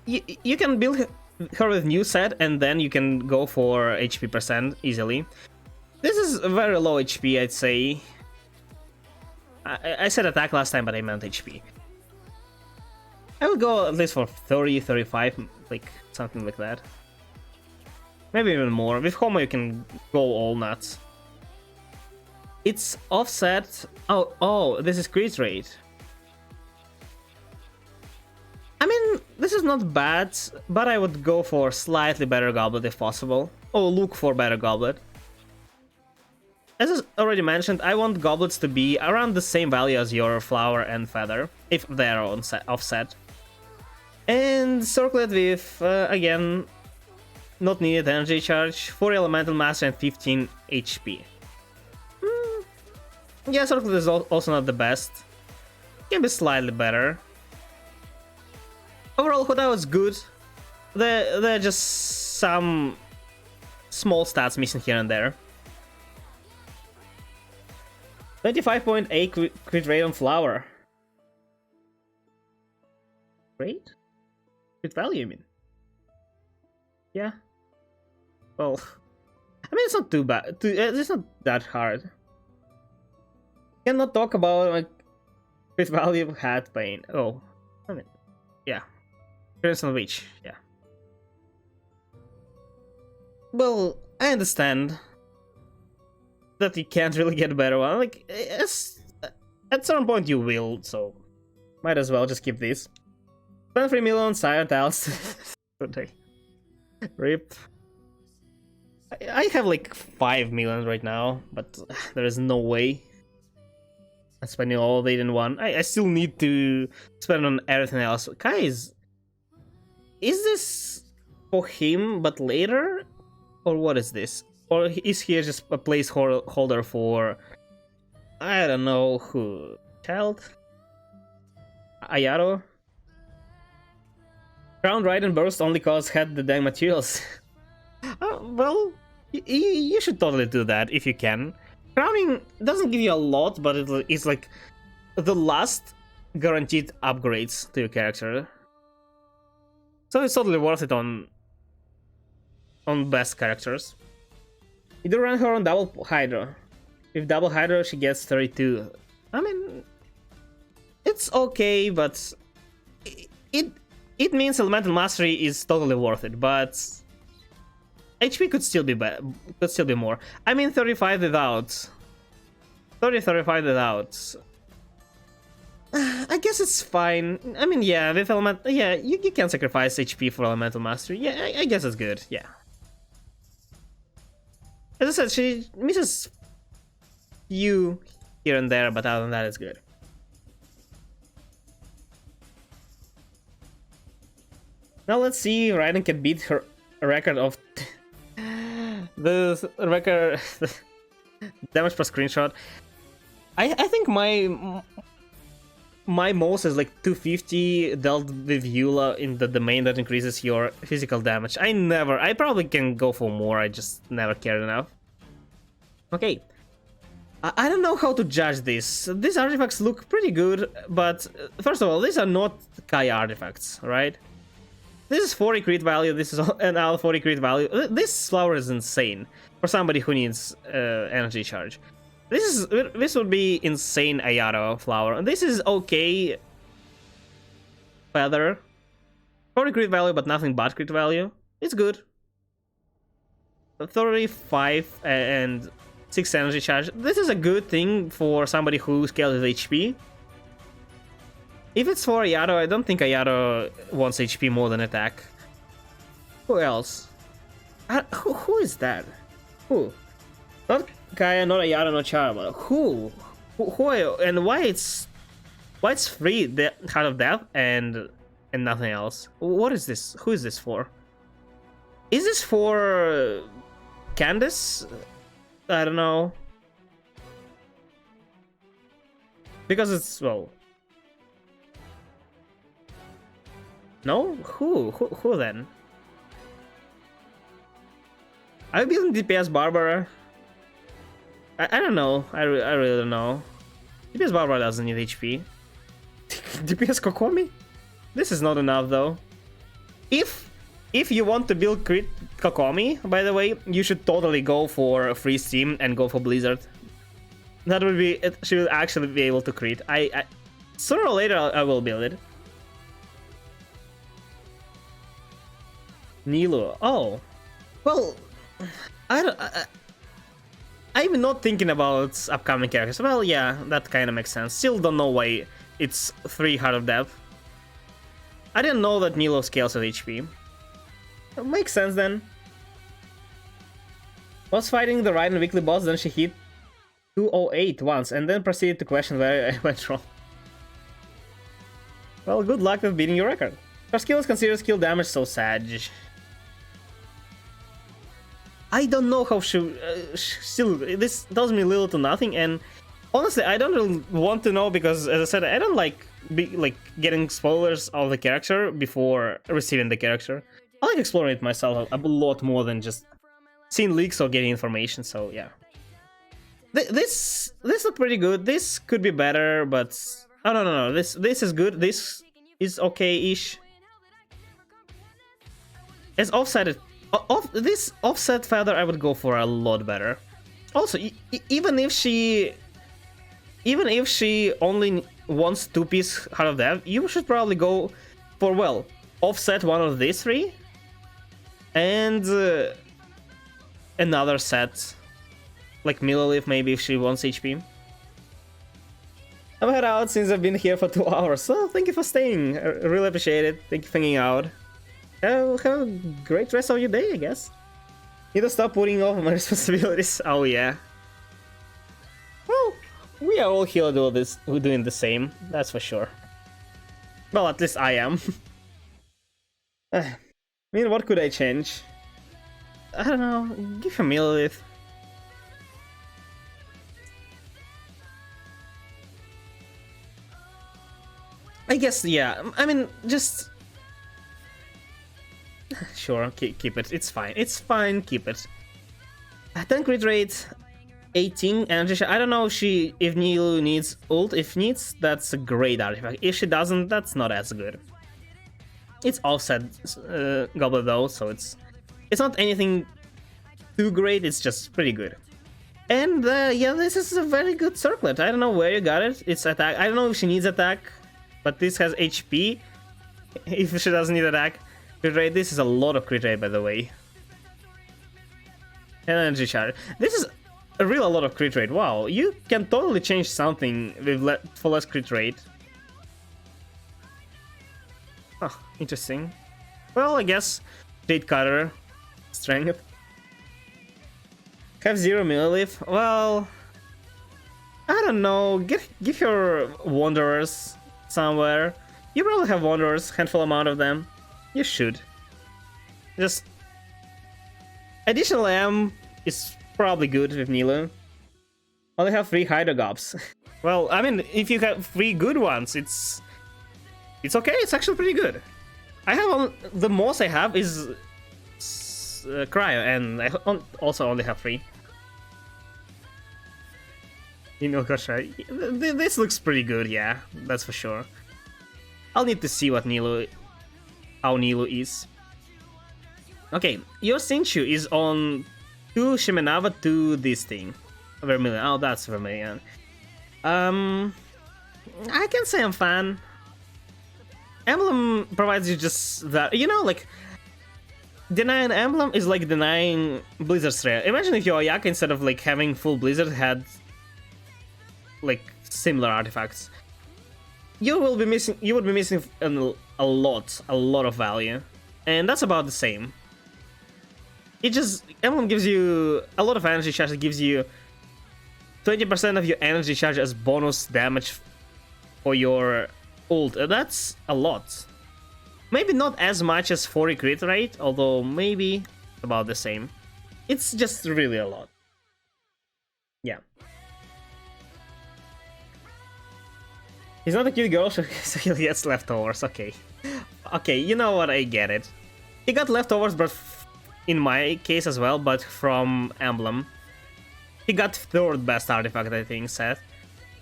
You can build her with new set and then you can go for HP percent easily. This is very low HP, I'd say. I said attack last time, but I meant HP. I would go at least for 30, 35, like something like that. Maybe even more. With Homa you can go all nuts. It's offset. Oh, this is crit rate. I mean, this is not bad, but I would go for slightly better Goblet if possible. Or look for better Goblet. As I already mentioned, I want Goblets to be around the same value as your Flower and Feather, if they're offset. And circle it with, again, not needed energy charge, 4 elemental mastery and 15 HP. Yeah, circle is also not the best. Can be slightly better. Overall, Hoda was good. There are just some small stats missing here and there. 25.8 crit rate on Flower. Rate? Crit value, you mean? Yeah. Well, I mean, it's not too bad. It's not that hard. Cannot talk about like crit value hat pain. Oh, I mean, yeah. Crimson Witch, yeah. Well, I understand that you can't really get a better one. Like, at some point you will, so might as well just keep this. 23 million Sire Tiles. Rip. I have like 5 million right now, but there is no way I'm spending all of it in one. I still need to spend on everything else. Guys, is this for him but later? Or what is this? Or is he just a placeholder for, I don't know who? Child? Ayato? Crown Ride and Burst only cause had the dang materials. Well, you should totally do that if you can. Crowning doesn't give you a lot, but it's like the last guaranteed upgrades to your character. So it's totally worth it on best characters. You do run her on double Hydro. With double Hydro, she gets 32. I mean, it's okay, but it means Elemental Mastery is totally worth it. But HP could still be more. I mean, 35 without. 35 without. I guess it's fine. I mean, yeah, with you can sacrifice HP for Elemental Mastery. Yeah, I guess it's good. Yeah. As I said, she misses you here and there, but other than that, it's good. Now let's see if Raiden can beat her record of the record damage per screenshot. I think my most is like 250 dealt with Eula in the domain that increases your physical damage. I probably can go for more, I just never cared enough. Okay. I don't know how to judge this. These artifacts look pretty good, but first of all, these are not Kai artifacts, right? This is 40 crit value, this is another 40 crit value. This flower is insane for somebody who needs energy charge. This would be insane Ayato flower. This is okay Feather. 40 crit value, but nothing but crit value. It's good. 35 and 6 energy charge. This is a good thing for somebody who scales with HP. If it's for Ayato, I don't think Ayato wants HP more than attack. Who else? Who is that? Who? Not Kaya, not Ayato, not Charma. Who are you? And why it's free the Heart of Death and nothing else? What is this? Who is this for? Is this for Candace? I don't know. Because it's, well, no? Who then? I've been DPS Barbara. I don't know. I really don't know. DPS Barbara doesn't need HP. DPS Kokomi? This is not enough though. If you want to build crit Kokomi, by the way, you should totally go for Free Steam and go for Blizzard. That would be it. She will actually be able to crit. I sooner or later I will build it. Nilu. Oh, well, I'm not thinking about upcoming characters. Well, yeah, that kind of makes sense. Still don't know why it's 3 Heart of Death. I didn't know that Nilo scales with HP. Makes sense then. Was fighting the Raiden weekly boss, then she hit 208 once, and then proceeded to question where I went wrong. Well, good luck with beating your record. Her skill is considered skill damage, so sad. I don't know how she... still, this tells me little to nothing, and honestly, I don't really want to know because, as I said, I don't like getting spoilers of the character before receiving the character. I like exploring it myself a lot more than just seeing leaks or getting information, so yeah. This looked pretty good. This could be better, but... Oh, no. This is good. This is okay-ish. As offset, this offset feather I would go for a lot better. Also, even if she only wants 2-piece Heart of Death, you should probably go for, well, offset one of these 3 and another set, like Millilith maybe if she wants HP. I've head out since I've been here for 2 hours, so thank you for staying. I really appreciate it. Thank you for hanging out. Have a great rest of your day, I guess. Need to stop putting off my responsibilities. Oh yeah. Well, we are all here doing the same, that's for sure. Well, at least I am. I mean, what could I change? I don't know, give her Millilith. I guess, yeah, I mean, just... Sure, keep it, it's fine, keep it. 10 crit rate, 18 energy. I don't know if Nilu needs ult. If needs, that's a great artifact. If she doesn't, that's not as good. It's offset goblet though, so it's not anything too great, it's just pretty good. And yeah, this is a very good circlet. I don't know where you got it. It's attack. I don't know if she needs attack, but this has HP. If she doesn't need attack. Crit rate, this is a lot of crit rate, by the way. Energy charge. This is a lot of crit rate. Wow, you can totally change something with for less crit rate. Huh, interesting. Well, I guess Jade Cutter, strength. Have 0 Millilith. Well, I don't know. Give your Wanderers somewhere. You probably have Wanderers, handful amount of them. You should. Just additional AM is probably good with Nilo. Only have 3 Hydrogops. Well, I mean, if you have 3 good ones, it's okay. It's actually pretty good. I have the most I have is Cryo, and I also only have 3. This looks pretty good, yeah, that's for sure. I'll need to see what how Nilo is. Okay, your Sinchu is on 2 Shimenava, 2 this thing. Vermilion. Oh, that's Vermilion. I can say I'm fan. Emblem provides you just that, you know, like denying Emblem is like denying Blizzard's rare. Imagine if your Ayaka, instead of like having full Blizzard, had like similar artifacts. You would be missing a lot of value, and that's about the same. Emblem gives you a lot of energy charge. It gives you 20% of your energy charge as bonus damage for your ult. That's a lot. Maybe not as much as 40 crit rate, although maybe about the same. It's just really a lot. Yeah. He's not a cute girl, so he gets leftovers. Okay. Okay, you know what, I get it. He got leftovers, but in my case as well, but from Emblem. He got 3rd best artifact, I think, Seth.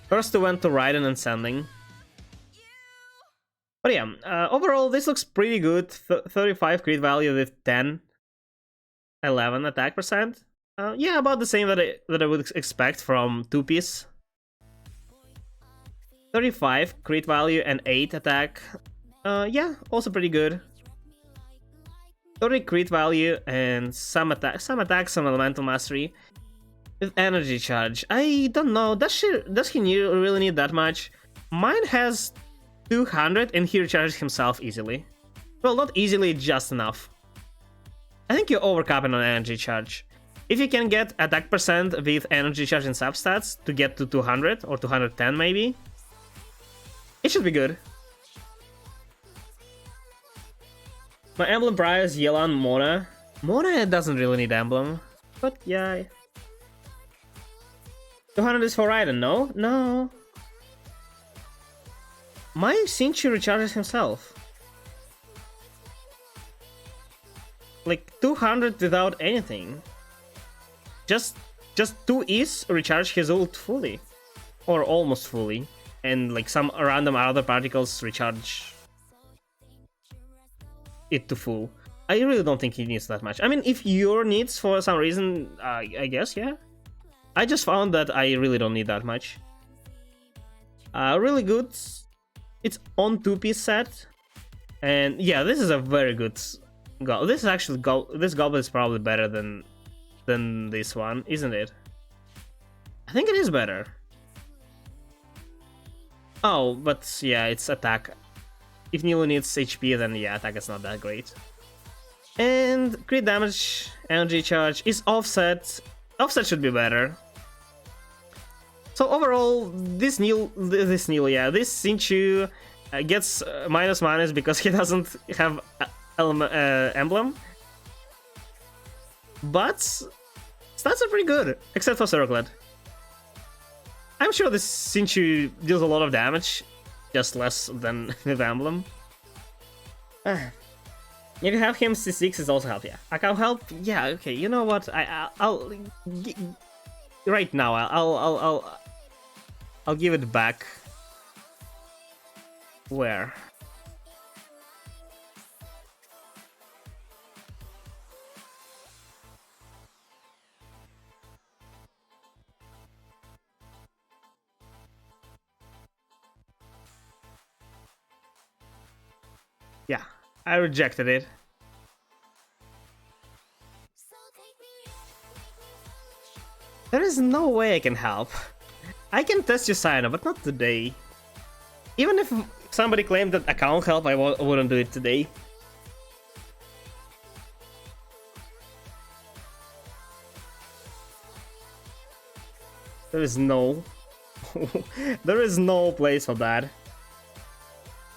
First 2 went to Raiden and Sending. But yeah, overall this looks pretty good. 35 crit value with 11 attack percent. Yeah, about the same that I would expect from 2-piece. 35 crit value and 8 attack. Yeah, also pretty good. 30 crit value and some attack, some elemental mastery with energy charge. I don't know. Does he really need that much? Mine has 200 and he recharges himself easily. Well, not easily, just enough. I think you're overcapping on energy charge. If you can get attack percent with energy charge and substats to get to 200 or 210 maybe, it should be good. My emblem prize is Yelan Mona. Mona doesn't really need emblem, but yeah. 200 is for Raiden, no? No. My Sinchu recharges himself. Like 200 without anything. Just 2 is recharge his ult fully. Or almost fully. And like some random other particles recharge it to full. I really don't think he needs that much. I mean, if your needs for some reason, I guess, yeah. I just found that I really don't need that much. Really good. It's on 2-piece set. And yeah, this is a very good this is actually this goblet is probably better than this one, isn't it? I think it is better. Oh, but yeah, it's attack. If Nilo needs HP, then yeah, attack is not that great. And crit damage, energy charge is offset. Offset should be better. So overall, this Sinchu gets minus because he doesn't have emblem. But stats are pretty good, except for Circlet. I'm sure this Sinchu deals a lot of damage, just less than with emblem. If you have him, C6 is also help, yeah. I can help, yeah, okay, you know what, I'll right now, I'll give it back. Where? Yeah, I rejected it. There is no way I can help. I can test your sign, but not today. Even if somebody claimed that I can't help, I wouldn't do it today. There is no... there is no place for that.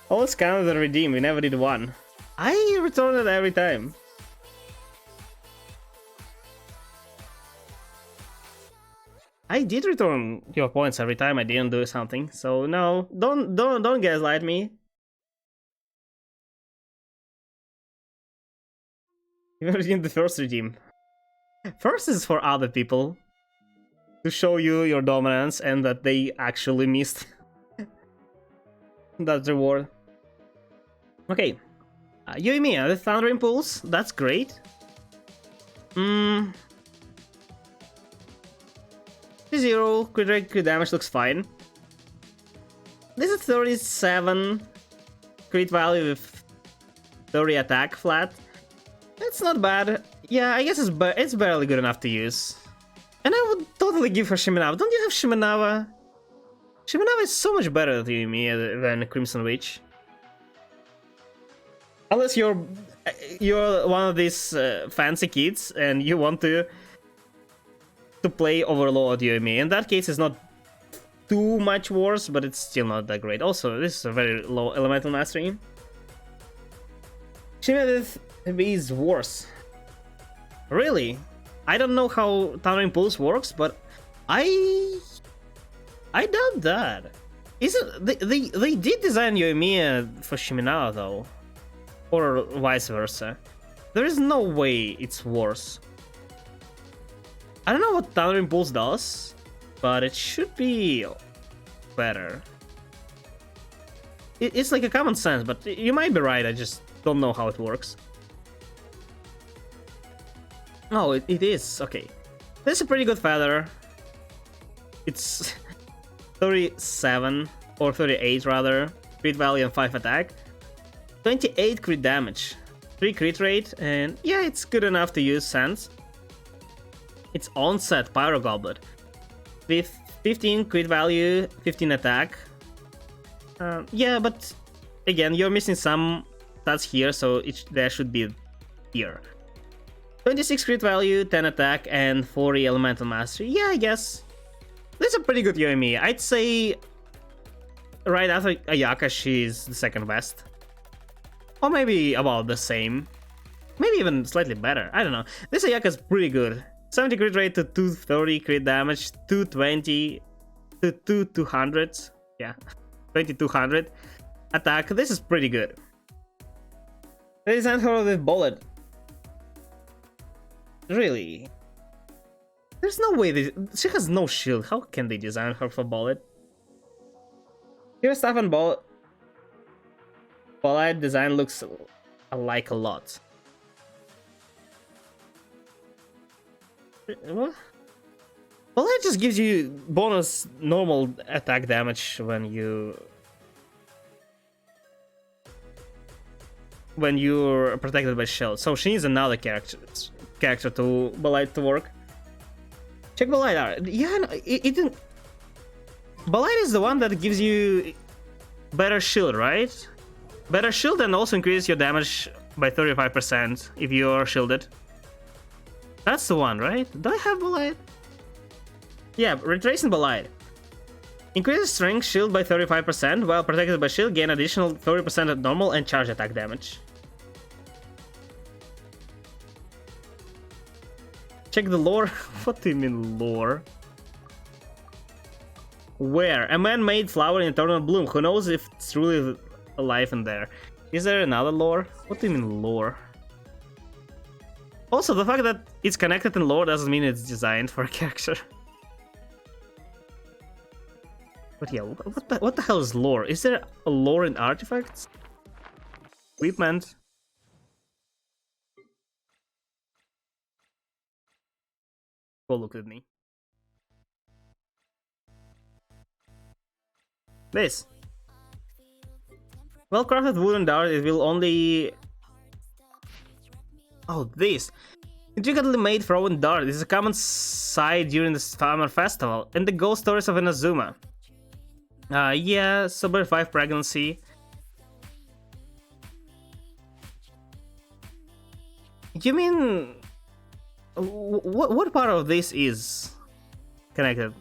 All scanned and redeemed, we never did one. I return it every time. I did return your points every time I didn't do something, so no, don't gaslight me. You redeemed the first redeem. First is for other people. To show you your dominance and that they actually missed that reward. Okay, Yoimiya, the Thunder Impulse, that's great. 0, crit rate, crit damage looks fine. This is 37 crit value with 30 attack flat. It's not bad. Yeah, I guess it's barely good enough to use. And I would totally give her Shimenawa. Don't you have Shimenawa? Shimenawa is so much better to Yoimiya than Crimson Witch. Unless you're one of these fancy kids and you want to play Overlord Yoimiya. In that case, it's not too much worse, but it's still not that great. Also, this is a very low elemental mastery. Shimenawa is worse. Really? I don't know how Thunder Impulse works, but I doubt that. They did design Yoimiya for Shimenawa though. Or vice versa. There is no way it's worse. I don't know what Thunder Impulse does, but it should be better. It's like a common sense, but you might be right, I just don't know how it works. Oh, it is, okay. This is a pretty good feather. It's 37, or 38 rather, crit value and 5 attack. 28 crit damage, 3 crit rate, and yeah, it's good enough to use Sense. It's onset Pyro Goblet with 15 crit value, 15 attack. Yeah, but again, you're missing some stats here, so there should be here. 26 crit value, 10 attack, and 40 elemental mastery. Yeah, I guess. That's a pretty good Yoimi. I'd say right after Ayaka, she's the second best. Or maybe about the same. Maybe even slightly better. I don't know. This Ayaka's pretty good. 70 crit rate to 230 crit damage, 220 to 2200. Yeah, 2200 attack. This is pretty good. They designed her with bullet. Really? There's no way she has no shield. How can they design her for bullet? Here, staff and bullet design looks alike a lot. What? Bullet just gives you bonus normal attack damage when you're protected by shield. So she needs another character to Balite to work. Check Balite art. Yeah, no, it didn't. Balite is the one that gives you better shield, right? Better shield and also increases your damage by 35% if you're shielded. That's the one, right? Do I have Balite? Yeah, retracing Balite. Increases strength shield by 35%, while protected by shield, gain additional 30% of normal and charge attack damage. Check the lore. What do you mean lore? Where? A man-made flower in eternal bloom. Who knows if it's truly alive in there? Is there another lore? What do you mean lore? Also, the fact that it's connected in lore doesn't mean it's designed for a character. But yeah, what the hell is lore? Is there a lore in artifacts? Equipment? Go look at me. This. Well-crafted wooden dart, it will only... Oh, this. Intricately made throwing dart is a common sight during the summer festival and the ghost stories of Inazuma. Yeah, Sober 5 pregnancy. You mean... What part of this is connected?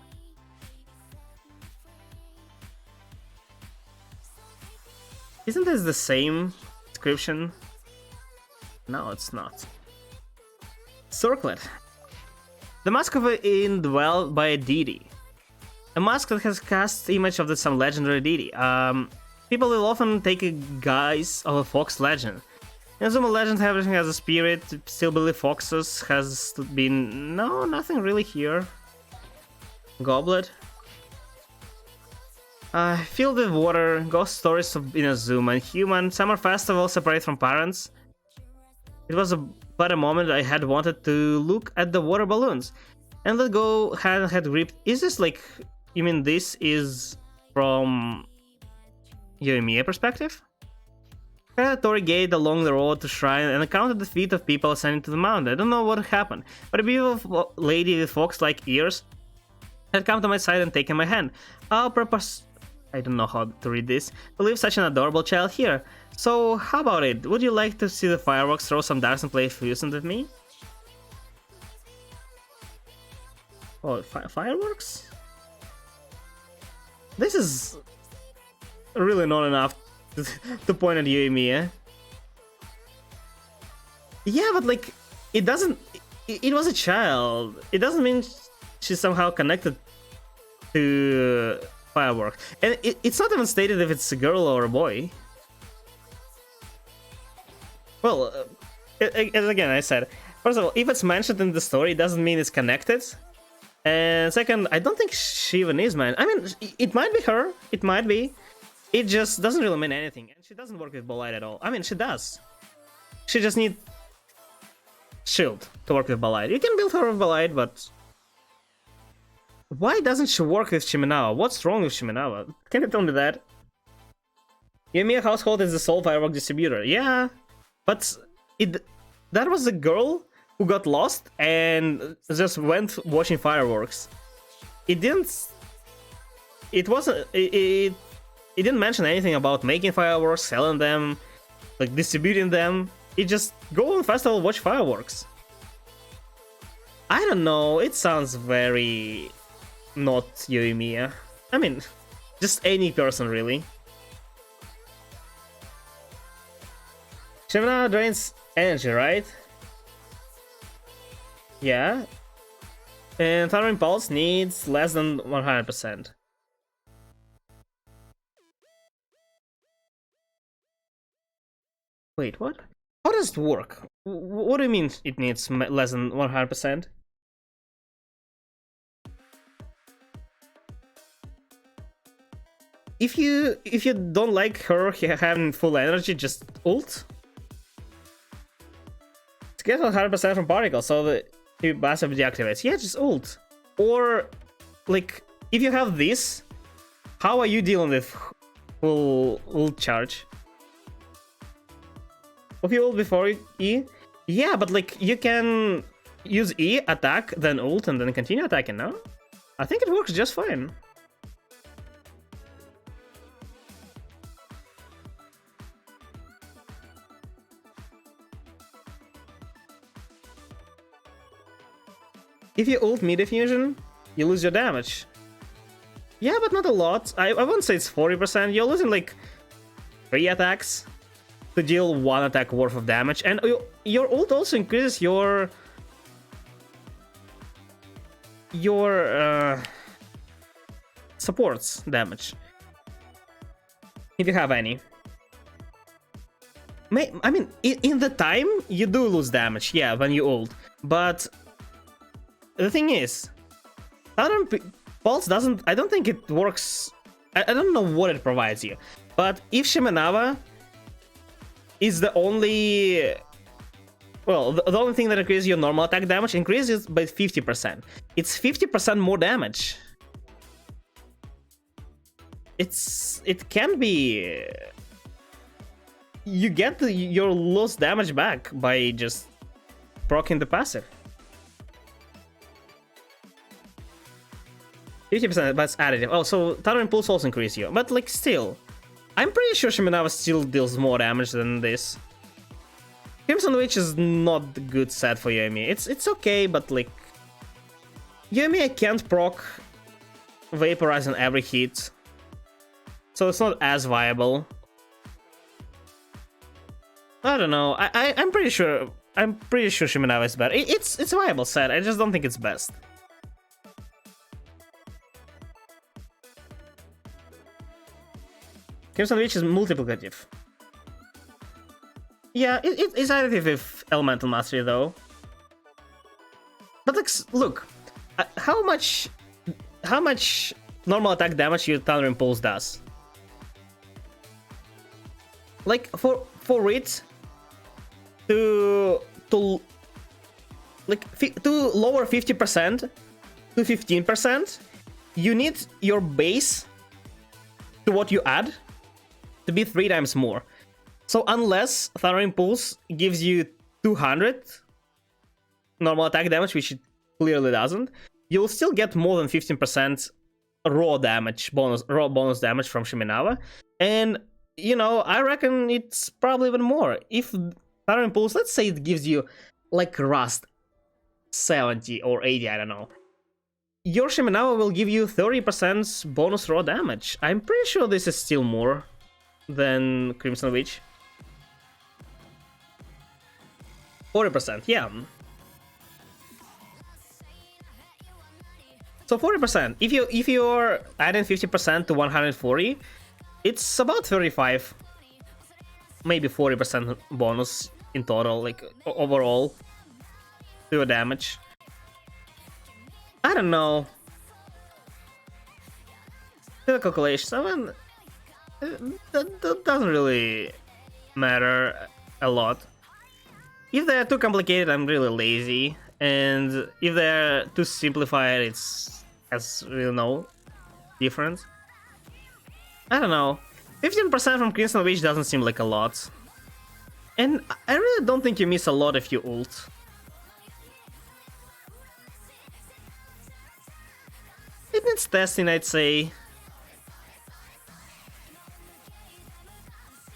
Isn't this the same description? No, it's not. Circlet. The mask of it indwelled by a deity. A mask that has cast image of some legendary deity. People will often take a guise of a fox legend. In Azuma legend, everything has a spirit. Still believe foxes has been... No, nothing really here. Goblet. Filled with water, ghost stories of Inazuma and human. Summer festival separate from parents. It was but a moment I had wanted to look at the water balloons and let go hand had gripped. Is this like... You mean this is from Yoimiya perspective? I had a torii gate along the road to shrine and I counted the feet of people ascending to the mountain. I don't know what happened, but a beautiful lady with fox-like ears had come to my side and taken my hand. I'll purpose... I don't know how to read this. To leave such an adorable child here. So, how about it? Would you like to see the fireworks, throw some darts and play Fusion with me? Oh, fireworks? This is really not enough to point at Yoimiya. Yeah, but like, it doesn't... It was a child. It doesn't mean she's somehow connected to fireworks. And it's not even stated if it's a girl or a boy. Well, as again I said, first of all, if it's mentioned in the story, it doesn't mean it's connected. And second, I don't think she even is, man. I mean, it might be her, it might be. It just doesn't really mean anything. And she doesn't work with Bolide at all. I mean, she does. She just needs shield to work with Bolide. You can build her with Bolide, but... Why doesn't she work with Shimenawa? What's wrong with Shimenawa? Can you tell me that? Yoimiya household is the sole firework distributor. Yeah, but that was a girl who got lost and just went watching fireworks. It didn't... It wasn't... It it didn't mention anything about making fireworks, selling them, like distributing them. It just go on festival, watch fireworks. I don't know, it sounds very not Yoimiya. I mean, just any person really. Shimina drains energy, right? Yeah. And Thunder Impulse needs less than 100%. Wait, what? How does it work? What do you mean it needs less than 100%? If you don't like her having full energy, just ult. To get 100% from particles, so that you massively deactivates. Yeah, just ult. Or like if you have this, how are you dealing with full ult charge? If you ult before E? Yeah, but like you can use E, attack, then ult, and then continue attacking, no? I think it works just fine. If you ult mid-diffusion, you lose your damage. Yeah, but not a lot. I won't say it's 40%. You're losing like 3 attacks to deal 1 attack worth of damage. And your ult also increases your supports damage. If you have any. I mean, in the time, you do lose damage, yeah, when you ult. But the thing is, Pulse doesn't... I don't think it works... I don't know what it provides you. But if Shimenawa is the only... Well, the only thing that increases your normal attack damage increases by 50%. It's 50% more damage. It can be... You get your lost damage back by just proccing the passive. 50%, but it's additive. Oh, so Thunder Impulse also increase you. But like still, I'm pretty sure Shimenawa still deals more damage than this. Crimson Witch is not a good set for Yoimiya. It's okay, but like Yoimiya can't proc Vaporize on every hit, so it's not as viable. I don't know. I'm pretty sure Shimenawa is better. It's a viable set. I just don't think it's best. Crimson Witch is multiplicative. Yeah, it's additive with Elemental Mastery though. But like, look, how much normal attack damage your Thunder Impulse does? Like for it to lower 50% to 15%, you need your base to what you add to be 3 times more. So unless Thunder Impulse gives you 200 normal attack damage, which it clearly doesn't, you'll still get more than 15% raw bonus damage from Shimenawa. And you know, I reckon it's probably even more. If Thunder Impulse, let's say it gives you like Rust 70 or 80, I don't know, your Shimenawa will give you 30% bonus raw damage. I'm pretty sure this is still more than Crimson Witch. 40%, yeah. So 40%. If you're adding 50% to 140, it's about 35, maybe 40% bonus in total, like overall, to your damage. I don't know. Do the calculations. I mean, that doesn't really matter a lot. If they're too complicated, I'm really lazy, and if they're too simplified, has really no difference. I don't know. 15% from Crimson Witch doesn't seem like a lot, and I really don't think you miss a lot if you ult. It needs testing, I'd say.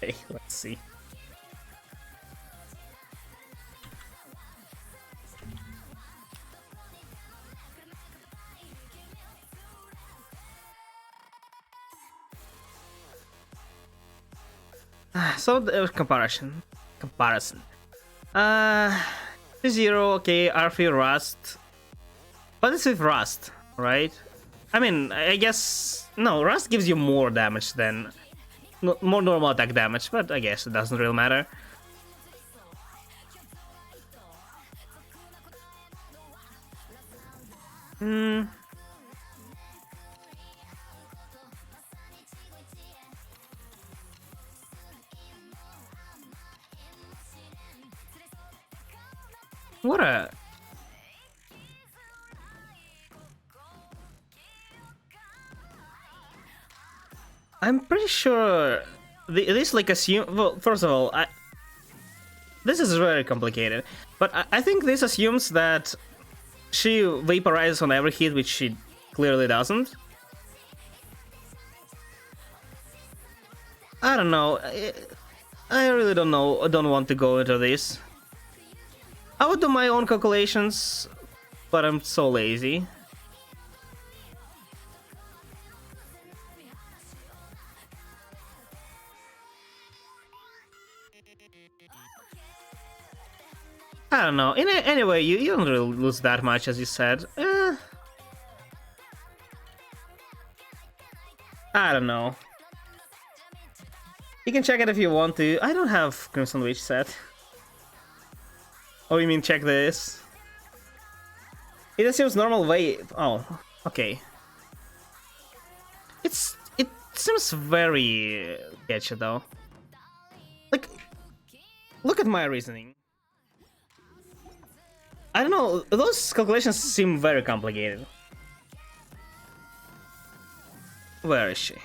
Okay, let's see. So the comparison. Uh, 0, okay, R3 Rust. But it's with Rust, right? I mean, I guess no. Rust gives you more damage than more normal attack damage, but I guess it doesn't really matter. What a... I'm pretty sure this like assume. Well, first of all, this is very complicated, but I think this assumes that she vaporizes on every hit, which she clearly doesn't. I don't know. I really don't know. I don't want to go into this. I would do my own calculations, but I'm so lazy. I don't know. Anyway, you don't really lose that much, as you said. I don't know. You can check it if you want to. I don't have Crimson Witch set. Oh, you mean check this? It assumes normal wave. Oh, okay. It seems very sketchy though. Like, look at my reasoning. I don't know, those calculations seem very complicated. Where is she?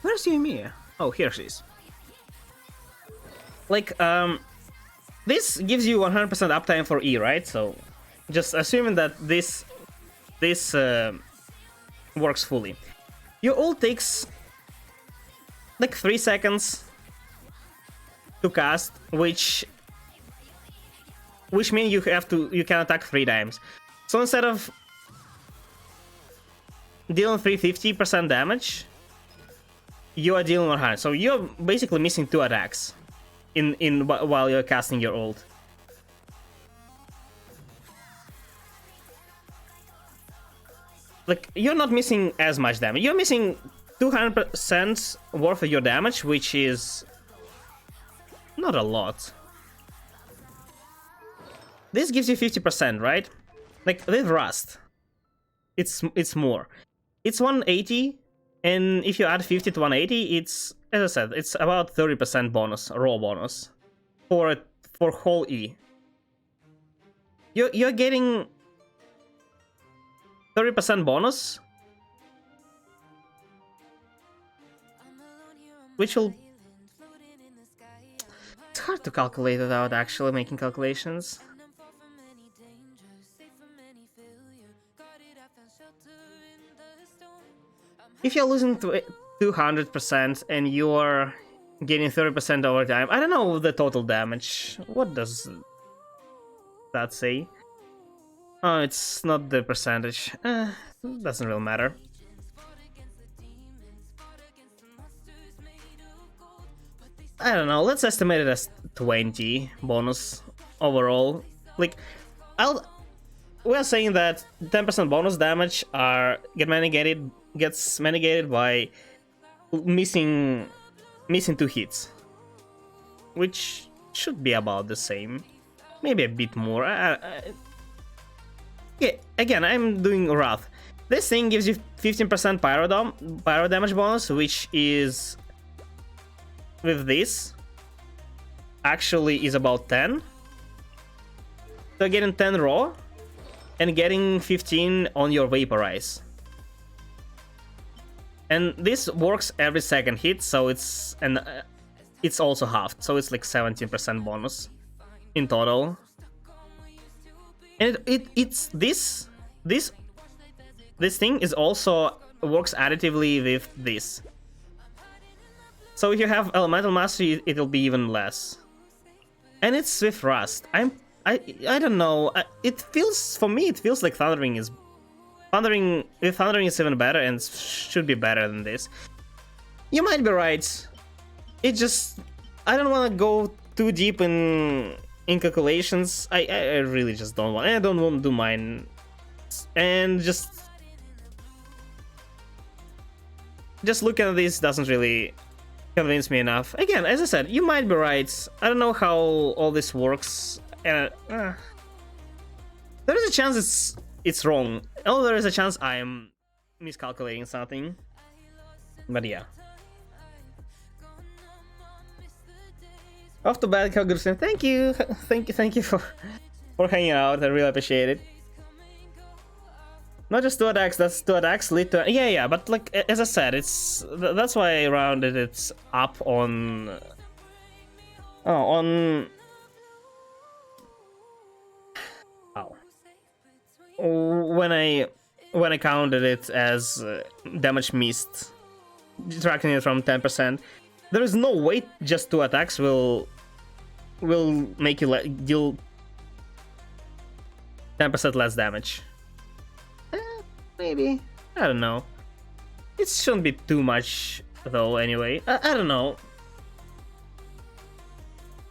Where's Yumiya? Oh, here she is. Like, this gives you 100% uptime for E, right? So, just assuming that this works fully. Your ult takes like 3 seconds to cast, which means you can attack 3 times. So instead of dealing 350% damage, you are dealing 100. So you're basically missing 2 attacks while you're casting your ult. Like, you're not missing as much damage. You're missing 200% worth of your damage, which is not a lot. This gives you 50%, right? Like, with Rust, it's more. It's 180, and if you add 50 to 180, it's, as I said, it's about 30% bonus, raw bonus, for whole E. You're getting 30% bonus, which will... It's hard to calculate without actually making calculations. If you're losing 200% and you're getting 30% over time, I don't know the total damage. What does that say? Oh, it's not the percentage. Doesn't really matter. I don't know, let's estimate it as 20 bonus overall. Like, we're saying that 10% bonus damage gets mitigated by missing 2 hits, which should be about the same, maybe a bit more. Yeah, again, I'm doing Wrath. This thing gives you 15% pyro damage bonus, which is, with this, actually is about 10. So getting 10 raw and getting 15 on your Vaporize. And this works every second hit, so it's also halved, so it's like 17% bonus in total. And it's this thing is also works additively with this. So if you have elemental mastery, it'll be even less. And it's with rust. I don't know. It feels, for me, it feels like Thundering is even better and should be better than this. You might be right. It just, I don't want to go too deep in calculations. I really just don't want. I don't want to do mine. And just looking at this doesn't really convince me enough. Again, as I said, you might be right. I don't know how all this works. There is a chance it's wrong. Oh, there is a chance I am miscalculating something. But yeah. Off to bed, Kalgursen. Thank you for hanging out. I really appreciate it. Not just 2 attacks, that's 2 attacks lead to... Yeah, but like, as I said, that's why I rounded it up on... Oh, when I counted it as damage missed, detracting it from 10%. There is no way just 2 attacks will make you deal 10% less damage. Maybe. I don't know. It shouldn't be too much though anyway. I don't know.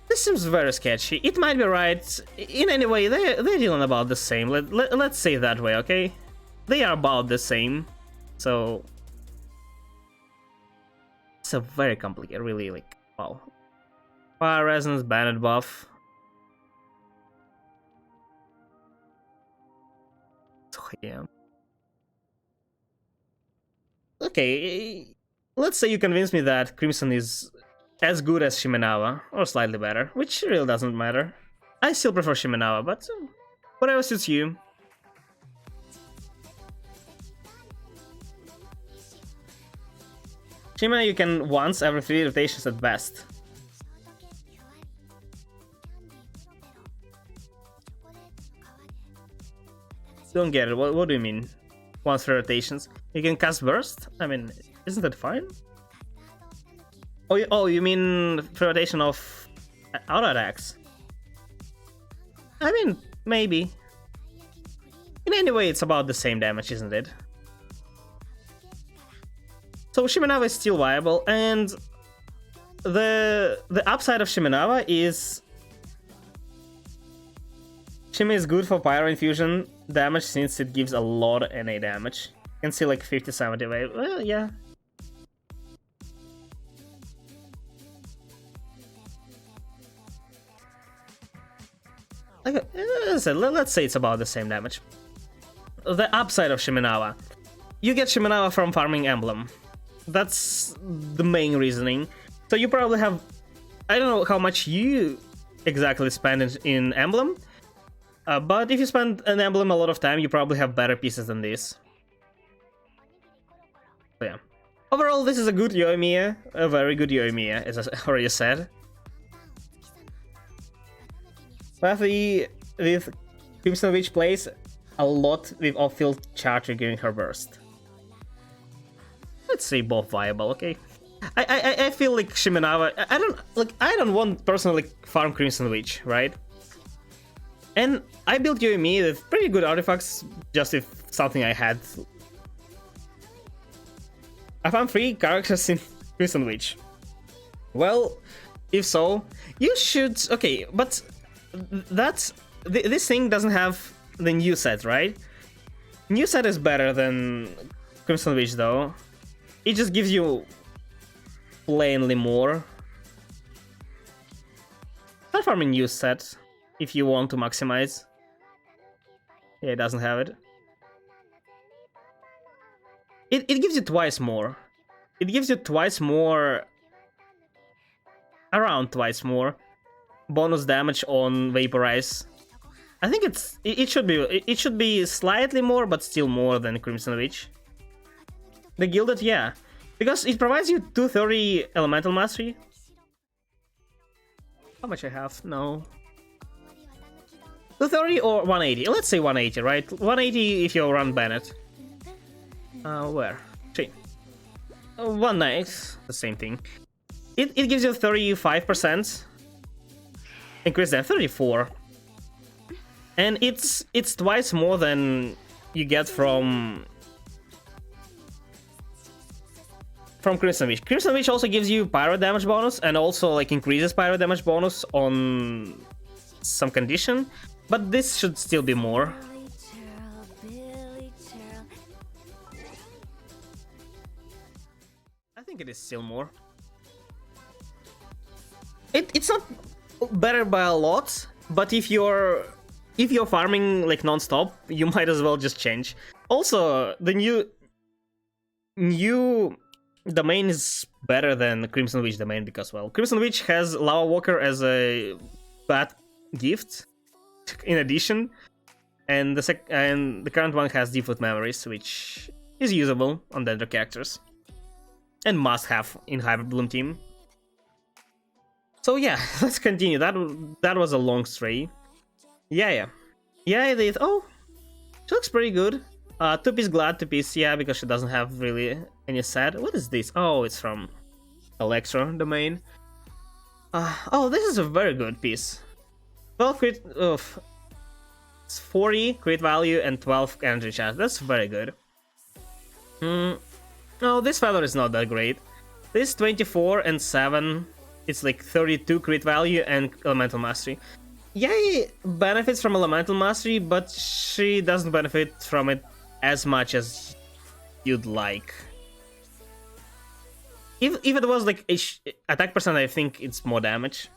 This seems very sketchy. It might be right. In any way, they're dealing about the same. Let's say it that way, okay? They are about the same. So it's a very complicated, really, like, wow. Fire Resonance, Bandit buff. So, yeah. Okay, let's say you convince me that Crimson is as good as Shimenawa, or slightly better, which really doesn't matter. I still prefer Shimenawa, but whatever suits you. Shimena you can once every 3 rotations at best. Don't get it, what do you mean? Once 3 rotations? You can cast Burst? I mean, isn't that fine? Oh, you mean 3 rotation of auto attacks? I mean, maybe. In any way, it's about the same damage, isn't it? So Shimenawa is still viable, and the upside of Shimenawa is Shime is good for Pyro Infusion damage since it gives a lot of NA damage. You can see like 50-70 wave. Well, yeah. Like, let's say it's about the same damage. The upside of Shimenawa. You get Shimenawa from farming Emblem. That's the main reasoning. So you probably have... I don't know how much you exactly spend in Emblem. But if you spend an Emblem a lot of time, you probably have better pieces than this. So yeah. Overall, this is a good Yoimiya. A very good Yoimiya, as I already said. Pathy with Crimson Witch plays a lot with off-field charge triggering her burst. Let's say both viable, okay? I feel like Shimenawa... I don't want personally farm Crimson Witch, right? And I built Yoimiya with pretty good artifacts, just if something I had. I found 3 characters in Crimson Witch. Well, if so, you should... Okay, but that's... This thing doesn't have the new set, right? New set is better than Crimson Witch, though. It just gives you plainly more. Start farming new set if you want to maximize. Yeah, it doesn't have it. It gives you twice more. It gives you twice more, around twice more bonus damage on Vaporize. I think it should be slightly more, but still more than Crimson Witch. The Gilded, yeah, because it provides you 230 Elemental Mastery. How much I have? No. 230 or 180? Let's say 180, right? 180 if you run Bennett. Where? 3. One night, the same thing. It gives you 35% increase then 34. And it's twice more than you get from Crimson Witch. Crimson Witch also gives you pyro damage bonus and also like increases pyro damage bonus on some condition, but this should still be more. I think it is still more. It's not better by a lot, but if you're farming like non-stop, you might as well just change. Also, the new domain is better than Crimson Witch domain because, well, Crimson Witch has Lava Walker as a bad gift in addition, and the current one has Default Memories, which is usable on the other characters and must have in Hyper Bloom team. So yeah, let's continue. That was a long stray. Yeah, it is. Oh, she looks pretty good. 2-piece glad, 2-piece, yeah, because she doesn't have really any set. What is this? Oh, it's from Electro domain. Oh, this is a very good piece. 12 crit, 40 crit value and 12 energy charge. That's very good. Oh, this feather is not that great. This 24 and 7. It's like 32 crit value and Elemental Mastery. Yay benefits from Elemental Mastery, but she doesn't benefit from it as much as you'd like. If it was like attack percent, I think it's more damage.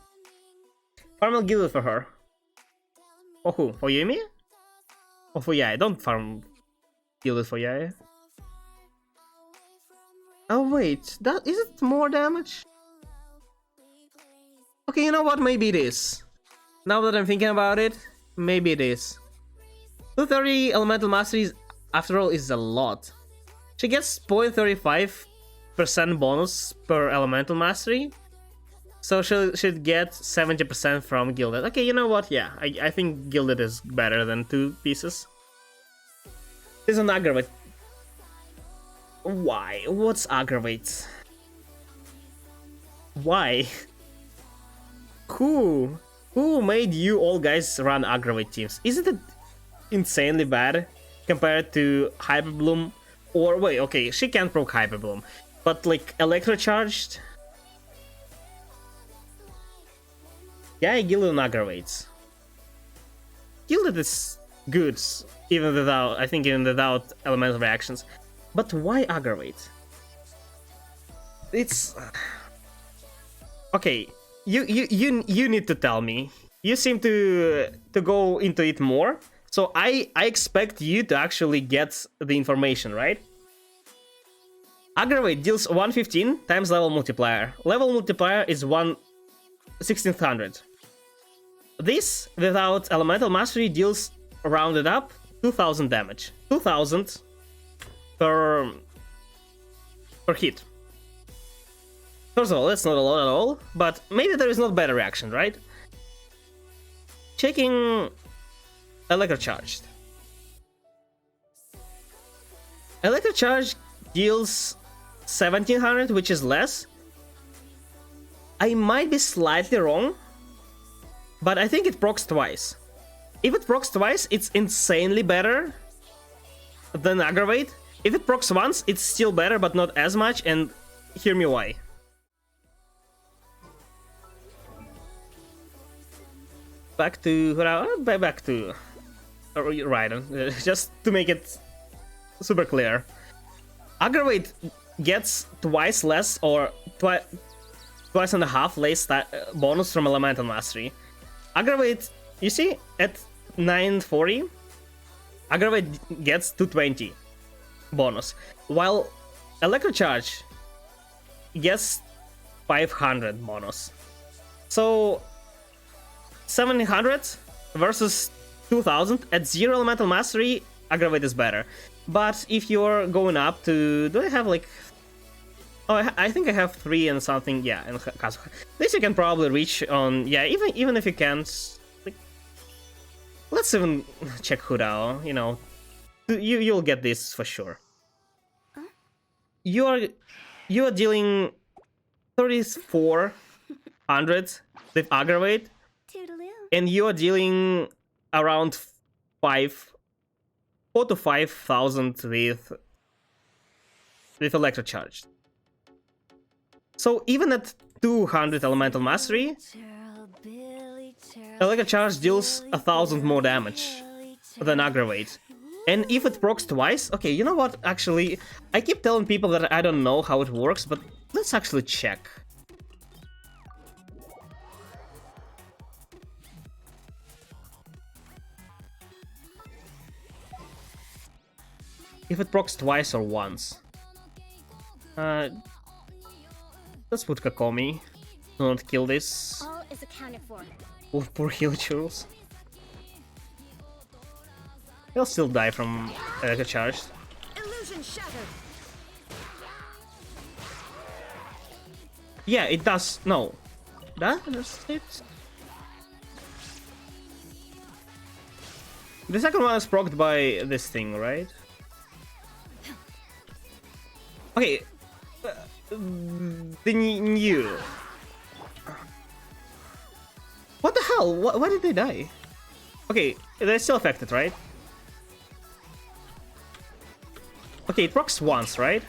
Farm Gilded for her. Oh, who? For Yumi? Oh, for Yae. Don't farm Gilded for Yae. Oh wait, that is it more damage? Okay, you know what? Maybe it is. Now that I'm thinking about it, maybe it is. 230 Elemental Mastery, after all, is a lot. She gets 0.35% bonus per Elemental Mastery, so she should get 70% from Gilded. Okay, you know what? Yeah, I think Gilded is better than 2 pieces. This is an Aggravate. Why? What's Aggravate? Why? Who made you all guys run Aggravate teams? Isn't it insanely bad compared to Hyper Bloom? Or wait, okay, she can't proc Hyper Bloom, but like Electro Charged? Yeah, Gilded aggravates. Gilded is good, even without elemental reactions. But why aggravate? It's okay. You need to tell me. You seem to go into it more, so I expect you to actually get the information, right? Aggravate deals 115 times level multiplier. Level multiplier is 1600. This, without Elemental Mastery, deals, rounded up, 2000 damage. 2000 per hit. First of all, that's not a lot at all, but maybe there is not better reaction, right? Checking Electro Charged. Electro Charge deals 1700, which is less. I might be slightly wrong, but I think it procs twice. If it procs twice, it's insanely better than Aggravate. If it procs once, it's still better, but not as much, and hear me why. Back to Raiden, just to make it super clear. Aggravate gets twice less, or twice and a half less bonus from Elemental Mastery. Aggravate, you see, at 940, Aggravate gets 220 bonus, while Electro Charge gets 500 bonus. So 700 versus 2000 at 0 Elemental Mastery, Aggravate is better. But if you're going up to, do I have like, oh, I think I have 3 and something, yeah, and Kazuha. This you can probably reach on, yeah, even if you can't, like, let's even check Hudao, you know, you'll get this for sure. you are dealing 3,400 with aggravate,
Toodaloo.
and you are dealing around 4 to 5,000 with electrocharge. So even at 200 elemental mastery, electrocharge deals 1,000 more damage than aggravate. And if it procs twice, okay, you know what? Actually, I keep telling people that I don't know how it works, but let's actually check. If it procs twice or once. Let's put Kakomi. Do not kill this.
All is accounted for.
Poor heal churls. He'll still die from charge.
Illusion shattered.
Yeah, it does. No. That's it. The second one is procced by this thing, right? Okay. The new. What the hell? Why did they die? Okay, they're still affected, right? Okay, it procs once, right?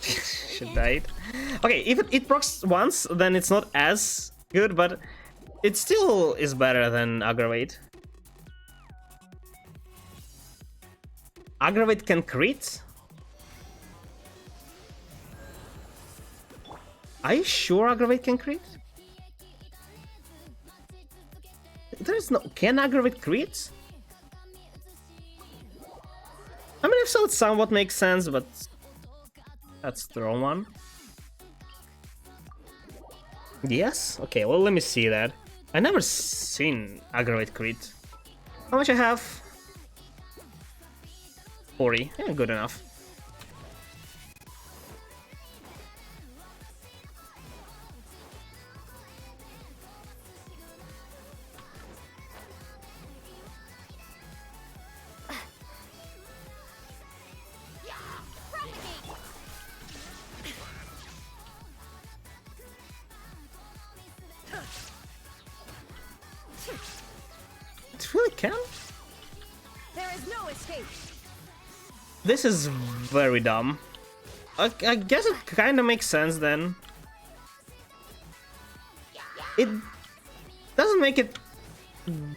Shit died. Okay, if it procs once, then it's not as good, but it still is better than aggravate. Aggravate can crit? Are you sure aggravate can crit? There is no... Can aggravate crit? I mean, if so, it somewhat makes sense, but... That's the wrong one. Yes? Okay, well, let me see that. I never seen aggravate crit. How much I have? 40. Yeah, good enough. It really can?
There is no escape.
This is very dumb. I guess it kind of makes sense then. It doesn't make it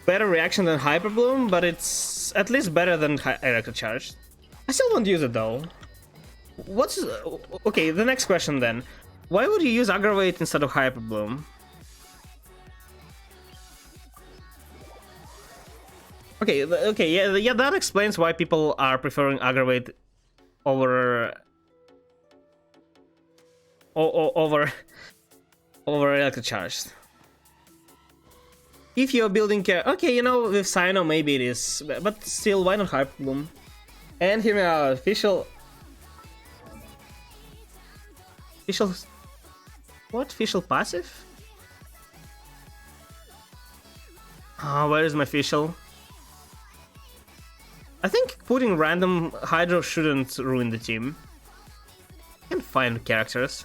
better reaction than Hyper Bloom, but it's at least better than Electrocharge. I still won't use it though. What's... Okay, the next question then. Why would you use Aggravate instead of Hyper Bloom? Okay, yeah, that explains why people are preferring Aggravate over Electrocharged. If you're building okay, you know, with Cyno maybe it is, but still, why not Hyper Bloom? And here we are, official... What? Official passive? Ah, where is my official? I think putting random Hydro shouldn't ruin the team. I can find characters.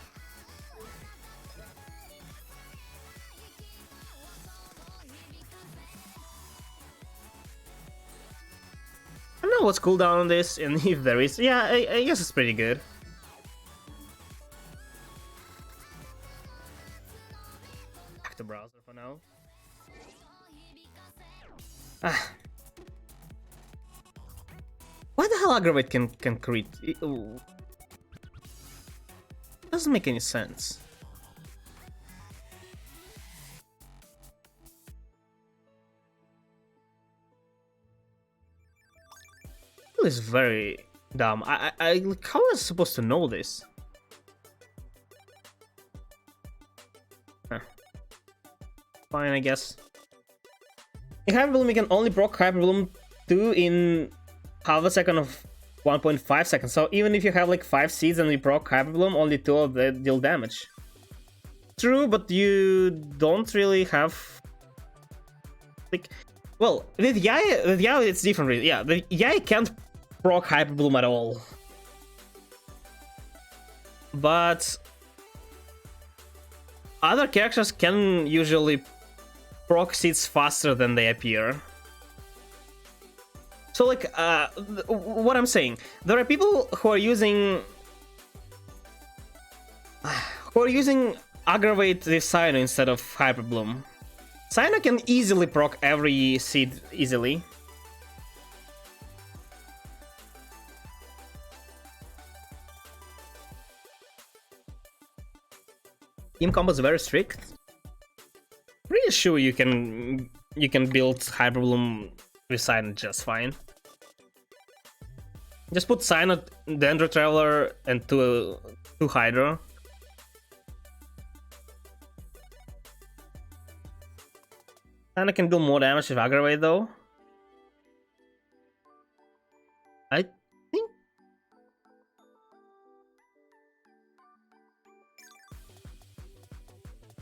I don't know what's cooldown on this, and if there is, yeah, I guess it's pretty good. Back to browser for now. Ah. Why the hell Aggravate can crit? Doesn't make any sense. This is very dumb. How was I supposed to know this? Huh. Fine, I guess. In Hyper Bloom, you can only proc Hyper Bloom 2 in half a second of 1.5 seconds. So even if you have like 5 seeds and you proc Hyper Bloom, only 2 of them deal damage. True, but you don't really have like... Well, with Yai it's different. Yeah, the Yai can't proc Hyper Bloom at all. But other characters can usually proc seeds faster than they appear. So like, what I'm saying, there are people who are using Aggravate with Cyno instead of Hyper Bloom. Cyno can easily proc every seed easily. Team combo is very strict. Pretty sure you can build Hyper Bloom with Cyno just fine. Just put Cyno, Dendro Traveler, and two Hydra. Cyno can deal more damage with Aggravate though. I think.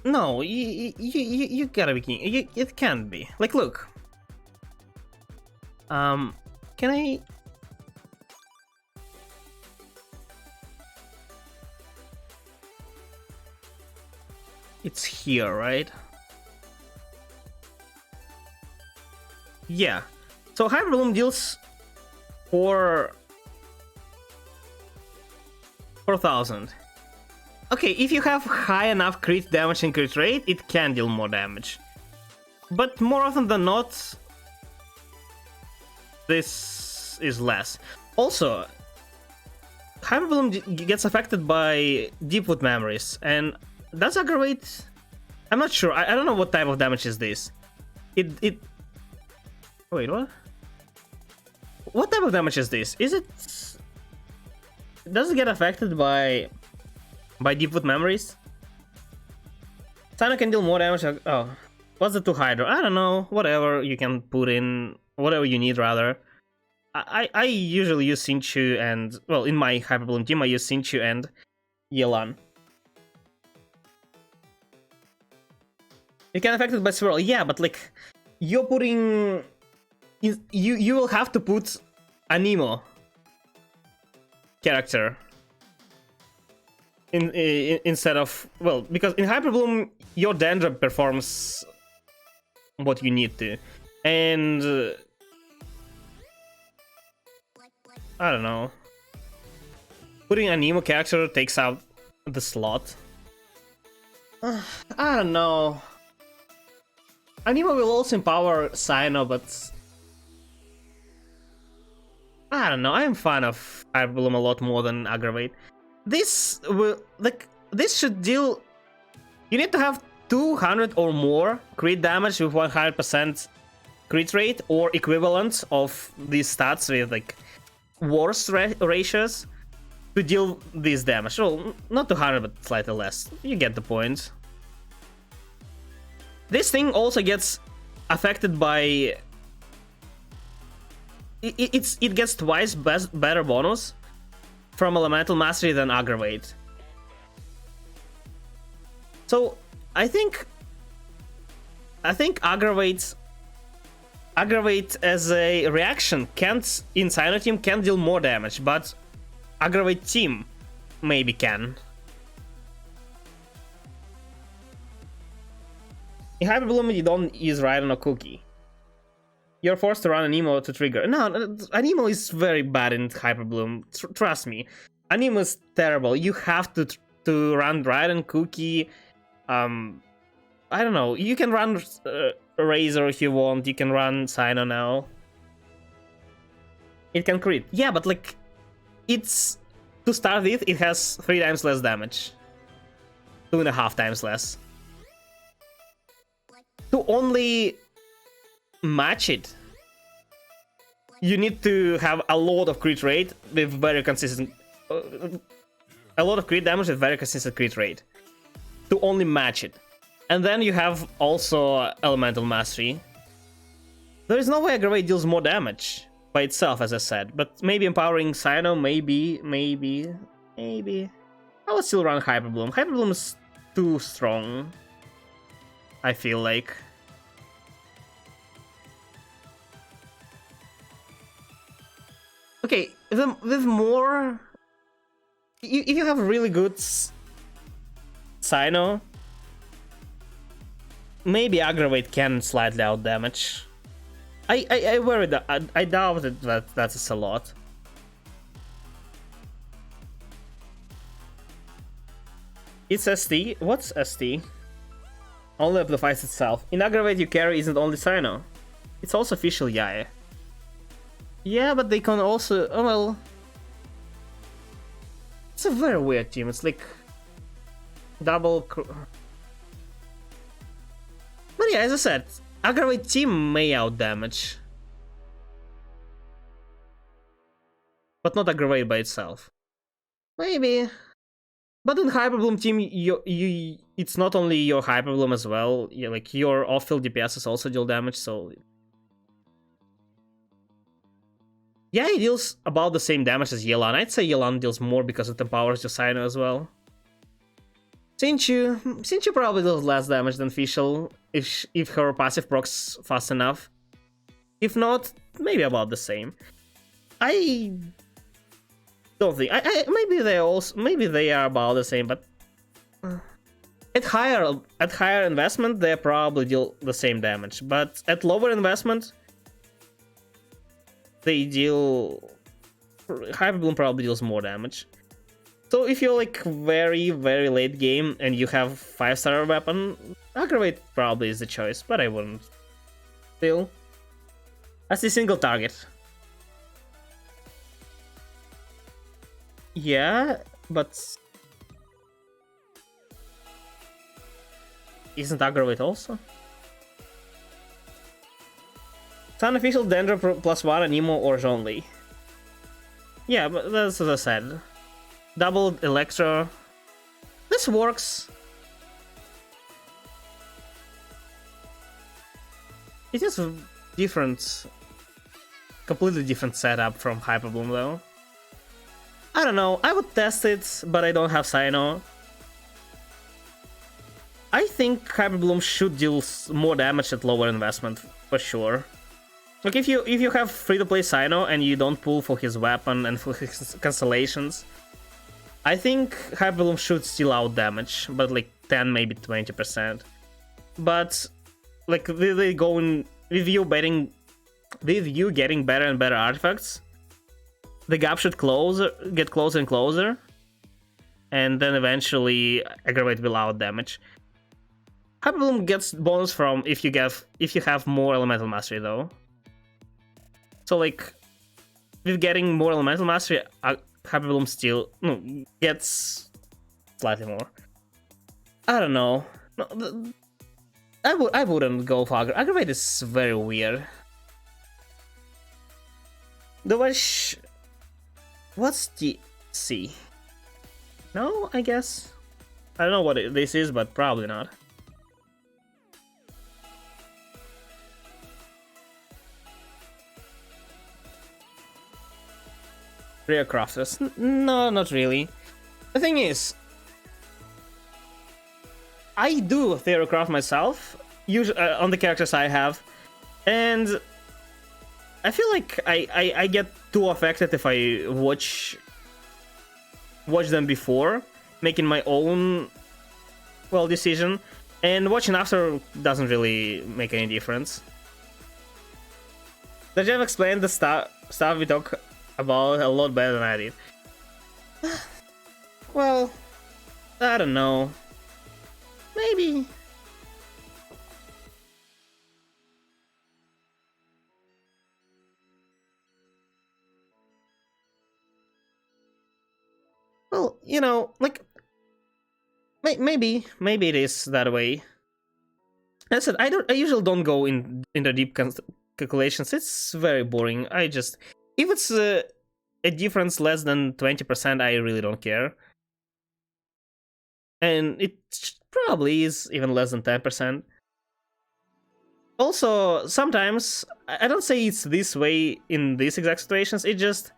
No, you gotta be kidding. It can't be. Like, look. Can I? It's here, right? Yeah. So Hyper Bloom deals 4,000. Okay, if you have high enough crit damage and crit rate, it can deal more damage. But more often than not, this is less. Also, Hyper Bloom gets affected by Deepwood Memories, and does Aggravate? I'm not sure. I don't know what type of damage is this. It. Wait, what? What type of damage is this? Is it? Does it get affected by Deepwood Memories? Cyno can deal more damage. Oh, what's the 2 Hydra? I don't know. Whatever you can put in, whatever you need rather. I usually use Sinchu and, well, in my Hyper Bloom team I use Sinchu and Yelan. You can affect it by swirl, yeah, but like you're putting. You will have to put a Nemo character in instead of, well, because in Hyper Bloom your Dendra performs what you need to, and I don't know, putting a Nemo character takes out the slot. I don't know. Anima will also empower Cyno, but I don't know. I'm fan of Hyper Bloom a lot more than Aggravate. This will, like, this should deal. You need to have 200 or more crit damage with 100% crit rate or equivalent of these stats with like worse ratios to deal this damage. Well, not 200, but slightly less. You get the point. This thing also gets affected by. It gets twice better bonus from Elemental Mastery than Aggravate. So I think Aggravate as a reaction can't, in Cyno team, can deal more damage, but Aggravate team maybe can. In Hyper Bloom, you don't use Raiden or Cookie. You're forced to run Anemo to trigger. No, Anemo is very bad in Hyper Bloom. Trust me. Anemo is terrible. You have to run Raiden, Cookie. I don't know. You can run Razor if you want. You can run Cyno now. It can crit. Yeah, but like, it's, to start with, it has 3 times less damage. 2.5 times less. To only match it, you need to have a lot of crit rate with very consistent, a lot of crit damage with very consistent crit rate to only match it. And then you have also Elemental Mastery. There is no way Aggravate deals more damage by itself, as I said, but maybe empowering Cyno, maybe. I would still run Hyper Bloom. Hyper Bloom is too strong, I feel like. Okay, with more... If you have really good Sino, maybe Aggravate can slightly out damage. I worry that I doubt that's a lot. It's ST? What's ST? Only amplifies itself. In Aggravate you carry isn't only Sino. It's also official Yae. Yeah, but they can also... Oh well... It's a very weird team, it's like... Double... But yeah, as I said, Aggravate team may out damage. But not Aggravate by itself. Maybe. But in Hyperbloom team, it's not only your Hyperbloom as well. Like your off-field DPS also deal damage, so... Yeah, it deals about the same damage as Yelan. I'd say Yelan deals more because it empowers your Sino as well. Sinchu probably does less damage than Fischl if her passive procs fast enough. If not, maybe about the same. I don't think maybe they are about the same, but at higher investment they probably deal the same damage. But at lower investment, they deal... Hyperbloom probably deals more damage. So if you're like very late game and you have 5-star weapon, Aggravate probably is the choice, but I wouldn't. Still, that's a single target. Yeah, but isn't Aggravate also? It's unofficial Dendro +1 and Nemo or Zhonli. Yeah, but that's what I said. Double Electro. This works. It is a completely different setup from Hyperbloom though. I don't know, I would test it, but I don't have Sino. I think Hyperbloom should deal more damage at lower investment, for sure. Like if you have free-to-play Sino and you don't pull for his weapon and for his constellations, I think Hyperbloom should still out damage, but like 10, maybe 20%. But like they go in with you getting better and better artifacts, the gap should get closer and closer, and then eventually Aggravate will out damage. Hyperbloom gets bonus from if you have more elemental mastery though. So like with getting more elemental mastery, Hyperbloom still gets slightly more. I don't know. No, I wouldn't go for Aggravate is very weird. What's the C? No, I guess. I don't know what this is, but probably not. Rare crafters? No, not really. The thing is, I do theorycraft myself, usually on the characters I have, and I feel like I get too affected if I watch them before, making my own decision, and watching after doesn't really make any difference. The Jeff explained the stuff we talk about a lot better than I did. Well, I don't know. Maybe. Well, you know, like maybe it is that way. As I said, I usually don't go into deep calculations. It's very boring. If it's a difference less than 20%, I really don't care. And it probably is even less than 10%. Also, sometimes, I don't say it's this way in these exact situations, it just...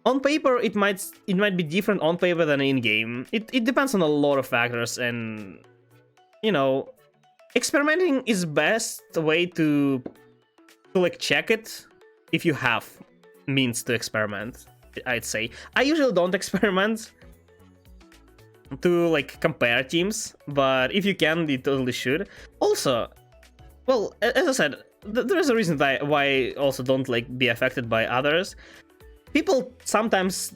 On paper, it might be different on paper than in-game. It depends on a lot of factors, and... You know, experimenting is best way to like, check it if you have means to experiment, I'd say. I usually don't experiment to like compare teams, but if you can, you totally should. Also, well, as I said, there is a reason why I also don't like be affected by others. People sometimes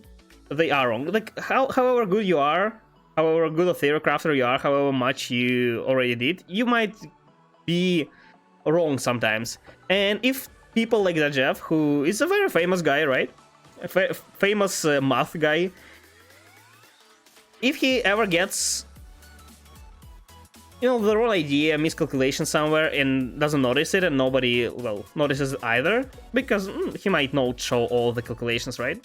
they are wrong. Like however good you are, however good a theory crafter you are, however much you already did, you might be wrong sometimes. And if people like that Jeff, who is a very famous guy, right? A famous math guy. If he ever gets, you know, the wrong idea, miscalculation somewhere, and doesn't notice it, and nobody, well, notices either, because he might not show all the calculations, right?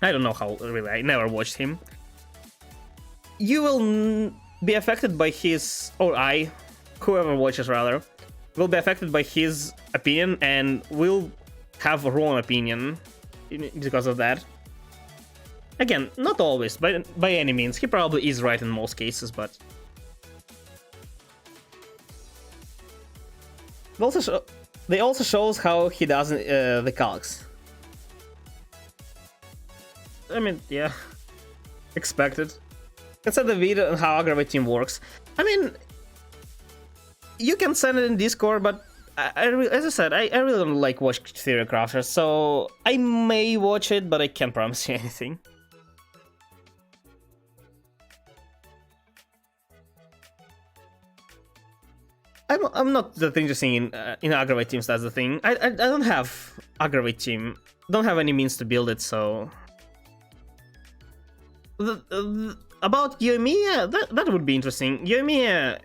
I don't know how, really, I never watched him. You will be affected by his, or whoever watches rather, will be affected by his opinion, and will have a wrong opinion because of that. Again, not always, by any means. He probably is right in most cases, but... They also shows how he does the calcs. I mean, yeah. Expected. Can send the video on how Aggravate Team works. I mean... You can send it in Discord, but as I said, I really don't like watch Theory Crafters, so I may watch it, but I can't promise you anything. I'm not that interested in Aggravate Teams, that's the thing. I don't have Aggravate Team, don't have any means to build it, so... About Yoimiya, that would be interesting. Yoimiya,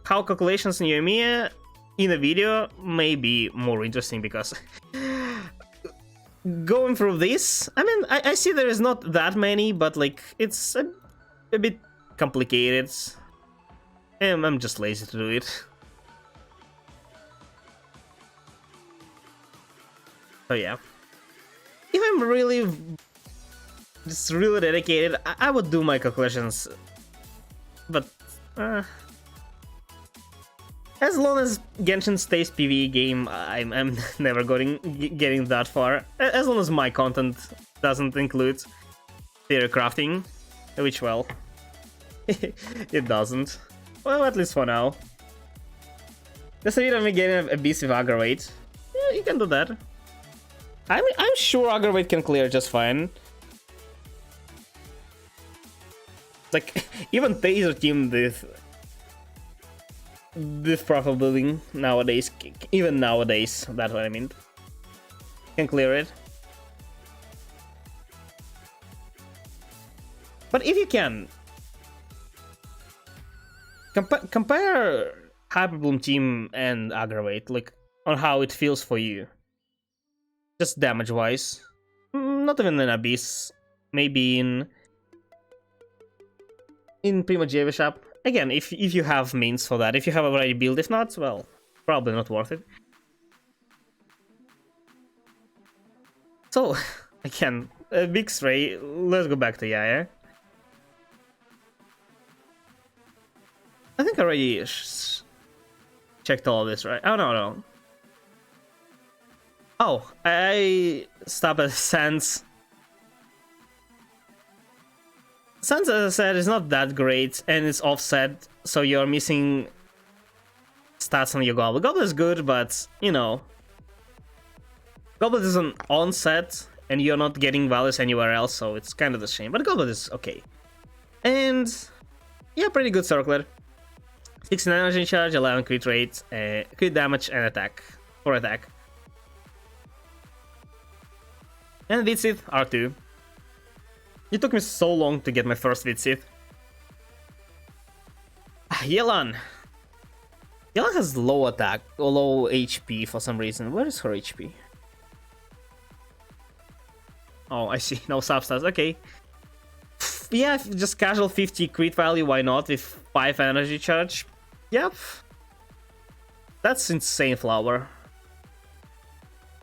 how calculations in Yoimiya in a video may be more interesting, because... Going through this, I mean, I see there is not that many, but like, it's a bit complicated. I'm just lazy to do it. So yeah. If I'm really just really dedicated, I would do my calculations. But as long as Genshin stays PvE game, I'm never getting that far. As long as my content doesn't include theory crafting, which, well, it doesn't. Well, at least for now. Just so you don't be getting a beast with Aggravate. Yeah, you can do that. I'm sure Aggravate can clear just fine. Like, even Taser Team with proper building nowadays, even nowadays, that's what I mean, can clear it. But if you can, compare Hyperbloom Team and Aggravate, like, on how it feels for you. Just damage-wise. Not even in Abyss. Maybe in Prima JV Shop. Again, if you have means for that. If you have already built, if not, well, probably not worth it. So, again, a big stray. Let's go back to Yaya. I think I already checked all this, right? Oh, no. Oh, I stopped at Sans. Sans, as I said, is not that great, and it's offset, so you're missing stats on your Goblet. Goblet is good, but, you know, Goblet is an onset, and you're not getting values anywhere else, so it's kind of a shame. But Goblet is okay. And, yeah, pretty good circler. 16 energy charge, 11 crit rate, crit damage, and attack. For attack. And Vitsith, R2. It took me so long to get my first Vitsith. Yelan. Yelan has low attack, or low HP for some reason. Where is her HP? Oh, I see. No substats. Okay. Yeah, just casual 50 crit value, why not? With 5 energy charge. Yep. That's insane flower.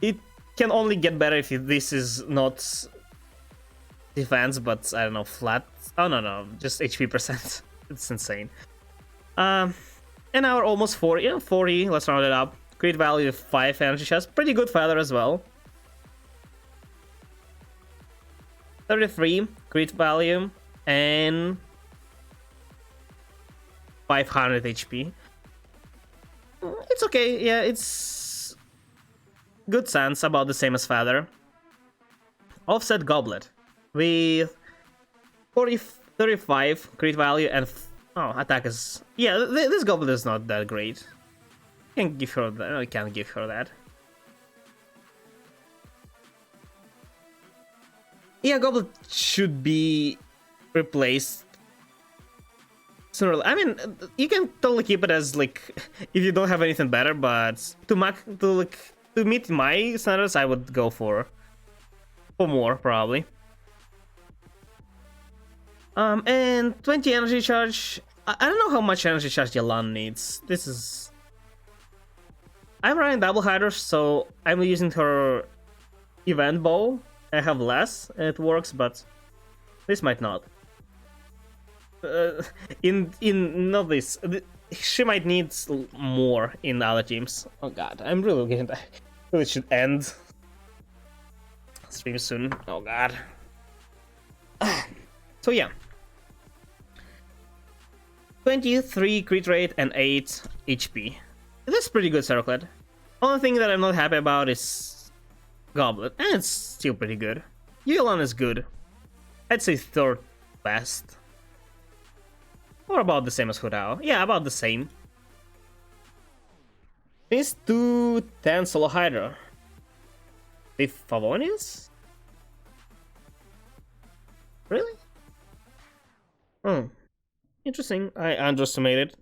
It can only get better if this is not defense, but I don't know, flat. Oh no, just HP percent. It's insane. And now we're almost 40. Yeah, 40. Let's round it up. Crit value of 5 energy chest. Pretty good feather as well. 33 crit value and 500 HP. It's okay, yeah, it's good sense, about the same as Feather. Offset Goblet with 35 crit value and attack is, yeah, this Goblet is not that great. Can't give her that. I can't give her that. Yeah, Goblet should be replaced sooner. I mean, you can totally keep it as like if you don't have anything better, but to meet my standards, I would go for more probably. And 20 energy charge. I don't know how much energy charge Yalan needs. This is. I'm running double Hydra, so I'm using her event bow. I have less, and it works, but this might not. In not this, she might need more in other teams. Oh god, I'm really getting that. Really should end stream soon. Oh god. So yeah, 23 crit rate and 8 HP. That's pretty good, Circlet. Only thing that I'm not happy about is Goblet, and it's still pretty good. Yulan is good. I'd say third best. Or about the same as Hudao. Yeah, about the same. It's 210 Solo Hydra. With Favonius? Really? Hmm. Interesting. I underestimated.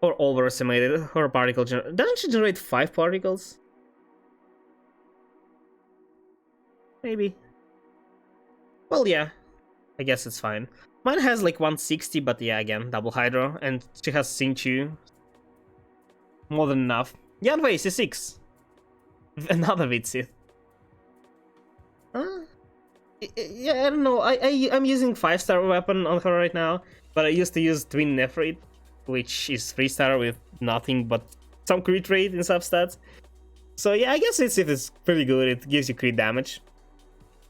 Or overestimated her particle generation. Doesn't she generate 5 particles? Maybe. Well, yeah. I guess it's fine. Mine has like 160, but yeah, again, double Hydra, and she has Xingqiu. More than enough. Yanfei C6. Another Vitsith. Yeah, I don't know. I'm using 5-star weapon on her right now, but I used to use Twin Nephrite, which is 3-star with nothing but some crit rate in substats. So yeah, I guess it's pretty good. It gives you crit damage.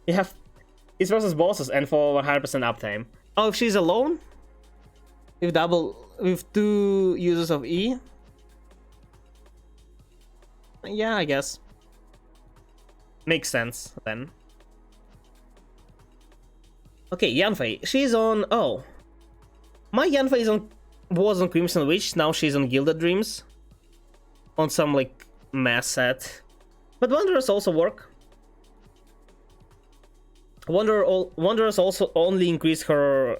You have it's versus bosses and for 100% uptime. Oh, if she's alone with 2 users of E. Yeah, I guess makes sense then. Okay, Yanfei. She's on. Oh, my Yanfei was on Crimson Witch. Now she's on Gilded Dreams. On some like mass set, but Wanderers also work. Wanderers also only increase her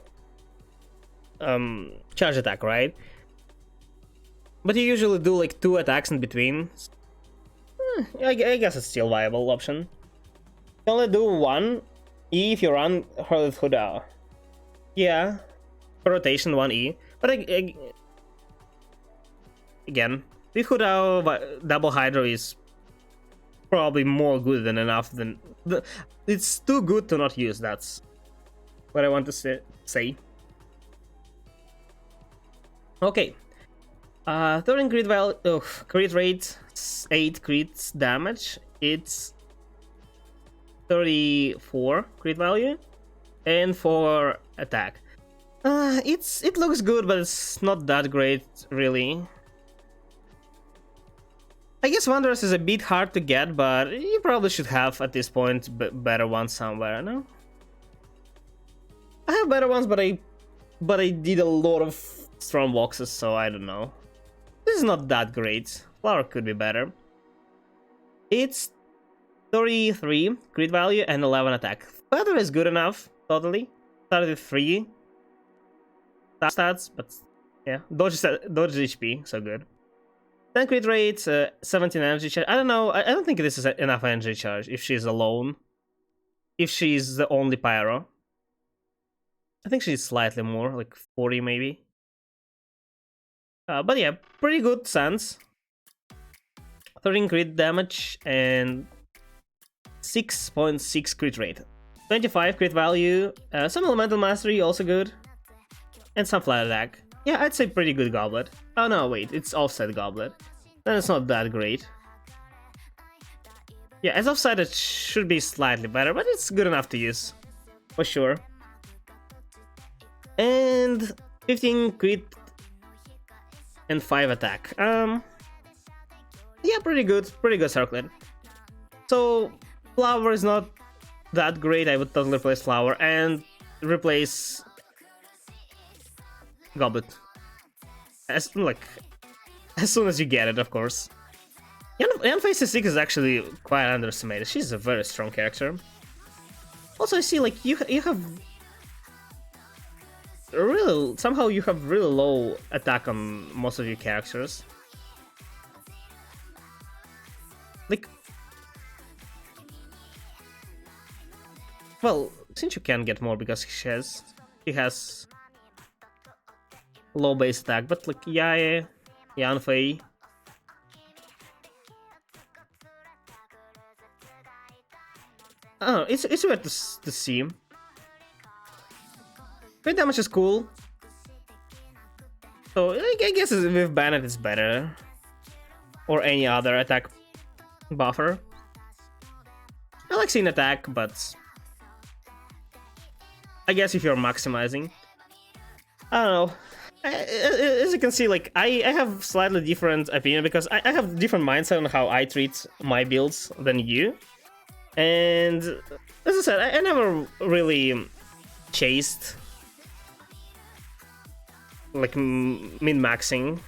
charge attack, right? But you usually do like 2 attacks in between. I guess it's still a viable option. You only do 1 E if you run her with Hudao. Yeah, for rotation 1 E. But again, with Hudao, double Hydra is probably more good than enough. It's too good to not use. That's what I want to say. Okay. 13 crit value, crit rate, 8 crit damage. It's 34 crit value, and 4 attack. It looks good, but it's not that great, really. I guess Wanderers is a bit hard to get, but you probably should have at this point better ones somewhere. No, I have better ones, but I did a lot of strong boxes, so I don't know. This is not that great. Flower could be better. It's 33 crit value and 11 attack. Feather is good enough, totally. Started with 3 stats, but yeah, dodge HP, so good. 10 crit rate, 17 energy charge. I don't know. I don't think this is enough energy charge if she's alone. If she's the only pyro. I think she's slightly more, like 40 maybe. But yeah, pretty good sense. 13 crit damage and 6.6 crit rate. 25 crit value, some elemental mastery also good. And some flat attack. Yeah, I'd say pretty good Goblet. Oh no, wait, it's offset Goblet. Then it's not that great. Yeah, as offside it should be slightly better, but it's good enough to use. For sure. And 15 crit and 5 attack. Yeah, pretty good circlet. So Flower is not that great. I would totally replace Flower and replace Goblet. As soon as you get it, of course. Yanfei 6 is actually quite underestimated. She's a very strong character. Also, I see like you have somehow you have really low attack on most of your characters. Like, well, since you can get more because he has low base attack, but like Yae, Yanfei. Oh, it's weird to see. Crit damage is cool. So I guess with Bennett it's better. Or any other attack buffer. I like seeing attack, but I guess if you're maximizing. I don't know. As you can see, like I have slightly different opinion because I have different mindset on how I treat my builds than you. And as I said, I never really chased like min-maxing.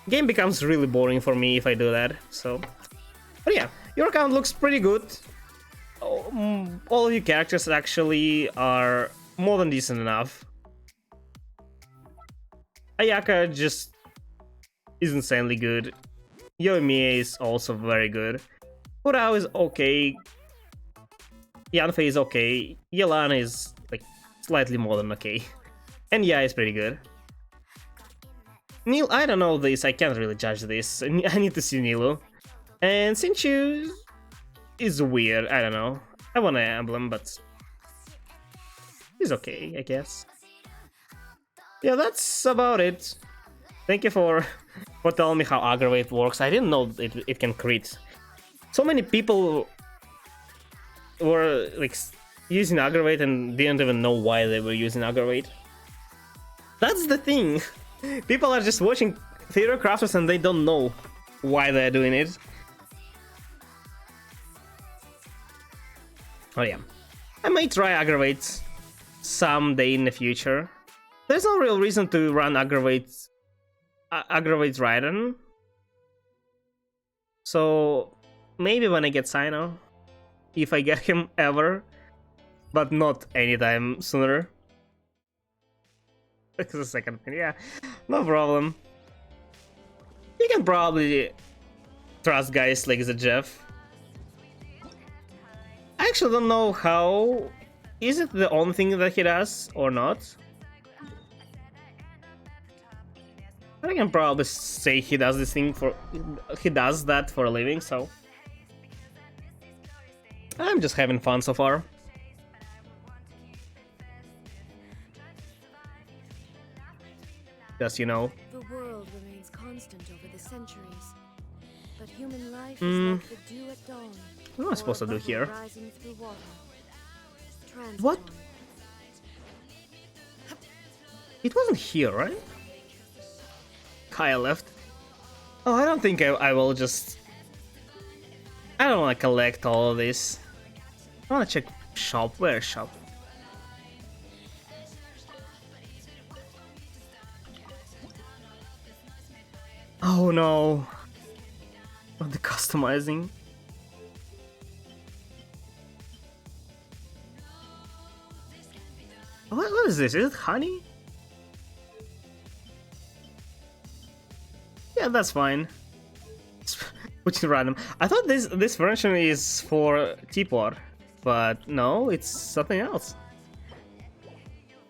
Game becomes really boring for me if I do that. So, but yeah, your account looks pretty good. All of your characters actually are more than decent enough. Ayaka just is insanely good. Yoimiya is also very good. Furao is okay. Yanfei is okay. Yelan is like slightly more than okay. And Yae is pretty good. Neil, I don't know this, I can't really judge this. I need to see Nilu. And Sinchu is weird, I don't know. I want an emblem, but he's okay, I guess. Yeah, that's about it. Thank you for telling me how Aggravate works. I didn't know it can crit. So many people were like using Aggravate and didn't even know why they were using Aggravate. That's the thing. People are just watching Theater Crafters and they don't know why they're doing it. Oh yeah. I might try Aggravate someday in the future. There's no real reason to run Aggravate Raiden. So maybe when I get Sino. If I get him ever. But not anytime sooner. That's the second thing, yeah. No problem. You can probably trust guys like the Jeff. I actually don't know how. Is it the only thing that he does or not? I can probably say he does this thing he does that for a living, so I'm just having fun so far. Just, you know.
The world remains constant over the centuries, but human life is like the dew at dawn.
What am I supposed to do here?
Water.
What? It wasn't here, right? Kaya left. Oh, I don't think I will just... I don't want to collect all of this. I want to check shop. Where's shop? Oh no. Not the customizing. What is this? Is it honey? Yeah, that's fine. Which is random. I thought this version is for teapot, but no, it's something else.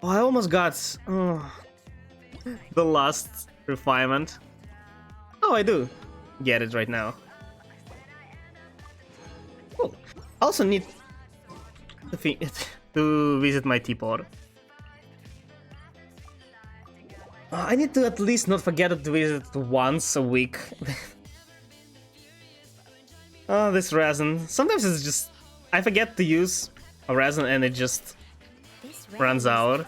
Oh, I almost got the last refinement. Oh, I do get it right now. Oh, I also need to visit my teapot. I need to at least not forget to visit once a week. Oh, this resin. Sometimes it's just... I forget to use a resin and it just runs out.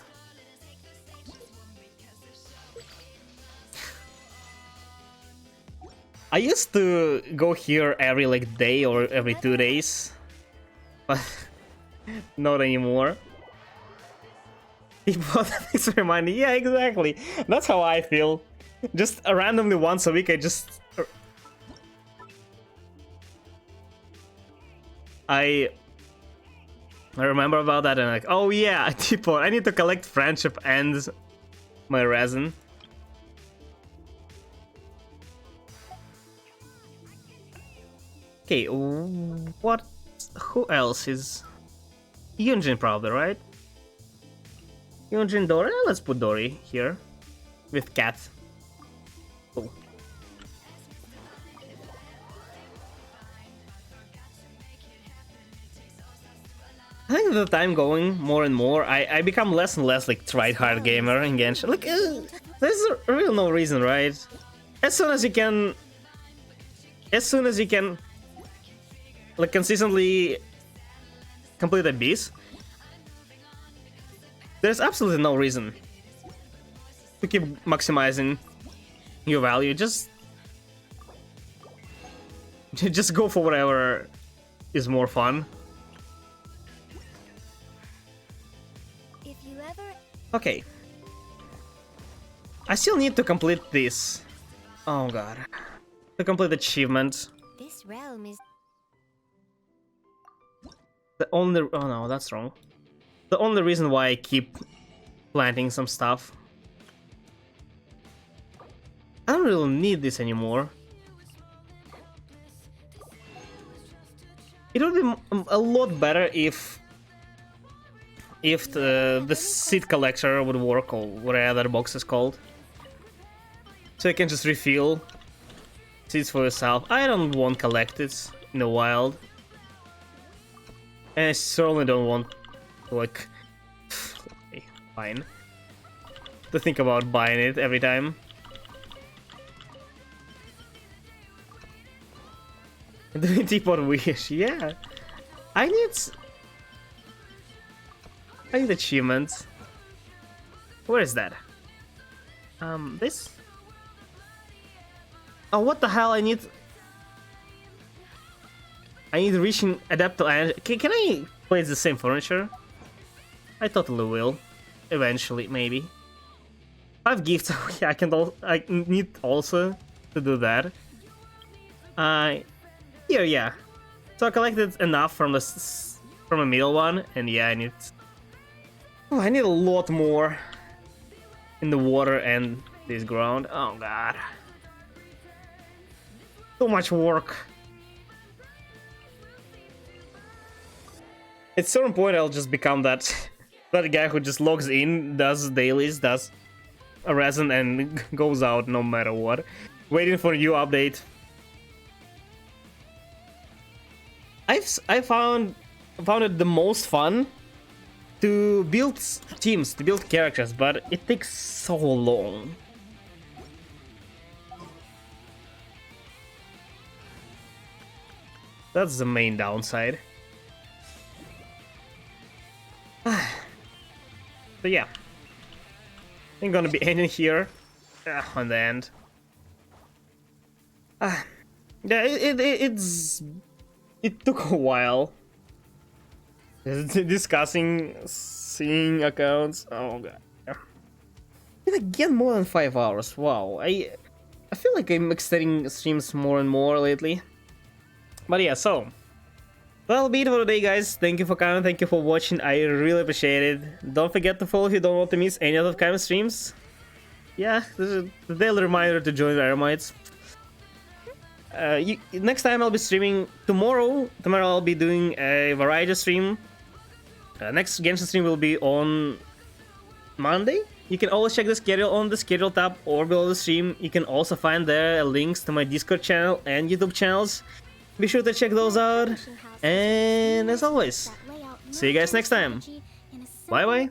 I used to go here every like day or every 2 days, but not anymore. People thanks for reminding. Yeah, exactly. That's how I feel. Just randomly once a week, I remember about that and like, oh yeah, people, I need to collect friendship and my resin. Okay, what? Who else is? Yunjin probably, right? Yunjin, Dory? Let's put Dory here with Cat. Cool. I think the time going more and more, I become less and less like try-hard gamer in Genshin. Like, there's real no reason, right? As soon as you can, like consistently complete a beast, there's absolutely no reason to keep maximizing your value. Just go for whatever is more fun. Okay. I still need to complete this. Oh god. To complete achievement.
This realm is
The only... Oh no, that's wrong. The only reason why I keep planting some stuff. I don't really need this anymore. It would be a lot better if the seed collector would work, or whatever that box is called. So you can just refill seeds for yourself. I don't want collected in the wild. And I certainly don't want, like, okay, fine, to think about buying it every time. Doing teapot wish, yeah. I need achievements. Where is that? This? Oh, what the hell? I need reaching adapt to energy. Can I place the same furniture? I totally will. Eventually, maybe. 5 gifts. Yeah, I need also to do that. Here, yeah. So I collected enough from a middle one, and yeah, I need. Oh, I need a lot more in the water and this ground. Oh god. So much work. At a certain point, I'll just become that guy who just logs in, does dailies, does a resin, and goes out no matter what, waiting for a new update. I found it the most fun to build teams, to build characters, but it takes so long. That's the main downside. But yeah, I'm gonna be ending here on the end. Yeah, it took a while discussing seeing accounts. Oh god, and again more than 5 hours. Wow, I feel like I'm extending streams more and more lately. But yeah, so that'll be it for today, guys. Thank you for coming, thank you for watching, I really appreciate it. Don't forget to follow if you don't want to miss any other kind of streams. Yeah, this is a daily reminder to join the Eremites. Next time I'll be streaming tomorrow. Tomorrow I'll be doing a variety stream. Next Genshin stream will be on Monday. You can always check the schedule on the schedule tab or below the stream. You can also find there links to my Discord channel and YouTube channels. Be sure to check those out. And as always, see you guys next time. Bye bye.